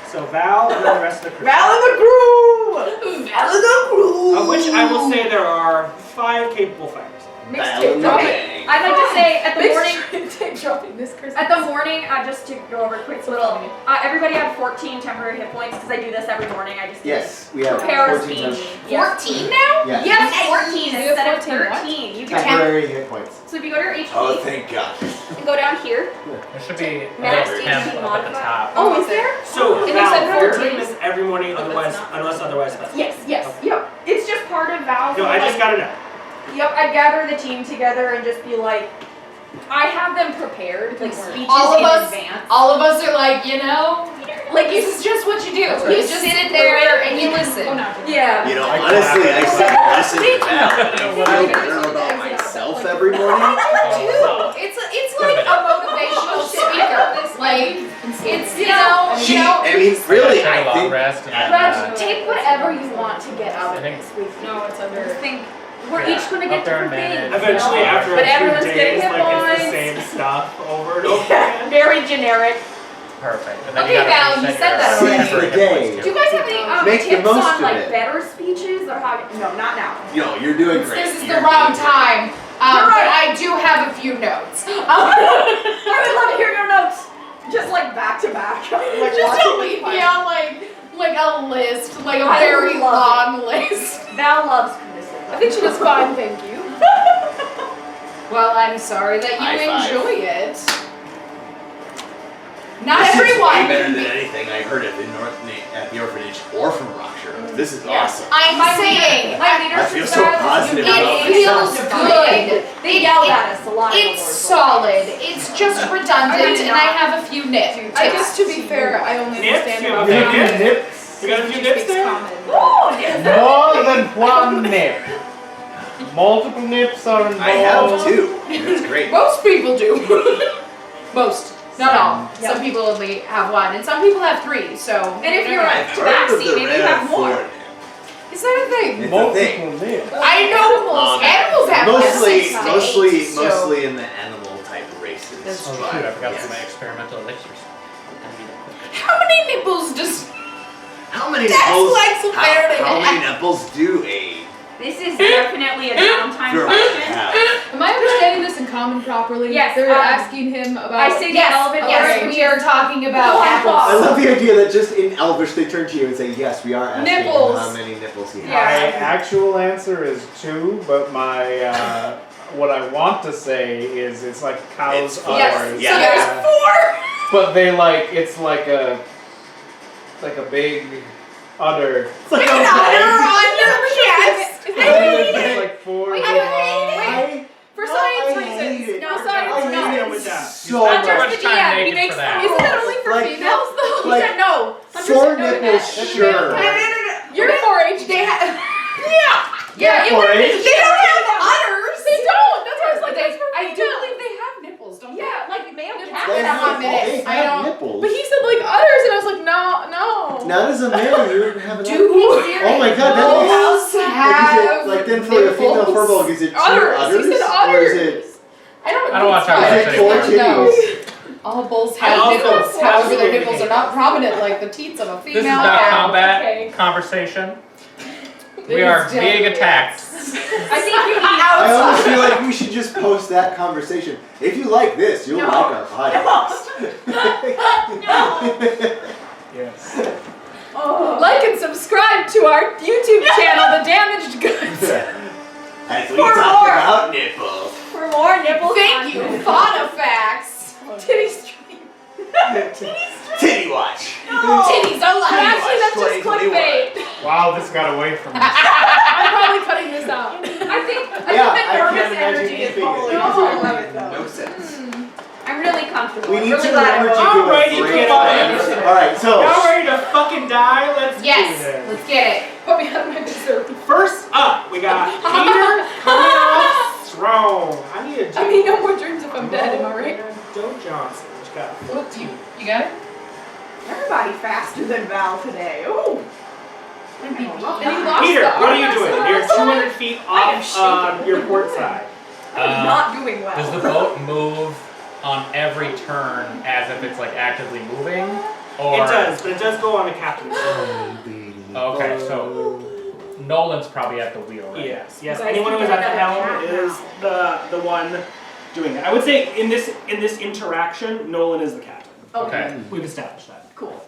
Speaker 1: So Val and then the rest of the crew.
Speaker 9: Val and the crew! Val and the crew!
Speaker 1: Of which I will say there are 5 capable fighters.
Speaker 9: Okay, I'd like to say at the morning.
Speaker 5: dropping this curse.
Speaker 9: At the morning, just to go over a quick little. Everybody had 14 temporary hit points because I do this every morning. I just
Speaker 8: Yes, we have
Speaker 9: prepare a
Speaker 8: 14
Speaker 9: speech.
Speaker 8: times.
Speaker 7: 14 now?
Speaker 8: Yes.
Speaker 9: Yes, 14
Speaker 5: You have
Speaker 9: instead of
Speaker 5: 14 what?
Speaker 9: 13. You can
Speaker 8: Temporary hit points.
Speaker 9: So if you go to your HP
Speaker 4: Oh, thank God.
Speaker 9: and go down here.
Speaker 2: There should be a
Speaker 9: Max
Speaker 2: little
Speaker 9: HP
Speaker 2: temp up at the
Speaker 9: modifier.
Speaker 2: top.
Speaker 9: Oh, is there?
Speaker 1: So
Speaker 5: And you
Speaker 1: Val,
Speaker 5: said
Speaker 1: you're
Speaker 5: 14.
Speaker 1: doing this every morning, otherwise, unless otherwise specified.
Speaker 9: Yes. Yep. It's just part of Val's.
Speaker 1: No, I just gotta know.
Speaker 9: Yep, I gather the team together and just be like, I have them prepared, like speeches
Speaker 7: All of
Speaker 9: in
Speaker 7: us-
Speaker 9: advance.
Speaker 7: All of us are like, you know,
Speaker 9: Like
Speaker 7: this is just what you do.
Speaker 2: That's
Speaker 7: You
Speaker 2: right.
Speaker 7: just sit there and you listen.
Speaker 9: Yeah.
Speaker 4: You know, honestly, I sit and listen to Val, and I feel better about myself every morning.
Speaker 7: Too. It's like a motivational speaker. Like it's you know.
Speaker 4: I mean, really,
Speaker 2: Take a
Speaker 4: I
Speaker 2: long
Speaker 4: think
Speaker 2: rest and then,
Speaker 9: Grudj, take whatever you want to get out of
Speaker 2: I think-
Speaker 9: this with you.
Speaker 5: No, it's under.
Speaker 9: I think we're
Speaker 2: Yeah,
Speaker 9: each gonna
Speaker 2: up
Speaker 9: get
Speaker 2: there in
Speaker 9: different things.
Speaker 2: minutes.
Speaker 1: Eventually, after
Speaker 9: But
Speaker 1: a few
Speaker 9: everyone's getting
Speaker 1: days,
Speaker 9: hit
Speaker 1: like it's
Speaker 9: points.
Speaker 1: the same stuff over and over again.
Speaker 9: Very generic.
Speaker 2: perfect. And then
Speaker 7: Okay,
Speaker 2: you gotta
Speaker 7: Val, you
Speaker 2: reset
Speaker 7: said
Speaker 2: your
Speaker 7: that
Speaker 2: temporary
Speaker 8: already.
Speaker 2: hit
Speaker 8: Day.
Speaker 2: points,
Speaker 9: Do
Speaker 2: too.
Speaker 9: you guys have any
Speaker 8: Make the
Speaker 9: tips
Speaker 8: most
Speaker 9: on
Speaker 8: of
Speaker 9: like
Speaker 8: it.
Speaker 9: better speeches or how? No, not now.
Speaker 4: No, you're doing great.
Speaker 7: This is
Speaker 4: You're
Speaker 7: the wrong
Speaker 4: doing great.
Speaker 7: time.
Speaker 9: You're
Speaker 7: But
Speaker 9: right.
Speaker 7: I do have a few notes.
Speaker 9: I would love to hear your notes. Just like back to back. Like
Speaker 7: Just
Speaker 9: watching
Speaker 7: a
Speaker 9: me fight.
Speaker 7: yeah, like a list, like a
Speaker 9: I
Speaker 7: very
Speaker 9: love
Speaker 7: long list.
Speaker 9: Val loves criticism.
Speaker 5: I think she does fine, thank you.
Speaker 7: Well, I'm sorry that you
Speaker 4: High five.
Speaker 7: enjoy it. Not
Speaker 4: This is way
Speaker 7: everyone.
Speaker 4: better than anything I heard at the orphanage or from Rockshire. This is awesome.
Speaker 7: I'm saying
Speaker 9: My
Speaker 4: I
Speaker 9: leadership
Speaker 4: feel so
Speaker 9: style
Speaker 4: positive
Speaker 9: is
Speaker 4: about
Speaker 7: it feels
Speaker 4: myself.
Speaker 7: good.
Speaker 9: They yelled at us a lot. in the
Speaker 7: It's
Speaker 9: Lord's
Speaker 7: solid. It's just redundant, and I have a few nits.
Speaker 5: I guess to be fair, I only
Speaker 1: Nips?
Speaker 5: understand
Speaker 1: You
Speaker 5: about
Speaker 1: have
Speaker 6: You
Speaker 1: a
Speaker 6: have
Speaker 1: few
Speaker 6: any
Speaker 1: nips?
Speaker 6: nips?
Speaker 1: We got a few
Speaker 5: She
Speaker 1: nips
Speaker 5: speaks
Speaker 1: there?
Speaker 5: common.
Speaker 9: Oh, yes.
Speaker 6: More than one nip. Multiple nips are involved.
Speaker 4: I have two. It's great.
Speaker 7: Most people do. Most. Not all.
Speaker 9: Yeah.
Speaker 7: Some people only have one, and some people have 3. So.
Speaker 9: And if you're
Speaker 4: I've
Speaker 9: a
Speaker 4: heard of
Speaker 9: tabaxi,
Speaker 4: the
Speaker 9: maybe you
Speaker 4: red
Speaker 9: have more.
Speaker 4: fornip.
Speaker 7: Is that a thing?
Speaker 4: It's a
Speaker 6: Multiple
Speaker 4: thing.
Speaker 6: nips.
Speaker 7: I know animals have this.
Speaker 4: Mostly in the animal type races.
Speaker 7: That's
Speaker 2: Oh
Speaker 4: but
Speaker 2: shoot, I forgot
Speaker 4: yes.
Speaker 2: some of my experimental elixirs.
Speaker 7: How many nipples does
Speaker 4: How many
Speaker 7: Daxlaxl
Speaker 4: nipples?
Speaker 7: Faeriden
Speaker 4: How many
Speaker 7: have?
Speaker 4: nipples do a
Speaker 9: This is definitely a downtime
Speaker 4: girl
Speaker 9: question.
Speaker 4: have?
Speaker 5: Am I understanding this in common properly?
Speaker 9: Yes,
Speaker 5: They're
Speaker 9: um,
Speaker 5: asking him about.
Speaker 9: I say the
Speaker 7: Yes,
Speaker 9: elephant
Speaker 7: yes,
Speaker 9: word,
Speaker 7: we are talking
Speaker 9: Oh,
Speaker 7: about
Speaker 8: I
Speaker 7: apples.
Speaker 8: love the idea that just in Elvish they turn to you and say, yes, we are asking
Speaker 5: Nipples.
Speaker 8: how many nipples he has.
Speaker 9: Yeah.
Speaker 6: My actual answer is 2, but my what I want to say is it's like cows'
Speaker 4: It's
Speaker 6: udders.
Speaker 7: Yes.
Speaker 4: Yeah.
Speaker 7: So there's 4.
Speaker 6: But they like it's like a big udder. It's like
Speaker 7: An udder on your chest.
Speaker 6: It's like 4.
Speaker 7: I hate it.
Speaker 5: For science
Speaker 8: I hate
Speaker 5: reasons.
Speaker 8: it.
Speaker 5: For
Speaker 8: I
Speaker 5: science
Speaker 8: hate
Speaker 5: reasons.
Speaker 8: it
Speaker 1: with that.
Speaker 8: so
Speaker 2: Spend too
Speaker 8: much.
Speaker 2: much time
Speaker 9: He
Speaker 2: naked
Speaker 9: makes
Speaker 2: for that.
Speaker 5: Isn't that only for
Speaker 8: Like-
Speaker 5: females though?
Speaker 9: He
Speaker 8: Like-
Speaker 9: said no.
Speaker 8: Four nipples,
Speaker 5: That's
Speaker 8: sure.
Speaker 5: You're 4-H.
Speaker 7: They have.
Speaker 5: Yeah, it would be.
Speaker 7: They don't have udders.
Speaker 5: They don't. That's why I was like, that's for
Speaker 7: I do
Speaker 5: females.
Speaker 7: believe they have nipples, don't they?
Speaker 9: Yeah, like male
Speaker 8: They
Speaker 9: cats.
Speaker 7: Wait a
Speaker 8: have,
Speaker 7: minute.
Speaker 8: they
Speaker 7: I
Speaker 8: have
Speaker 7: don't-
Speaker 8: nipples.
Speaker 5: But he said like udders, and I was like, no.
Speaker 8: Not as a male, you would have an
Speaker 7: Do
Speaker 8: Oh my god, that
Speaker 7: bulls
Speaker 8: is
Speaker 7: have
Speaker 8: like then for a female
Speaker 7: nipples?
Speaker 8: furball, is it 2
Speaker 5: Udders.
Speaker 8: udders?
Speaker 5: He said
Speaker 8: Or is
Speaker 5: udders.
Speaker 8: it
Speaker 7: I don't
Speaker 2: want to talk
Speaker 8: is
Speaker 2: about
Speaker 8: it 4
Speaker 2: this
Speaker 8: titties?
Speaker 7: All bulls
Speaker 1: I
Speaker 7: have
Speaker 1: also
Speaker 7: nipples. However, their
Speaker 1: absolutely
Speaker 7: nipples
Speaker 1: hate
Speaker 7: are not prominent like the teats of a female
Speaker 2: This is not
Speaker 7: cow.
Speaker 2: combat
Speaker 5: okay.
Speaker 2: conversation. We
Speaker 7: It
Speaker 2: are
Speaker 7: is
Speaker 2: being
Speaker 7: definitely-
Speaker 2: attacked.
Speaker 9: I think you need
Speaker 8: I almost feel like we should just post that conversation. If you like this, you'll
Speaker 9: No.
Speaker 8: like our podcast.
Speaker 6: Yes.
Speaker 9: Oh.
Speaker 5: Like and subscribe to our YouTube channel, The Damaged Goods.
Speaker 4: As we
Speaker 9: For
Speaker 4: talk
Speaker 9: more.
Speaker 4: about nipples.
Speaker 9: For more nipples.
Speaker 7: Thank you,
Speaker 9: content.
Speaker 7: fauna facts.
Speaker 5: Titty stream.
Speaker 4: Titty watch.
Speaker 7: Titties alive.
Speaker 5: Actually, that's just
Speaker 4: 2021.
Speaker 5: clickbait.
Speaker 6: Wow, this got away from me.
Speaker 5: I'm probably cutting this out.
Speaker 9: I think
Speaker 8: Yeah,
Speaker 9: the
Speaker 8: I
Speaker 9: nervous
Speaker 8: can't imagine
Speaker 9: energy is
Speaker 8: keeping
Speaker 9: probably
Speaker 8: it.
Speaker 9: all of it though.
Speaker 4: No sense.
Speaker 9: I'm really comfortable.
Speaker 8: We
Speaker 9: I'm
Speaker 8: need
Speaker 9: really
Speaker 8: to
Speaker 9: glad I
Speaker 8: remember to
Speaker 9: voted.
Speaker 8: do
Speaker 1: I'm ready
Speaker 8: a
Speaker 1: to
Speaker 8: great
Speaker 1: go.
Speaker 8: one. Alright, so
Speaker 1: Y'all ready to fucking die? Let's do
Speaker 7: Yes,
Speaker 1: this.
Speaker 7: let's get it.
Speaker 5: Put me out of my misery.
Speaker 1: First up, we got Peter coming off strong. I need a
Speaker 5: I mean, no more dreams if I'm dead, am I right?
Speaker 1: Joe Johnson, which got
Speaker 7: You got it?
Speaker 9: Everybody faster than Val today. Ooh.
Speaker 5: And he lost
Speaker 1: Peter,
Speaker 5: the
Speaker 1: what are you
Speaker 5: arm
Speaker 1: doing?
Speaker 5: wrestler?
Speaker 1: You're 200 feet off your port side.
Speaker 3: I'm not doing well.
Speaker 2: Does the boat move on every turn as if it's like actively moving? Or...
Speaker 1: It does, but it does go on the captain's
Speaker 2: Okay, so Nolan's probably at the wheel, right?
Speaker 1: Yes, yes.
Speaker 3: You guys
Speaker 1: Anyone who is
Speaker 3: can
Speaker 1: at the
Speaker 3: get
Speaker 1: helm
Speaker 3: another
Speaker 1: is the one doing that. I would say in this interaction, Nolan is the captain.
Speaker 2: Okay.
Speaker 1: We've established that.
Speaker 3: Cool.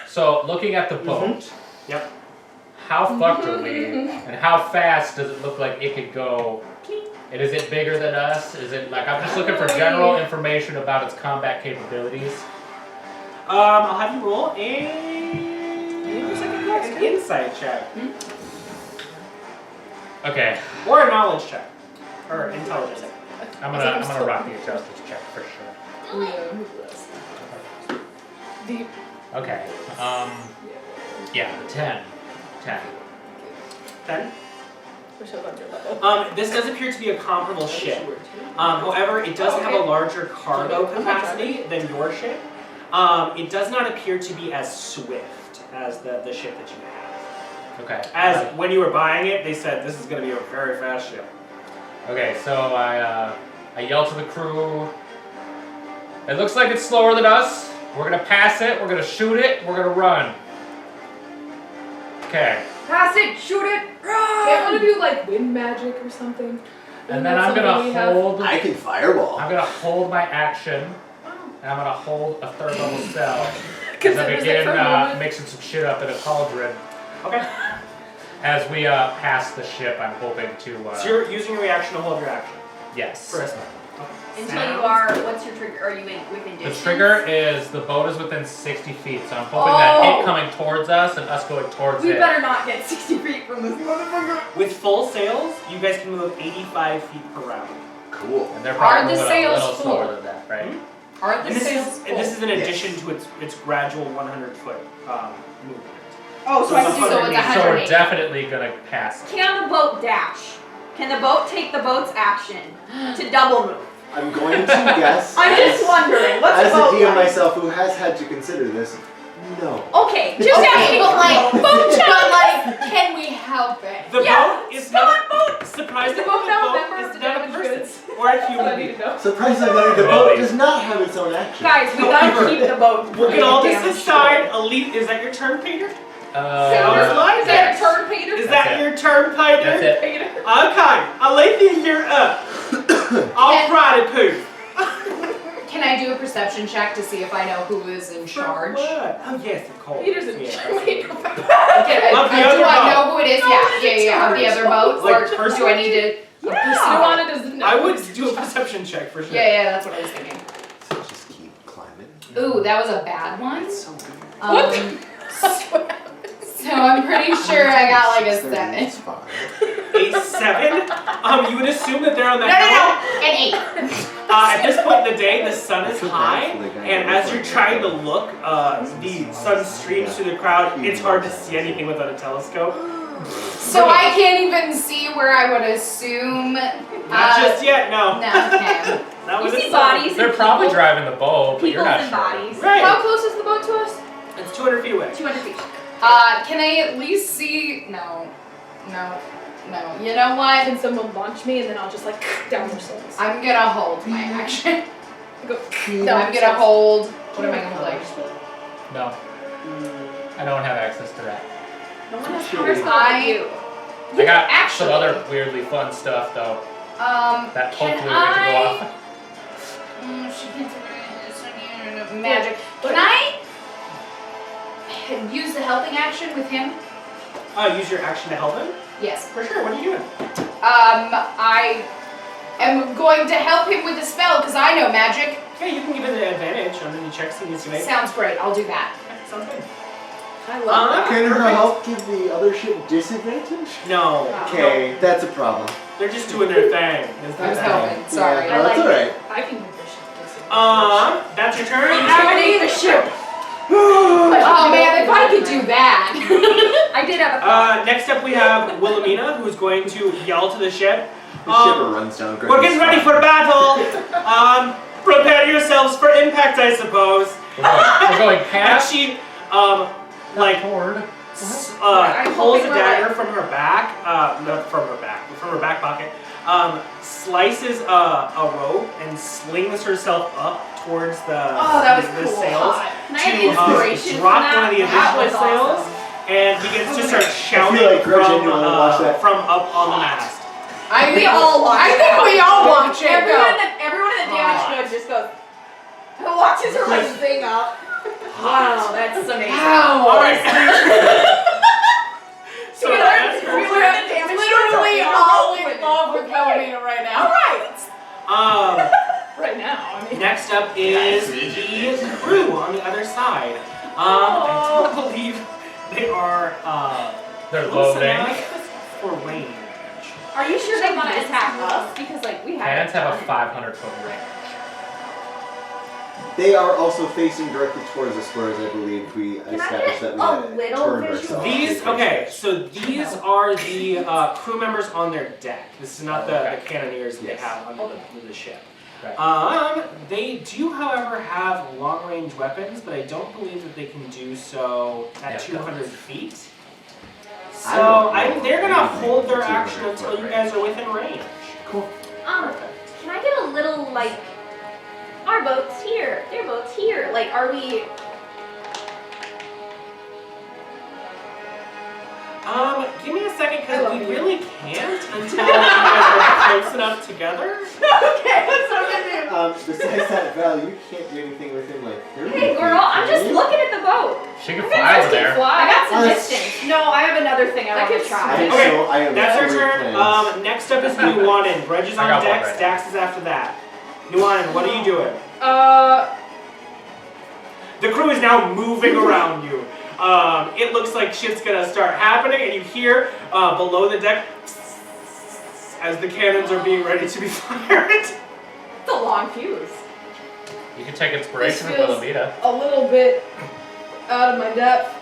Speaker 2: So looking at the boat,
Speaker 1: Yep.
Speaker 2: how fucked are we, and how fast does it look like it could go? And is it bigger than us? Is it like, I'm just looking for general information about its combat capabilities.
Speaker 1: I'll have you roll an insight check.
Speaker 2: Okay,
Speaker 1: Or a knowledge check. Or intelligence.
Speaker 2: I'm gonna rock the intelligence check for sure.
Speaker 5: Deep.
Speaker 2: Okay, yeah, 10. 10.
Speaker 1: 10.
Speaker 5: We're so under level.
Speaker 1: This does appear to be a comparable ship. However, it does have a larger cargo capacity than your ship. It does not appear to be as swift as the ship that you have.
Speaker 2: Okay.
Speaker 1: As when you were buying it, they said this is going to be a very fast ship.
Speaker 2: Okay, so I yell to the crew. It looks like it's slower than us. We're gonna pass it, we're gonna shoot it, we're gonna run. Okay.
Speaker 3: Pass it, shoot it, run!
Speaker 5: Can't one of you like wind magic or something?
Speaker 2: And then I'm gonna hold.
Speaker 4: I can fireball.
Speaker 2: I'm gonna hold my action, and I'm gonna hold a third level spell. As I
Speaker 5: Consider it
Speaker 2: begin
Speaker 5: for a moment.
Speaker 2: mixing some shit up in a cauldron.
Speaker 1: Okay.
Speaker 2: As we pass the ship, I'm hoping to.
Speaker 1: So you're using your reaction to hold your action.
Speaker 2: Yes.
Speaker 1: For a spell.
Speaker 9: Until you are, what's your trigger? Are you within
Speaker 2: The
Speaker 9: distance?
Speaker 2: trigger is the boat is within 60 feet, so I'm hoping that it coming towards us and us going towards
Speaker 3: We
Speaker 2: it.
Speaker 3: better not get 60 feet from this motherfucker.
Speaker 1: With full sails, you guys can move 85 feet per round.
Speaker 4: Cool.
Speaker 2: And they're probably
Speaker 7: Are the
Speaker 2: moving a
Speaker 7: sails
Speaker 2: little slower
Speaker 7: full?
Speaker 2: than that, right?
Speaker 7: Are
Speaker 1: And
Speaker 7: the
Speaker 1: this
Speaker 7: sails
Speaker 1: is
Speaker 7: full?
Speaker 1: and this is in addition to its gradual 100-foot movement.
Speaker 3: Oh, so I can do
Speaker 7: So it's
Speaker 3: 180.
Speaker 2: So we're
Speaker 7: 180.
Speaker 2: definitely gonna pass it.
Speaker 9: Can the boat dash? Can the boat take the boat's action to double move?
Speaker 8: I'm going to guess.
Speaker 3: I'm just wondering, what's
Speaker 8: As
Speaker 3: the
Speaker 8: a
Speaker 3: boat
Speaker 8: DM
Speaker 3: like?
Speaker 8: myself who has had to consider this, no.
Speaker 9: Okay, just
Speaker 7: Okay,
Speaker 9: asking.
Speaker 7: but like, but like, can we help it?
Speaker 1: The
Speaker 9: Yeah,
Speaker 1: boat is not surprisingly
Speaker 5: Is the boat now
Speaker 1: the boat
Speaker 5: members
Speaker 1: is
Speaker 5: to
Speaker 1: not a
Speaker 5: damage
Speaker 1: person
Speaker 5: goods?
Speaker 1: or a
Speaker 5: That's what I
Speaker 1: human
Speaker 5: need
Speaker 1: being.
Speaker 5: to know.
Speaker 8: Surprisingly, the boat does not have its own action.
Speaker 3: Guys, we gotta keep the boat.
Speaker 1: We'll get all this
Speaker 3: damaged.
Speaker 1: aside. Elite, is that your turn, Peter?
Speaker 5: Is that a turn, Peter?
Speaker 1: Is that your turn, Peter?
Speaker 2: That's it.
Speaker 5: Peter?
Speaker 1: Okay, Alythia, you're up. Alrighty, poo.
Speaker 7: Can I do a perception check to see if I know who is in charge?
Speaker 1: What? Oh yes, of course.
Speaker 5: Peter's in
Speaker 1: Yeah.
Speaker 5: charge. Wait, go back.
Speaker 7: Okay,
Speaker 1: Of the
Speaker 7: do
Speaker 1: other
Speaker 7: I
Speaker 1: boat.
Speaker 7: know who it is? Yeah, of the other boat?
Speaker 1: Like
Speaker 7: Or do I need to perceive
Speaker 5: Nuanen doesn't know.
Speaker 1: I would do a perception check for sure.
Speaker 7: Yeah, that's what I was thinking.
Speaker 8: So just keep climbing.
Speaker 7: Ooh, that was a bad one.
Speaker 8: It's so good.
Speaker 5: What?
Speaker 7: So I'm pretty sure I got like a 7.
Speaker 8: It's fine.
Speaker 1: A 7? You would assume that they're on
Speaker 7: No,
Speaker 1: that
Speaker 7: an 8.
Speaker 1: At this point in the day, the sun is
Speaker 8: I feel bad
Speaker 1: high,
Speaker 8: for the guy
Speaker 1: and
Speaker 8: who
Speaker 1: as
Speaker 8: looks
Speaker 1: you're
Speaker 8: like
Speaker 1: trying to
Speaker 8: that.
Speaker 1: look, the sun streams through the crowd. It's hard to see anything without a telescope.
Speaker 7: So I can't even see where I would assume.
Speaker 1: Not just yet, no.
Speaker 7: No, okay.
Speaker 1: That
Speaker 9: You
Speaker 1: was
Speaker 9: see
Speaker 1: a sun.
Speaker 9: bodies
Speaker 2: They're
Speaker 9: and
Speaker 2: probably
Speaker 9: people,
Speaker 2: driving the boat, but you're
Speaker 9: peoples
Speaker 2: not
Speaker 9: and
Speaker 2: sure.
Speaker 9: bodies.
Speaker 1: Right.
Speaker 5: How close is the boat to us?
Speaker 1: It's 200 feet away.
Speaker 9: 200 feet.
Speaker 7: Can I at least see? No. You know what?
Speaker 5: Can someone launch me and then I'll just like down their souls?
Speaker 7: I'm gonna hold my action.
Speaker 5: Go
Speaker 7: No, I'm gonna hold. What am I holding?
Speaker 2: No. I don't have access to that.
Speaker 9: No one has
Speaker 8: Sure.
Speaker 9: powers like you.
Speaker 2: I got
Speaker 7: actually-
Speaker 2: some other weirdly fun stuff though. That
Speaker 7: Can
Speaker 2: hopefully we can go off.
Speaker 7: She can't do magic. Can I use the helping action with him?
Speaker 1: Use your action to help him?
Speaker 7: Yes.
Speaker 1: For sure, what are you doing?
Speaker 7: I am going to help him with the spell because I know magic.
Speaker 1: Yeah, you can give it an advantage on any checks he needs to make.
Speaker 7: Sounds great. I'll do that.
Speaker 1: Sounds good.
Speaker 5: I love that.
Speaker 8: Can her
Speaker 1: perfect.
Speaker 8: help give the other ship disadvantage?
Speaker 1: No.
Speaker 8: Okay, that's a problem.
Speaker 1: They're just doing their thing. Is
Speaker 7: I was
Speaker 1: their thing.
Speaker 7: helping. Sorry.
Speaker 8: Yeah, that's alright.
Speaker 5: I can move this shit.
Speaker 1: That's your turn.
Speaker 3: Navigate the ship.
Speaker 7: Oh man, if I could do that.
Speaker 3: I did have a thought.
Speaker 1: Next up we have Wilhelmina, who's going to yell to the ship.
Speaker 8: The shipper runs down.
Speaker 1: We're getting ready for battle. Prepare yourselves for impact, I suppose.
Speaker 2: We're going
Speaker 1: And
Speaker 2: past.
Speaker 1: she like
Speaker 2: Horde.
Speaker 1: pulls a dagger from her back, not from her back, but from her back pocket, slices a rope and slings herself up towards the, the sails
Speaker 9: Can I have inspiration
Speaker 1: to drop
Speaker 9: from that?
Speaker 1: one of the
Speaker 9: That
Speaker 1: additional
Speaker 9: was
Speaker 1: sails
Speaker 9: awesome.
Speaker 1: and begins to start shouting
Speaker 4: like Grudj genuinely watched that.
Speaker 1: from up on the mast.
Speaker 7: I think we all watch it.
Speaker 9: Everyone in the damage good just goes. Who watches her like zing up? Wow, that's amazing.
Speaker 7: Wow.
Speaker 1: Alright. So
Speaker 9: we learned the damage
Speaker 7: Literally
Speaker 9: good.
Speaker 7: all in love with Melanie right now.
Speaker 9: Alright.
Speaker 5: Right now, I mean.
Speaker 1: Next up is the crew on the other side. I don't believe they are
Speaker 2: They're
Speaker 1: close
Speaker 2: loading.
Speaker 1: enough for range.
Speaker 9: Are you sure they want to attack us? Because like we have.
Speaker 2: Cannons have a 500-foot range.
Speaker 8: They are also facing directly towards us, whereas I believe we
Speaker 9: Can I
Speaker 8: established
Speaker 9: get
Speaker 8: that
Speaker 9: a
Speaker 8: we
Speaker 9: little
Speaker 8: turned
Speaker 9: visual?
Speaker 8: ourselves.
Speaker 1: So these are the crew members on their deck. This is not the cannoneers that they have under the ship.
Speaker 2: Right.
Speaker 1: They do, however, have long-range weapons, but I don't believe that they can do so at 200 feet. So they're gonna hold their action until you guys are within range.
Speaker 8: Cool.
Speaker 9: Can I get a little like our boat's here, their boat's here? Like, are we?
Speaker 1: Give me a second, because we really can't until you guys are close enough together.
Speaker 9: Okay, that's so good.
Speaker 8: Besides that, Val, you can't do anything within like 30
Speaker 9: Hey,
Speaker 8: feet,
Speaker 9: girl, I'm just
Speaker 8: can you?
Speaker 9: looking at the boat.
Speaker 2: She can fly over there.
Speaker 9: I got some
Speaker 8: Let's-
Speaker 9: distance. No, I have another thing I want to try.
Speaker 1: Okay,
Speaker 8: So I have
Speaker 1: That's your
Speaker 8: three
Speaker 1: turn.
Speaker 8: plans.
Speaker 1: Next up is Nuanen. Grudj is
Speaker 2: I
Speaker 1: on
Speaker 2: got one
Speaker 1: Dex.
Speaker 2: right
Speaker 1: Dax is after that. Nuanen, what are you doing? The crew is now moving around you. It looks like shit's gonna start happening, and you hear below the deck as the cannons are being ready to be fired.
Speaker 9: It's a long fuse.
Speaker 2: You can take inspiration
Speaker 5: This
Speaker 2: from
Speaker 5: feels-
Speaker 2: Wilhelmina.
Speaker 5: A little bit out of my depth.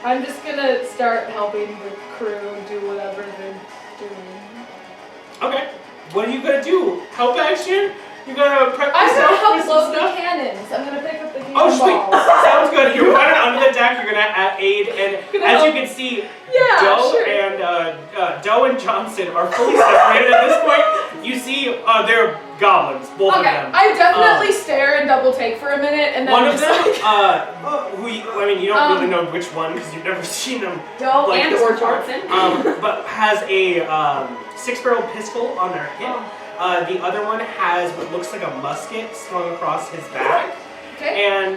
Speaker 5: I'm just gonna start helping the crew do whatever they're doing.
Speaker 1: Okay. What are you gonna do? Help action? You gonna prep
Speaker 5: I'm
Speaker 1: yourself
Speaker 5: gonna help
Speaker 1: with
Speaker 5: load
Speaker 1: some
Speaker 5: the
Speaker 1: stuff?
Speaker 5: cannons. I'm gonna pick up the
Speaker 1: Oh, sweet.
Speaker 5: cannonballs.
Speaker 1: Sounds good. You're running under the deck. You're gonna aid, and as you can see,
Speaker 5: Yeah,
Speaker 1: Doe
Speaker 5: sure.
Speaker 1: and Doe and Johnson are fully separated at this point. You see, they're goblins, both of
Speaker 5: Okay,
Speaker 1: them.
Speaker 5: I definitely stare and double take for a minute, and then
Speaker 1: One of
Speaker 5: just
Speaker 1: them,
Speaker 5: like,
Speaker 1: you don't really know which one because you've never seen them.
Speaker 9: Doe
Speaker 1: like
Speaker 9: and
Speaker 1: this
Speaker 9: or
Speaker 1: before.
Speaker 9: Johnson.
Speaker 1: But has a 6-barrel pistol on their hip. The other one has what looks like a musket slung across his back.
Speaker 5: okay.
Speaker 1: And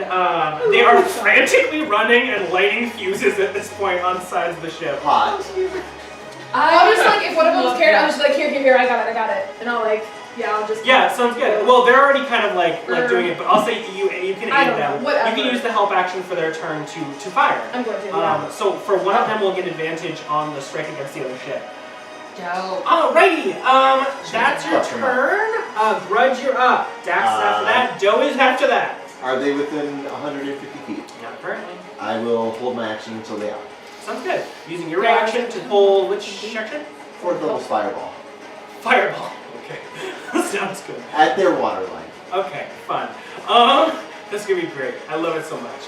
Speaker 1: they are frantically running and lighting fuses at this point on sides of the ship.
Speaker 4: Hot.
Speaker 5: I'll just like, if one of them's carried, I'll just like, here, I got it. And I'll like, I'll just.
Speaker 1: Yeah, sounds good. Well, they're already kind of like doing it, but I'll say you can
Speaker 5: I
Speaker 1: aid
Speaker 5: don't know,
Speaker 1: them.
Speaker 5: whatever.
Speaker 1: You can use the help action for their turn to fire.
Speaker 5: I'm going to, yeah.
Speaker 1: So for one of them, we'll get advantage on the strike against the other ship.
Speaker 7: Dope.
Speaker 1: Alrighty, that's your turn. Grudj, you're up. Dax is after that. Doe is after that.
Speaker 8: Are they within 150 feet?
Speaker 1: Not currently.
Speaker 8: I will hold my action until they are.
Speaker 1: Sounds good. Using your reaction to pull which section?
Speaker 8: Fourth level's fireball.
Speaker 1: Fireball. Okay. Sounds good.
Speaker 8: At their water line.
Speaker 1: Okay, fun. This is gonna be great. I love it so much.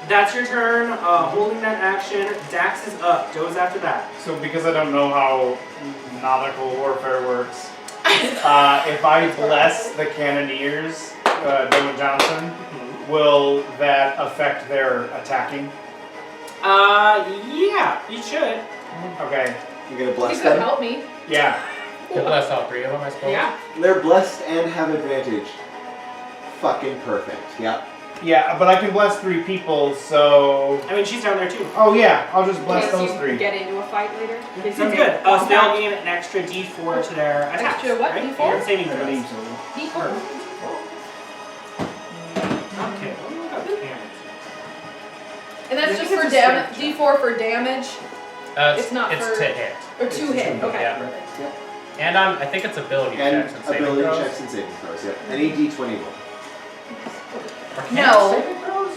Speaker 1: That's your turn. Holding that action. Dax is up. Doe's after that.
Speaker 6: So because I don't know how nautical warfare works, if I bless the cannoneers, Doe and Johnson, will that affect their attacking?
Speaker 1: Yeah, you should.
Speaker 6: Okay.
Speaker 8: You're gonna
Speaker 5: You
Speaker 8: bless
Speaker 5: could
Speaker 8: them?
Speaker 5: help me.
Speaker 6: Yeah.
Speaker 2: You bless all three of them, I suppose.
Speaker 1: Yeah.
Speaker 8: They're blessed and have advantage. Fucking perfect. Yep.
Speaker 6: Yeah, but I can bless 3 people, so...
Speaker 1: I mean, she's down there too.
Speaker 6: Oh yeah, I'll just
Speaker 9: In
Speaker 6: bless
Speaker 9: case
Speaker 6: those
Speaker 9: you
Speaker 6: 3.
Speaker 9: get into a fight later.
Speaker 1: Sounds good. So they all gain an extra D4 to their attacks.
Speaker 5: Extra what?
Speaker 1: Right?
Speaker 5: D4?
Speaker 1: And saving
Speaker 6: I believe
Speaker 1: throws.
Speaker 6: so.
Speaker 5: D4.
Speaker 1: Okay. Let me look up the cannons.
Speaker 5: And that's
Speaker 1: Yeah,
Speaker 5: just
Speaker 1: it's
Speaker 5: for
Speaker 1: a
Speaker 5: damage.
Speaker 1: strength
Speaker 5: D4 for damage,
Speaker 2: It's
Speaker 5: not
Speaker 2: it's
Speaker 5: for-
Speaker 2: to hit.
Speaker 5: or 2 hit. Okay.
Speaker 2: Yeah.
Speaker 5: perfect.
Speaker 2: And I think it's ability
Speaker 8: And
Speaker 2: checks and saving
Speaker 8: ability
Speaker 2: throws.
Speaker 8: checks and saving throws. Yep. Any D20 roll.
Speaker 2: Or
Speaker 7: No.
Speaker 2: saving throws?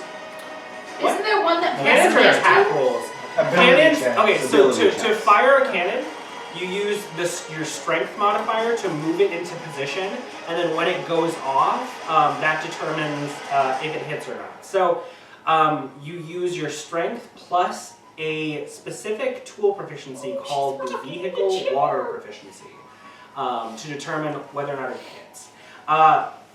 Speaker 7: Isn't there one that
Speaker 1: Cannons are
Speaker 7: plus
Speaker 1: attack
Speaker 7: 50?
Speaker 1: rolls. Cannons.
Speaker 6: check.
Speaker 1: Okay, so
Speaker 4: Ability
Speaker 1: to
Speaker 4: checks.
Speaker 1: fire a cannon, you use your strength modifier to move it into position, and then when it goes off, that determines if it hits or not. So you use your strength plus a specific tool proficiency called the vehicle water proficiency to determine whether or not it hits.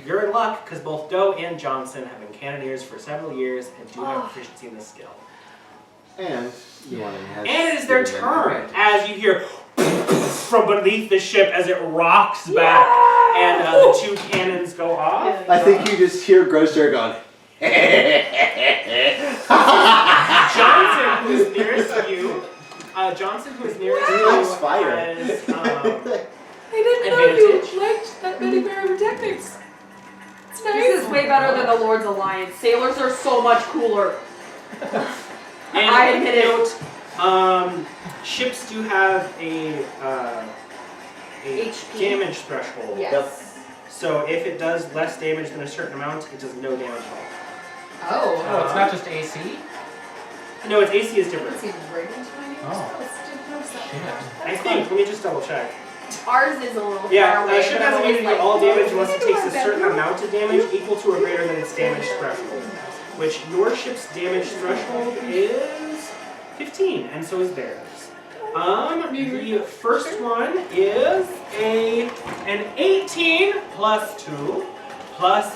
Speaker 1: You're in luck because both Doe and Johnson have been cannoneers for several years and do have proficiency in this skill.
Speaker 8: And Nuanen has.
Speaker 1: And it is their
Speaker 8: given them
Speaker 1: turn
Speaker 8: advantage.
Speaker 1: as you hear from beneath the ship as it rocks back and the two cannons go off.
Speaker 8: I think you just hear Grudj going.
Speaker 1: Johnson, who is nearest you,
Speaker 8: likes fire.
Speaker 1: has
Speaker 5: I didn't know
Speaker 1: advantage.
Speaker 5: you liked that many pyrotechnics. It's nice.
Speaker 9: This is way better than the Lord's Alliance. Sailors are so much cooler.
Speaker 1: And
Speaker 9: I admit it.
Speaker 1: note, ships do have a
Speaker 9: HP.
Speaker 1: damage threshold.
Speaker 7: Yes.
Speaker 1: So if it does less damage than a certain amount, it does no damage at all.
Speaker 2: Oh, it's not just AC?
Speaker 1: No, its AC is different.
Speaker 7: Let's see, rating to my name.
Speaker 2: Oh.
Speaker 1: I think. Let me just double check.
Speaker 9: Ours is a little far
Speaker 1: Yeah,
Speaker 9: away.
Speaker 1: ship
Speaker 9: but
Speaker 1: has
Speaker 9: I'm always
Speaker 1: immunity to
Speaker 9: like,
Speaker 1: all damage
Speaker 9: "Oh,
Speaker 1: unless it
Speaker 9: we
Speaker 1: takes
Speaker 9: can
Speaker 1: a
Speaker 9: do our
Speaker 1: certain
Speaker 9: bedroom."
Speaker 1: amount of damage equal to or greater than its damage threshold. Which your ship's damage threshold is 15, and so is theirs. The first one is an 18 plus 2 plus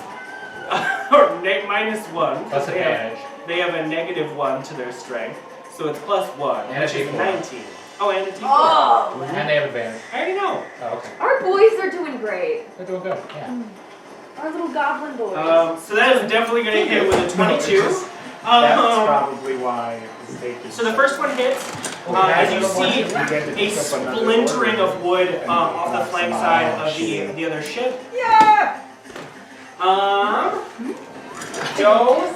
Speaker 1: or minus 1.
Speaker 2: Plus
Speaker 1: They have-
Speaker 2: advantage.
Speaker 1: They have a -1 to their strength, so it's plus 1,
Speaker 2: And a
Speaker 1: which is
Speaker 2: D4.
Speaker 1: 19. Oh, and a D4.
Speaker 9: Oh,
Speaker 2: And they have advantage.
Speaker 1: I already know.
Speaker 2: Oh, okay.
Speaker 9: our boys are doing great.
Speaker 2: They're doing good, yeah.
Speaker 9: Our little goblin boys.
Speaker 1: So that is definitly going to hit with a 22.
Speaker 6: That's probably why it was taken.
Speaker 1: So the first one hits. As you see, a splintering of wood off the flank side of the other ship.
Speaker 9: Yeah!
Speaker 1: Joe.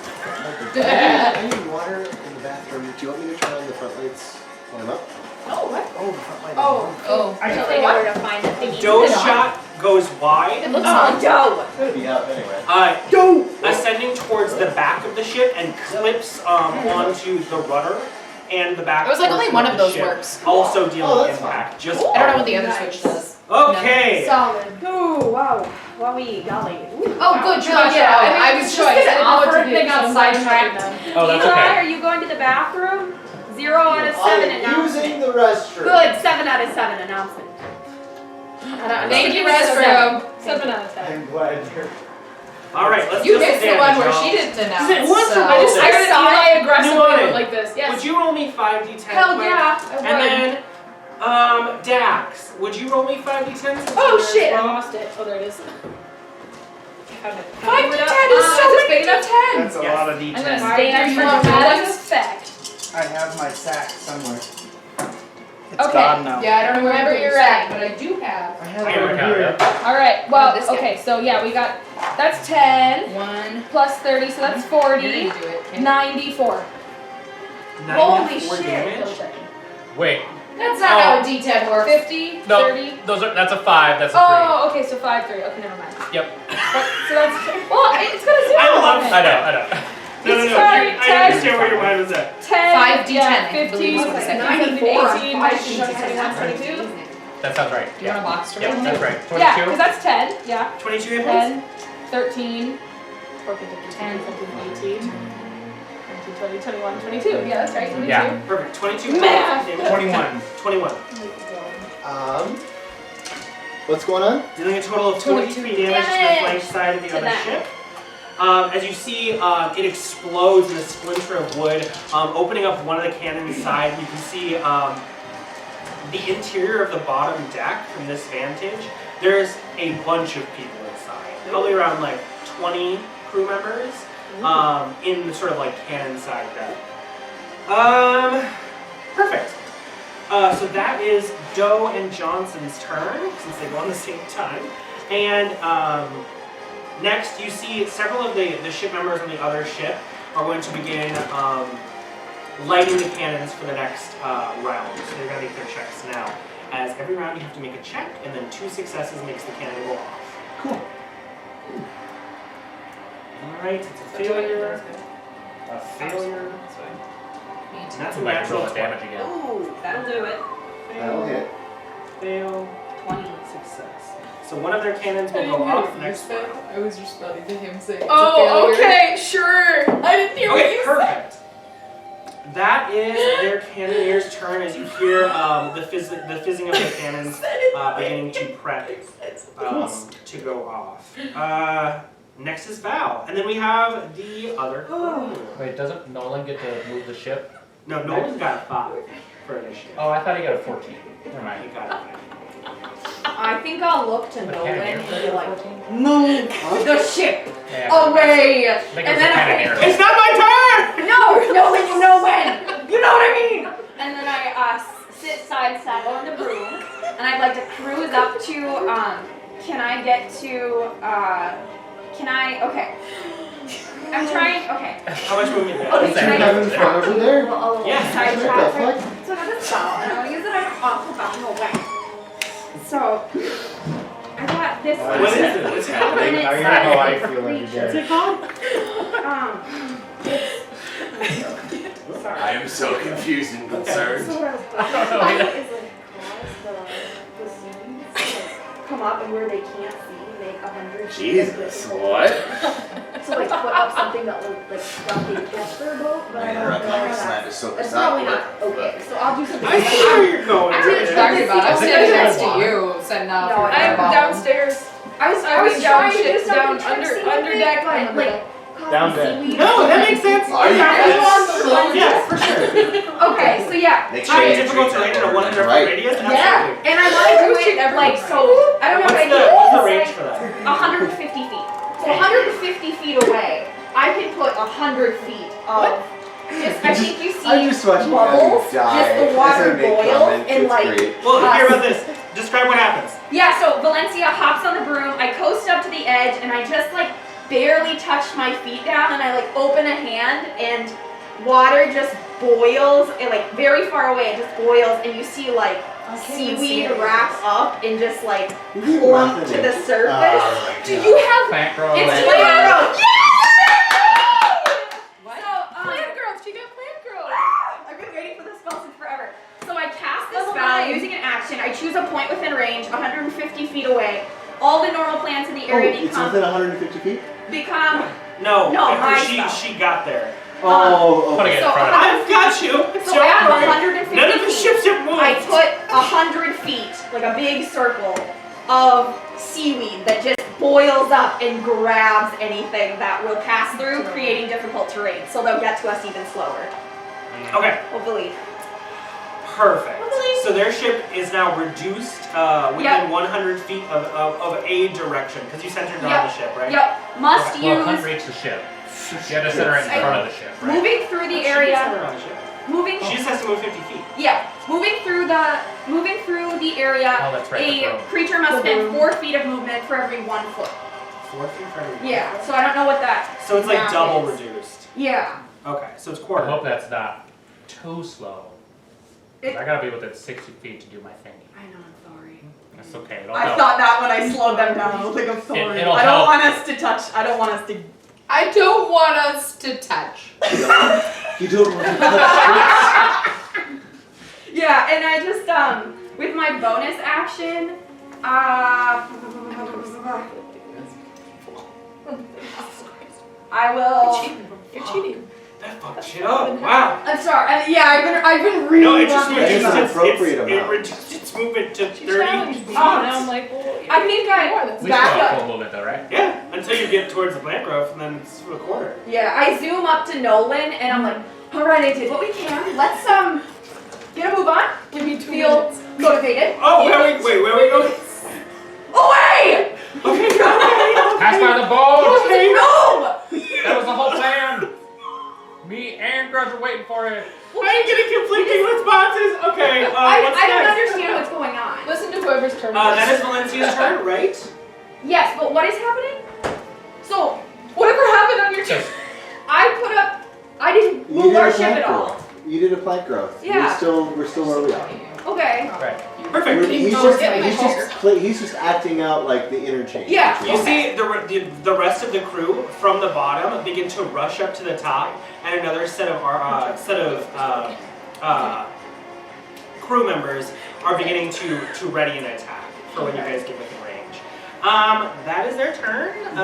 Speaker 8: I need water in the bathroom. Do you want me to turn on the front lights while I'm up?
Speaker 7: Oh, what?
Speaker 8: Oh, the front light.
Speaker 7: Oh.
Speaker 9: I totally know where to find the thingy.
Speaker 1: Joe's shot goes
Speaker 7: It
Speaker 1: wide,
Speaker 7: looks
Speaker 9: Oh,
Speaker 7: like
Speaker 9: Joe!
Speaker 8: It's gonna be up anyway.
Speaker 1: ascending towards the back of the ship and clips onto the rudder and the back.
Speaker 7: It was like only
Speaker 1: portion
Speaker 7: one
Speaker 1: of
Speaker 7: of
Speaker 1: the
Speaker 7: those
Speaker 1: ship.
Speaker 7: works.
Speaker 1: Also dealing
Speaker 8: Oh,
Speaker 1: with
Speaker 8: that's
Speaker 1: impact. Just
Speaker 7: I don't know what the other
Speaker 9: Nice.
Speaker 7: switch does.
Speaker 1: Okay.
Speaker 5: Solid.
Speaker 9: Ooh, wow. Wowie, golly. Ooh,
Speaker 7: Oh,
Speaker 9: wow.
Speaker 7: good.
Speaker 5: Gosh,
Speaker 7: Yeah,
Speaker 5: I mean,
Speaker 7: I
Speaker 5: it's
Speaker 7: was
Speaker 5: just
Speaker 7: choice. I
Speaker 5: an
Speaker 7: didn't know what to
Speaker 5: awkward
Speaker 7: do.
Speaker 5: thing
Speaker 7: so I'm
Speaker 5: outside
Speaker 7: sorry.
Speaker 5: track.
Speaker 2: Oh, that's
Speaker 9: Eli,
Speaker 2: okay.
Speaker 9: are you going to the bathroom? 0 out of 7
Speaker 8: I'm
Speaker 9: announcement.
Speaker 8: using the restroom.
Speaker 9: Good, 7 out of 7 announcement.
Speaker 7: Thank you, restroom.
Speaker 5: 7 out of 10.
Speaker 6: I'm glad you're.
Speaker 1: All right. Let's
Speaker 7: You
Speaker 1: do some
Speaker 7: missed the
Speaker 1: damage,
Speaker 7: one where
Speaker 1: y'all.
Speaker 7: she didn't announce.
Speaker 1: It was
Speaker 7: so.
Speaker 1: I just
Speaker 5: I heard
Speaker 1: saw
Speaker 5: Eli
Speaker 1: it.
Speaker 5: aggressively
Speaker 1: Nuanen.
Speaker 5: like this. Yes.
Speaker 1: Would you roll me 5d10?
Speaker 5: Hell
Speaker 1: quick?
Speaker 5: yeah, I would.
Speaker 1: And then, Dax, would you roll me 5d10? since
Speaker 5: Oh
Speaker 1: you're there
Speaker 5: shit,
Speaker 1: as
Speaker 5: I
Speaker 1: well?
Speaker 5: lost it. Oh, there it is. Found it.
Speaker 7: 5 to 10 is
Speaker 5: It's
Speaker 7: so
Speaker 5: a big
Speaker 7: big
Speaker 5: enough
Speaker 7: 10.
Speaker 6: That's a
Speaker 1: Yes.
Speaker 6: lot of
Speaker 5: I'm gonna
Speaker 6: D10.
Speaker 5: stand
Speaker 7: you
Speaker 5: for
Speaker 7: want
Speaker 5: dramatic
Speaker 7: Maddox?
Speaker 5: effect.
Speaker 6: I have my sack somewhere. It's
Speaker 5: Okay.
Speaker 6: gone now.
Speaker 7: Yeah, I don't remember where you're at, but I do have.
Speaker 6: I have
Speaker 1: I
Speaker 6: it
Speaker 1: work
Speaker 6: right
Speaker 1: out,
Speaker 6: here.
Speaker 1: yeah.
Speaker 5: All right. Well,
Speaker 7: this guy.
Speaker 5: okay. So yeah, we got that's 10
Speaker 7: 1.
Speaker 5: plus 30, so that's 40.
Speaker 7: You're gonna do it. Okay.
Speaker 5: 94.
Speaker 9: Holy
Speaker 1: 94
Speaker 9: shit.
Speaker 1: damage.
Speaker 2: Wait,
Speaker 7: That's not how a D10 works.
Speaker 5: 50,
Speaker 2: no,
Speaker 5: 30.
Speaker 2: that's a 5, that's a 3.
Speaker 5: Oh, okay. So 5, 3. Okay, never mind.
Speaker 2: Yep.
Speaker 5: So that's well, it's got a 0
Speaker 1: I love
Speaker 5: on it.
Speaker 2: I know.
Speaker 1: No.
Speaker 5: It's
Speaker 1: I
Speaker 5: fine,
Speaker 1: understand where your mind was at.
Speaker 5: 10,
Speaker 7: 5d10,
Speaker 5: yeah,
Speaker 7: I
Speaker 5: 15,
Speaker 7: believe is what I said.
Speaker 9: 94 on
Speaker 5: 18,
Speaker 9: 5
Speaker 5: 19, 20, 21, 22.
Speaker 2: That sounds right.
Speaker 7: Do you want a box to
Speaker 2: Yep,
Speaker 7: roll?
Speaker 2: that's right. 22?
Speaker 5: Yeah, because that's 10. Yeah.
Speaker 1: 22 hit points?
Speaker 5: 10, 13, 14, 15, 10, 15, 18, 19, 20, 21, 22. Yeah, that's right. 22.
Speaker 2: Yeah.
Speaker 1: Perfect. 22
Speaker 5: Math.
Speaker 1: damage.
Speaker 6: 21.
Speaker 1: 21.
Speaker 8: What's going on?
Speaker 1: Dealing a total of 43 damage to the flank side of the other ship. As you see, it explodes in a splinter of wood, opening up one of the cannon's side. You can see the interior of the bottom deck from this vantage. There's a bunch of people inside, probably around like 20 crew members in the sort of like cannon side deck. Perfect. So that is Doe and Johnson's turn, since they go on the same time. And next, you see several of the ship members on the other ship are going to begin lighting the cannons for the next round. So they're going to make their checks now. As every round you have to make a check, and then 2 successes makes the cannon go off.
Speaker 8: Cool.
Speaker 1: Alright, it's a failure. A failure. And that's a
Speaker 2: Might
Speaker 1: natural
Speaker 2: roll damage again.
Speaker 9: Ooh, that'll do it.
Speaker 8: That'll hit.
Speaker 1: Fail.
Speaker 9: 20.
Speaker 1: Success. So one of their cannons will go off next round.
Speaker 7: I was responding to him saying,
Speaker 5: Oh,
Speaker 7: it's a failure.
Speaker 5: okay, sure. I didn't hear what
Speaker 1: Okay,
Speaker 5: you said.
Speaker 1: perfect. That is their cannoneer's turn as you hear the fizzing of the cannons beginning to prep to go off. Next is Val, and then we have the other.
Speaker 2: Wait, doesn't Nolan get to move the ship?
Speaker 1: No, Nolan's got a 5 for initiative.
Speaker 2: Oh, I thought he got a 14. Never
Speaker 1: He
Speaker 2: mind.
Speaker 1: got it.
Speaker 9: I think I'll look to
Speaker 2: But
Speaker 9: Nolan
Speaker 2: cannoneer
Speaker 9: and
Speaker 2: for
Speaker 9: be like,
Speaker 2: 14?
Speaker 9: move the ship
Speaker 2: Yeah.
Speaker 9: away.
Speaker 2: Make
Speaker 9: And
Speaker 2: it
Speaker 9: then
Speaker 2: a
Speaker 9: I,
Speaker 2: cannoneer.
Speaker 1: It's not my turn!
Speaker 9: no, you know when. You know what I mean. And then I sit side saddle on the broom, and I'd like to cruise up to. Can I get to? Can I? Okay. I'm trying. Okay.
Speaker 1: How much movement do you
Speaker 9: Okay,
Speaker 1: have?
Speaker 9: can I
Speaker 8: Having fun over there?
Speaker 9: a little
Speaker 1: Yeah.
Speaker 9: side
Speaker 8: What
Speaker 9: track?
Speaker 8: the fuck?
Speaker 9: So I got this spell, and I'll use it on off the back of way. So I got this one.
Speaker 1: What is it? What's happening?
Speaker 9: And
Speaker 6: Now
Speaker 9: it's
Speaker 6: you know how I feel every
Speaker 1: What's
Speaker 6: day.
Speaker 1: it called?
Speaker 9: Sorry.
Speaker 4: I am so confused and concerned.
Speaker 9: So what I was
Speaker 2: I don't know.
Speaker 9: is like cause the seeds like, come up and where they can't see, make 100 feet.
Speaker 4: Jesus, what?
Speaker 9: So like put up something that will like stop the catch their boat, but I don't know.
Speaker 4: Interrupt my
Speaker 9: how
Speaker 4: slam to
Speaker 9: that's
Speaker 4: soak
Speaker 9: it's
Speaker 4: us up.
Speaker 9: probably not okay. So I'll do something.
Speaker 1: I see where you're going.
Speaker 9: I
Speaker 7: What are you talking about? I'm
Speaker 2: I think
Speaker 7: standing
Speaker 2: I
Speaker 7: next
Speaker 2: did
Speaker 7: to
Speaker 2: one.
Speaker 7: you, setting off
Speaker 9: No,
Speaker 7: your
Speaker 5: I'm
Speaker 7: fireball.
Speaker 5: downstairs.
Speaker 9: I was
Speaker 5: I was
Speaker 9: trying
Speaker 5: down
Speaker 9: to do
Speaker 5: shit,
Speaker 9: something
Speaker 5: down under
Speaker 9: tricksy with
Speaker 5: under
Speaker 9: it,
Speaker 5: deck,
Speaker 9: but
Speaker 5: under
Speaker 9: like
Speaker 5: deck.
Speaker 9: cause
Speaker 6: Down
Speaker 9: the
Speaker 6: deck.
Speaker 9: seaweed-
Speaker 1: No, that makes sense.
Speaker 4: Are you
Speaker 9: Yeah.
Speaker 1: Yeah, for sure.
Speaker 9: Okay, so yeah.
Speaker 4: Make
Speaker 1: Trying
Speaker 4: you
Speaker 1: difficult
Speaker 4: treat
Speaker 1: terrain
Speaker 4: that
Speaker 1: in a
Speaker 4: order
Speaker 1: 100
Speaker 4: right.
Speaker 1: foot radius?
Speaker 9: Yeah,
Speaker 1: Absolutely.
Speaker 9: and I want to do it like so. I don't know
Speaker 1: What's
Speaker 9: what I
Speaker 1: the,
Speaker 9: need.
Speaker 1: what's the
Speaker 9: It's
Speaker 1: range
Speaker 9: like
Speaker 1: for that?
Speaker 9: 150 feet. So 150 feet away, I can put 100 feet of. Just, I think you see
Speaker 8: I'm just watching
Speaker 9: bubbles,
Speaker 8: you die
Speaker 9: just the
Speaker 8: as
Speaker 9: water
Speaker 8: I make
Speaker 9: boil,
Speaker 8: comments.
Speaker 9: and
Speaker 8: It's
Speaker 9: like.
Speaker 8: great.
Speaker 1: Well, hear about this. Describe what happens.
Speaker 9: Yeah, so Valenccya hops on the broom, I coast up to the edge, and I just like barely touch my feet down, and I like open a hand, and water just boils, and like very far away, it just boils, and you see like seaweed wrap up and just like plump to the surface. Do you have?
Speaker 2: Plant growth.
Speaker 9: It's
Speaker 4: Plant
Speaker 9: plant
Speaker 4: growth.
Speaker 9: growth.
Speaker 5: What?
Speaker 9: So,
Speaker 5: Plant growth. She got plant growth.
Speaker 9: I've been waiting for this spell since forever. So I cast this
Speaker 5: Level
Speaker 9: spell
Speaker 5: 9.
Speaker 9: using an action. I choose a point within range, 150 feet away. All the normal plants in the area
Speaker 8: It's
Speaker 9: become
Speaker 8: within 150 feet?
Speaker 9: No, my
Speaker 1: she
Speaker 9: spell.
Speaker 1: she got there.
Speaker 8: Oh,
Speaker 2: Putting
Speaker 8: okay.
Speaker 2: it in
Speaker 9: So
Speaker 2: front of me.
Speaker 1: I've got you. It's
Speaker 9: So at
Speaker 1: okay.
Speaker 9: 150
Speaker 1: None of the
Speaker 9: feet,
Speaker 1: ships have moved.
Speaker 9: I put 100 feet, like a big circle of seaweed that just boils up and grabs anything that will pass through, creating difficult terrain. So they'll get to us even slower.
Speaker 1: Okay,
Speaker 9: Hopefully.
Speaker 1: perfect.
Speaker 9: Hopefully.
Speaker 1: So their ship is now reduced within 100 feet of a direction because you centered it on
Speaker 9: Yep.
Speaker 1: the ship, right?
Speaker 9: Yep. Must
Speaker 2: Well, couldn't
Speaker 9: use
Speaker 2: reach the ship. You had to center it in front of the ship, right?
Speaker 9: moving through the
Speaker 1: She can
Speaker 9: area.
Speaker 1: center on the ship.
Speaker 9: Moving.
Speaker 1: She just has to move 50 feet.
Speaker 9: Yeah. Moving through the area.
Speaker 2: Oh, that's right. the
Speaker 9: A
Speaker 2: road.
Speaker 9: creature must spend 4 feet of movement for every 1 foot.
Speaker 1: 4 feet for every.
Speaker 9: Yeah. So I don't know what that.
Speaker 1: So it's like
Speaker 9: math
Speaker 1: double
Speaker 9: is.
Speaker 1: reduced.
Speaker 9: Yeah.
Speaker 1: Okay, so it's
Speaker 2: I
Speaker 1: quarter.
Speaker 2: hope that's not too slow. 'Cause
Speaker 9: It-
Speaker 2: I gotta be within 60 feet to do my thing.
Speaker 9: I know. I'm sorry.
Speaker 2: That's okay. It'll
Speaker 10: I
Speaker 2: help.
Speaker 10: thought that when I slowed them down. I was like, I'm sorry.
Speaker 2: it'll
Speaker 10: I don't
Speaker 2: help.
Speaker 10: want us to touch. I don't want us to.
Speaker 7: I don't want us to touch.
Speaker 8: You don't want to touch
Speaker 9: Yeah, and I just with my bonus action, I will.
Speaker 5: You're cheating.
Speaker 1: That fucked shit up. Wow.
Speaker 9: I'm sorry. I've been really.
Speaker 1: No, it just
Speaker 9: working
Speaker 8: That is
Speaker 1: reduced
Speaker 8: an
Speaker 1: its,
Speaker 8: appropriate
Speaker 1: it
Speaker 8: amount.
Speaker 1: reduced its movement to
Speaker 5: She
Speaker 1: 30
Speaker 5: challenged me.
Speaker 1: feet.
Speaker 5: Now I'm like, well,
Speaker 9: I think I
Speaker 2: We still
Speaker 9: back
Speaker 2: have
Speaker 9: up.
Speaker 2: full movement though, right?
Speaker 1: Yeah, until you get towards the plant growth, and then it's a quarter.
Speaker 9: Yeah, I zoom up to Nolan and I'm like, all right, I did what we can. Let's get a move on.
Speaker 5: give me 2
Speaker 9: Feel
Speaker 5: minutes.
Speaker 9: motivated.
Speaker 1: Oh, where we go?
Speaker 9: Away!
Speaker 1: Okay, okay.
Speaker 2: Pass by the boat!
Speaker 9: No!
Speaker 2: That was the whole plan! Me and Grudj were waiting for it.
Speaker 1: I'm getting conflicting responses. Okay, what's
Speaker 9: I don't
Speaker 1: next?
Speaker 9: understand what's going on.
Speaker 5: Listen to whoever's turn.
Speaker 1: That is Valencia's turn, right?
Speaker 9: Yes, but what is happening? So,
Speaker 5: Whatever happened on your turn.
Speaker 2: Just
Speaker 9: I didn't
Speaker 8: You
Speaker 9: move
Speaker 8: did
Speaker 9: our
Speaker 8: a
Speaker 9: ship
Speaker 8: plant
Speaker 9: at all.
Speaker 8: growth. You did a plant growth.
Speaker 9: Yeah.
Speaker 8: We're still where we are.
Speaker 9: Okay.
Speaker 2: right.
Speaker 7: You
Speaker 1: Perfect.
Speaker 4: He's just acting out like the interchange.
Speaker 5: Yeah.
Speaker 1: You see the rest of the crew from the bottom begin to rush up to the top, and another set of crew members are beginning to ready an attack for when you guys get within range. That is their turn.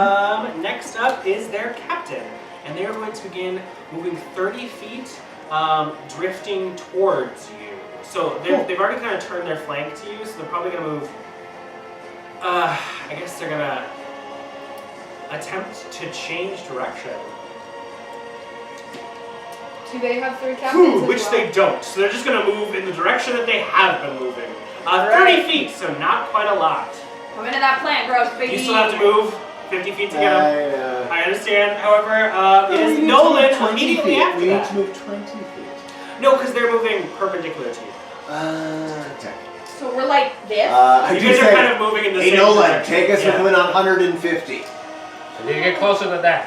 Speaker 1: Next up is their captain, and they are going to begin moving 30 feet, drifting towards you. So they've already kind of turned their flank to you, so they're probably going to move. I guess they're going to attempt to change direction.
Speaker 5: Do they have 3 captains?
Speaker 1: Which they don't. So they're just going to move in the direction that they have been moving. 30 feet, so not quite a lot.
Speaker 9: Come into that plant growth, baby.
Speaker 1: You still have to move 50 feet to get them. I understand. However, it is Nolan immediately after
Speaker 4: We need
Speaker 1: that.
Speaker 4: to move 20 feet.
Speaker 1: No, because they're moving perpendicular to you.
Speaker 4: Okay.
Speaker 9: So we're like this?
Speaker 1: You guys are kind of moving in the same
Speaker 4: Nolan,
Speaker 1: direction.
Speaker 4: take us within 150.
Speaker 2: So you get closer than that.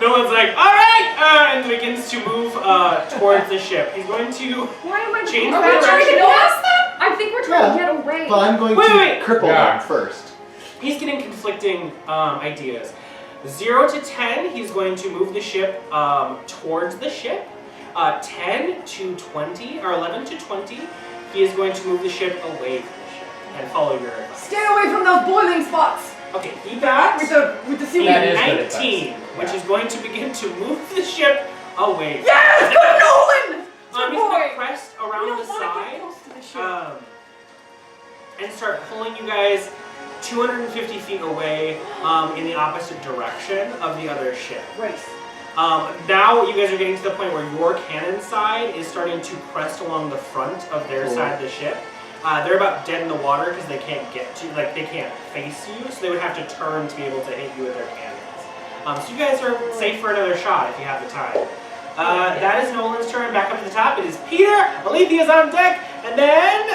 Speaker 1: Nolan's like, alright! And begins to move towards the ship. He's going to
Speaker 3: Why am I
Speaker 1: change
Speaker 3: Are we trying to
Speaker 1: direction.
Speaker 3: get past them? I think we're trying to get away.
Speaker 4: But I'm going
Speaker 1: Wait.
Speaker 4: to cripple them first.
Speaker 1: He's getting conflicting ideas. 0 to 10, he's going to move the ship towards the ship. 10 to 20, or 11 to 20, he is going to move the ship away from the ship and follow your advice.
Speaker 10: Stay away from those boiling spots.
Speaker 1: Okay, he got
Speaker 10: with the seaweed.
Speaker 2: That is
Speaker 1: 19, which is going to begin to move the ship away.
Speaker 10: Yes, good Nolan.
Speaker 1: He's going to crest around the side and start pulling you guys 250 feet away in the opposite direction of the other ship.
Speaker 3: Race.
Speaker 1: Now you guys are getting to the point where your cannon side is starting to crest along the front of their side of the ship. They're about dead in the water because they can't get to, like they can't face you, so they would have to turn to be able to hit you with their cannons. So you guys are safe for another shot if you have the time. That is Nolan's turn. Back up to the top. It is Peter. Alythia's on deck, and then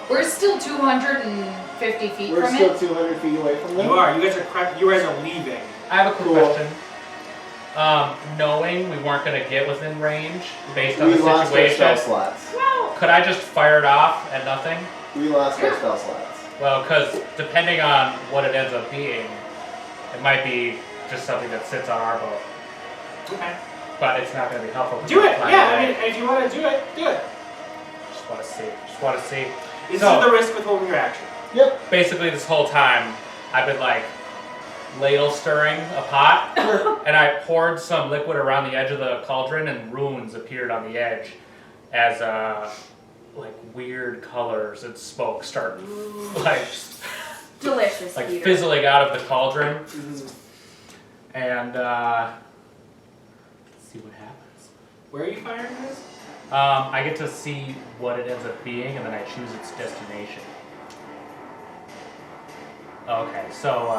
Speaker 7: We're still 250 feet
Speaker 4: We're
Speaker 7: from
Speaker 4: still
Speaker 7: it.
Speaker 4: 200 feet away from them.
Speaker 1: You are. You guys are leaving.
Speaker 2: I have a quick question. Knowing we weren't going to get within range based on the
Speaker 4: lost our
Speaker 2: situation,
Speaker 4: spell slots.
Speaker 2: could I just fire it off at nothing?
Speaker 4: We lost our spell slots.
Speaker 2: Well, because depending on what it ends up being, it might be just something that sits on our boat.
Speaker 1: Okay.
Speaker 2: But it's not going to be helpful.
Speaker 1: Do it. Yeah. I mean, if you want to do it, do it.
Speaker 2: Just want to see. Just want to see.
Speaker 1: This is the risk with holding your action.
Speaker 4: Yep.
Speaker 2: Basically, this whole time, I've been like ladle stirring a pot, and I poured some liquid around the edge of the cauldron, and runes appeared on the edge as like weird colors and smoke start like
Speaker 9: Delicious,
Speaker 2: like
Speaker 9: Peter.
Speaker 2: fizzling out of the cauldron. And let's see what happens.
Speaker 1: Where are you firing this?
Speaker 2: I get to see what it ends up being, and then I choose its destination. Okay, so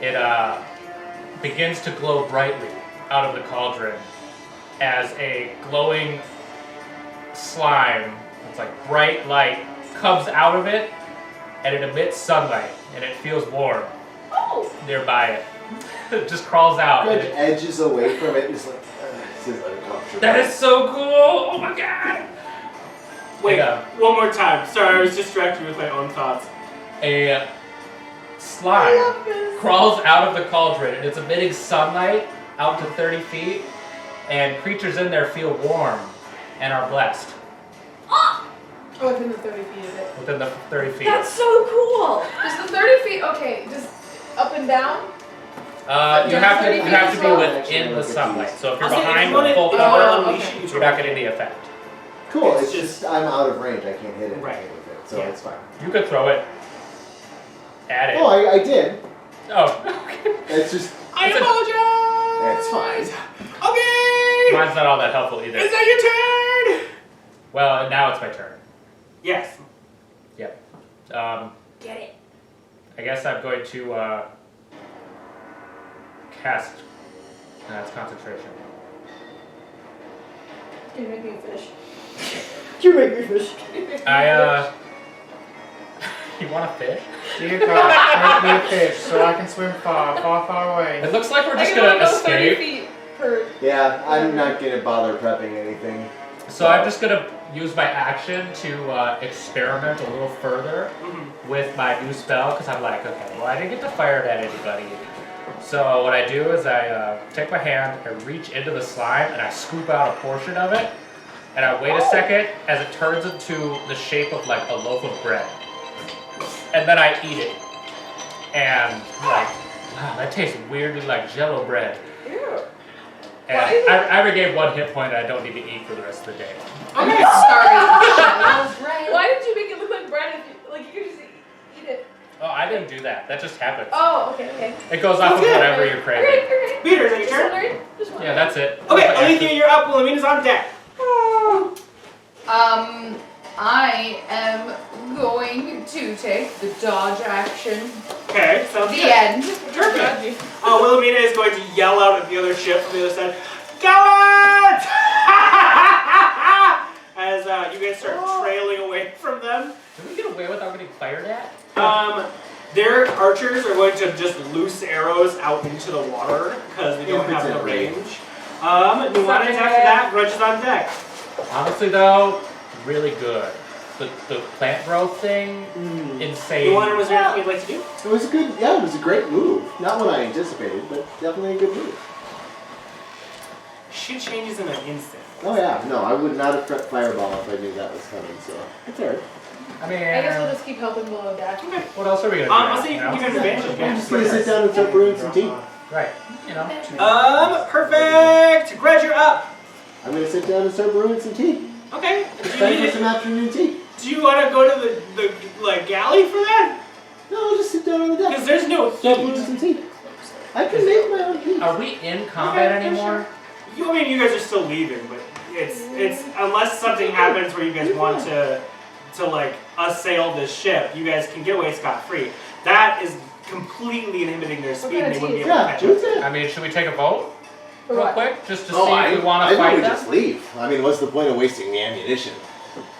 Speaker 2: it begins to glow brightly out of the cauldron as a glowing slime, it's like bright light, comes out of it, and it emits sunlight, and it feels warm nearby it. It just crawls out.
Speaker 4: Grudj edges away from it and is like, this is uncomfortable.
Speaker 2: That is so cool! Oh my god!
Speaker 1: Wait, one more time. Sorry, I was distracted with my own thoughts.
Speaker 2: A slime crawls out of the cauldron, and it's emitting sunlight out to 30 feet, and creatures in there feel warm and are blessed.
Speaker 5: Within the 30 feet of it.
Speaker 2: Within the 30 feet.
Speaker 9: That's so cool.
Speaker 5: Does the 30 feet, okay, just up and down?
Speaker 2: You have to be within the sunlight. So if you're behind the full cover, you're not getting the effect.
Speaker 4: Cool, it's just I'm out of range. I can't hit it with it, so
Speaker 2: Yeah.
Speaker 4: it's fine.
Speaker 2: You could throw it at it.
Speaker 4: Oh, I did.
Speaker 2: Oh.
Speaker 4: It's just.
Speaker 1: I apologize!
Speaker 4: It's fine.
Speaker 1: Okay!
Speaker 2: Mine's not all that helpful either.
Speaker 1: Is that your turn?
Speaker 2: Well, now it's my turn.
Speaker 1: Yes.
Speaker 2: Yep.
Speaker 9: Get it.
Speaker 2: I guess I'm going to cast. That's concentration.
Speaker 5: Can you make me a fish?
Speaker 10: You make me fish.
Speaker 2: You want a fish?
Speaker 6: Dear God, make me a fish so I can swim far, far, far away.
Speaker 2: It looks like we're just
Speaker 5: I can
Speaker 2: gonna
Speaker 5: only go 30
Speaker 2: escape.
Speaker 5: feet
Speaker 9: hurt.
Speaker 8: Yeah, I'm not gonna bother prepping anything.
Speaker 2: So I'm just gonna use my action to experiment a little further with my new spell, because I'm like, okay, well I didn't get to fire it at anybody. So what I do is I take my hand, I reach into the slime, and I scoop out a portion of it, and I wait a second as it turns into the shape of like a loaf of bread. And then I eat it. And like, wow, that tastes weirdly like Jell-O bread.
Speaker 5: Ew.
Speaker 2: And I regain 1 hit point and I don't need to eat for the rest of the day.
Speaker 5: Okay. Sorry. Why did you make it look like bread if you, like you could just eat it?
Speaker 2: Oh, I didn't do that. That just happens.
Speaker 5: Oh, okay.
Speaker 2: It goes off of whatever you're craving.
Speaker 5: Okay.
Speaker 1: Peter, is that your turn?
Speaker 2: Yeah, that's it.
Speaker 1: Okay, Alythia, you're up. Wilhelmina's on deck.
Speaker 7: I am going to take the dodge action.
Speaker 1: Okay, sounds
Speaker 7: The
Speaker 1: good.
Speaker 7: end.
Speaker 1: Perfect. Wilhelmina is going to yell out at the other ship from the other side, "Cowards!" As you guys start trailing away from them.
Speaker 2: Did we get away without getting fired at?
Speaker 1: Their archers are going to just loose arrows out into the water because they don't have the range. Nuanen's after that. Grudj is on deck.
Speaker 2: Honestly though, really good. The plant growth thing, insane.
Speaker 1: Nuanen, was there anything you'd like to do?
Speaker 8: It was a good, yeah, it was a great move. Not what I anticipated, but definitely a good move.
Speaker 1: Shit changes in an instant.
Speaker 8: Oh yeah, no, I would not have prepped Fireball if I knew that was coming, so it's alright.
Speaker 2: I mean,
Speaker 5: I guess we'll just keep helping below deck.
Speaker 2: what else are we gonna do?
Speaker 1: I'll say you can give advantage.
Speaker 8: I'm just gonna sit down and start brewing some tea.
Speaker 2: Right, you know.
Speaker 1: Perfect. Grudj, you're up.
Speaker 8: I'm gonna sit down and start brewing some tea.
Speaker 1: Okay.
Speaker 8: It's time for some afternoon tea.
Speaker 1: Do you want to go to the galley for that?
Speaker 8: No, I'll just sit down on the deck.
Speaker 1: Because there's no
Speaker 8: Start brewing some tea. I can make my own tea.
Speaker 2: Are we in combat anymore?
Speaker 1: I mean, you guys are still leaving, but it's unless something happens where you guys want to like assail this ship, you guys can get away scot-free. That is completely inhibiting their speed, and they wouldn't be able to catch up.
Speaker 2: I mean, should we take a vote real quick just to see
Speaker 8: I
Speaker 2: if we want to
Speaker 8: think
Speaker 2: fight
Speaker 8: we
Speaker 2: them?
Speaker 8: just leave. I mean, what's the point of wasting the ammunition?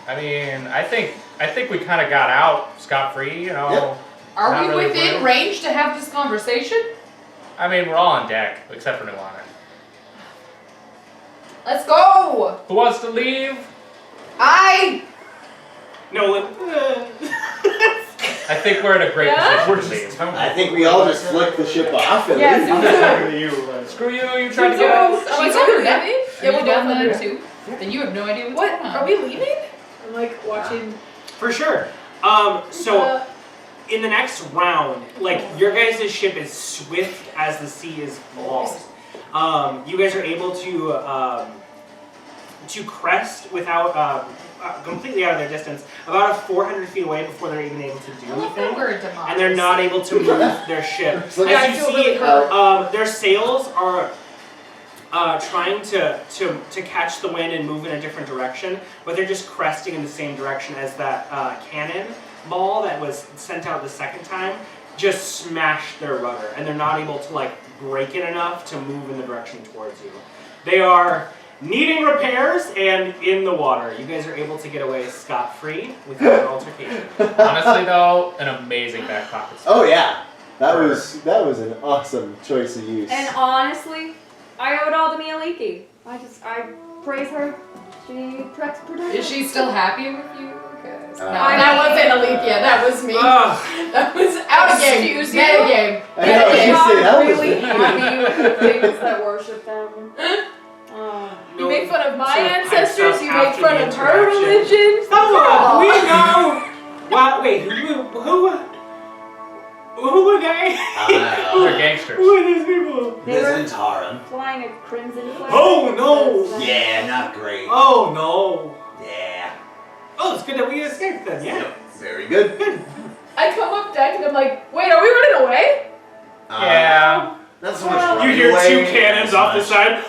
Speaker 2: I mean, I think we kind of got out scot-free, you know.
Speaker 8: Yep.
Speaker 7: Are
Speaker 2: Not
Speaker 7: we
Speaker 2: really
Speaker 7: within
Speaker 2: brutal.
Speaker 7: range to have this conversation?
Speaker 2: I mean, we're all on deck except for Nuanen.
Speaker 7: Let's go!
Speaker 2: Who wants to leave?
Speaker 1: Nolan.
Speaker 2: I think we're in a great position to leave.
Speaker 8: I think we all just flick the ship off and
Speaker 1: I'm
Speaker 8: leave.
Speaker 1: just talking to you.
Speaker 2: Screw you! You tried to get us.
Speaker 7: She's over there. Yeah, we're down there too. Then you have no idea what's
Speaker 5: What?
Speaker 7: going on.
Speaker 5: Are we leaving? I'm like watching.
Speaker 1: For sure. So in the next round, like your guys' ship is swift as the sea is lost. You guys are able to crest without completely out of their distance, about 400 feet away before they're even able to do anything, and they're not able to move their ship. As you see, their sails are trying to catch the wind and move in a different direction, but they're just cresting in the same direction as that cannon ball that was sent out the second time just smashed their rudder, and they're not able to like break it enough to move in the direction towards you. They are needing repairs and in the water. You guys are able to get away scot-free without an altercation.
Speaker 2: Honestly, though, an amazing back pocket.
Speaker 8: Oh yeah, that was an awesome choice of use.
Speaker 3: And honestly, I owe it all to Mia Leakey. I praise her. She treks production.
Speaker 7: Is she still happy with you? No,
Speaker 3: I
Speaker 7: that wasn't Alythia. That was me. That was out of game.
Speaker 5: Excuse
Speaker 7: Meta
Speaker 5: you.
Speaker 7: game.
Speaker 8: I know,
Speaker 3: I'm
Speaker 8: you say that was
Speaker 3: really
Speaker 8: me.
Speaker 3: happy with the things that worship them.
Speaker 5: You make fun of my
Speaker 1: Sort of pipes
Speaker 5: ancestors.
Speaker 1: up
Speaker 5: You
Speaker 1: after
Speaker 5: make fun
Speaker 1: the
Speaker 5: of her
Speaker 1: interaction.
Speaker 5: religion.
Speaker 1: We know. Well, wait, who were they?
Speaker 2: They're gangsters.
Speaker 1: Who are these people?
Speaker 3: They were
Speaker 8: Zentarum.
Speaker 3: flying a crimson flag.
Speaker 1: Oh no!
Speaker 8: Yeah, not great.
Speaker 1: Oh no!
Speaker 8: Yeah.
Speaker 1: Oh, it's good that we escaped then. Yeah.
Speaker 8: Yep. Very good.
Speaker 5: I come up deck and I'm like, wait, are we running away?
Speaker 2: Yeah.
Speaker 8: Not so much
Speaker 1: You
Speaker 8: running
Speaker 1: hear
Speaker 8: away,
Speaker 1: two cannons
Speaker 8: as
Speaker 1: off the
Speaker 8: much-
Speaker 1: side.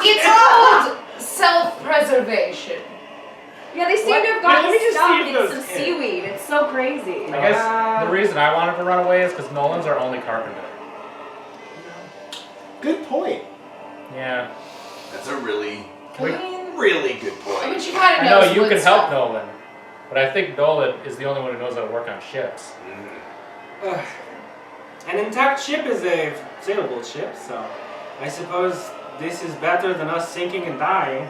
Speaker 7: It's called self-preservation.
Speaker 3: Yeah, they seem to have
Speaker 1: Wait, let
Speaker 3: gotten
Speaker 1: me just see
Speaker 3: stuck
Speaker 1: if
Speaker 3: in
Speaker 1: those
Speaker 3: some
Speaker 1: hit.
Speaker 3: seaweed. It's so crazy.
Speaker 2: I guess the reason I wanted to run away is because Nolan's our only carpenter.
Speaker 8: Good point.
Speaker 2: Yeah.
Speaker 4: That's a really,
Speaker 7: I
Speaker 4: really good
Speaker 7: mean,
Speaker 4: point.
Speaker 7: she kind
Speaker 2: I
Speaker 7: of
Speaker 2: know
Speaker 7: knows
Speaker 2: you
Speaker 7: wood
Speaker 2: can
Speaker 7: stuff.
Speaker 2: help Nolan, but I think Nolan is the only one who knows how to work on ships.
Speaker 1: An intact ship is a sailable ship, so I suppose this is better than us sinking and dying.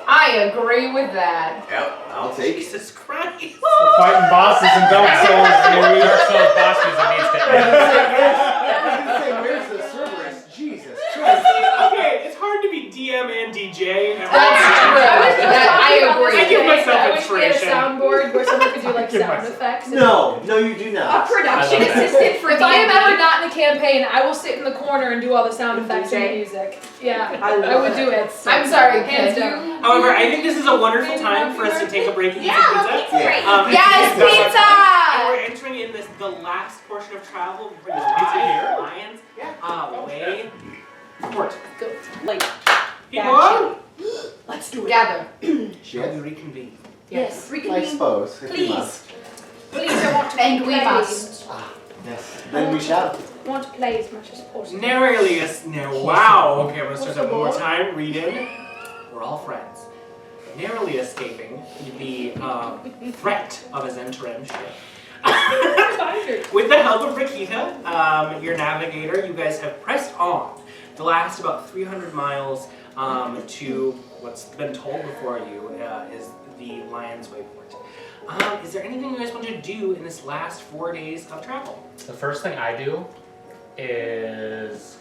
Speaker 7: I agree with that.
Speaker 4: Yep, I'll take it.
Speaker 1: Jesus Christ.
Speaker 6: We're fighting bosses and Dark Souls, dude.
Speaker 2: Dark Souls boss music needs to end.
Speaker 8: Where's the Cerberus? Jesus Christ.
Speaker 1: Okay, it's hard to be DM and DJ.
Speaker 7: That's true. I agree.
Speaker 1: I give myself
Speaker 5: I wish we had a
Speaker 1: inspiration.
Speaker 5: soundboard where someone could do like
Speaker 6: Give
Speaker 5: sound
Speaker 6: myself-
Speaker 5: effects.
Speaker 4: No, you do
Speaker 9: A
Speaker 4: not.
Speaker 9: production
Speaker 2: I love that.
Speaker 9: assistant for
Speaker 5: If I am
Speaker 9: D&D.
Speaker 5: ever not in the campaign, I will sit in the corner and do all the sound effects and
Speaker 9: DJ.
Speaker 5: music. Yeah,
Speaker 10: I love
Speaker 5: I would
Speaker 10: it.
Speaker 5: do it.
Speaker 7: I'm sorry,
Speaker 5: Hands
Speaker 7: kid.
Speaker 5: down.
Speaker 1: However, I think this is a wonderful time for us to take a break and eat
Speaker 9: Yeah,
Speaker 1: some
Speaker 9: well,
Speaker 1: pizza.
Speaker 9: pizza break.
Speaker 1: And
Speaker 7: Yes,
Speaker 1: we're
Speaker 7: pizza!
Speaker 1: entering in the last portion of travel before the Lions way port.
Speaker 9: Like,
Speaker 1: People,
Speaker 10: Let's do it.
Speaker 7: Gather.
Speaker 1: shall we reconvene?
Speaker 9: yes,
Speaker 8: I
Speaker 9: reconvene.
Speaker 8: suppose. If we
Speaker 9: Please.
Speaker 8: must.
Speaker 9: Please, I want to
Speaker 7: And we
Speaker 9: play.
Speaker 7: must.
Speaker 8: Yes. Then we shall.
Speaker 5: I want to play as much as possible.
Speaker 1: Narilius, wow. Okay, I'm gonna start that one more time. Read in. We're all friends. Narrowly escaping the threat of a Zentarim ship. With the help of Rakita, your navigator, you guys have pressed on to last about 300 miles to what's been told before you is the Lion's Wayport. Is there anything you guys want to do in this last 4 days of travel?
Speaker 2: The first thing I do is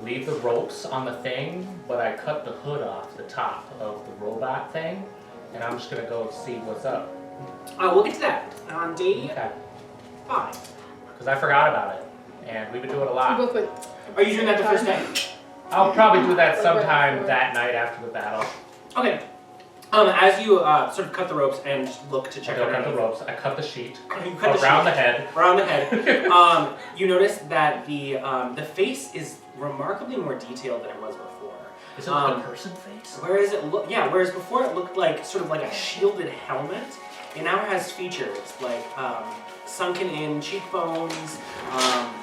Speaker 2: leave the ropes on the thing, but I cut the hood off the top of the robot thing, and I'm just gonna go see what's up.
Speaker 1: We'll get to that on day
Speaker 2: Okay.
Speaker 1: 5.
Speaker 2: Because I forgot about it, and we've been doing a
Speaker 5: We
Speaker 2: lot.
Speaker 5: both went.
Speaker 1: Are you doing that the first day?
Speaker 2: I'll probably do that
Speaker 5: Like right
Speaker 2: sometime
Speaker 5: before.
Speaker 2: that night after the battle.
Speaker 1: Okay. As you sort of cut the ropes and look to
Speaker 2: I
Speaker 1: check
Speaker 2: don't cut the
Speaker 1: underneath.
Speaker 2: ropes. I cut the sheet
Speaker 1: You cut the
Speaker 2: around
Speaker 1: sheet.
Speaker 2: the head.
Speaker 1: Around the head. You notice that the face is remarkably more detailed than it was before.
Speaker 2: Is it like a person face?
Speaker 1: Whereas whereas before it looked like sort of like a shielded helmet, it now has features like sunken in cheekbones,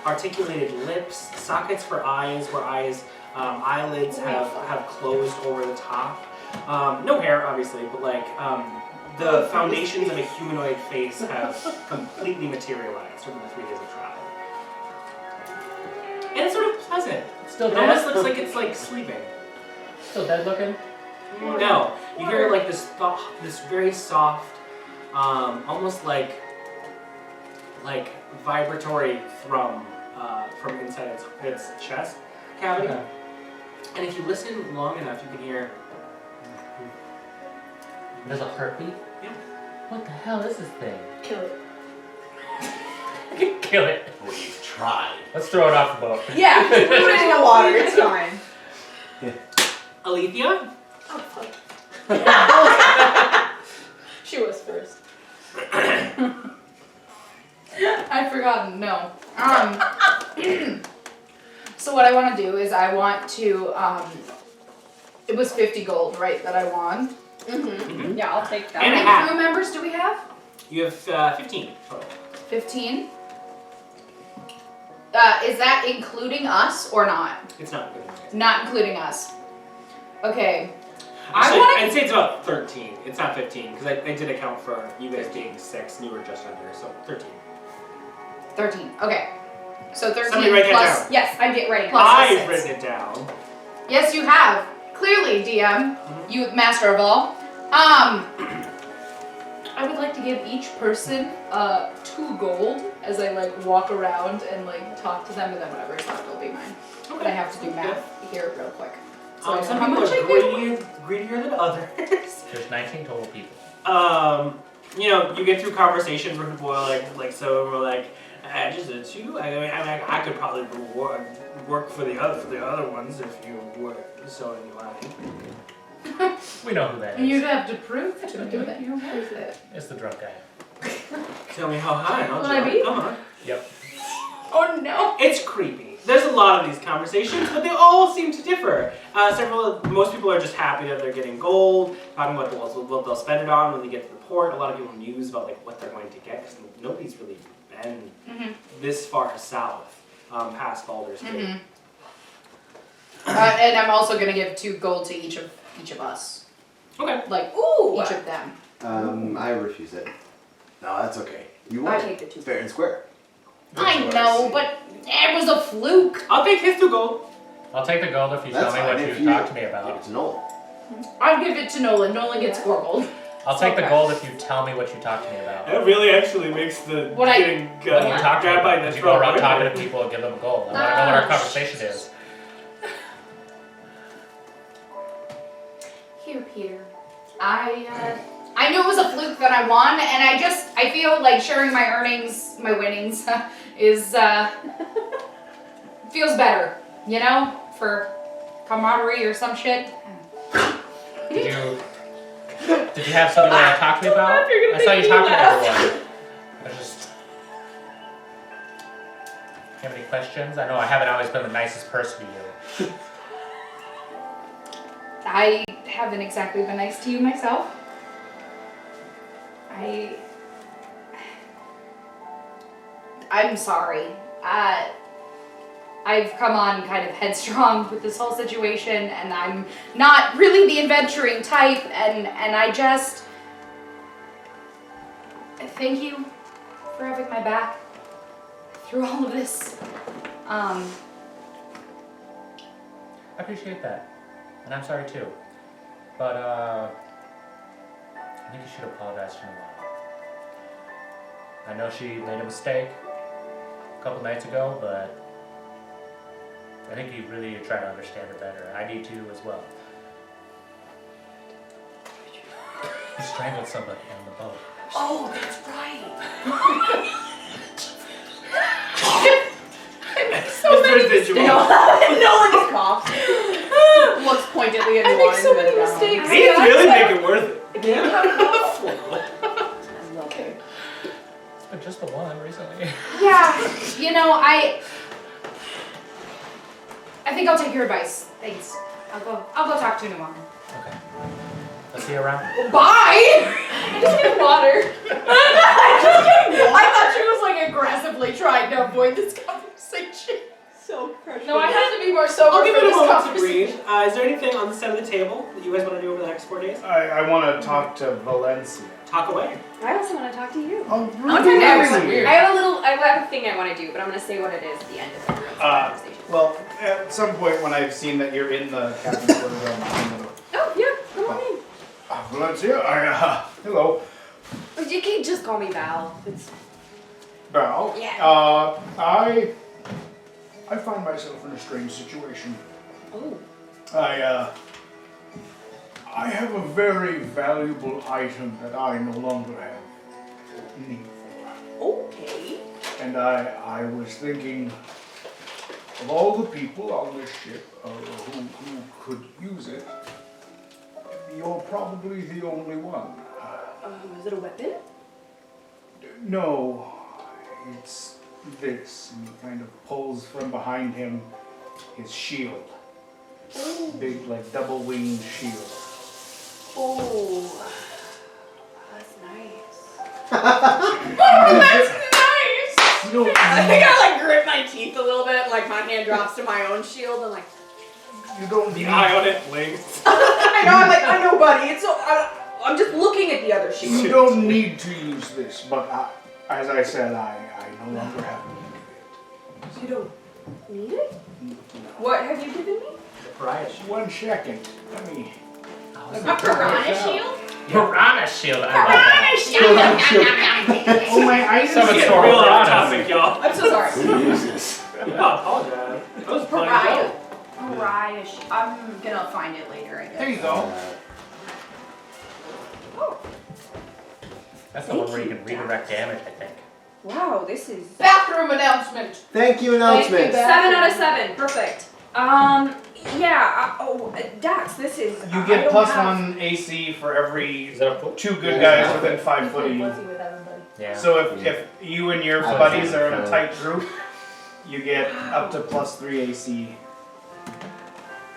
Speaker 1: articulated lips, sockets for eyes where eyelids have closed over the top. No hair, obviously, but like the foundations of a humanoid face have completely materialized over the 3 days of travel. And it's sort of pleasant.
Speaker 2: Still
Speaker 1: It
Speaker 2: dead?
Speaker 1: almost looks like it's like sleeping.
Speaker 2: Still dead looking?
Speaker 1: No, you hear like this very soft, almost like vibratory thrum from inside its chest cavity.
Speaker 2: Okay.
Speaker 1: And if you listen long enough, you can hear.
Speaker 2: There's a heartbeat?
Speaker 1: Yeah.
Speaker 2: What the hell is this thing?
Speaker 5: Kill it.
Speaker 2: Kill it.
Speaker 4: We've tried.
Speaker 2: Let's throw it off the boat.
Speaker 10: Yeah, put it in the water. It's fine.
Speaker 1: Alythia?
Speaker 5: Oh, fuck. She was first.
Speaker 7: I've forgotten. No. So what I want to do is I want to. It was 50 gold, right? That I won.
Speaker 9: Mm-hmm. Yeah, I'll take that.
Speaker 1: And
Speaker 7: How
Speaker 1: a
Speaker 7: many
Speaker 1: hat.
Speaker 7: crew members do we have?
Speaker 1: You have 15 total.
Speaker 7: 15. Is that including us or not?
Speaker 1: It's not good.
Speaker 7: Not including us. Okay.
Speaker 1: Actually,
Speaker 7: I
Speaker 1: I'd say it's about 13. It's not 15 because I did account for you guys being 6 and you were just under, so 13.
Speaker 7: 13. Okay. So 13
Speaker 1: Somebody write that
Speaker 7: plus.
Speaker 1: down.
Speaker 9: Yes, I'm getting ready.
Speaker 7: Plus
Speaker 1: I've
Speaker 7: six.
Speaker 1: written it down.
Speaker 7: Yes, you have. Clearly, DM. You master of all. I would like to give each person 2 gold as I like walk around and like talk to them, and then whatever is left will be mine. But I have to do math here real quick. So I know
Speaker 1: Some
Speaker 7: how
Speaker 1: people
Speaker 7: much I
Speaker 1: are
Speaker 7: get.
Speaker 1: greedier than others.
Speaker 2: There's 19 total people.
Speaker 1: You know, you get through conversations where people are like so we're like, just a 2. I mean, I could probably work for the other ones if you were so inclined.
Speaker 2: We know who that is.
Speaker 7: You'd have to prove to me that you're worth it.
Speaker 2: It's the drunk guy.
Speaker 1: Tell me how high, and I'll
Speaker 5: Will I
Speaker 1: jump.
Speaker 5: be?
Speaker 1: Come on.
Speaker 2: Yep.
Speaker 7: Oh no!
Speaker 1: It's creepy. There's a lot of these conversations, but they all seem to differ. Most people are just happy that they're getting gold, talking about what they'll spend it on when they get to the port. A lot of people muse about like what they're going to get because nobody's really been this far south past Baldur's Gate.
Speaker 7: And I'm also gonna give 2 gold to each of us.
Speaker 1: Okay.
Speaker 7: Like each of them.
Speaker 8: I refuse it.
Speaker 4: No, that's okay. You
Speaker 9: I
Speaker 4: won.
Speaker 9: take the 2.
Speaker 4: Fair and square.
Speaker 7: I know, but it was a fluke.
Speaker 1: I'll take his 2 gold.
Speaker 2: I'll take the gold if you tell me what you talked to me about.
Speaker 8: Give it to Nolan.
Speaker 7: I'll give it to Nolan. Nolan gets 4 gold.
Speaker 2: I'll take the gold if you tell me what you talked to me about.
Speaker 1: That really actually makes the
Speaker 2: What do you talk to me
Speaker 1: grabbed by
Speaker 2: about?
Speaker 1: the
Speaker 2: Did you go around
Speaker 1: throat.
Speaker 2: talking to people and give them gold? I want to know what our conversation is.
Speaker 7: Here, Peter. I knew it was a fluke that I won, and I feel like sharing my earnings, my winnings, is, feels better, you know? For camaraderie or some shit.
Speaker 2: Did you have something you want to talk to me about? I saw you talking to everyone. Have any questions? I know I haven't always been the nicest person to you.
Speaker 7: I haven't exactly been nice to you myself. I'm sorry. I've come on kind of headstrong with this whole situation, and I'm not really the adventuring type, and I just thank you for having my back through all of this.
Speaker 2: I appreciate that. And I'm sorry too. But I think you should apologize to Nuanen. I know she made a mistake a couple nights ago, but I think you really try to understand her better. I need to as well. You strangled somebody on the boat.
Speaker 10: Oh, that's right.
Speaker 5: So many mistakes.
Speaker 10: Nolan just coughs. Looks pointedly at
Speaker 5: I
Speaker 10: Nuanen.
Speaker 5: make so many mistakes.
Speaker 1: They really make it worth it.
Speaker 5: Okay.
Speaker 2: It's been just the one recently.
Speaker 7: Yeah, you know, I think I'll take your advice. Thanks. I'll go talk to Nuanen.
Speaker 2: Okay. I'll see you around.
Speaker 7: Bye! Just get water. I thought she was like aggressively trying to avoid this conversation.
Speaker 10: So precious.
Speaker 7: No, I have to be more sober
Speaker 1: I'll give
Speaker 7: for
Speaker 1: it a
Speaker 7: this
Speaker 1: moment to
Speaker 7: conversation.
Speaker 1: breathe. Is there anything on the side of the table that you guys want to do over the next 4 days?
Speaker 6: I want to talk to Valenccya.
Speaker 1: Talk away.
Speaker 3: I also want to talk to you.
Speaker 6: Oh,
Speaker 9: I want to talk to everyone. I have a thing I want to do, but I'm going to say what it is at the end of everyone's conversation.
Speaker 6: Well, at some point when I've seen that you're in the captain's quarters, I'm
Speaker 9: Oh, yeah, come on in.
Speaker 6: Valenccya, hello.
Speaker 9: You can just call me Val. It's
Speaker 6: Val.
Speaker 9: Yeah.
Speaker 6: I find myself in a strange situation.
Speaker 9: oh.
Speaker 6: I have a very valuable item that I no longer have need for.
Speaker 10: Okay.
Speaker 6: And I was thinking of all the people on this ship who could use it. You're probably the only one.
Speaker 10: Is it a weapon?
Speaker 6: No, it's this. And he kind of pulls from behind him his shield.
Speaker 10: Oh.
Speaker 6: Big, like, double-winged shield.
Speaker 10: Oh.
Speaker 9: That's nice.
Speaker 10: That's nice!
Speaker 6: You don't
Speaker 10: I think I like grit my teeth a little bit, like my hand drops to my own shield and like
Speaker 6: You don't
Speaker 1: The
Speaker 6: need
Speaker 1: eye on it blinks.
Speaker 10: I know, I'm like, I know buddy, it's so I'm just looking at the other shield.
Speaker 6: You don't need to use this, but as I said, I no longer have need of
Speaker 10: You don't need it?
Speaker 6: it.
Speaker 9: What have you given me?
Speaker 1: Pariah.
Speaker 6: 1 second. Let me.
Speaker 9: A piranha shield?
Speaker 2: Piranha shield. I love that.
Speaker 6: Oh, my items.
Speaker 2: Someone
Speaker 1: Get
Speaker 2: store
Speaker 1: real off
Speaker 2: piranhas.
Speaker 1: topic, y'all.
Speaker 10: I'm so sorry.
Speaker 4: Jesus.
Speaker 1: Yeah, apologize. That was fun.
Speaker 10: Pariah.
Speaker 7: Pariah shield. I'm gonna find it later, I guess.
Speaker 6: There you go.
Speaker 2: That's the one where you can redirect damage, I think.
Speaker 9: Wow, this is
Speaker 7: Bathroom announcement.
Speaker 4: Thank you, announcement.
Speaker 9: 7 out of 7. Perfect. Yeah. Dax, this is.
Speaker 6: You
Speaker 9: I
Speaker 6: get
Speaker 9: don't
Speaker 6: plus
Speaker 9: have-
Speaker 6: 1 AC for every
Speaker 2: Is that a pool?
Speaker 6: 2 good guys within 5 foot of you.
Speaker 2: Yeah.
Speaker 6: So if you and your buddies are in a tight group, you get up to plus 3 AC.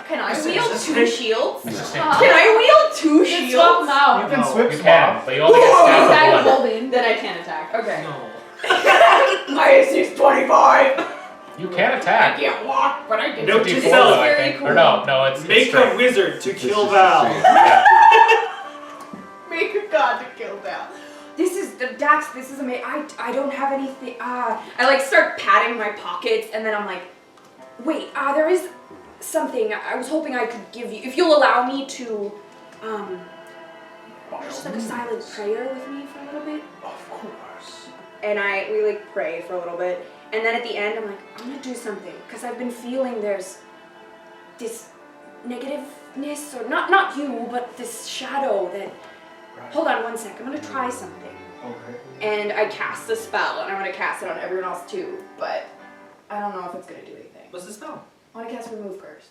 Speaker 9: Can I
Speaker 1: Is
Speaker 9: wield
Speaker 1: this
Speaker 9: 2
Speaker 1: thing-
Speaker 9: shields?
Speaker 2: It's just-
Speaker 9: Can I wield 2
Speaker 7: You
Speaker 9: shields?
Speaker 7: can swap them out.
Speaker 6: You can
Speaker 2: No,
Speaker 6: swip
Speaker 2: you
Speaker 6: swap.
Speaker 2: can, but you only get
Speaker 7: Tag
Speaker 2: stats of one.
Speaker 7: holding.
Speaker 10: Then I can't attack. Okay.
Speaker 1: No.
Speaker 10: My AC is 25.
Speaker 2: You can
Speaker 10: I
Speaker 2: attack.
Speaker 10: can't walk, but I can.
Speaker 1: Note
Speaker 2: It's
Speaker 1: to
Speaker 2: a D4 though, I
Speaker 1: self.
Speaker 2: think. Or no, it's
Speaker 1: Make a
Speaker 2: strength.
Speaker 1: wizard to kill
Speaker 4: just
Speaker 1: Val.
Speaker 2: Yeah.
Speaker 10: Make a god to kill Val.
Speaker 9: This is Dax. This is amazing. I don't have anything. I like start patting my pockets, and then I'm like, wait. There is
Speaker 3: something I was hoping I could give you, if you'll allow me to, just like a silent prayer with me for a little bit.
Speaker 6: Of course.
Speaker 3: And we like pray for a little bit, and then at the end I'm like, I'm gonna do something, because I've been feeling there's this negativeness, or not you, but this shadow that, hold on one sec, I'm gonna try something.
Speaker 6: Okay.
Speaker 3: And I cast a spell, and I'm gonna cast it on everyone else too, but I don't know if it's gonna do anything.
Speaker 1: What's the spell?
Speaker 3: I wanna cast Remove Curse.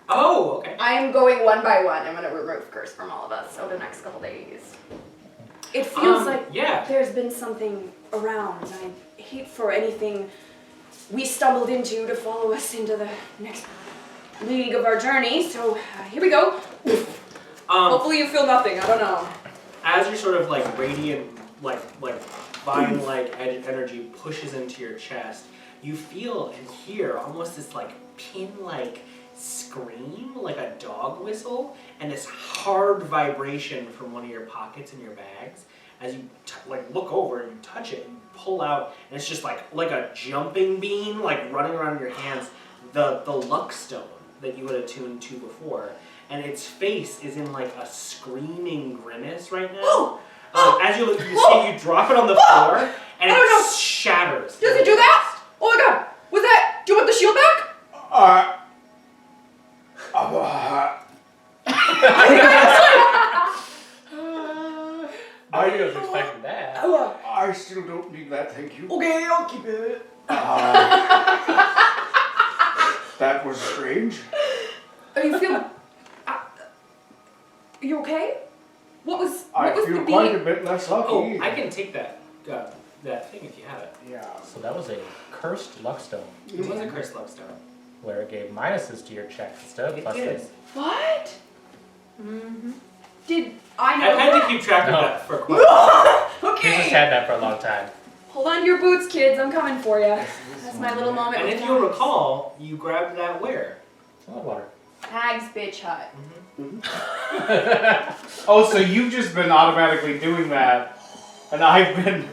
Speaker 1: Oh, okay.
Speaker 3: I am going one by one. I'm gonna remove curse from all of us over the next couple days. It feels like there's been something around. I hate for anything we stumbled into to follow us into the next league of our journey. So here we go. Hopefully you feel nothing. I don't know.
Speaker 1: As your sort of like radiant, like vine-like energy pushes into your chest, you feel and hear almost this like pin-like scream, like a dog whistle, and this hard vibration from one of your pockets in your bags. As you look over and you touch it and you pull out, and it's just like a jumping bean, like running around in your hands, the luck stone that you had attuned to before, and its face is in like a screaming grimace right now. As you see it, you drop it on the floor, and it shatters.
Speaker 3: Does it do that? Oh my god! Was that? Do you want the shield back?
Speaker 2: I was expecting that.
Speaker 6: I still don't need that, thank you.
Speaker 3: Okay, I'll keep it.
Speaker 6: That was strange.
Speaker 3: Are you feeling? Are you okay? What was
Speaker 6: I
Speaker 3: the
Speaker 6: feel
Speaker 3: being?
Speaker 6: quite a bit less lucky.
Speaker 1: Oh, I can take that thing if you have it.
Speaker 6: Yeah.
Speaker 2: So that was a cursed luck stone,
Speaker 1: It was a cursed luck stone.
Speaker 2: where it gave minuses to your checks instead of
Speaker 1: It
Speaker 2: pluses.
Speaker 1: did.
Speaker 3: What? Mm-hmm. Did I know?
Speaker 1: I've had to keep track of that for quite
Speaker 2: He's just had that for a long time.
Speaker 3: Hold on to your boots, kids. I'm coming for you. That's my little moment.
Speaker 1: And
Speaker 3: with
Speaker 1: if
Speaker 3: guys.
Speaker 1: you recall, you grabbed that where?
Speaker 2: Salad water.
Speaker 3: Hag's bitch hut.
Speaker 6: Oh, so you've just been automatically doing that, and I've been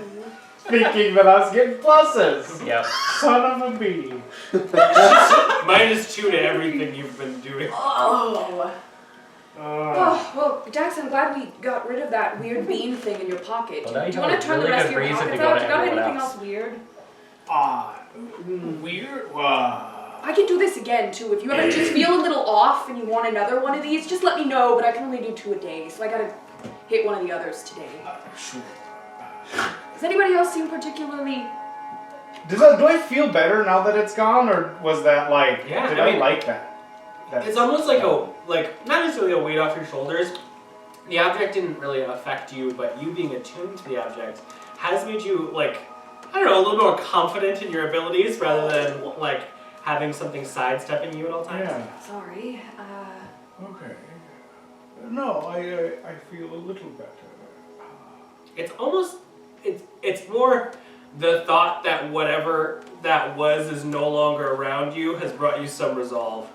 Speaker 6: thinking that I was getting pluses.
Speaker 2: Yep.
Speaker 6: Son of a bee.
Speaker 1: -2 to everything you've been doing.
Speaker 3: Oh, well, Dax, I'm glad we got rid of that weird bean thing in your pocket.
Speaker 2: Well, now
Speaker 3: Do
Speaker 2: you
Speaker 3: you want
Speaker 2: have
Speaker 3: to
Speaker 2: a
Speaker 3: turn the
Speaker 2: really
Speaker 3: rest of
Speaker 2: good
Speaker 3: your
Speaker 2: reason to
Speaker 3: pockets
Speaker 2: go
Speaker 3: out?
Speaker 2: to
Speaker 3: Do you got
Speaker 2: everyone
Speaker 3: anything
Speaker 2: else.
Speaker 3: else weird?
Speaker 6: Weird?
Speaker 3: I can do this again, too. If you ever just feel a little off and you want another one of these, just let me know, but I can only do 2 a day, so I gotta hit one of the others today.
Speaker 6: Sure.
Speaker 3: Does anybody else seem particularly...
Speaker 6: Do I feel better now that it's gone, or was that like,
Speaker 1: Yeah,
Speaker 6: did
Speaker 1: I
Speaker 6: I
Speaker 1: mean,
Speaker 6: like that?
Speaker 1: It's almost like not necessarily a weight off your shoulders. The object didn't really affect you, but you being attuned to the object has made you a little more confident in your abilities rather than having something sidestepping you at all times.
Speaker 6: Yeah.
Speaker 3: Sorry,
Speaker 6: Okay. No, I feel a little better.
Speaker 1: It's almost it's more the thought that whatever that was is no longer around you has brought you some resolve,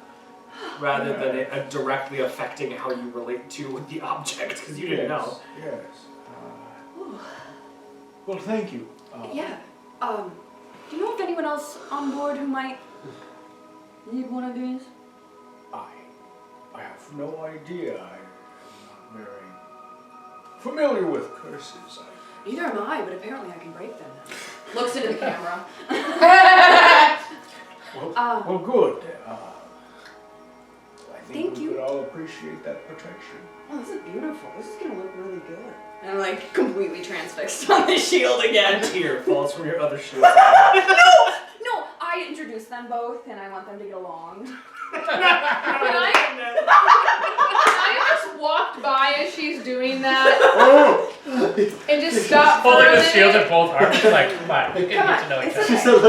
Speaker 1: rather than it directly affecting how you relate to the object, because you didn't know.
Speaker 6: Yes. Well, thank you.
Speaker 3: yeah. Do you know if anyone else on board who might need one of these?
Speaker 6: I have no idea. I'm not very familiar with curses.
Speaker 3: Neither am I, but apparently I can break them. Looks into the camera.
Speaker 6: Well, good. I think
Speaker 3: Thank
Speaker 6: we
Speaker 3: you.
Speaker 6: could all appreciate that protection.
Speaker 3: Oh, this is beautiful. This is gonna look really good. And I'm completely transfixed on the shield again.
Speaker 1: A tear falls from your other shield.
Speaker 3: No, I introduced them both, and I want them to get along.
Speaker 5: I just walked by as she's doing that and just stopped for
Speaker 2: Holding
Speaker 5: a
Speaker 2: the
Speaker 5: minute.
Speaker 2: shield in both arms, like, come on, we can get to know each other.
Speaker 4: She said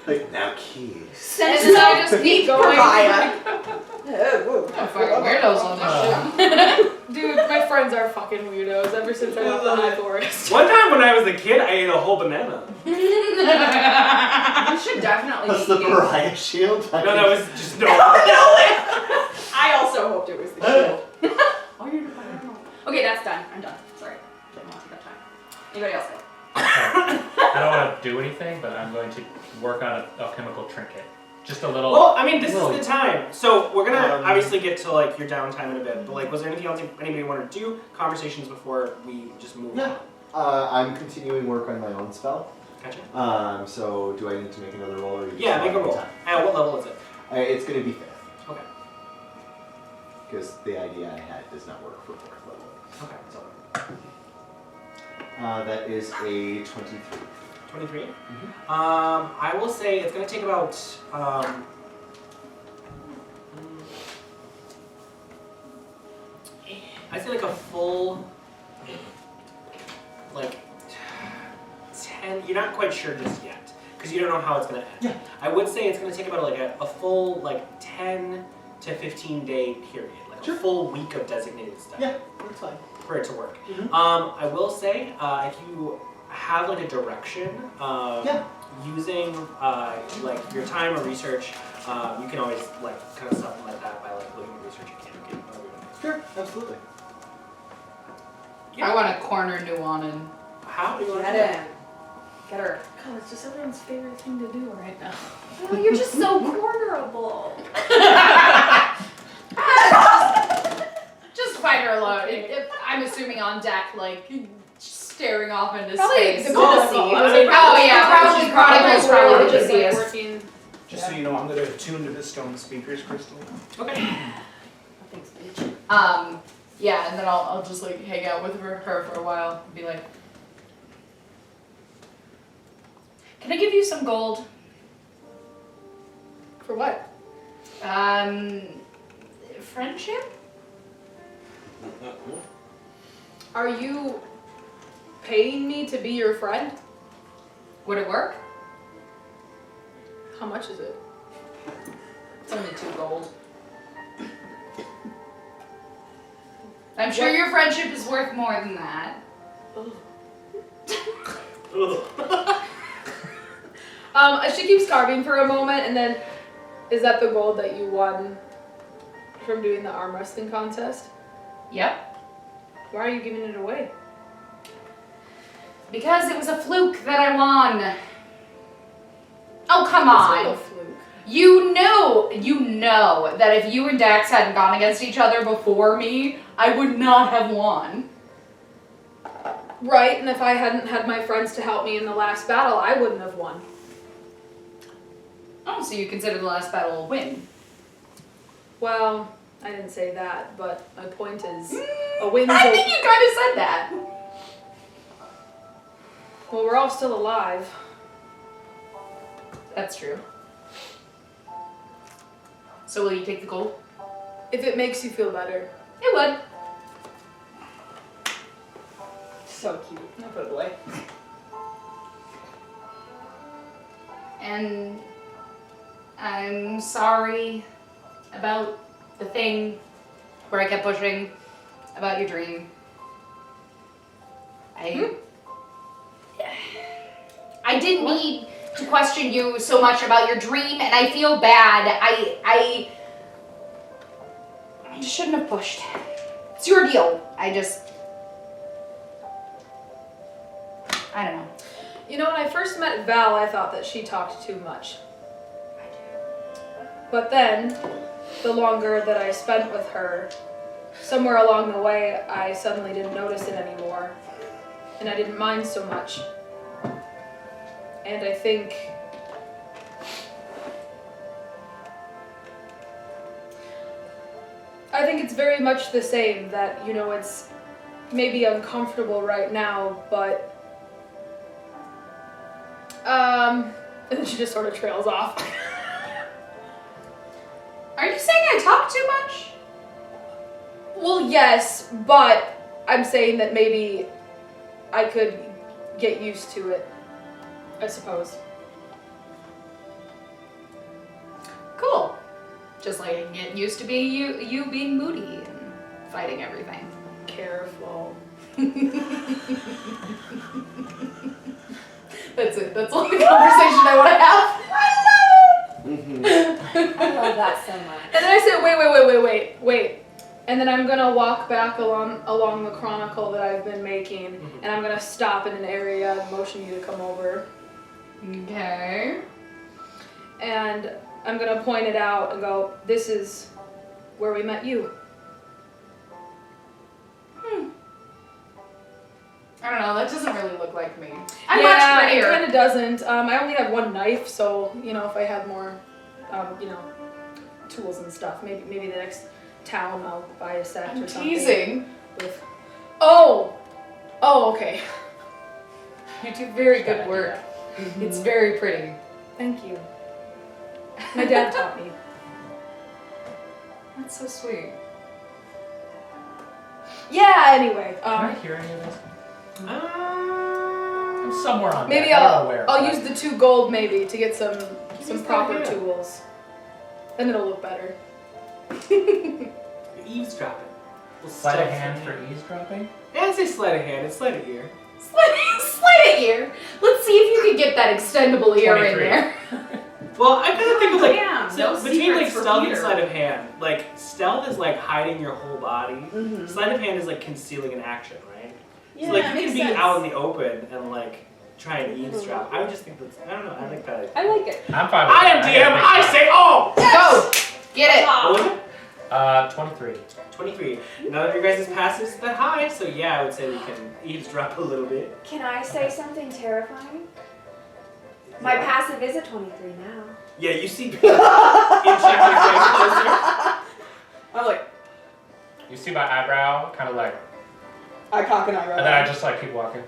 Speaker 4: like now keys.
Speaker 5: And then I just keep going.
Speaker 7: Fucking weirdos on this shit.
Speaker 5: Dude, my friends are fucking weirdos ever since I left the high forest.
Speaker 1: One time when I was a kid, I ate a whole banana.
Speaker 3: You should definitely
Speaker 4: That's the Mariah shield.
Speaker 1: No, that was just no.
Speaker 3: I also hoped it was the shield. Okay, that's done. I'm done. Sorry. Didn't want to take up time. Anybody else go?
Speaker 2: I don't want to do anything, but I'm going to work on a alchemical trinket. Just a little.
Speaker 1: Well, I mean, this is the time. So we're gonna obviously get to like your downtime in a bit. But like, was there anything else anybody wanted to do? Conversations before we just move on?
Speaker 8: I'm continuing work on my own spell.
Speaker 1: Gotcha.
Speaker 8: So do I need to make another roll or?
Speaker 1: Yeah, make a roll. What level is it?
Speaker 8: It's going to be 5th.
Speaker 1: Okay.
Speaker 8: Because the idea I had does not work for 4th level.
Speaker 1: Okay. So.
Speaker 8: That is a 23.
Speaker 1: 23? I will say it's going to take about, I'd say like a full, like, 10, you're not quite sure just yet, because you don't know how it's going to end.
Speaker 8: Yeah.
Speaker 1: I would say it's going to take about like a full, like, 10 to 15 day period, like a full week of designated stuff.
Speaker 8: Yeah, that's fine.
Speaker 1: For it to work. I will say, if you have like a direction, using like your time or research, you can always like kind of supplement that by like looking at research you can get.
Speaker 8: Sure, absolutely.
Speaker 7: I want to corner Nuanen.
Speaker 1: How do you want to
Speaker 5: Get
Speaker 1: do
Speaker 5: in. Get her.
Speaker 9: God, it's just everyone's favorite thing to do right now.
Speaker 3: Oh, you're just so cornerable.
Speaker 7: Just find her alone. I'm assuming on deck, like staring off into
Speaker 5: Probably
Speaker 7: space.
Speaker 5: the coolest scene.
Speaker 7: Probably Chronicles probably the
Speaker 5: just like
Speaker 7: busiest.
Speaker 5: working.
Speaker 6: Just so you know, I'm going to attune to the stone speakers crystal.
Speaker 1: Okay.
Speaker 9: Thanks, bitch.
Speaker 7: Yeah, and then I'll just like hang out with her for a while and be like, can I give you some gold?
Speaker 5: For what?
Speaker 7: Friendship?
Speaker 5: Are you paying me to be your friend?
Speaker 7: Would it work?
Speaker 5: How much is it?
Speaker 7: It's only 2 gold. I'm sure your friendship is worth more than that.
Speaker 5: She keeps carving for a moment, and then, is that the gold that you won from doing the arm wrestling contest?
Speaker 7: Yep.
Speaker 5: Why are you giving it away?
Speaker 7: Because it was a fluke that I won. Oh, come
Speaker 5: It's
Speaker 7: on.
Speaker 5: not a fluke.
Speaker 7: You know that if you and Dax hadn't gone against each other before me, I would not have won.
Speaker 5: Right, and if I hadn't had my friends to help me in the last battle, I wouldn't have won.
Speaker 7: Oh, so you consider the last battle a win?
Speaker 5: Well, I didn't say that, but my point is, a win.
Speaker 7: I think you kind of said that.
Speaker 5: Well, we're all still alive.
Speaker 7: That's true. So will you take the gold?
Speaker 5: If it makes you feel better.
Speaker 7: It would.
Speaker 5: So cute. I'll put it away.
Speaker 7: And I'm sorry about the thing where I kept pushing about your dream. I didn't need to question you so much about your dream, and I feel bad. I just shouldn't have pushed. It's your deal. I don't know.
Speaker 5: You know, when I first met Val, I thought that she talked too much. But then, the longer that I spent with her, somewhere along the way, I suddenly didn't notice it anymore. And I didn't mind so much. And I think it's very much the same, that, you know, it's maybe uncomfortable right now, but and then she just sort of trails off.
Speaker 7: Are you saying I talk too much?
Speaker 5: Well, yes, but I'm saying that maybe I could get used to it, I suppose.
Speaker 7: Cool. Just like getting used to being you being moody and fighting everything.
Speaker 5: Careful.
Speaker 7: That's it. That's all the conversation I want to have.
Speaker 9: I love that so much.
Speaker 5: And then I said, wait. And then I'm gonna walk back along the chronicle that I've been making, and I'm gonna stop in an area and motion you to come over.
Speaker 7: Okay.
Speaker 5: And I'm gonna point it out and go, this is where we met you.
Speaker 7: I don't know, that doesn't really look like me.
Speaker 5: I'm
Speaker 7: much
Speaker 5: it
Speaker 7: prettier.
Speaker 5: kind of doesn't. I only have one knife, so, if I had more, tools and stuff, maybe the next town I'll buy a set or something.
Speaker 7: Teasing.
Speaker 5: With...
Speaker 7: Oh, okay. You do very good work. It's very pretty.
Speaker 5: Thank you. My dad taught me.
Speaker 7: That's so sweet.
Speaker 5: Yeah, anyway.
Speaker 2: Can I hear any of this? I'm somewhere on
Speaker 5: maybe
Speaker 2: that. I don't know where,
Speaker 5: I'll
Speaker 2: but-
Speaker 5: use the 2 gold maybe to get some proper
Speaker 1: idea.
Speaker 5: tools. Then it'll look better.
Speaker 1: You're eavesdropping.
Speaker 2: Sleight of hand for eavesdropping?
Speaker 1: Yeah, I'd say sleight of hand. It's sleight of ear.
Speaker 7: Sleight of ear. Let's see if you can get that extendable ear
Speaker 2: 23.
Speaker 7: in there.
Speaker 1: Well, I kind of think of like
Speaker 9: Damn,
Speaker 1: so
Speaker 9: no
Speaker 1: between like
Speaker 9: secrets for
Speaker 1: stealth and
Speaker 9: Peter.
Speaker 1: sleight of hand. Like stealth is like hiding your whole body. Sleight of hand is like concealing an action, right?
Speaker 9: Yeah,
Speaker 1: so like you
Speaker 9: makes
Speaker 1: can be
Speaker 9: sense.
Speaker 1: out in the open and like try and eavesdrop. I would just think that's I don't know. I like that.
Speaker 9: I like it.
Speaker 2: I'm fine with
Speaker 1: I am
Speaker 2: that.
Speaker 1: DM. I say all.
Speaker 7: Go! Get it!
Speaker 1: What was it?
Speaker 2: 23.
Speaker 1: 23. None of your guys' passive is that high, so yeah, I would say we can eavesdrop a little bit.
Speaker 3: Can I say something terrifying? My passive is a 23 now.
Speaker 1: Yeah, you see inching your way closer.
Speaker 10: I'm like,
Speaker 2: You see my eyebrow, kind of like,
Speaker 10: I cock an eyebrow.
Speaker 2: and then I just like keep walking.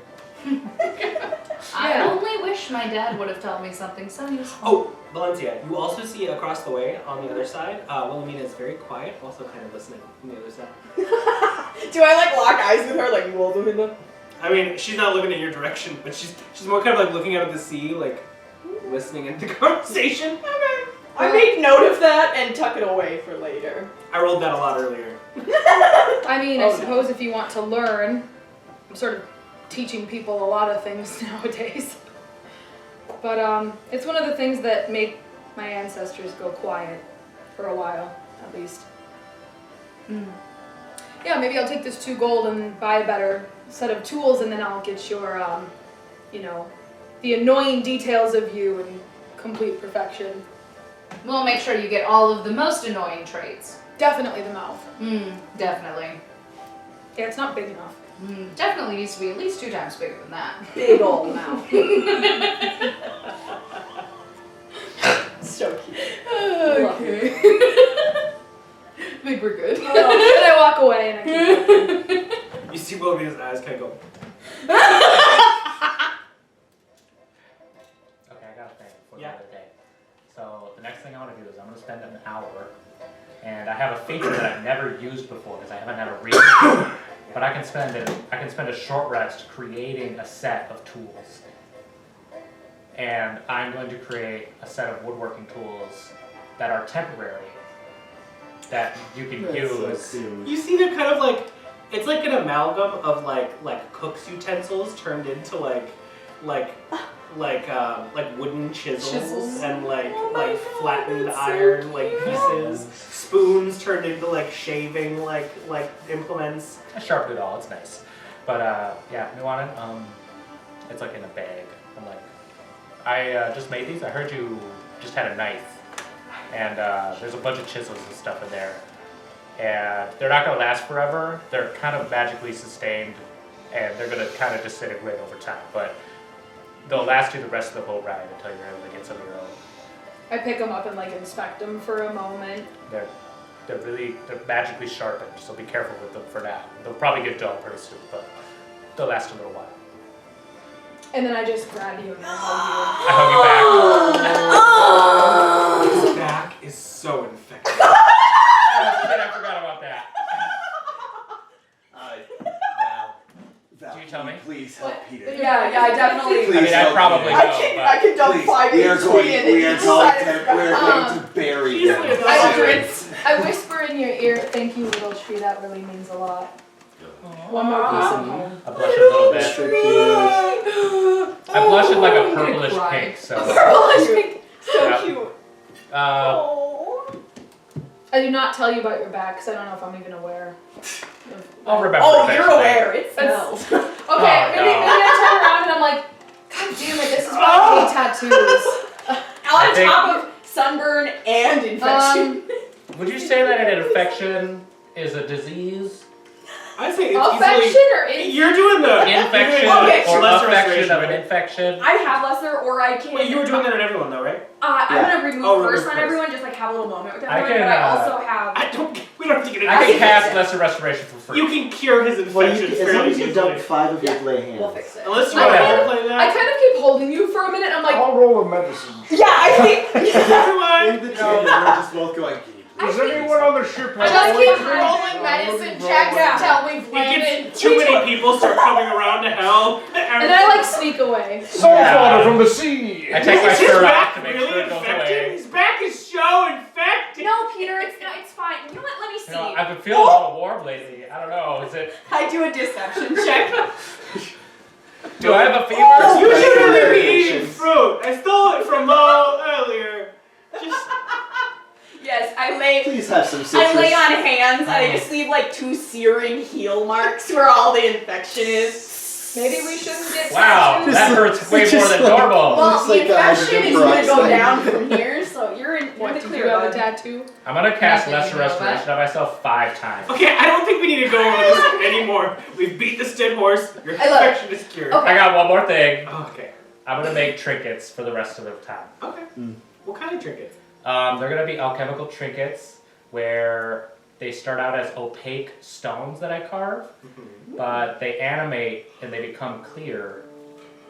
Speaker 7: I only wish my dad would have told me something so useful.
Speaker 1: Oh, Valenccya, you also see across the way on the other side, Wilhelmina is very quiet, also kind of listening from the other side.
Speaker 10: Do I like lock eyes with her like you will do in the?
Speaker 1: I mean, she's not looking in your direction, but she's more kind of like looking out at the sea, like listening into the conversation.
Speaker 10: Okay. I make note of that and tuck it away for later.
Speaker 1: I rolled that a lot earlier.
Speaker 5: I mean,
Speaker 10: Oh,
Speaker 5: I
Speaker 10: no.
Speaker 5: suppose if you want to learn, I'm sort of teaching people a lot of things nowadays. But it's one of the things that make my ancestors go quiet for a while, at least. Yeah, maybe I'll take this 2 gold and buy a better set of tools, and then I'll get your, the annoying details of you in complete perfection.
Speaker 7: We'll make sure you get all of the most annoying traits.
Speaker 5: Definitely the mouth.
Speaker 7: Definitely.
Speaker 5: Yeah, it's not big enough.
Speaker 7: Definitely needs to be at least 2 times bigger than that.
Speaker 10: Big old mouth. So cute.
Speaker 5: Okay. I think we're good. And I walk away and I keep walking.
Speaker 1: You see Wilhelmina's eyes kind of go.
Speaker 2: Okay, I got a thing for the other day. So the next thing I want to do is I'm going to spend an hour, and I have a feature that I've never used before because I haven't had a reason. But I can spend a short rest creating a set of tools, and I'm going to create a set of woodworking tools that are temporary that you can use.
Speaker 1: You see they're kind of like, it's like an amalgam of like cook's utensils turned into like wooden chisels and like flattened iron like pieces. Spoons turned into like shaving like implements.
Speaker 2: I sharpened it all. It's nice, but yeah, Nuanen, it's like in a bag. I'm like, I just made these. I heard you just had a knife, and there's a bunch of chisels and stuff in there, and they're not gonna last forever. They're kind of magically sustained, and they're gonna kind of disintegrate over time, but they'll last you the rest of the boat ride until you're able to get some of your own.
Speaker 5: I pick them up and like inspect them for a moment.
Speaker 2: They're magically sharpened, so be careful with them for now. They'll probably get dull pretty soon, but they'll last a little while.
Speaker 5: And then I just grab you and I
Speaker 2: I hug you back.
Speaker 1: His back is so infected.
Speaker 2: I forgot about that.
Speaker 4: Val,
Speaker 2: Do you tell me?
Speaker 4: Please help Peter.
Speaker 10: Yeah, I definitely.
Speaker 4: Please
Speaker 2: I mean, I
Speaker 4: help
Speaker 2: probably
Speaker 4: Peter.
Speaker 2: know,
Speaker 10: I can dump
Speaker 4: Please,
Speaker 10: 5
Speaker 4: we are
Speaker 10: HP
Speaker 4: going
Speaker 10: in
Speaker 4: to
Speaker 10: it.
Speaker 4: bury
Speaker 1: He's
Speaker 4: him.
Speaker 1: like,
Speaker 5: I whisper in your ear, "Thank you, little tree. That really means a lot." One more piece of home.
Speaker 2: I blush a little bit.
Speaker 8: So cute.
Speaker 2: I blush in like a
Speaker 7: I'm gonna
Speaker 2: purplish
Speaker 7: cry.
Speaker 2: pink, so.
Speaker 10: So
Speaker 2: Yeah.
Speaker 10: cute.
Speaker 5: I do not tell you about your back because I don't know if I'm even aware.
Speaker 2: I'll remember.
Speaker 10: Oh, you're
Speaker 2: eventually.
Speaker 10: aware. It smells.
Speaker 5: Okay,
Speaker 2: Oh,
Speaker 5: maybe
Speaker 2: no.
Speaker 5: I turn around and I'm like, God damn it, this is why I hate tattoos.
Speaker 10: On
Speaker 2: think-
Speaker 10: top of sunburn and infection.
Speaker 2: Would you say that an infection is a disease?
Speaker 1: I'd say it's
Speaker 5: Affection
Speaker 1: easily...
Speaker 5: or infection?
Speaker 1: You're doing the...
Speaker 2: Infection
Speaker 10: Okay,
Speaker 2: or
Speaker 1: lesser
Speaker 2: affection of an
Speaker 1: restoration.
Speaker 2: infection?
Speaker 10: I have lesser, or I can.
Speaker 1: Wait, you were doing that on everyone though, right?
Speaker 10: I'm gonna remove
Speaker 1: Oh,
Speaker 10: curse
Speaker 1: remove
Speaker 10: on
Speaker 1: curse.
Speaker 10: everyone, just like have a little moment with
Speaker 2: I
Speaker 10: everyone.
Speaker 2: can,
Speaker 10: but I also have.
Speaker 1: We don't have to get into
Speaker 2: I can
Speaker 1: it.
Speaker 2: cast lesser restoration for free.
Speaker 1: You can cure his
Speaker 8: Well,
Speaker 1: infection
Speaker 8: as long
Speaker 1: fairly
Speaker 8: as you
Speaker 1: easily.
Speaker 8: dump 5 of your lay hands.
Speaker 10: We'll fix it.
Speaker 1: Unless you
Speaker 5: I
Speaker 1: want to
Speaker 5: kind
Speaker 1: play
Speaker 5: I
Speaker 1: that.
Speaker 5: kind of keep holding you for a minute. I'm like,
Speaker 6: I'll roll a medicine.
Speaker 10: Yeah, I think.
Speaker 1: Everyone!
Speaker 4: In the chain, we're just both going, can you
Speaker 6: Does anyone on the ship have
Speaker 7: Just keep
Speaker 6: poison?
Speaker 7: rolling medicine checks until we've
Speaker 1: It
Speaker 7: landed.
Speaker 1: gets too many people start coming around to help.
Speaker 5: and I like sneak away.
Speaker 6: Salt water from the sea.
Speaker 2: I take my
Speaker 1: Is his
Speaker 2: shirt off
Speaker 1: back
Speaker 2: to make
Speaker 1: really
Speaker 2: sure it goes
Speaker 1: infected?
Speaker 2: away.
Speaker 1: His back is so infected.
Speaker 9: No, Peter, it's fine. You know what? Let me see.
Speaker 2: You know, I've been feeling a little warm lately. I don't know. Is it?
Speaker 10: I do a deception check.
Speaker 2: Do I have a fever?
Speaker 1: You should really be eating fruit. I stole it from Mo earlier. Just
Speaker 10: Yes, I lay.
Speaker 4: please have some
Speaker 10: I
Speaker 4: citrus?
Speaker 10: lay on hands and I just leave like 2 searing heel marks where all the infection is.
Speaker 5: Maybe we shouldn't get
Speaker 2: Wow,
Speaker 5: tattoos.
Speaker 2: that hurts way
Speaker 4: Just
Speaker 2: more than
Speaker 4: like-
Speaker 2: normal.
Speaker 10: Well,
Speaker 4: Looks
Speaker 10: the
Speaker 4: like the
Speaker 10: infection is
Speaker 4: hydrogen
Speaker 10: gonna go
Speaker 4: peroxide.
Speaker 10: down from here, so you're in
Speaker 5: What,
Speaker 10: the
Speaker 5: did
Speaker 10: clear.
Speaker 5: you have a
Speaker 10: bud.
Speaker 5: tattoo?
Speaker 2: I'm gonna cast
Speaker 7: Nothing
Speaker 2: lesser
Speaker 7: you know
Speaker 2: restoration on myself 5 times.
Speaker 1: okay. I don't think we need to go over this anymore. We've beat this dead horse. Your
Speaker 10: I love it.
Speaker 1: infection is cured.
Speaker 10: Okay.
Speaker 2: I got one more thing.
Speaker 1: Okay.
Speaker 2: I'm gonna make trinkets for the rest of the time.
Speaker 1: Okay. What kind of trinkets?
Speaker 2: They're gonna be alchemical trinkets where they start out as opaque stones that I carve, but they animate and they become clear,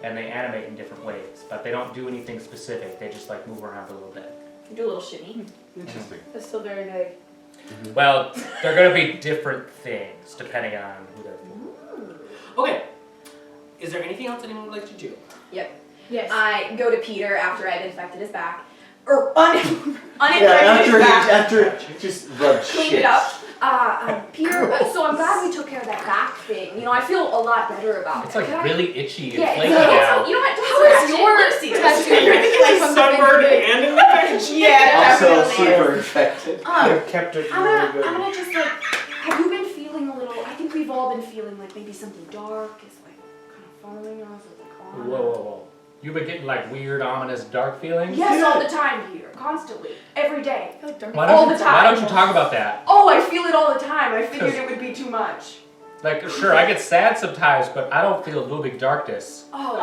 Speaker 2: and they animate in different ways. But they don't do anything specific. They just like move around a little bit.
Speaker 10: Do a little shimmy.
Speaker 4: Interesting.
Speaker 5: That's still very vague.
Speaker 2: Well, they're gonna be different things depending on who they're for.
Speaker 1: Okay. Is there anything else anyone would like to do?
Speaker 5: Yes.
Speaker 9: I go to Peter after I've infected his back.
Speaker 10: Or uninfected
Speaker 4: Yeah,
Speaker 10: back.
Speaker 4: after just rub
Speaker 9: Cleaned
Speaker 4: shit.
Speaker 9: it up. Peter, so I'm glad we took care of that back thing. You know, I feel a lot better about
Speaker 2: It's
Speaker 9: it.
Speaker 2: like
Speaker 9: Can I-
Speaker 2: really itchy and
Speaker 9: Yeah,
Speaker 2: flaky
Speaker 9: it's
Speaker 2: now.
Speaker 9: you know what?
Speaker 5: How is your tattoo?
Speaker 1: Everything is sunburned and infected.
Speaker 10: Yeah,
Speaker 4: Also
Speaker 10: definitely.
Speaker 4: super infected.
Speaker 6: I've kept it
Speaker 9: I'm
Speaker 6: really
Speaker 9: gonna,
Speaker 6: good.
Speaker 9: I'm gonna just like, have you been feeling a little, I think we've all been feeling like maybe something dark is like kind of following us or like on.
Speaker 2: Whoa, whoa, whoa. You've been getting like weird, ominous, dark feelings?
Speaker 9: Yes, all the time, Peter. Constantly. Every day.
Speaker 2: Why
Speaker 9: all
Speaker 2: don't,
Speaker 9: the
Speaker 2: why
Speaker 9: time.
Speaker 2: don't you talk about that?
Speaker 9: Oh, I feel it all the time. I figured it would be too much.
Speaker 2: Like, sure, I get sad sometimes, but I don't feel looming darkness.
Speaker 9: Oh,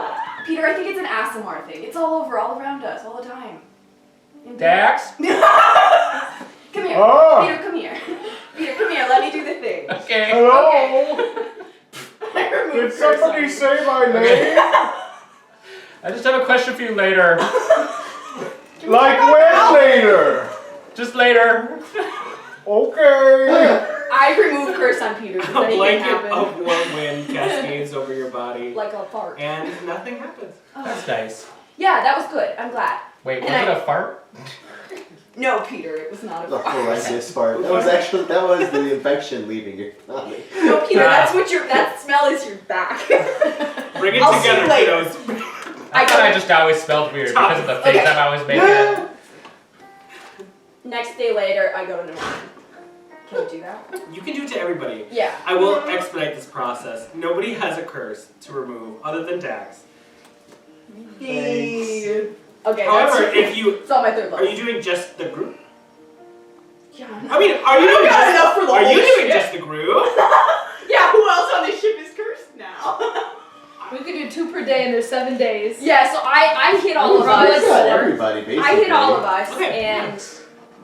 Speaker 9: Peter, I think it's an ASMR thing. It's all over, all around us, all the time. Indeed.
Speaker 2: Dax?
Speaker 9: Come here.
Speaker 6: Oh!
Speaker 9: Peter, come here. Peter, come here. Let me do the thing.
Speaker 2: Okay.
Speaker 6: Hello?
Speaker 10: I removed
Speaker 6: Did
Speaker 10: curse
Speaker 6: somebody
Speaker 10: on
Speaker 6: say my
Speaker 2: Okay.
Speaker 6: name?
Speaker 2: I just have a question for you later.
Speaker 6: Like when later?
Speaker 2: Just later.
Speaker 6: Okay.
Speaker 9: I remove curse on Peter. Does
Speaker 1: A
Speaker 9: anything
Speaker 1: blanket
Speaker 9: happen?
Speaker 1: of warm wind cascades over your body,
Speaker 9: Like a fart.
Speaker 1: and nothing happens.
Speaker 2: That's nice.
Speaker 9: Yeah, that was good. I'm glad.
Speaker 2: Wait, was
Speaker 9: And
Speaker 2: it a fart?
Speaker 10: No, Peter, it was not a
Speaker 4: The
Speaker 10: fart.
Speaker 4: horrendous part. That was the infection leaving your body.
Speaker 10: No, Peter,
Speaker 2: Ah.
Speaker 10: that's what that smell is your back.
Speaker 1: Bring it
Speaker 10: I'll see
Speaker 1: together,
Speaker 10: you later.
Speaker 1: kiddos.
Speaker 2: I thought I just always smelled weird because of the face I'm always making.
Speaker 9: Next day later, I go to Nuanen. Can you do that?
Speaker 1: You can do it to everybody.
Speaker 9: Yeah.
Speaker 1: I will expedite this process. Nobody has a curse to remove other than Dax.
Speaker 10: Thanks.
Speaker 9: Okay.
Speaker 1: However,
Speaker 9: that's,
Speaker 1: if you
Speaker 9: it's on my third
Speaker 1: are
Speaker 9: level.
Speaker 1: you doing just the group?
Speaker 9: Yeah.
Speaker 1: I mean, are you
Speaker 10: don't
Speaker 1: doing
Speaker 10: got
Speaker 1: just,
Speaker 10: enough for the
Speaker 1: are
Speaker 10: whole
Speaker 1: you doing
Speaker 10: ship.
Speaker 1: just the group?
Speaker 10: Yeah, who else on this ship is cursed now?
Speaker 5: We could do 2 per day and there's 7 days.
Speaker 9: Yeah. So I hit all of
Speaker 4: Probably
Speaker 9: us.
Speaker 4: got everybody, basically.
Speaker 9: I hit all of us,
Speaker 1: Okay.
Speaker 9: and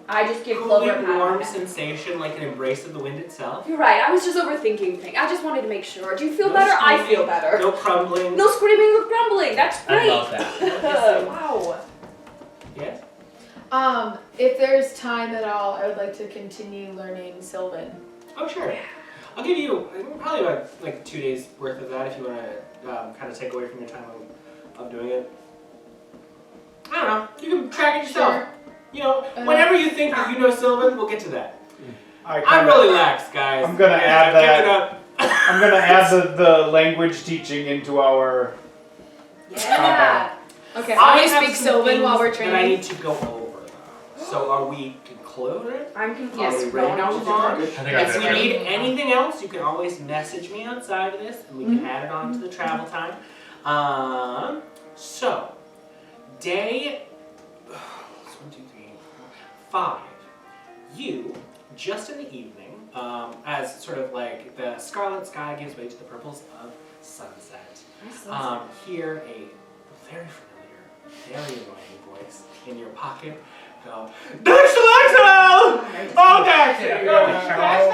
Speaker 9: I just give Clover a
Speaker 1: Cooling,
Speaker 9: pat on
Speaker 1: warm
Speaker 9: the back.
Speaker 1: sensation like an embrace of the wind itself.
Speaker 9: You're right. I was just overthinking things. I just wanted to make sure. Do you feel
Speaker 1: No
Speaker 9: better? I
Speaker 1: screaming,
Speaker 9: feel better.
Speaker 1: No crumbling.
Speaker 9: No screaming, no grumbling. That's
Speaker 2: I
Speaker 9: great.
Speaker 2: love that.
Speaker 9: Wow.
Speaker 1: Yes.
Speaker 5: If there's time at all, I would like to continue learning Sylvan.
Speaker 1: Oh sure. I'll give you probably about like 2 days worth of that if you want to kind of take away from your time of doing it. I don't know. You can track it yourself.
Speaker 5: Sure.
Speaker 1: You know, whenever you think that you know Sylvan, we'll get to that. I'm
Speaker 6: kinda-
Speaker 1: really lax, guys.
Speaker 6: I'm gonna
Speaker 1: And
Speaker 6: add
Speaker 1: I've
Speaker 6: that.
Speaker 1: given up.
Speaker 6: I'm gonna add the language teaching into our.
Speaker 9: Yeah.
Speaker 5: Okay,
Speaker 1: I
Speaker 5: I'll
Speaker 1: have
Speaker 5: speak
Speaker 1: some
Speaker 5: Sylvan while we're
Speaker 1: things that I
Speaker 5: training.
Speaker 1: need to go over though. So are we concluded?
Speaker 9: I'm confused.
Speaker 1: Are we
Speaker 9: Yes,
Speaker 1: ready
Speaker 9: going
Speaker 1: to
Speaker 9: on
Speaker 1: move
Speaker 9: long.
Speaker 1: on?
Speaker 2: I think I'm
Speaker 1: If you
Speaker 2: good.
Speaker 1: need anything else, you can always message me outside of this, and we can add it on to the travel time. So, day. It's 1, 2, 3. 5. You, just in the evening, as sort of like the scarlet sky gives way to the purples of sunset, hear a very familiar, very annoying voice in your pocket go, Daxlaxl! Oh, Daxlaxl!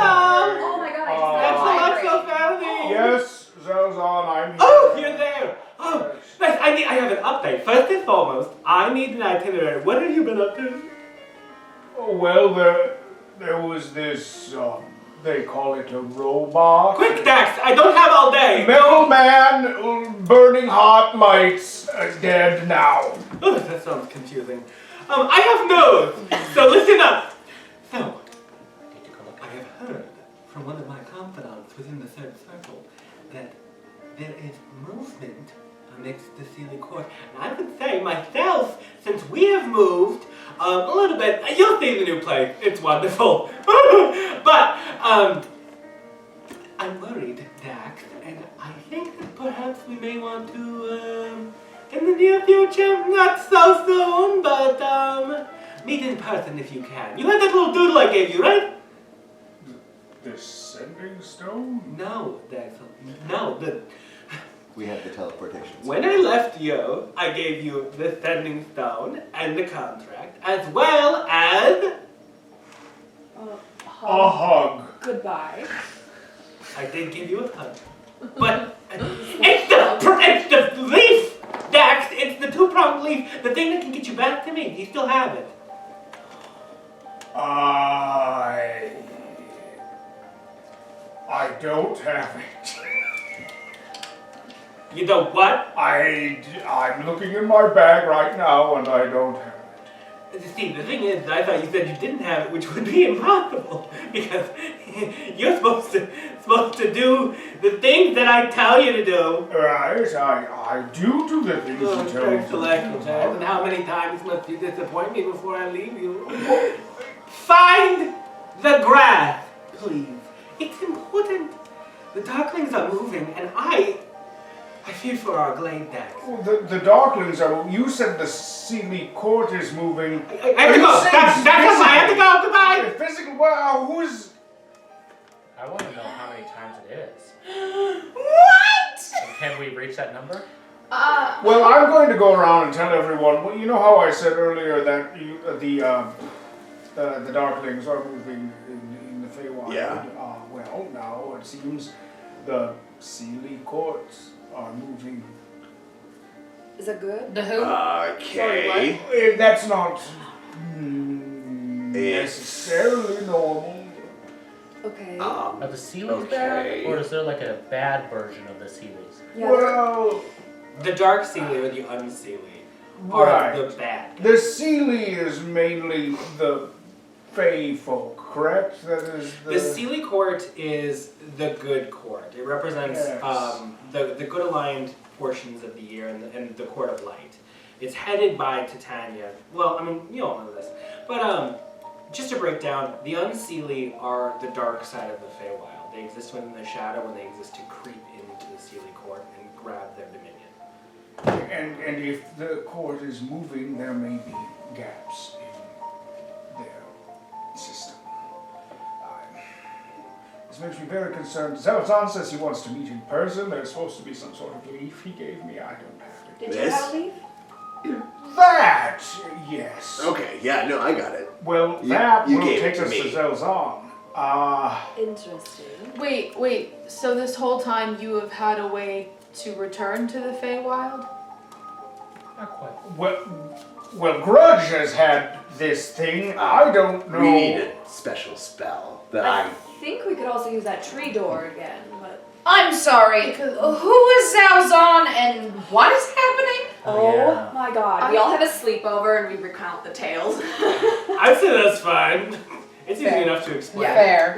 Speaker 3: Oh my god,
Speaker 1: Daxlaxl family!
Speaker 6: Yes, Zelzon, I'm here.
Speaker 1: Oh, you're there! Oh, nice. I have an update. First and foremost, I need an itinerary. What have you been up to?
Speaker 6: Oh, well, there was this, they call it a robot.
Speaker 1: Quick, Dax! I don't have all day!
Speaker 6: Metal man, burning hot lights, dead now.
Speaker 1: Oh, that sounds confusing. I have news! So listen up! So, I have heard from one of my confidants within the third circle that there is movement amidst the Sealy Court. And I would say myself, since we have moved a little bit, you'll see the new place. It's wonderful. But, I'm worried, Dax, and I think that perhaps we may want to, in the near future, not so soon, but, meet in person if you can. You had that little doodle I gave you, right?
Speaker 6: The sending stone?
Speaker 1: No, Dax. No,
Speaker 8: We have the teleportation.
Speaker 1: when I left you, I gave you the sending stone and the contract, as well as
Speaker 6: A hug.
Speaker 3: Goodbye.
Speaker 1: I did give you a hug. But it's the leaf, Dax. It's the two-pronged leaf, the thing that can get you back to me. You still have it.
Speaker 6: I don't have it.
Speaker 1: You know what?
Speaker 6: I'm looking in my bag right now and I don't have it.
Speaker 1: See, the thing is, I thought you said you didn't have it, which would be impossible, because you're supposed to do the things that I tell you to do.
Speaker 6: Right, I do the things you tell me to do.
Speaker 1: And how many times must you disappoint me before I leave you? Find the grass, please. It's important. The darklings are moving, and I fear for our glade, Dax.
Speaker 6: Well, the darklings are. You said the Sealy Court is moving.
Speaker 1: I have to go. That's I have to go. Goodbye.
Speaker 6: Physical. Wow, who's?
Speaker 2: I want to know how many times it is.
Speaker 9: What?
Speaker 2: And can we reach that number?
Speaker 6: Well, I'm going to go around and tell everyone. Well, you know how I said earlier that the darklings are moving in the Feywild.
Speaker 4: Yeah.
Speaker 6: Well, now it seems the Sealy Courts are moving.
Speaker 3: Is that good?
Speaker 7: The who?
Speaker 4: Okay.
Speaker 6: That's not necessarily normal.
Speaker 3: Okay.
Speaker 2: Are the Sealies bad? Or is there like a bad version of the Sealies?
Speaker 3: Yeah,
Speaker 6: Well,
Speaker 1: The dark Sealy or the unsealy are
Speaker 6: right.
Speaker 1: the bad.
Speaker 6: The Sealy is mainly the Fey folk, correct? That is
Speaker 1: The Sealy court is the good court. It represents
Speaker 6: Yes.
Speaker 1: the good aligned portions of the year and the court of light. It's headed by Titania. Well, I mean, you all know this. But just to break down, the unsealy are the dark side of the Feywild. They exist within the shadow and they exist to creep into the Sealy court and grab their dominion.
Speaker 6: and if the court is moving, there may be gaps in their system. This makes me very concerned. Zelzon says he wants to meet in person. There's supposed to be some sort of leaf he gave me. I don't have it.
Speaker 3: Did you have a leaf?
Speaker 6: That, yes.
Speaker 4: Okay, yeah, no, I got it.
Speaker 6: Well,
Speaker 4: You-
Speaker 6: that
Speaker 4: you
Speaker 6: will
Speaker 4: gave it
Speaker 6: take
Speaker 4: to
Speaker 6: us
Speaker 4: me.
Speaker 6: to Zelzon.
Speaker 3: Interesting.
Speaker 5: Wait. So this whole time you have had a way to return to the Feywild?
Speaker 2: Not quite.
Speaker 6: Well, Grudj has had this thing. I don't know.
Speaker 4: We need a special spell that
Speaker 3: I think we could also use that tree door again, but
Speaker 7: I'm sorry. Who is Zauzon and what is happening?
Speaker 3: oh
Speaker 2: Yeah.
Speaker 3: my god.
Speaker 9: We all have a sleepover and we recount the tales.
Speaker 1: I'd say that's fine. It's easy
Speaker 7: Fair.
Speaker 1: enough to explain.
Speaker 7: Fair.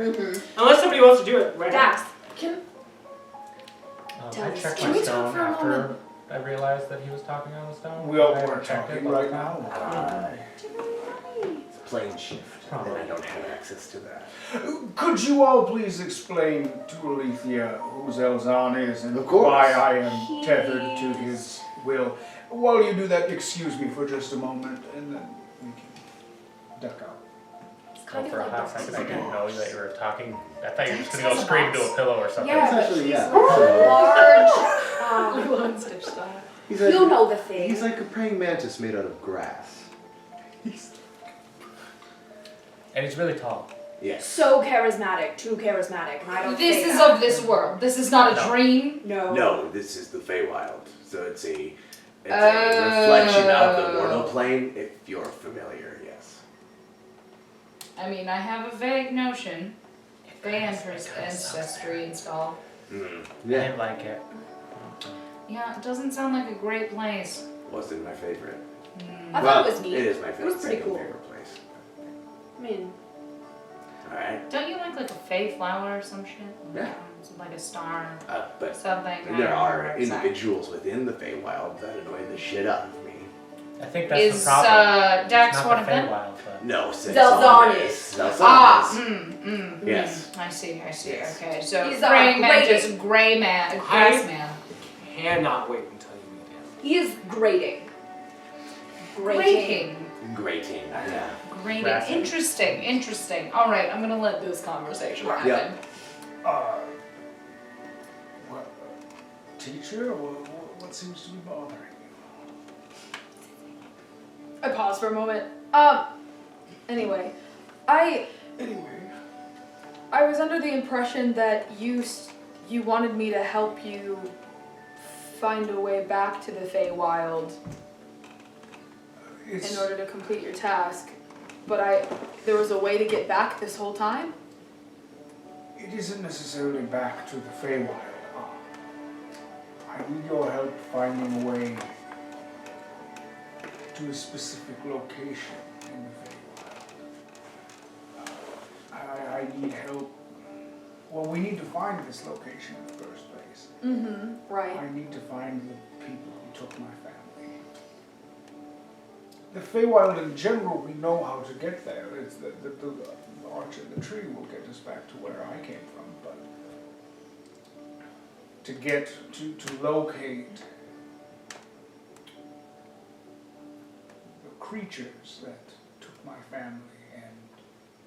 Speaker 1: Unless somebody wants to do it right
Speaker 3: Dax,
Speaker 2: I checked
Speaker 3: Can
Speaker 2: my
Speaker 3: we talk
Speaker 2: stone
Speaker 3: for a
Speaker 2: after
Speaker 3: moment?
Speaker 2: I realized that he was talking on the stone.
Speaker 6: We're
Speaker 2: I haven't checked
Speaker 6: talking
Speaker 2: it,
Speaker 6: right
Speaker 2: but-
Speaker 6: now.
Speaker 4: plane shift, and I don't have access to that.
Speaker 6: Could you all please explain to Alythia who Zelzon is and
Speaker 4: Of course.
Speaker 6: why I am tethered to his will? While you do that, excuse me for just a moment, and then we can duck out.
Speaker 3: Kind
Speaker 2: for
Speaker 3: of
Speaker 2: a
Speaker 3: like
Speaker 2: hot second, I didn't know that you were talking. I thought you were just
Speaker 7: Dax
Speaker 2: gonna go
Speaker 7: has a
Speaker 2: straight
Speaker 7: box.
Speaker 2: into a pillow or something.
Speaker 3: Yeah,
Speaker 8: It's
Speaker 3: but
Speaker 8: actually,
Speaker 3: he's
Speaker 8: yeah.
Speaker 3: large.
Speaker 7: Lilo and Stitch style.
Speaker 8: He's like,
Speaker 3: You know the thing.
Speaker 8: He's like a praying mantis made out of grass.
Speaker 2: And he's really tall.
Speaker 4: Yes.
Speaker 3: So charismatic, too charismatic, and I don't
Speaker 7: This
Speaker 3: say
Speaker 7: is
Speaker 3: that.
Speaker 7: of this world. This is not a
Speaker 2: No.
Speaker 7: dream.
Speaker 3: No.
Speaker 4: No, this is the Feywild. So it's a reflection of the mortal plane, if you're familiar, yes.
Speaker 7: I mean, I have a vague notion. Ancestry and stuff.
Speaker 2: I
Speaker 8: Yeah.
Speaker 2: didn't like it.
Speaker 7: Yeah, it doesn't sound like a great place.
Speaker 4: Wasn't my favorite.
Speaker 3: I
Speaker 4: Well,
Speaker 3: thought it was neat.
Speaker 4: It is my favorite.
Speaker 3: was pretty
Speaker 4: second
Speaker 3: cool.
Speaker 4: favorite place.
Speaker 3: I mean,
Speaker 4: Alright.
Speaker 7: Don't you like a fey flower or some shit?
Speaker 4: Yeah.
Speaker 7: Like a star,
Speaker 4: But
Speaker 7: something. I
Speaker 4: there
Speaker 7: don't
Speaker 4: are
Speaker 7: remember exactly.
Speaker 4: individuals within the Feywild that annoy the shit out of me.
Speaker 2: I think that's
Speaker 7: Is
Speaker 2: the problem.
Speaker 7: Dax
Speaker 2: It's
Speaker 7: one
Speaker 2: not
Speaker 7: of
Speaker 2: the
Speaker 7: them?
Speaker 2: Feywild, but
Speaker 4: No,
Speaker 3: Zelzon is.
Speaker 4: Zelzon
Speaker 7: Ah,
Speaker 4: is. Yes.
Speaker 7: I see.
Speaker 4: Yes.
Speaker 7: Okay, so
Speaker 3: He's,
Speaker 7: praying mantis,
Speaker 3: grating.
Speaker 7: gray man, grass man.
Speaker 1: Cannot wait until you meet him.
Speaker 3: he is grating.
Speaker 7: Grating.
Speaker 4: Grating. Yeah.
Speaker 7: Grating.
Speaker 2: Grassing.
Speaker 7: Interesting. All right, I'm gonna let this conversation happen.
Speaker 4: Yep.
Speaker 6: What, teacher? What seems to be bothering you?
Speaker 5: I pause for a moment. Anyway, I was under the impression that you wanted me to help you find a way back to the Feywild in order to complete your task. But there was a way to get back this whole time?
Speaker 6: It isn't necessarily back to the Feywild. I need your help finding a way to a specific location in the Feywild. I need help. Well, we need to find this location in the first place.
Speaker 5: Mm-hmm. Right.
Speaker 6: I need to find the people who took my family. The Feywild in general, we know how to get there. It's the arch of the tree will get us back to where I came from, but to locate the creatures that took my family and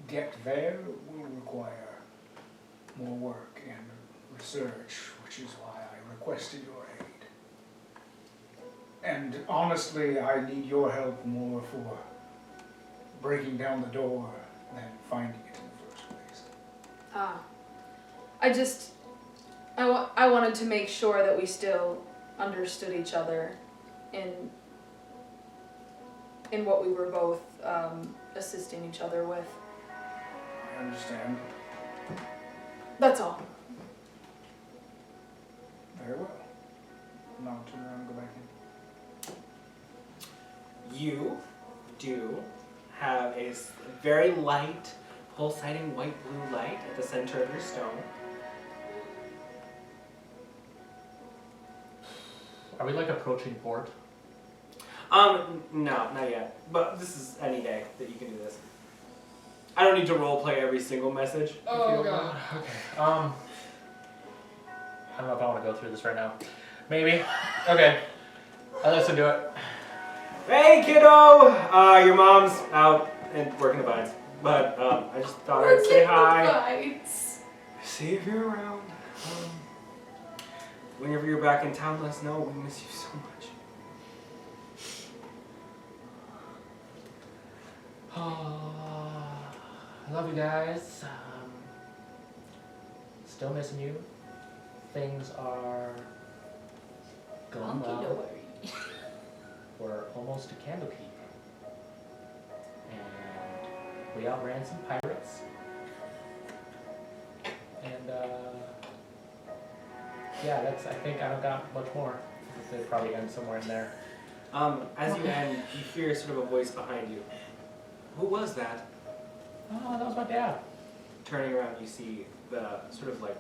Speaker 6: get there will require more work and research, which is why I requested your aid. And honestly, I need your help more for breaking down the door than finding it in the first place.
Speaker 5: I wanted to make sure that we still understood each other in what we were both assisting each other with.
Speaker 6: I understand.
Speaker 5: That's all.
Speaker 6: Very well. Now turn around and go back in.
Speaker 1: You do have a very light, pulsating white-blue light at the center of your stone.
Speaker 2: are we like approaching port?
Speaker 1: No, not yet. But this is any day that you can do this. I don't need to roleplay every single message.
Speaker 7: Oh god.
Speaker 2: Okay. I don't know if I want to go through this right now. Maybe. Okay. I'll listen to it.
Speaker 1: Hey, kiddo! Your mom's out and working the vines. But I just thought I'd say hi. See if you're around. Whenever you're back in town, let us know. We miss you so much.
Speaker 2: I love you guys. Still missing you. Things are going well. We're almost to Candlekeep. And we outran some pirates. And yeah, that's, I think I don't got much more. They probably end somewhere in there.
Speaker 1: As you end, you hear sort of a voice behind you. Who was that?
Speaker 2: Oh, that was my dad.
Speaker 1: Turning around, you see the sort of like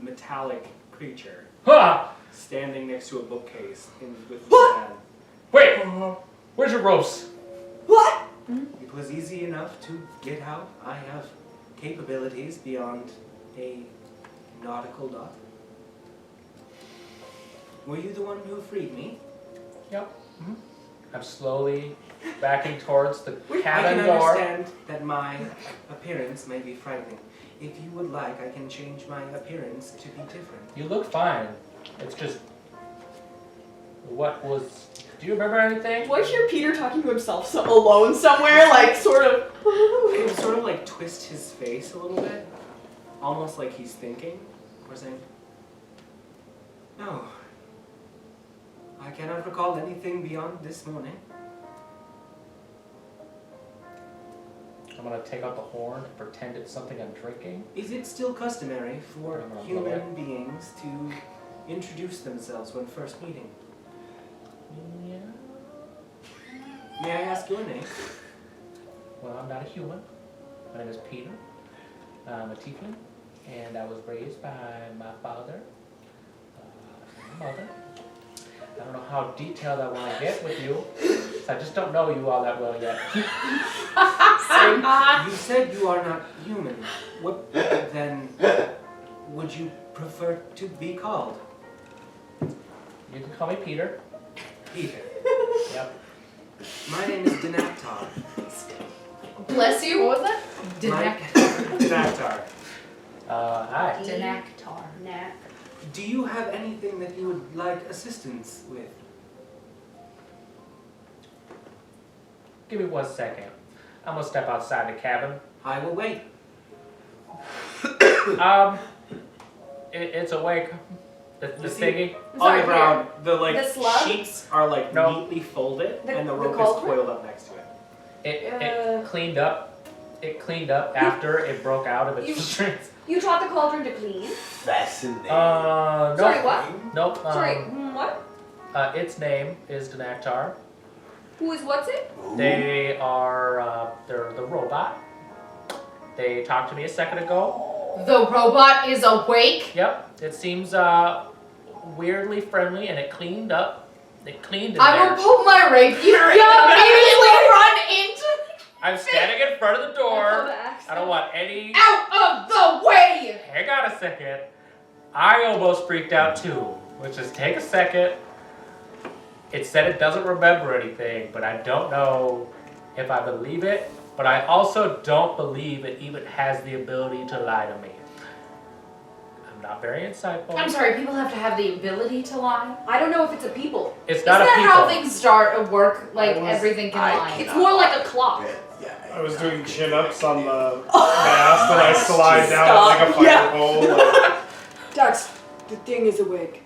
Speaker 1: metallic creature
Speaker 2: Ha!
Speaker 1: standing next to a bookcase with his
Speaker 2: What?
Speaker 1: pen.
Speaker 2: Wait! Where's your ropes?
Speaker 10: What?
Speaker 1: It was easy enough to get out. I have capabilities beyond a nautical dock. Were you the one who freed me?
Speaker 2: Yep. I'm slowly backing towards the
Speaker 1: I
Speaker 2: cabin
Speaker 1: can
Speaker 2: door.
Speaker 1: understand that my appearance may be frightening. If you would like, I can change my appearance to be different.
Speaker 2: You look fine. It's just, what was? Do you remember anything?
Speaker 10: Do I hear Peter talking to himself alone somewhere, like sort of?
Speaker 1: He would sort of like twist his face a little bit, almost like he's thinking, or saying, "No, I cannot recall anything beyond this morning."
Speaker 2: I'm gonna take out the horn and pretend it's something I'm drinking.
Speaker 1: Is it still customary for
Speaker 2: I'm gonna blow
Speaker 1: human
Speaker 2: it.
Speaker 1: beings to introduce themselves when first meeting?
Speaker 2: Yeah.
Speaker 1: May I ask your name?
Speaker 2: Well, I'm not a human. My name is Peter. I'm a tiefling, and I was raised by my father and my mother. I don't know how detailed I want to get with you, so I just don't know you all that well yet.
Speaker 1: You said you are not human. What then would you prefer to be called?
Speaker 2: You can call me Peter.
Speaker 1: Peter.
Speaker 2: Yep.
Speaker 1: My name is Dinaktar.
Speaker 7: Bless you.
Speaker 5: What was that?
Speaker 1: Dinaktar.
Speaker 2: Hi.
Speaker 7: Dinaktar.
Speaker 3: Nah.
Speaker 1: Do you have anything that you would like assistance with?
Speaker 2: Give me 1 second. I'm gonna step outside the cabin.
Speaker 1: I will wait.
Speaker 2: It's awake. The
Speaker 1: You see-
Speaker 2: thingy.
Speaker 3: I'm
Speaker 1: On
Speaker 3: sorry,
Speaker 1: the ground, the
Speaker 3: The slug?
Speaker 1: sheets are like
Speaker 2: No.
Speaker 1: neatly folded,
Speaker 3: The-
Speaker 1: and the
Speaker 3: the
Speaker 1: rope is
Speaker 3: culprit?
Speaker 1: coiled up next to it.
Speaker 2: It cleaned up. It cleaned up after it broke out of its restraints.
Speaker 3: You taught the cauldron to clean?
Speaker 4: Fascinating.
Speaker 2: Nope.
Speaker 3: Sorry, what?
Speaker 2: Nope.
Speaker 3: Sorry, what?
Speaker 2: Its name is Dinaktar.
Speaker 3: Who is what's it?
Speaker 2: They are, they're the robot. They talked to me a second ago.
Speaker 7: The robot is awake.
Speaker 2: Yep. It seems, weirdly friendly, and it cleaned up. It cleaned in
Speaker 7: I
Speaker 2: there.
Speaker 7: will pull my rapier and immediately run into
Speaker 2: I'm standing in front of the door. I don't want any...
Speaker 7: out of the way.
Speaker 2: Hang on a second. I almost freaked out too, which is take a second. It said it doesn't remember anything, but I don't know if I believe it. But I also don't believe it even has the ability to lie to me. I'm not very insightful.
Speaker 7: I'm sorry, people have to have the ability to lie.
Speaker 3: I don't know if it's a people.
Speaker 2: It's
Speaker 7: Isn't
Speaker 2: not a
Speaker 7: that
Speaker 2: people.
Speaker 7: how things start at work? Like
Speaker 6: I was-
Speaker 7: everything can lie.
Speaker 3: It's more like a clock.
Speaker 6: I was doing chin-ups on the mast and I slide down like a fire pole. Like,
Speaker 10: Dax, the thing is awake.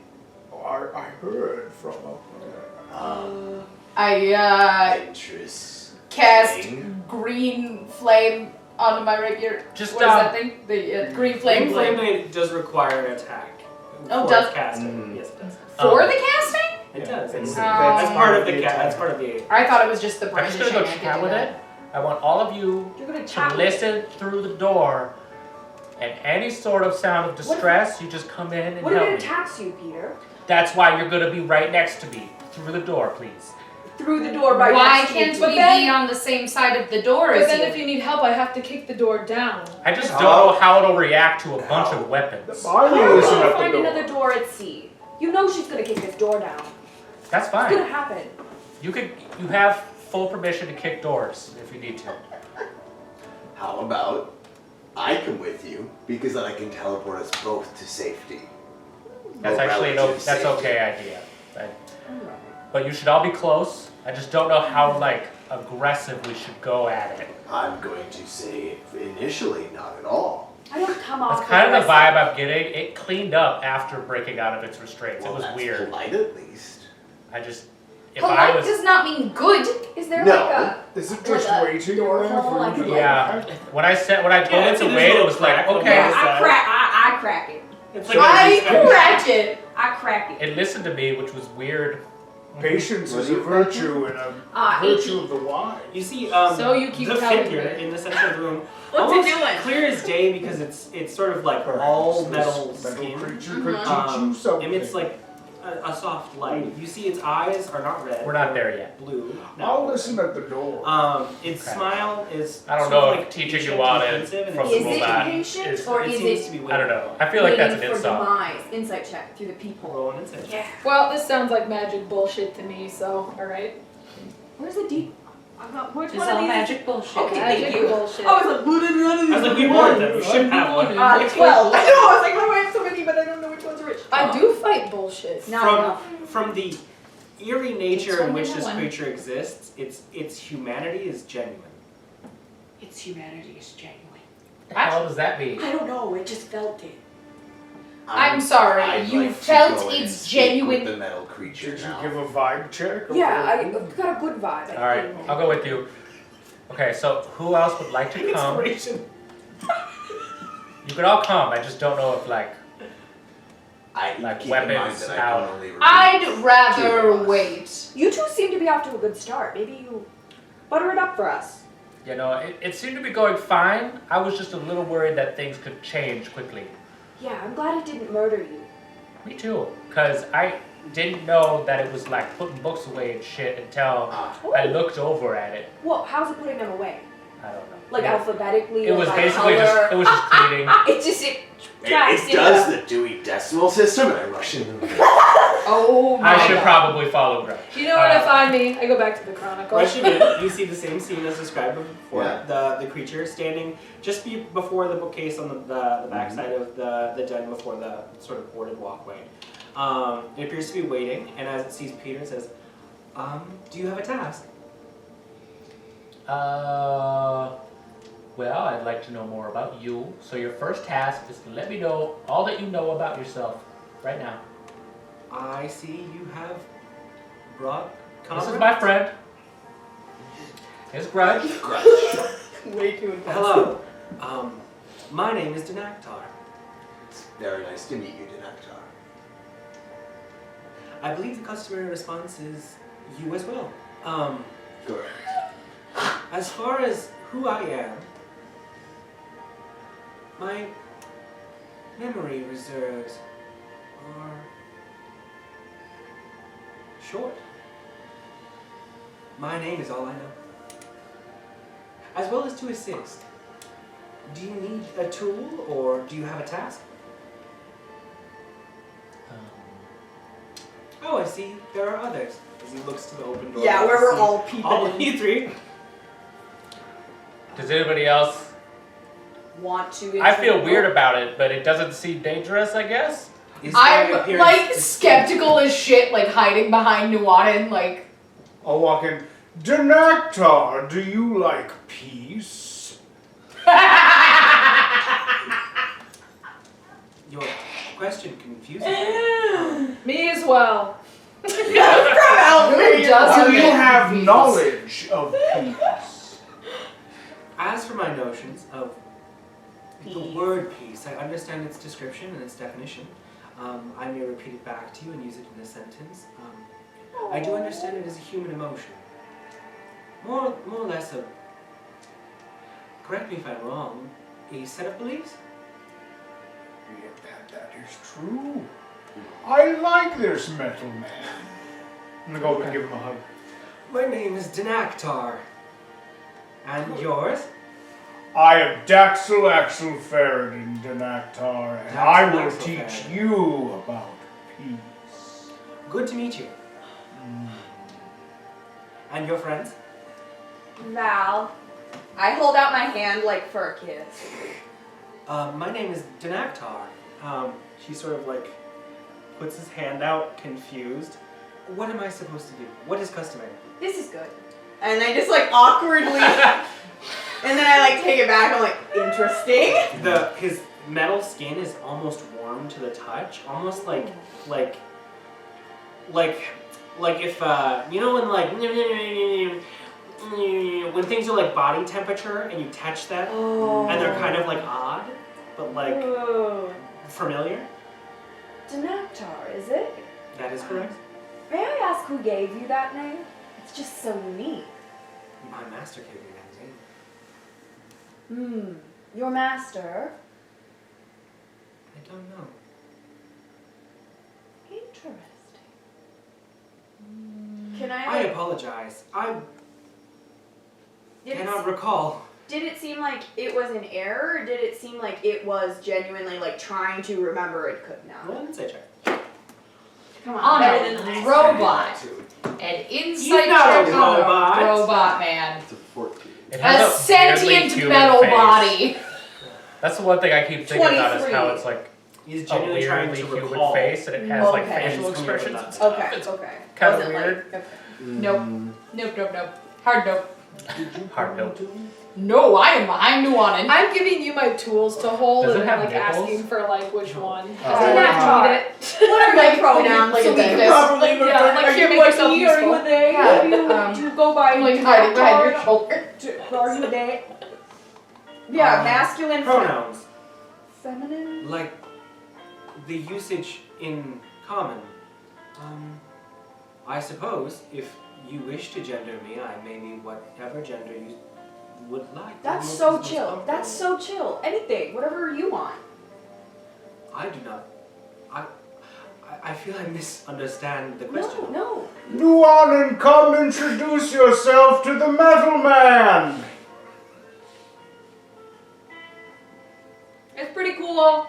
Speaker 6: I heard from up there.
Speaker 7: I
Speaker 4: Interest.
Speaker 7: cast green flame onto my rapier.
Speaker 2: Just,
Speaker 7: what is that thing? The green flame.
Speaker 1: Green flame blade does require an attack.
Speaker 7: Oh,
Speaker 1: for
Speaker 7: does-
Speaker 1: its casting. Yes, it does.
Speaker 7: For the casting?
Speaker 1: It does. It's,
Speaker 7: That's
Speaker 1: that's part of the
Speaker 6: attack.
Speaker 1: that's part of the.
Speaker 7: I thought it was just the
Speaker 2: I'm just gonna
Speaker 7: brandishing.
Speaker 2: go
Speaker 7: I could
Speaker 2: chat
Speaker 7: do
Speaker 2: with
Speaker 7: that.
Speaker 2: it. I want all of you
Speaker 3: You're gonna
Speaker 2: to
Speaker 3: tap
Speaker 2: listen through the door, and any sort of sound of distress, you just come in and
Speaker 3: What if
Speaker 2: help
Speaker 3: it
Speaker 2: me.
Speaker 3: attacks you, Peter?
Speaker 2: That's why you're gonna be right next to me. Through the door, please.
Speaker 3: Through the door right
Speaker 7: Why
Speaker 3: next to you.
Speaker 7: can't
Speaker 3: But
Speaker 7: we
Speaker 3: then-
Speaker 7: be on the same side of the door
Speaker 5: But
Speaker 7: as
Speaker 5: then
Speaker 7: you?
Speaker 5: if you need help, I have to kick the door down.
Speaker 2: I just don't know how it'll react to a bunch of weapons.
Speaker 6: I
Speaker 3: How are we
Speaker 6: will listen
Speaker 3: gonna
Speaker 6: at the
Speaker 3: find
Speaker 6: door.
Speaker 3: another door at sea? You know she's gonna kick this door down.
Speaker 2: That's
Speaker 3: It's gonna
Speaker 2: fine.
Speaker 3: happen.
Speaker 2: You have full permission to kick doors if you need to.
Speaker 4: How about I come with you because then I can teleport us both to safety.
Speaker 2: That's
Speaker 4: Or
Speaker 2: actually
Speaker 4: relative
Speaker 2: that's
Speaker 4: safety.
Speaker 2: okay idea. But you should all be close. I just don't know how like aggressive we should go at it.
Speaker 4: I'm going to say initially not at all.
Speaker 3: I don't come off.
Speaker 2: That's kind of the
Speaker 3: aggressive.
Speaker 2: vibe I'm getting. It cleaned up after breaking out of its restraints.
Speaker 4: Well,
Speaker 2: It was
Speaker 4: that's
Speaker 2: weird.
Speaker 4: polite at least.
Speaker 2: I just if I
Speaker 7: Polite
Speaker 2: was
Speaker 7: does not mean good.
Speaker 3: Is there
Speaker 4: No.
Speaker 3: like a
Speaker 6: Is it
Speaker 3: Like
Speaker 6: just
Speaker 3: a
Speaker 6: waiting
Speaker 3: door
Speaker 6: there
Speaker 3: hole, like
Speaker 6: for you
Speaker 3: a-
Speaker 6: to
Speaker 2: yeah. When I told
Speaker 1: Yeah,
Speaker 2: it to
Speaker 1: it's a
Speaker 2: wait, it
Speaker 1: little
Speaker 2: was like
Speaker 1: crack on
Speaker 2: okay.
Speaker 1: the
Speaker 3: I
Speaker 1: side.
Speaker 3: crack it.
Speaker 1: It's like
Speaker 7: I
Speaker 1: a respect.
Speaker 7: crack it.
Speaker 3: I crack it.
Speaker 2: It listened to me, which was weird.
Speaker 6: Patience
Speaker 4: What
Speaker 6: is
Speaker 4: are
Speaker 6: a
Speaker 4: you
Speaker 6: virtue and a virtue of the wise.
Speaker 1: You see,
Speaker 5: So you keep
Speaker 1: the
Speaker 5: telling
Speaker 1: figure
Speaker 5: me.
Speaker 1: in the center of the room,
Speaker 10: What's
Speaker 1: almost
Speaker 10: it doing?
Speaker 1: clear as day because it's sort of like all metal skin.
Speaker 6: creature could teach you something.
Speaker 1: Emits like a soft light. You see, its eyes are not red.
Speaker 2: We're not there yet.
Speaker 1: Blue.
Speaker 6: I'll
Speaker 1: No.
Speaker 6: listen at the door.
Speaker 1: Its
Speaker 2: Okay.
Speaker 1: smile is.
Speaker 2: I don't
Speaker 1: sort of
Speaker 2: know
Speaker 1: like
Speaker 2: if teaching
Speaker 1: patient
Speaker 2: you on
Speaker 1: and
Speaker 2: it
Speaker 1: pensive, and
Speaker 2: from
Speaker 1: it's-
Speaker 2: the
Speaker 3: Is it
Speaker 2: robot
Speaker 3: patient
Speaker 2: is.
Speaker 3: or
Speaker 1: it
Speaker 3: is
Speaker 1: seems
Speaker 3: it
Speaker 1: to be
Speaker 2: I don't know. I feel like that's an
Speaker 3: waiting for
Speaker 2: insult.
Speaker 3: demise? Insight check through the people.
Speaker 1: Roll an insight.
Speaker 3: Yeah.
Speaker 5: Well, this sounds like magic bullshit to me, so alright.
Speaker 3: Where's the deep?
Speaker 9: Which
Speaker 7: It's
Speaker 9: one
Speaker 7: all
Speaker 9: of these?
Speaker 7: magic bullshit.
Speaker 9: Okay, thank
Speaker 5: Magic
Speaker 9: you.
Speaker 5: bullshit.
Speaker 9: I was like, what are none of these?
Speaker 1: I was like, we warned them. We should have one.
Speaker 9: 12. I know. I was like, how do I have so many, but I don't know which ones are which.
Speaker 5: I do fight bullshit.
Speaker 9: Not enough.
Speaker 1: From the eerie nature in
Speaker 7: one
Speaker 1: which
Speaker 7: and
Speaker 1: this
Speaker 7: one.
Speaker 1: creature exists, its humanity is genuine.
Speaker 9: Its humanity is genuine.
Speaker 2: What the hell does that mean?
Speaker 9: I don't know. I just felt it.
Speaker 7: I'm sorry,
Speaker 4: I'd
Speaker 7: you
Speaker 4: like to
Speaker 7: felt
Speaker 4: go and
Speaker 7: its
Speaker 4: speak
Speaker 7: genuine-
Speaker 4: with the metal creature
Speaker 6: Did you
Speaker 4: now.
Speaker 6: give a vibe check?
Speaker 3: Yeah, I've got a good vibe. I
Speaker 2: Alright,
Speaker 3: think.
Speaker 2: I'll go with you. Okay, so who else would like to come?
Speaker 1: Inspiration.
Speaker 2: You could all come, I just don't know if like
Speaker 4: Keep in
Speaker 2: weapons
Speaker 4: mind that I
Speaker 2: out.
Speaker 4: can only repeat
Speaker 7: I'd
Speaker 4: two
Speaker 7: rather
Speaker 4: of us.
Speaker 7: wait.
Speaker 3: You two seem to be off to a good start. Maybe you butter it up for us.
Speaker 2: You know, it seemed to be going fine. I was just a little worried that things could change quickly.
Speaker 3: Yeah, I'm glad it didn't murder you.
Speaker 2: Me too, because I didn't know that it was like putting books away and shit until I looked over at it.
Speaker 3: Well, how's it putting them away?
Speaker 2: I don't know.
Speaker 3: Like alphabetically?
Speaker 2: It
Speaker 3: or
Speaker 2: was
Speaker 3: by
Speaker 2: basically
Speaker 3: color?
Speaker 2: it was just cleaning.
Speaker 9: It just
Speaker 4: It does the Dewey Decimal System, and I rush in.
Speaker 5: Oh my
Speaker 2: I should
Speaker 5: God.
Speaker 2: probably follow Grudj.
Speaker 5: You know where to find me. I go back to the Chronicle.
Speaker 1: Rushing in, you see the same scene as described before.
Speaker 4: Yeah.
Speaker 1: The creature standing just before the bookcase on the backside of the den before the sort of boarded walkway. It appears to be waiting, and as it sees Peter, it says, do you have a task?
Speaker 2: Well, I'd like to know more about you. So your first task is to let me know all that you know about yourself right now.
Speaker 1: I see you have brought
Speaker 2: This is my friend. His Grudj.
Speaker 9: Way too intense.
Speaker 1: Hello. My name is Daxlaxl.
Speaker 4: It's very nice to meet you, Daxlaxl.
Speaker 1: I believe the customary response is you as well.
Speaker 4: Correct.
Speaker 1: As far as who I am, my memory reserves are short. My name is all I know. As well as to assist. Do you need a tool or do you have a task? Oh, I see. There are others. As he looks to the open door.
Speaker 9: Yeah,
Speaker 1: you
Speaker 9: where we're
Speaker 1: see
Speaker 9: all peeping
Speaker 1: all
Speaker 9: in.
Speaker 1: you three.
Speaker 2: Does anybody else?
Speaker 9: Want to?
Speaker 2: I feel weird about it, but it doesn't seem dangerous, I guess.
Speaker 1: Is my
Speaker 7: I'm
Speaker 1: appearance
Speaker 7: like
Speaker 1: distinct?
Speaker 7: skeptical as shit, like hiding behind Nuanen, like.
Speaker 6: I'll walk in. Daxlaxl, do you like peace?
Speaker 1: Your question confuses me.
Speaker 5: Me as well.
Speaker 7: Who doesn't
Speaker 6: Do you
Speaker 7: make
Speaker 6: have
Speaker 7: peace?
Speaker 6: knowledge of peace?
Speaker 1: As for my notions of the word peace, I understand its description and its definition. I may repeat it back to you and use it in a sentence. I do understand it as a human emotion. More or less a, correct me if I'm wrong, a set of beliefs?
Speaker 6: That is true. I like this metal man. I'm gonna go up and give him a hug.
Speaker 1: My name is Daxlaxl. And yours?
Speaker 6: I am Daxlaxl Faeriden, Daxlaxl, and I will
Speaker 1: Daxlaxl
Speaker 6: teach
Speaker 1: Faeriden.
Speaker 6: you about peace.
Speaker 1: Good to meet you. And your friends?
Speaker 10: Val. I hold out my hand like for a kiss.
Speaker 1: My name is Daxlaxl. She sort of like puts his hand out, confused. What am I supposed to do? What is customary?
Speaker 10: This is good. And I just like awkwardly, and then I like take it back. I'm like, interesting.
Speaker 1: His metal skin is almost warm to the touch, almost like if you know when like when things are like body temperature and you touch them and they're kind of like odd, but like familiar.
Speaker 3: Daxlaxl, is it?
Speaker 1: That is correct.
Speaker 3: May I ask who gave you that name? It's just so unique.
Speaker 1: My master gave me that name.
Speaker 3: Your master?
Speaker 1: I don't know.
Speaker 3: Interesting.
Speaker 10: Can
Speaker 1: I
Speaker 10: I? Like,
Speaker 1: apologize. I
Speaker 10: did,
Speaker 1: cannot recall.
Speaker 10: did it seem like it was an error? Or did it seem like it was genuinely like trying to remember it could
Speaker 1: Roll
Speaker 10: not?
Speaker 1: an insight check.
Speaker 9: Come on,
Speaker 7: On
Speaker 9: better
Speaker 7: a
Speaker 9: than this.
Speaker 7: robot. An insight
Speaker 1: not a
Speaker 7: check on a
Speaker 1: robot.
Speaker 7: robot man.
Speaker 8: It's a 14.
Speaker 2: It
Speaker 7: A
Speaker 2: has weirdly
Speaker 7: sentient
Speaker 2: human
Speaker 7: metal
Speaker 2: face.
Speaker 7: body.
Speaker 2: That's the one thing I keep thinking about is
Speaker 10: 23.
Speaker 2: how it's like
Speaker 1: He's
Speaker 2: a
Speaker 1: genuinely trying
Speaker 2: weirdly
Speaker 1: to
Speaker 2: human
Speaker 1: recall.
Speaker 2: face and it has like
Speaker 10: Okay.
Speaker 2: facial
Speaker 1: It's coming up with
Speaker 2: expressions
Speaker 1: that.
Speaker 2: and stuff.
Speaker 10: Okay.
Speaker 2: It's
Speaker 10: Okay.
Speaker 2: kind of
Speaker 10: Wasn't like-
Speaker 2: weird.
Speaker 10: okay.
Speaker 7: Nope. Nope. Hard nope.
Speaker 2: Hard note.
Speaker 7: No, I am behind Nuanen.
Speaker 5: I'm giving you my tools to hold,
Speaker 2: Does
Speaker 5: and
Speaker 2: it
Speaker 5: I'm
Speaker 2: have
Speaker 5: like
Speaker 2: nipples?
Speaker 5: asking for like which one.
Speaker 2: Oh.
Speaker 5: I don't need it.
Speaker 10: What are my pronouns
Speaker 7: like
Speaker 10: so
Speaker 7: a
Speaker 10: we can
Speaker 7: dentist.
Speaker 10: properly
Speaker 5: Yeah,
Speaker 10: refer?
Speaker 5: like
Speaker 10: Are
Speaker 5: here,
Speaker 10: you
Speaker 5: make yourself
Speaker 10: a he or are you
Speaker 5: useful.
Speaker 10: a they?
Speaker 7: Yeah,
Speaker 10: Do you go by
Speaker 7: I'm like hiding behind your
Speaker 10: Uchar?
Speaker 7: shoulder.
Speaker 10: Are you a they? Yeah, masculine.
Speaker 1: Pronouns,
Speaker 10: Feminine.
Speaker 1: like the usage in common. I suppose if you wish to gender me, I may be whatever gender you would like.
Speaker 10: That's
Speaker 1: Most-
Speaker 10: so
Speaker 1: most
Speaker 10: chill.
Speaker 1: comfortable.
Speaker 10: That's so chill. Anything, whatever you want.
Speaker 1: I do not. I feel I misunderstand the question.
Speaker 10: No.
Speaker 6: Nuanen, come introduce yourself to the Metal Man.
Speaker 5: It's pretty cool.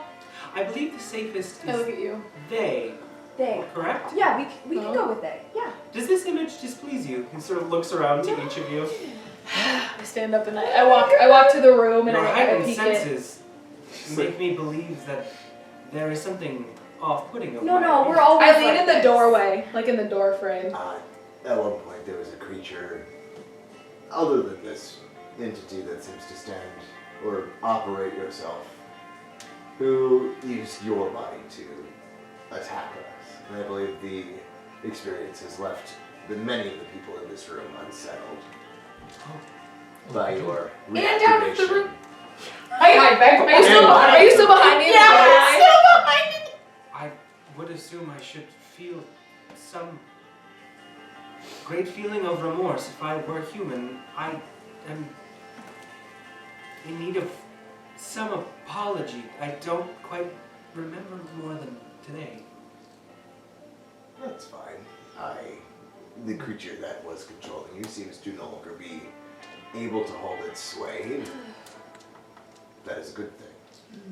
Speaker 1: I believe the safest
Speaker 5: I look
Speaker 1: is
Speaker 5: at you.
Speaker 1: they.
Speaker 10: They.
Speaker 1: Correct?
Speaker 10: Yeah, we can go with they. Yeah.
Speaker 1: Does this image displease you? He sort of looks around to each of you.
Speaker 5: I stand up and I walk to the room and
Speaker 1: Your
Speaker 5: I
Speaker 1: heightened
Speaker 5: peek it.
Speaker 1: senses make me believe that there is something off-putting about
Speaker 10: No,
Speaker 1: it.
Speaker 10: we're always
Speaker 5: I lean
Speaker 10: like
Speaker 5: in the
Speaker 10: this.
Speaker 5: doorway, like in the door frame.
Speaker 4: At one point, there was a creature, other than this entity that seems to stand or operate yourself, who used your body to attack us. And I believe the experience has left many of the people in this room unsettled by your
Speaker 7: And out of the
Speaker 4: reactivation.
Speaker 7: room. I hide back
Speaker 5: Are you still behind me in the doorway?
Speaker 1: I would assume I should feel some great feeling of remorse if I were human. I am in need of some apology. I don't quite remember more than today.
Speaker 4: That's fine. The creature that was controlling you seems to no longer be able to hold its sway. That is a good thing.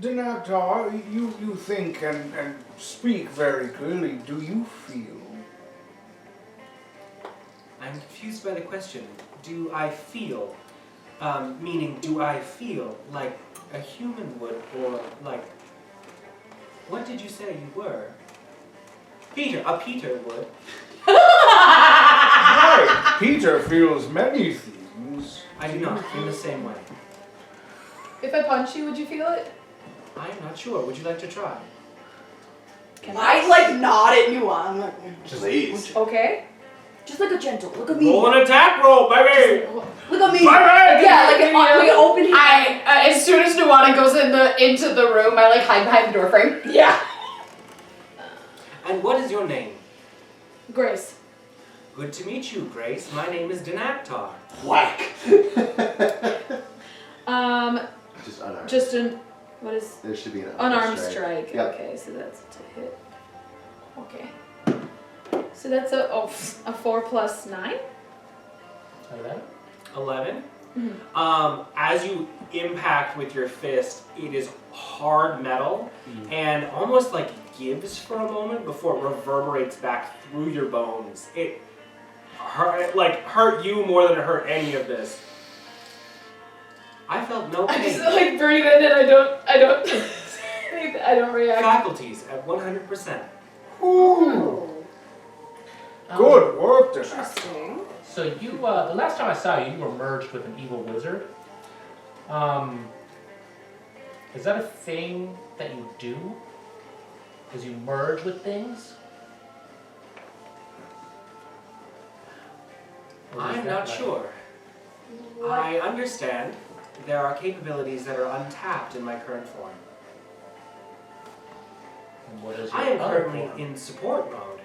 Speaker 6: Dinaktar, you think and speak very clearly. Do you feel?
Speaker 1: I'm confused by the question. Do I feel? Meaning, do I feel like a human would, or like? What did you say you were? Peter. A Peter would.
Speaker 6: Right. Peter feels many things.
Speaker 1: I do not. In the same way.
Speaker 5: If I punch you, would you feel it?
Speaker 1: I am not sure. Would you like to try?
Speaker 5: Can
Speaker 10: I like nod at Nuanen.
Speaker 4: Please.
Speaker 5: Okay.
Speaker 10: Just like a gentle. Look at me.
Speaker 1: Roll an attack roll, baby.
Speaker 10: Look at me.
Speaker 1: Baby.
Speaker 10: Yeah, like an open hand.
Speaker 7: As soon as Nuanen goes into the room, I like hide behind the door frame.
Speaker 10: Yeah.
Speaker 1: And what is your name?
Speaker 5: Grace.
Speaker 1: Good to meet you, Grace. My name is Dinaktar.
Speaker 4: Whack! Just unarmed.
Speaker 5: Just an what is
Speaker 4: There should be an
Speaker 5: unarmed strike.
Speaker 4: Yep.
Speaker 5: Okay, so that's to hit. Okay. So that's a 4 plus 9.
Speaker 1: 11.
Speaker 5: Mhm.
Speaker 1: As you impact with your fist, it is hard metal and almost like gives for a moment before it reverberates back through your bones. It hurt you more than it hurt any of this. I felt no
Speaker 5: I
Speaker 1: pain.
Speaker 5: just like breathe in and I don't react.
Speaker 1: Faculties at 100%.
Speaker 6: Ooh. Good work, Dinaktar.
Speaker 10: Interesting.
Speaker 2: So you, the last time I saw you, you were merged with an evil wizard. Is that a thing that you do? Is you merge with things? Or is
Speaker 1: I'm
Speaker 2: that
Speaker 1: not
Speaker 2: like-
Speaker 1: sure. I understand there are capabilities that are untapped in my current form.
Speaker 2: And what is your
Speaker 1: I am
Speaker 2: other
Speaker 1: currently
Speaker 2: form?
Speaker 1: in support mode.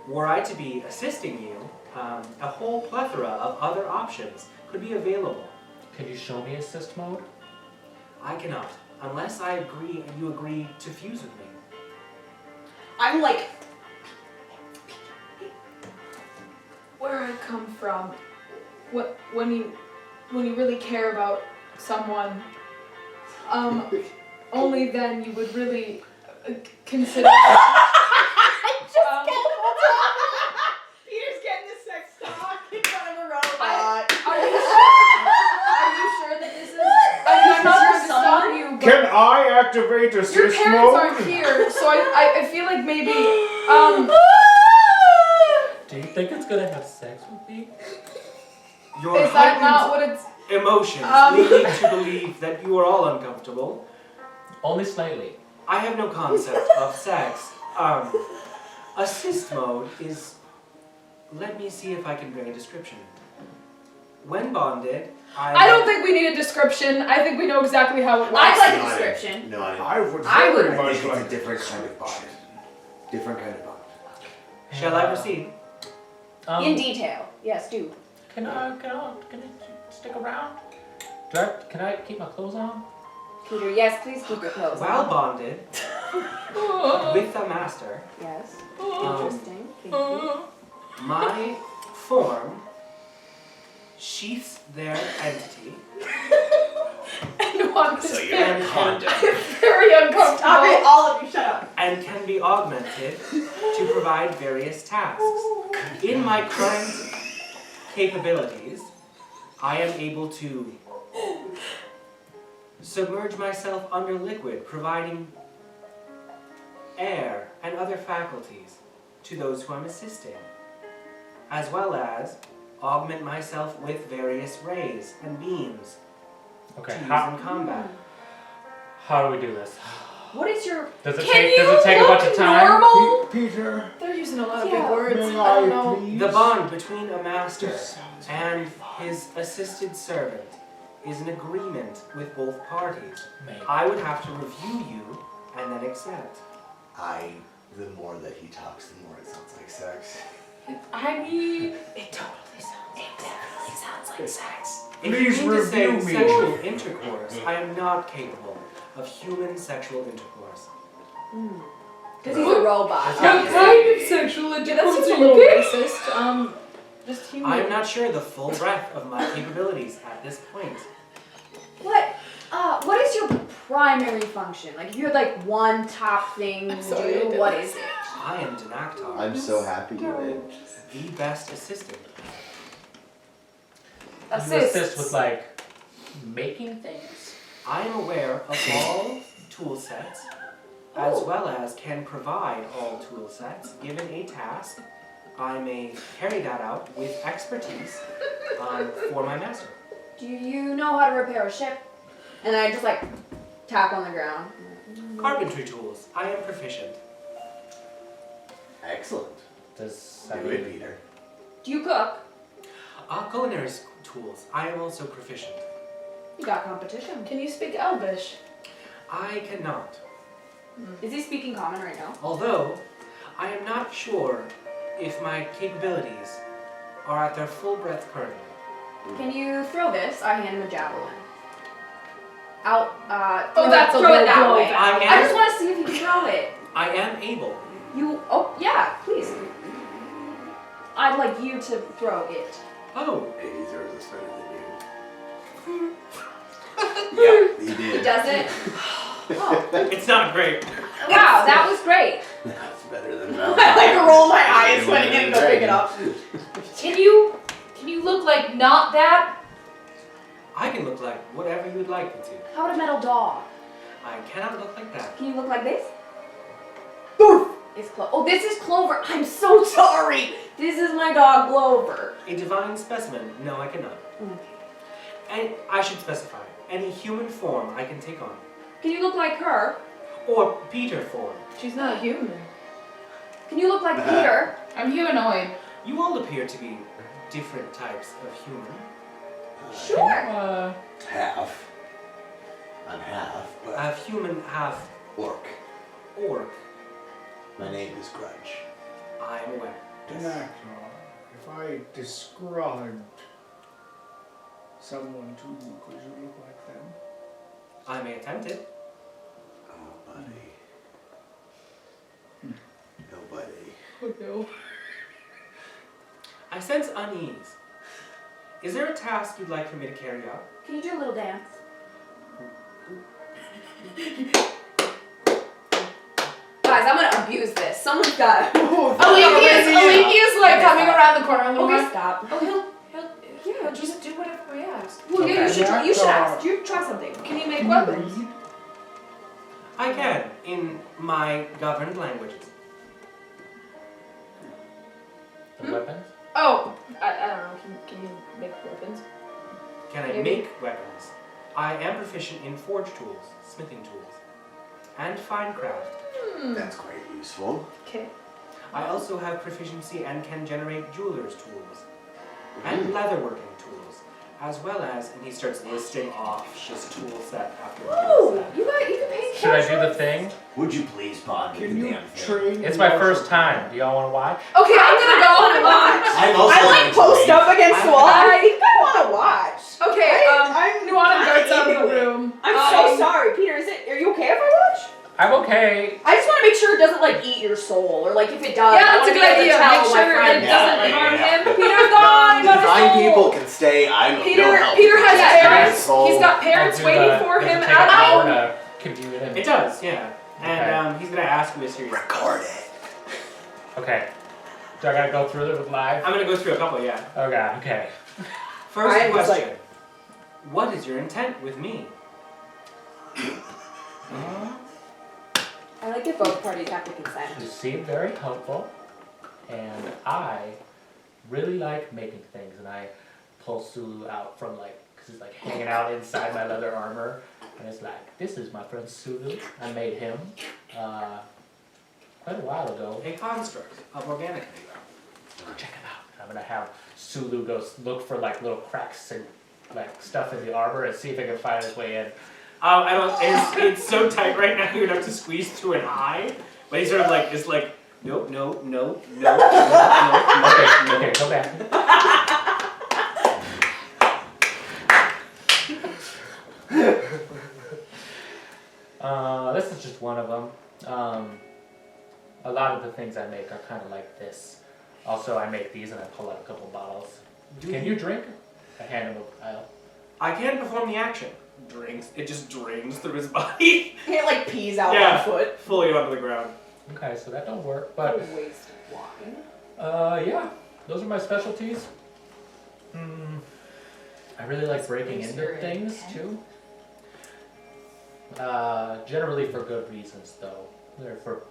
Speaker 1: Were I to be assisting you, a whole plethora of other options could be available.
Speaker 2: Can you show me assist mode?
Speaker 1: I cannot, unless you agree to fuse with me.
Speaker 10: I'm like,
Speaker 5: Where I come from, when you really care about someone, only then you would really consider.
Speaker 10: I just can't
Speaker 6: activate assist
Speaker 5: Your parents
Speaker 6: mode?
Speaker 5: aren't here, so I feel like maybe
Speaker 2: Do you think it's gonna have sex with me?
Speaker 1: Your
Speaker 5: is that
Speaker 1: heightened
Speaker 5: not what it's?
Speaker 1: emotions lead me to believe that you are all uncomfortable.
Speaker 2: Only slightly.
Speaker 1: I have no concept of sex. Assist mode is... Let me see if I can bring a description. When bonded,
Speaker 5: I don't think we need a description. I think we know exactly how it works.
Speaker 9: I'd like a description.
Speaker 4: No,
Speaker 6: I would
Speaker 9: I would-
Speaker 6: very
Speaker 4: I
Speaker 6: much
Speaker 4: think it's
Speaker 6: like
Speaker 4: a different kind of bond. Different kind of bond.
Speaker 1: Shall I proceed?
Speaker 9: In detail. Yes, do.
Speaker 2: Can I stick around? Can I keep my clothes on?
Speaker 9: Peter, yes, please keep your clothes
Speaker 1: While
Speaker 9: on.
Speaker 1: bonded with the master,
Speaker 9: Yes. Interesting. Thank you.
Speaker 1: my form sheaths their entity
Speaker 5: And one
Speaker 4: So
Speaker 5: is
Speaker 4: you're a condom.
Speaker 5: very uncomfortable.
Speaker 10: Stop it, all of you, shut up.
Speaker 1: and can be augmented to provide various tasks. In my current capabilities, I am able to submerge myself under liquid, providing air and other faculties to those who I'm assisting, as well as augment myself with various rays and beams
Speaker 2: Okay.
Speaker 1: to use
Speaker 2: How
Speaker 1: in combat.
Speaker 2: do we do this?
Speaker 9: What is your...
Speaker 2: Does it
Speaker 5: Can
Speaker 2: take a bunch of time?
Speaker 5: normal?
Speaker 6: Peter,
Speaker 5: They're using a lot of
Speaker 9: Yeah.
Speaker 5: big words.
Speaker 6: may
Speaker 5: I don't
Speaker 6: I
Speaker 5: know.
Speaker 6: please?
Speaker 1: The bond between a master
Speaker 6: This sounds
Speaker 1: and his assisted servant is an agreement with both parties.
Speaker 2: Maybe.
Speaker 1: I would have to review you and then accept.
Speaker 4: The more that he talks, the more it sounds like sex.
Speaker 5: I mean, it definitely sounds like sex.
Speaker 1: If
Speaker 6: Please
Speaker 1: you mean to say
Speaker 6: review me.
Speaker 1: sexual intercourse, I am not capable of human sexual intercourse.
Speaker 9: Because he's a robot.
Speaker 5: What kind of sexual
Speaker 9: That
Speaker 5: intercourse
Speaker 9: seems
Speaker 5: are
Speaker 9: a
Speaker 5: you
Speaker 9: little
Speaker 5: getting?
Speaker 9: racist.
Speaker 5: Just human.
Speaker 1: I am not sure the full breadth of my capabilities at this point.
Speaker 9: What is your primary function? Like, if you had like one top thing to
Speaker 5: sorry, I
Speaker 9: do,
Speaker 5: did
Speaker 9: what
Speaker 5: this.
Speaker 9: is it?
Speaker 1: I am Daxlaxl,
Speaker 4: I'm so happy you did.
Speaker 1: the best assistant.
Speaker 2: You assist with like making things.
Speaker 1: I am aware of all tool sets, as
Speaker 9: Oh.
Speaker 1: well as can provide all tool sets. Given a task, I may carry that out with expertise for my master.
Speaker 9: Do you know how to repair a ship? And then I just like tap on the ground.
Speaker 1: Carpentry tools, I am proficient.
Speaker 4: Excellent.
Speaker 2: Does
Speaker 4: Do it, Peter.
Speaker 9: Do you cook?
Speaker 1: Culinary tools, I am also proficient.
Speaker 9: You got competition.
Speaker 5: Can you speak Elvish?
Speaker 1: I cannot.
Speaker 9: Is he speaking common right now?
Speaker 1: Although, I am not sure if my capabilities are at their full breadth currently.
Speaker 9: Can you throw this? I hand him a javelin. Out.
Speaker 5: That's a
Speaker 9: throw it that
Speaker 5: blow
Speaker 9: way.
Speaker 5: back.
Speaker 9: I just want to see if you can throw it.
Speaker 1: I am able.
Speaker 9: You. Oh yeah, please. I'd like you to throw it.
Speaker 1: Oh,
Speaker 4: He deserves this better than you. Yeah, he
Speaker 9: He
Speaker 4: did.
Speaker 9: does it. Oh.
Speaker 1: it's not great.
Speaker 9: Wow, that was great.
Speaker 4: That's better than
Speaker 10: I like roll my eyes when I get to go pick it up.
Speaker 7: Can you look like not that?
Speaker 1: I can look like whatever you would like me to.
Speaker 9: How about a metal dog?
Speaker 1: I cannot look like that.
Speaker 9: Can you look like this? Boof! It's Oh, this is Clover. I'm so sorry. This is my dog, Clover.
Speaker 1: A divine specimen? No, I cannot. And I should specify, any human form I can take on.
Speaker 9: Can you look like her?
Speaker 1: Or Peter form.
Speaker 5: She's not human.
Speaker 9: Can you look like Peter?
Speaker 7: I'm humanoid.
Speaker 1: You all appear to be different types of human.
Speaker 9: Sure.
Speaker 4: Half. I'm half, but
Speaker 1: Half human, half
Speaker 4: orc.
Speaker 1: orc.
Speaker 4: My name is Grudj.
Speaker 1: I'm aware.
Speaker 6: Daxlaxl, if I described someone to you, could you look like them?
Speaker 1: I may attempt it.
Speaker 4: Oh, buddy. Nobody.
Speaker 5: Oh no.
Speaker 1: I sense unease. Is there a task you'd like for me to carry out?
Speaker 9: Can you do a little dance? Guys, I'm gonna abuse this. Someone's got.
Speaker 5: Alythia's like coming around the corner a little
Speaker 9: Okay,
Speaker 5: bit.
Speaker 9: stop.
Speaker 5: He'll just do whatever we ask.
Speaker 9: Well,
Speaker 2: Okay.
Speaker 9: you should try. You should ask. You try something.
Speaker 5: Can you make weapons?
Speaker 1: I can, in my governed languages.
Speaker 2: The weapons?
Speaker 5: Oh, I don't know. Can you make weapons?
Speaker 1: Can I
Speaker 5: Maybe.
Speaker 1: make weapons? I am proficient in forge tools, smithing tools, and fine craft.
Speaker 4: That's quite useful.
Speaker 5: Okay.
Speaker 1: I also have proficiency and can generate jeweler's tools and leatherworking tools, as well as, and he starts listing off this tool set after tool set.
Speaker 5: You can pay
Speaker 2: Should I do the thing?
Speaker 4: Would you please bond with
Speaker 6: Can
Speaker 4: the
Speaker 6: you
Speaker 4: damn thing?
Speaker 6: train?
Speaker 2: It's my first time. Do y'all want to watch?
Speaker 5: Okay, I'm gonna go and watch.
Speaker 4: I'm also
Speaker 10: I like post up against the wall. I think I want to watch.
Speaker 5: Okay,
Speaker 10: I'm
Speaker 5: Nuanen darts out of the
Speaker 10: dying.
Speaker 5: room.
Speaker 10: I'm so sorry, Peter. Are you okay if I watch?
Speaker 2: I'm okay.
Speaker 10: I just want to make sure it doesn't like eat your soul, or like if it does.
Speaker 5: Yeah,
Speaker 10: I
Speaker 5: that's a
Speaker 10: wanna
Speaker 5: good
Speaker 10: be able to
Speaker 5: idea.
Speaker 10: tell
Speaker 5: Make
Speaker 10: my
Speaker 5: sure it
Speaker 10: friends.
Speaker 5: doesn't harm
Speaker 4: yeah.
Speaker 5: him. Peter's gone.
Speaker 4: The
Speaker 5: Got a
Speaker 4: fine
Speaker 5: soul.
Speaker 4: people can stay. I'm of
Speaker 5: Peter,
Speaker 4: no help.
Speaker 5: Peter has
Speaker 10: Yeah,
Speaker 5: parents.
Speaker 4: soul.
Speaker 5: He's got
Speaker 2: I'll
Speaker 5: parents
Speaker 2: do
Speaker 5: waiting
Speaker 2: the-
Speaker 5: for
Speaker 2: does it
Speaker 5: him
Speaker 2: take
Speaker 5: at
Speaker 2: an hour
Speaker 5: home.
Speaker 2: to commute him?
Speaker 1: It does, yeah. And he's going to ask you a series of
Speaker 4: Record
Speaker 1: questions.
Speaker 4: it.
Speaker 2: Okay. Do I gotta go through it live?
Speaker 1: I'm going to go through a couple, yeah.
Speaker 2: Okay.
Speaker 1: First
Speaker 10: I was
Speaker 1: question. What is your intent with me?
Speaker 10: I like it both parties have to consent.
Speaker 2: You seem very helpful, and I really like making things, and I pull Sulu out from because he's hanging out inside my leather armor, and it's this is my friend Sulu. I made him quite a while ago.
Speaker 1: A construct of organic labor.
Speaker 2: Go check him out. I'm gonna have Sulu go look for little cracks and stuff in the armor and see if he can find his way in.
Speaker 1: I don't. It's so tight right now. You would have to squeeze through an eye. But he's sort of nope, no.
Speaker 2: Okay, go back. This is just one of them. A lot of the things I make are kind of like this. Also, I make these and I pull out a couple bottles. Can you drink? I hand him a vial.
Speaker 1: I can perform the action. Drinks. It just drains through his body.
Speaker 10: It pees out
Speaker 1: Yeah.
Speaker 10: one foot.
Speaker 1: Fully onto the ground.
Speaker 2: Okay, so that don't work, but
Speaker 10: Waste of walking.
Speaker 2: yeah, those are my specialties. I really like breaking into things too. Generally for good reasons though. They're for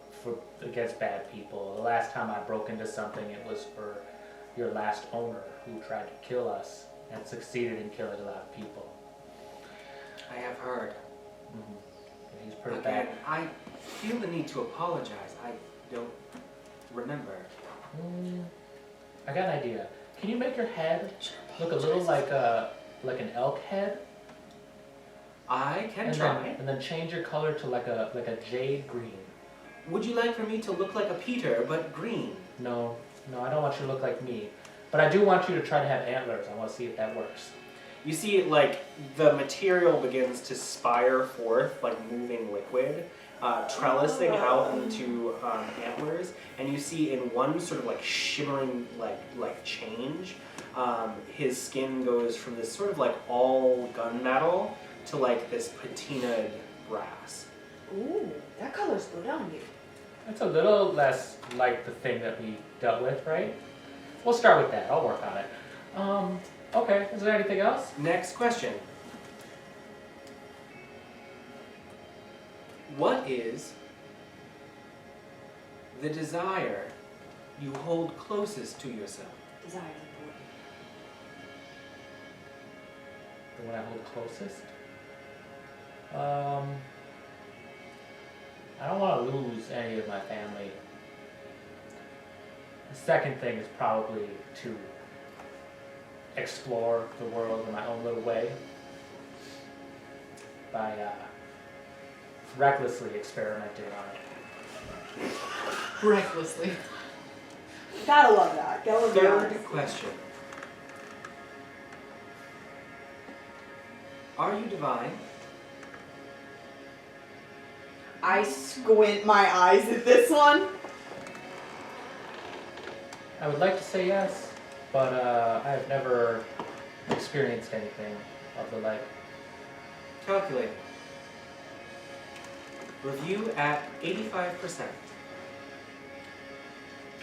Speaker 2: against bad people. The last time I broke into something, it was for your last owner who tried to kill us and succeeded in killing a lot of people.
Speaker 1: I have heard.
Speaker 2: And he's pretty
Speaker 1: Again,
Speaker 2: bad.
Speaker 1: I feel the need to apologize. I don't remember.
Speaker 2: I got an idea. Can you make your head look a little like an elk head?
Speaker 1: I can
Speaker 2: and
Speaker 1: try.
Speaker 2: Then, and then change your color to like a jade green.
Speaker 1: Would you like for me to look like a Peter, but green?
Speaker 2: No, I don't want you to look like me. But I do want you to try to have antlers. I want to see if that works.
Speaker 1: You see, the material begins to spire forth, moving liquid, trellising out into antlers, and you see in one sort of shimmering change, his skin goes from this sort of all gunmetal to this patinaed brass.
Speaker 10: Ooh, that color's good on you.
Speaker 2: It's a little less like the thing that we dealt with, right? We'll start with that. I'll work on it. Okay, is there anything else?
Speaker 1: Next question. What is the desire you hold closest to yourself?
Speaker 10: Desire important.
Speaker 2: The one I hold closest? I don't want to lose any of my family. The second thing is probably to explore the world in my own little way by recklessly experimenting on it.
Speaker 7: Recklessly.
Speaker 10: Gotta love that. Gotta love
Speaker 1: Third
Speaker 10: that.
Speaker 1: question. Are you divine?
Speaker 10: I squint my eyes at this one.
Speaker 2: I would like to say yes, but I have never experienced anything of the like.
Speaker 1: Calculate. Review at 85%.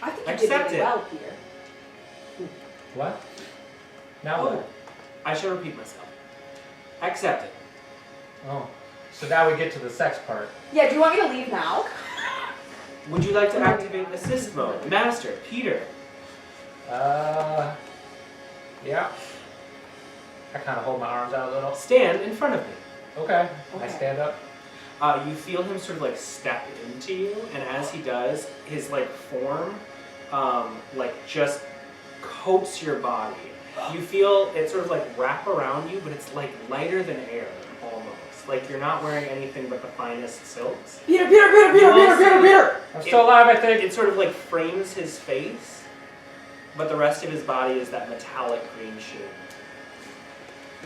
Speaker 10: I think you
Speaker 1: Accept
Speaker 10: did
Speaker 1: it.
Speaker 10: really well, Peter.
Speaker 2: What? Now what?
Speaker 1: I shall repeat myself. Accept it.
Speaker 2: Oh, So now we get to the sex part.
Speaker 9: Yeah, do you want me to leave now?
Speaker 1: Would you like to activate assist mode? Master, Peter.
Speaker 2: Yeah. I kind of hold my arms out a little.
Speaker 1: Stand in front of me.
Speaker 2: Okay. I
Speaker 9: Okay.
Speaker 2: stand up.
Speaker 1: You feel him sort of like step into you, and as he does, his like form, like just coats your body. You feel it sort of like wrap around you, but it's like lighter than air, almost. Like you're not wearing anything but the finest silks.
Speaker 10: Peter!
Speaker 2: I'm still alive, I think.
Speaker 1: It sort of like frames his face, but the rest of his body is that metallic green sheen.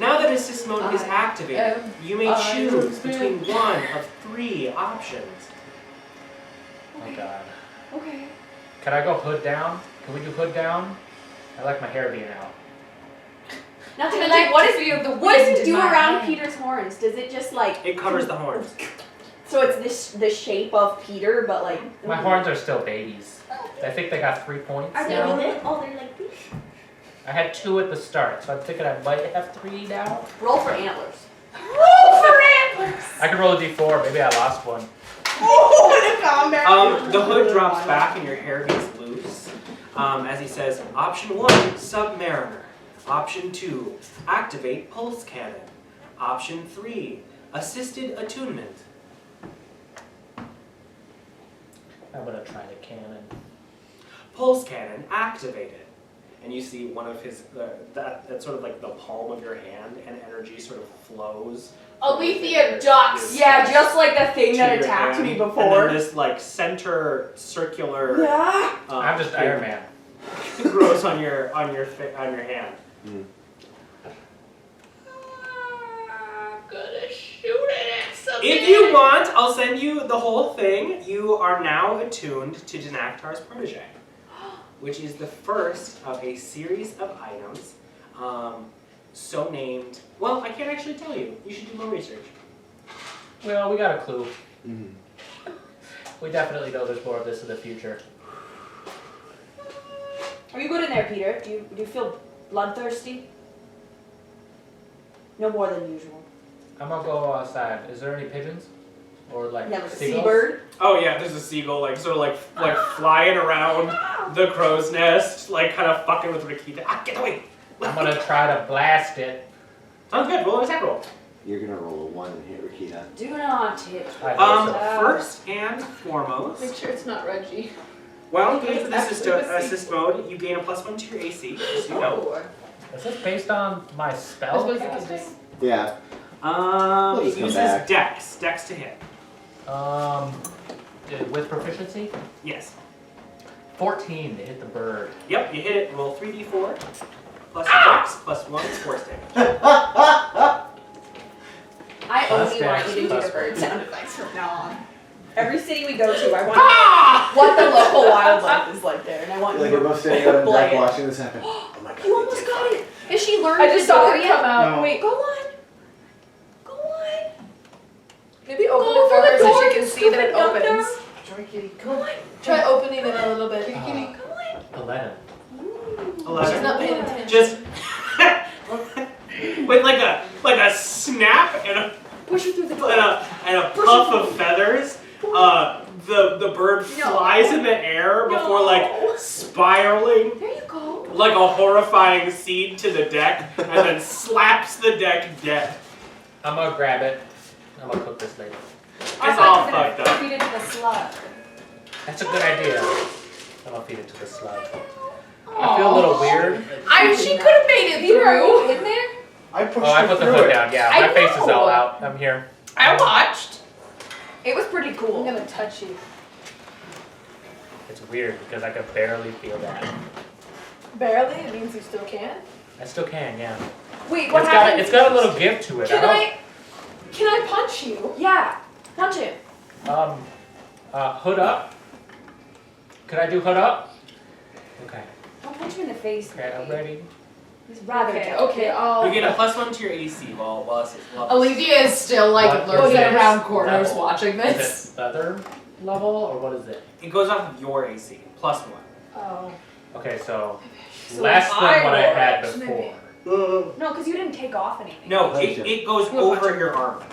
Speaker 1: Now that assist mode is activated, you may choose between one of 3 options.
Speaker 2: Oh god.
Speaker 9: Okay.
Speaker 2: Can I go hood down? Can we do hood down? I like my hair being out.
Speaker 9: Now,
Speaker 7: I
Speaker 9: like,
Speaker 7: like
Speaker 9: what
Speaker 7: to
Speaker 9: is
Speaker 7: feel the
Speaker 9: what does
Speaker 7: wind
Speaker 9: it
Speaker 7: in
Speaker 9: do
Speaker 7: my
Speaker 9: around
Speaker 7: hair.
Speaker 9: Peter's horns? Does it just like?
Speaker 1: It covers the horns.
Speaker 10: So it's the shape of Peter, but like.
Speaker 2: My horns are still babies. I think they got 3 points
Speaker 9: Are they
Speaker 2: now.
Speaker 9: lit? Oh, they're like this.
Speaker 2: I had 2 at the start, so I'm thinking I might have 3 now.
Speaker 9: Roll for antlers.
Speaker 7: Roll for antlers!
Speaker 2: I can roll a d4, maybe I lost one.
Speaker 10: Oh, the combat!
Speaker 1: The hood drops back and your hair gets loose. As he says, option 1, Submariner. Option 2, activate pulse cannon. Option 3, assisted attunement.
Speaker 2: I'm gonna try the cannon.
Speaker 1: Pulse cannon activated. And you see one of his, that's sort of like the palm of your hand, and energy sort of flows.
Speaker 7: Alythia ducks.
Speaker 10: Yeah, just like the thing
Speaker 1: to
Speaker 10: that
Speaker 1: your
Speaker 10: attacked
Speaker 1: hand,
Speaker 10: me
Speaker 1: And
Speaker 10: before.
Speaker 1: then this like center circular.
Speaker 10: Yeah.
Speaker 2: I'm just
Speaker 1: thing
Speaker 2: Iron Man.
Speaker 1: grows on your hand.
Speaker 8: Mm.
Speaker 7: I'm gonna shoot it at something.
Speaker 1: If you want, I'll send you the whole thing. You are now attuned to Dinaktar's protege, which is the first of a series of items, so named. Well, I can't actually tell you. You should do more research.
Speaker 2: Well, we got a clue.
Speaker 8: Mm.
Speaker 2: We definitely know there's more of this in the future.
Speaker 9: Are you good in there, Peter? Do you feel bloodthirsty? No more than usual.
Speaker 2: I'm gonna go outside. Is there any pigeons? Or like
Speaker 10: Yeah, like a
Speaker 2: seagulls?
Speaker 10: seabird.
Speaker 1: Oh yeah, there's a seagull like sort of like flying around the crow's nest, like kind of fucking with Rikita. Ah, get away!
Speaker 2: I'm gonna try to blast it.
Speaker 1: Sounds good. Roll an attack roll.
Speaker 8: You're gonna roll a 1 and hit Rikita.
Speaker 9: Do not hit.
Speaker 2: I hope so.
Speaker 1: First and foremost,
Speaker 7: Make sure it's not Reggie.
Speaker 1: while engaged with
Speaker 7: That's
Speaker 1: assist mode, you gain a +1 to your AC, just so you know.
Speaker 2: Is this based on my spell
Speaker 7: That's what
Speaker 2: casting?
Speaker 8: Yeah.
Speaker 1: It
Speaker 8: just come
Speaker 1: uses
Speaker 8: back.
Speaker 1: Dex to hit.
Speaker 2: With proficiency?
Speaker 1: Yes.
Speaker 2: 14 to hit the bird.
Speaker 1: Yep, you hit it. Roll 3d4 plus your Dex plus 1 force damage.
Speaker 9: I
Speaker 2: Plus
Speaker 9: only want
Speaker 2: Dex,
Speaker 9: you to do
Speaker 2: plus
Speaker 9: the bird
Speaker 2: force.
Speaker 9: sound effects from now on. Every city we go to, I want what the local wildlife is like there, and I want
Speaker 8: Like
Speaker 9: you
Speaker 8: we're both standing out in the
Speaker 9: play
Speaker 8: dark
Speaker 9: it.
Speaker 8: watching this happen. Oh my god.
Speaker 9: You almost got it. Has she learned
Speaker 7: I just
Speaker 9: the
Speaker 7: saw
Speaker 9: door
Speaker 7: it
Speaker 9: yet?
Speaker 7: come out.
Speaker 6: No.
Speaker 7: Wait,
Speaker 9: Go on. Go on.
Speaker 7: maybe open
Speaker 9: Go
Speaker 7: it for
Speaker 9: over
Speaker 7: her
Speaker 9: the
Speaker 7: so
Speaker 9: door,
Speaker 7: she can see that it
Speaker 9: stupid dum-dum.
Speaker 7: opens.
Speaker 8: Joy kitty,
Speaker 9: Go on.
Speaker 7: Try opening it a little bit.
Speaker 9: Come on.
Speaker 2: 11.
Speaker 7: She's
Speaker 1: 11.
Speaker 7: not paying attention.
Speaker 1: Just with like a snap and a
Speaker 9: Push her through the door.
Speaker 1: and a puff of feathers. The bird flies in the air before like spiraling
Speaker 9: There you go.
Speaker 1: like a horrifying seed to the deck, and then slaps the deck dead.
Speaker 2: I'm gonna grab it. I'm gonna cook this later.
Speaker 1: It's all fucked up.
Speaker 9: Feed it to the slug.
Speaker 2: That's a good idea. I'm gonna feed it to the slug. I feel a little weird.
Speaker 7: She could have made it
Speaker 9: Peter, are you
Speaker 7: through.
Speaker 9: in there?
Speaker 8: I pushed
Speaker 2: Oh, I
Speaker 8: her
Speaker 2: put the
Speaker 8: through
Speaker 2: hood
Speaker 8: it.
Speaker 2: down. Yeah,
Speaker 7: I
Speaker 2: my face is
Speaker 7: know.
Speaker 2: all out. I'm here.
Speaker 7: I watched.
Speaker 9: It was pretty
Speaker 7: I'm
Speaker 9: cool.
Speaker 7: gonna touch you.
Speaker 2: It's weird because I can barely feel that.
Speaker 7: Barely. It means you still can.
Speaker 2: I still can, yeah.
Speaker 9: Wait, what
Speaker 2: It's
Speaker 9: happened?
Speaker 2: got a little gift to it.
Speaker 7: Can I punch you?
Speaker 9: Yeah. Punch him.
Speaker 2: Hood up. Could I do hood up? Okay.
Speaker 9: Don't punch him in the face.
Speaker 2: Okay, I'm ready.
Speaker 9: He's rather
Speaker 7: Okay,
Speaker 9: delicate.
Speaker 7: okay, I'll.
Speaker 1: You get a +1 to your AC while
Speaker 7: Alythia is still like
Speaker 2: What
Speaker 7: lurking
Speaker 2: is it?
Speaker 7: around corners
Speaker 2: Level.
Speaker 7: watching
Speaker 2: Is
Speaker 7: this.
Speaker 2: it feather level or what is it?
Speaker 1: It goes off of your AC +1.
Speaker 7: Oh.
Speaker 2: Okay, so
Speaker 7: So
Speaker 2: less
Speaker 7: if
Speaker 2: than
Speaker 7: I
Speaker 2: what I
Speaker 7: roll
Speaker 2: had
Speaker 7: it,
Speaker 2: before.
Speaker 9: No, because you didn't take off anything.
Speaker 1: No, it goes over your armor.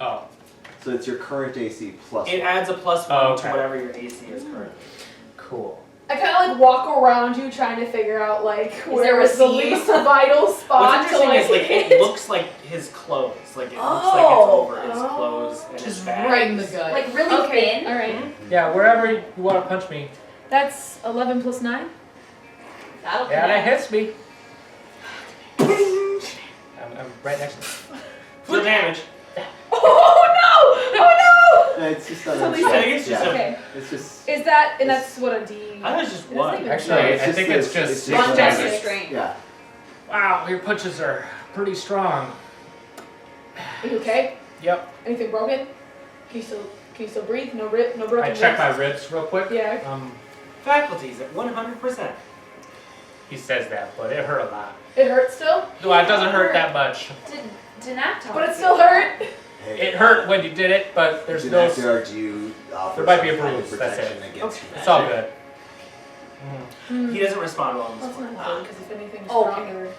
Speaker 2: Oh,
Speaker 4: So it's your current AC plus
Speaker 1: It
Speaker 4: 1.
Speaker 1: adds a +1 to whatever your AC is currently.
Speaker 2: Cool.
Speaker 5: I kind of like walk around you trying to figure out like where
Speaker 9: there a
Speaker 5: is the
Speaker 9: seam?
Speaker 5: least vital spot
Speaker 1: What's
Speaker 5: to
Speaker 1: interesting
Speaker 5: like
Speaker 1: is like
Speaker 5: hit.
Speaker 1: it looks like his clothes. Like it looks like it's over his clothes and his
Speaker 7: Just
Speaker 1: bags.
Speaker 7: right in the gut.
Speaker 9: Like really
Speaker 5: Okay,
Speaker 9: thin.
Speaker 5: all right.
Speaker 2: Yeah, wherever you want to punch me.
Speaker 5: That's 11 plus 9.
Speaker 9: That'll
Speaker 2: Yeah, that
Speaker 9: connect.
Speaker 2: hits me. I'm right next to you.
Speaker 1: Full damage.
Speaker 5: Oh no! Oh
Speaker 4: It's just
Speaker 5: So
Speaker 4: on
Speaker 5: at least
Speaker 1: I think it's just
Speaker 5: no!
Speaker 1: a.
Speaker 5: Okay.
Speaker 4: It's just.
Speaker 5: Is that and that's what a D?
Speaker 1: I think it's just
Speaker 5: It doesn't
Speaker 1: one.
Speaker 5: even
Speaker 2: Actually,
Speaker 5: say.
Speaker 2: I think it's just
Speaker 4: it's
Speaker 9: One
Speaker 2: damage.
Speaker 9: just restraint.
Speaker 4: Yeah.
Speaker 2: Wow, your punches are pretty strong.
Speaker 5: Are you okay?
Speaker 2: Yep.
Speaker 5: Anything broken? Can you still breathe? No broken
Speaker 2: I checked my
Speaker 5: ribs?
Speaker 2: ribs real quick.
Speaker 5: Yeah.
Speaker 1: Faculties at 100%.
Speaker 2: He says that, but it hurt a lot.
Speaker 5: It hurts still?
Speaker 2: No, it doesn't hurt that much.
Speaker 9: Dinactar.
Speaker 5: But it still hurt.
Speaker 4: Hey,
Speaker 2: It hurt when you did it, but there's no.
Speaker 4: Dinactar, do you offer
Speaker 2: There might be a
Speaker 4: some kind of
Speaker 2: bruise, that's
Speaker 4: protection
Speaker 2: it.
Speaker 4: against
Speaker 2: It's all
Speaker 4: magic?
Speaker 2: good.
Speaker 1: He doesn't respond well on this
Speaker 5: That's
Speaker 1: one.
Speaker 5: not good because if anything's
Speaker 9: Okay.
Speaker 5: stronger,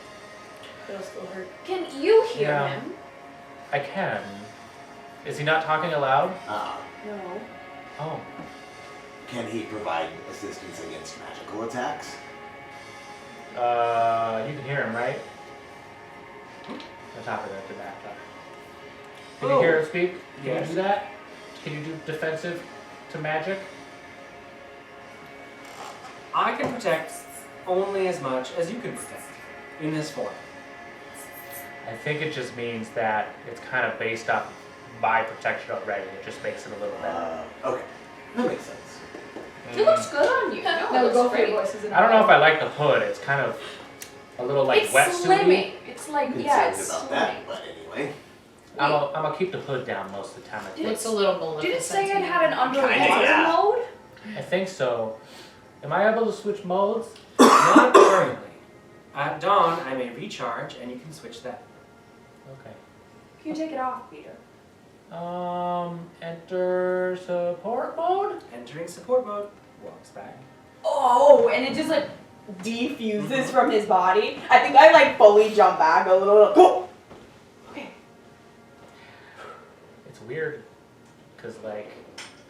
Speaker 5: it'll still hurt.
Speaker 9: Can you hear
Speaker 2: Yeah.
Speaker 9: him?
Speaker 2: I can. Is he not talking aloud?
Speaker 5: No.
Speaker 2: Oh.
Speaker 4: Can he provide assistance against magical attacks?
Speaker 2: You can hear him, right? On top of that, the back up. Can you
Speaker 1: Oh.
Speaker 2: hear him speak? Can
Speaker 1: Yes.
Speaker 2: you do that? Can you do defensive to magic?
Speaker 1: I can protect only as much as you can protect in this form.
Speaker 2: I think it just means that it's kind of based off my protection already. It just makes it a little better.
Speaker 4: Okay. That makes sense.
Speaker 9: It looks good on you.
Speaker 5: No,
Speaker 9: it
Speaker 5: go
Speaker 9: looks
Speaker 5: for
Speaker 9: great.
Speaker 5: your voices.
Speaker 2: I don't know if I like the hood. It's kind of a little like
Speaker 9: It's
Speaker 2: wetsuity.
Speaker 9: slimming. It's like
Speaker 4: Concerned
Speaker 9: it's
Speaker 4: about
Speaker 9: slimming.
Speaker 4: that, but anyway.
Speaker 2: I'm gonna keep the hood down most of the time. I think.
Speaker 7: Looks a little maleficent.
Speaker 9: Did it say
Speaker 7: to
Speaker 9: it
Speaker 7: me.
Speaker 9: had an underwater
Speaker 4: yeah.
Speaker 9: mode?
Speaker 2: I think so. Am I able to switch modes?
Speaker 1: Not currently. At dawn, I may recharge, and you can switch that.
Speaker 2: Okay.
Speaker 3: Can you take it off, Peter?
Speaker 2: Enter support mode?
Speaker 1: Entering support mode.
Speaker 2: Walks back.
Speaker 10: Oh, and it just like defuses from his body. I think I like fully jump back a little. Go. Okay.
Speaker 2: It's weird, cause like,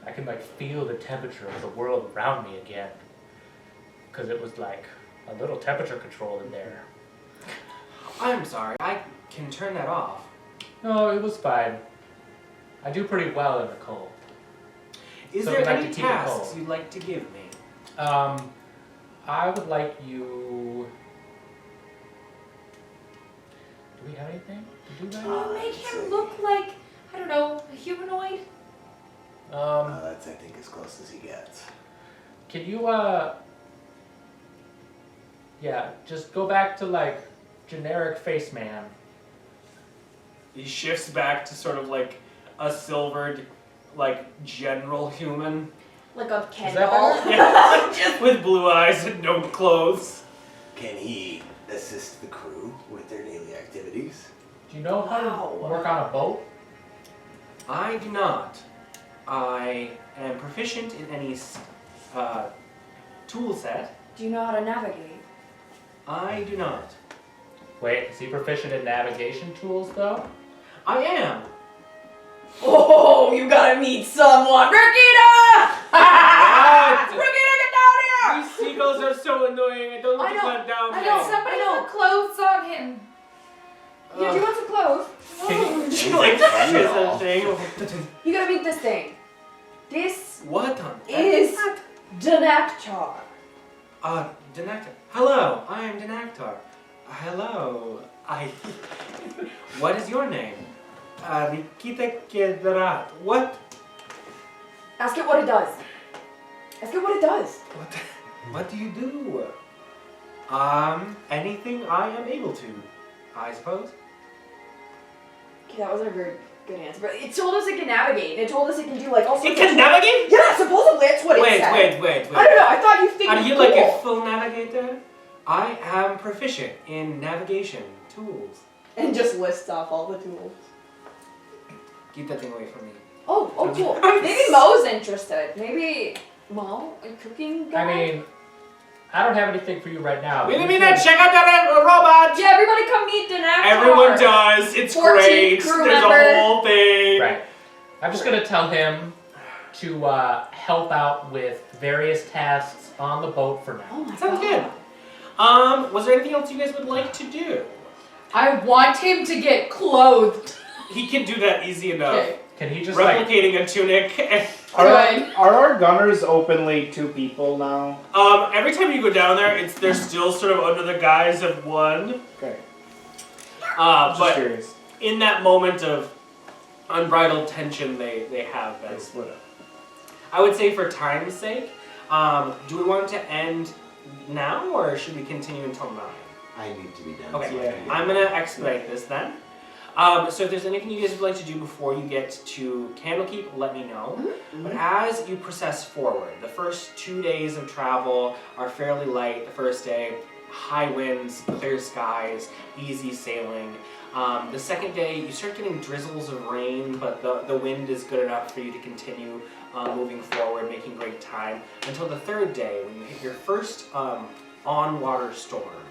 Speaker 2: I can like feel the temperature of the world around me again. Cause it was like a little temperature control in there.
Speaker 1: I'm sorry, I can turn that off.
Speaker 2: No, it was fine. I do pretty well in the cold.
Speaker 1: Is
Speaker 2: So
Speaker 1: there
Speaker 2: we'd like
Speaker 1: any
Speaker 2: to keep it
Speaker 1: tasks
Speaker 2: cold.
Speaker 1: you'd like to give me?
Speaker 2: I would like you. Do we have anything to do right now?
Speaker 9: You make him look like, I don't know, a humanoid?
Speaker 4: That's, I think, as close as he gets.
Speaker 2: Can you, yeah, just go back to, like, generic face man.
Speaker 1: He shifts back to sort of like a silvered, like, general human.
Speaker 9: Like a Ken
Speaker 2: Is that
Speaker 9: doll?
Speaker 2: better?
Speaker 1: Yeah, just with blue eyes and no clothes.
Speaker 4: Can he assist the crew with their daily activities?
Speaker 2: Do you know how to work on a boat?
Speaker 1: I do not. I am proficient in any tool set.
Speaker 3: Do you know how to navigate?
Speaker 1: I do not.
Speaker 2: Wait, is he proficient in navigation tools, though?
Speaker 1: I am.
Speaker 10: Oh, you gotta meet someone. Rikita! Rikita, get down here!
Speaker 1: These seagulls are so annoying. I don't want
Speaker 10: I
Speaker 1: to
Speaker 10: know,
Speaker 1: cut down
Speaker 10: I
Speaker 1: here.
Speaker 10: know,
Speaker 5: Somebody put clothes on him.
Speaker 3: Yeah, do you want some clothes?
Speaker 2: Can you,
Speaker 1: She like
Speaker 4: Can you?
Speaker 1: touches that thing.
Speaker 3: You gotta meet this thing. This
Speaker 1: What on
Speaker 3: is Dinactar.
Speaker 1: Dinactar. Hello, I am Dinactar. Hello, What is your name? Rikita Kedrat. What?
Speaker 3: Ask it what it does. Ask it what it does.
Speaker 1: What do you do? Anything I am able to, I suppose.
Speaker 3: Okay, that wasn't a very good answer, but it told us it can navigate. It told us it can do like all sorts
Speaker 1: It can navigate?
Speaker 3: Yeah, supposedly that's what it said.
Speaker 1: Wait.
Speaker 3: I don't know. I thought you think
Speaker 1: Are
Speaker 3: it's
Speaker 1: you
Speaker 3: cool.
Speaker 1: like a full navigator? I am proficient in navigation tools.
Speaker 10: And just lists off all the tools.
Speaker 1: Keep that thing away from me.
Speaker 3: Oh, cool. Maybe Mo's interested. Maybe Mo, a cooking guy.
Speaker 2: I mean, I don't have anything for you right now.
Speaker 1: Wait a
Speaker 2: but
Speaker 1: minute,
Speaker 2: you
Speaker 1: check out that robot!
Speaker 3: Yeah, everybody come meet Dinactar.
Speaker 1: Everyone does. It's
Speaker 3: 14
Speaker 1: great.
Speaker 3: crew
Speaker 1: There's
Speaker 3: member.
Speaker 1: a whole thing.
Speaker 2: Right. I'm just gonna tell him to help out with various tasks on the boat for now.
Speaker 3: Oh my
Speaker 1: Sounds
Speaker 3: god.
Speaker 1: good. Was there anything else you guys would like to do?
Speaker 5: I want him to get clothed.
Speaker 1: He can do that easy enough.
Speaker 5: Okay.
Speaker 2: Can he just
Speaker 1: Replicating a tunic.
Speaker 6: Are our gunners openly 2 people now?
Speaker 1: Every time you go down there, they're still sort of under the guise of one.
Speaker 6: Okay.
Speaker 1: But
Speaker 6: Just curious.
Speaker 1: in that moment of unbridled tension, they have been.
Speaker 6: Split up.
Speaker 1: I would say for time's sake, do we want to end now or should we continue until 9?
Speaker 4: I need to be done.
Speaker 1: Okay,
Speaker 4: so I can get
Speaker 1: I'm gonna expedite this then. So if there's anything you guys would like to do before you get to Candlekeep, let me know. But as you process forward, the first 2 days of travel are fairly light. The first day, high winds, clear skies, easy sailing. The second day, you start getting drizzles of rain, but the wind is good enough for you to continue moving forward, making great time, until the third day, when you hit your first on-water storm.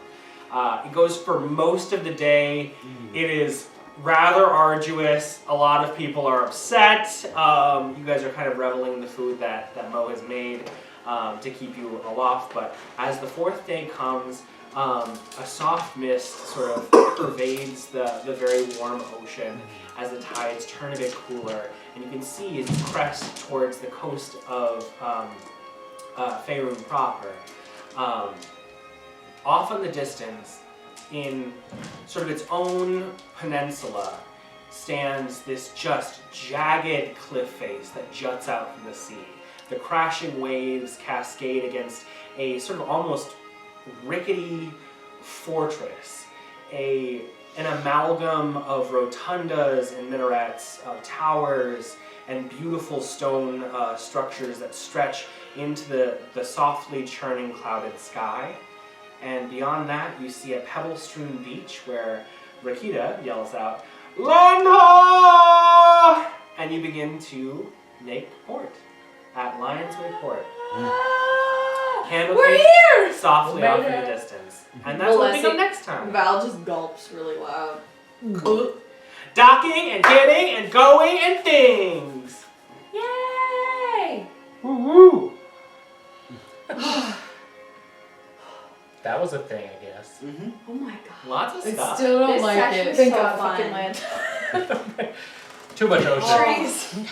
Speaker 1: It goes for most of the day. It is rather arduous. A lot of people are upset. You guys are kind of reveling in the food that Mo has made to keep you aloft. But as the fourth day comes, a soft mist sort of pervades the very warm ocean as the tides turn a bit cooler. And you can see as you crest towards the coast of Faeriden proper, off in the distance, in sort of its own peninsula, stands this just jagged cliff face that juts out from the sea. The crashing waves cascade against a sort of almost rickety fortress, an amalgam of rotundas and minarets, of towers and beautiful stone structures that stretch into the softly churning clouded sky. And beyond that, you see a pebble-strewn beach where Rakita yells out, "Land ho!" And you begin to make port at Lion's Way Port.
Speaker 5: We're here!
Speaker 1: Softly off in the distance. And that's what we do next time.
Speaker 10: Val just gulps really loud.
Speaker 1: Docking and getting and going and things.
Speaker 5: Yay!
Speaker 1: Woo-hoo!
Speaker 2: That was a thing, I guess.
Speaker 3: Oh my god.
Speaker 1: Lots of
Speaker 5: I
Speaker 1: stuff.
Speaker 5: still don't
Speaker 3: This
Speaker 5: like
Speaker 3: session
Speaker 5: it.
Speaker 3: was
Speaker 5: Thank
Speaker 3: so
Speaker 5: God
Speaker 3: fun.
Speaker 5: fucking land.
Speaker 2: Too much ocean.
Speaker 5: Trees.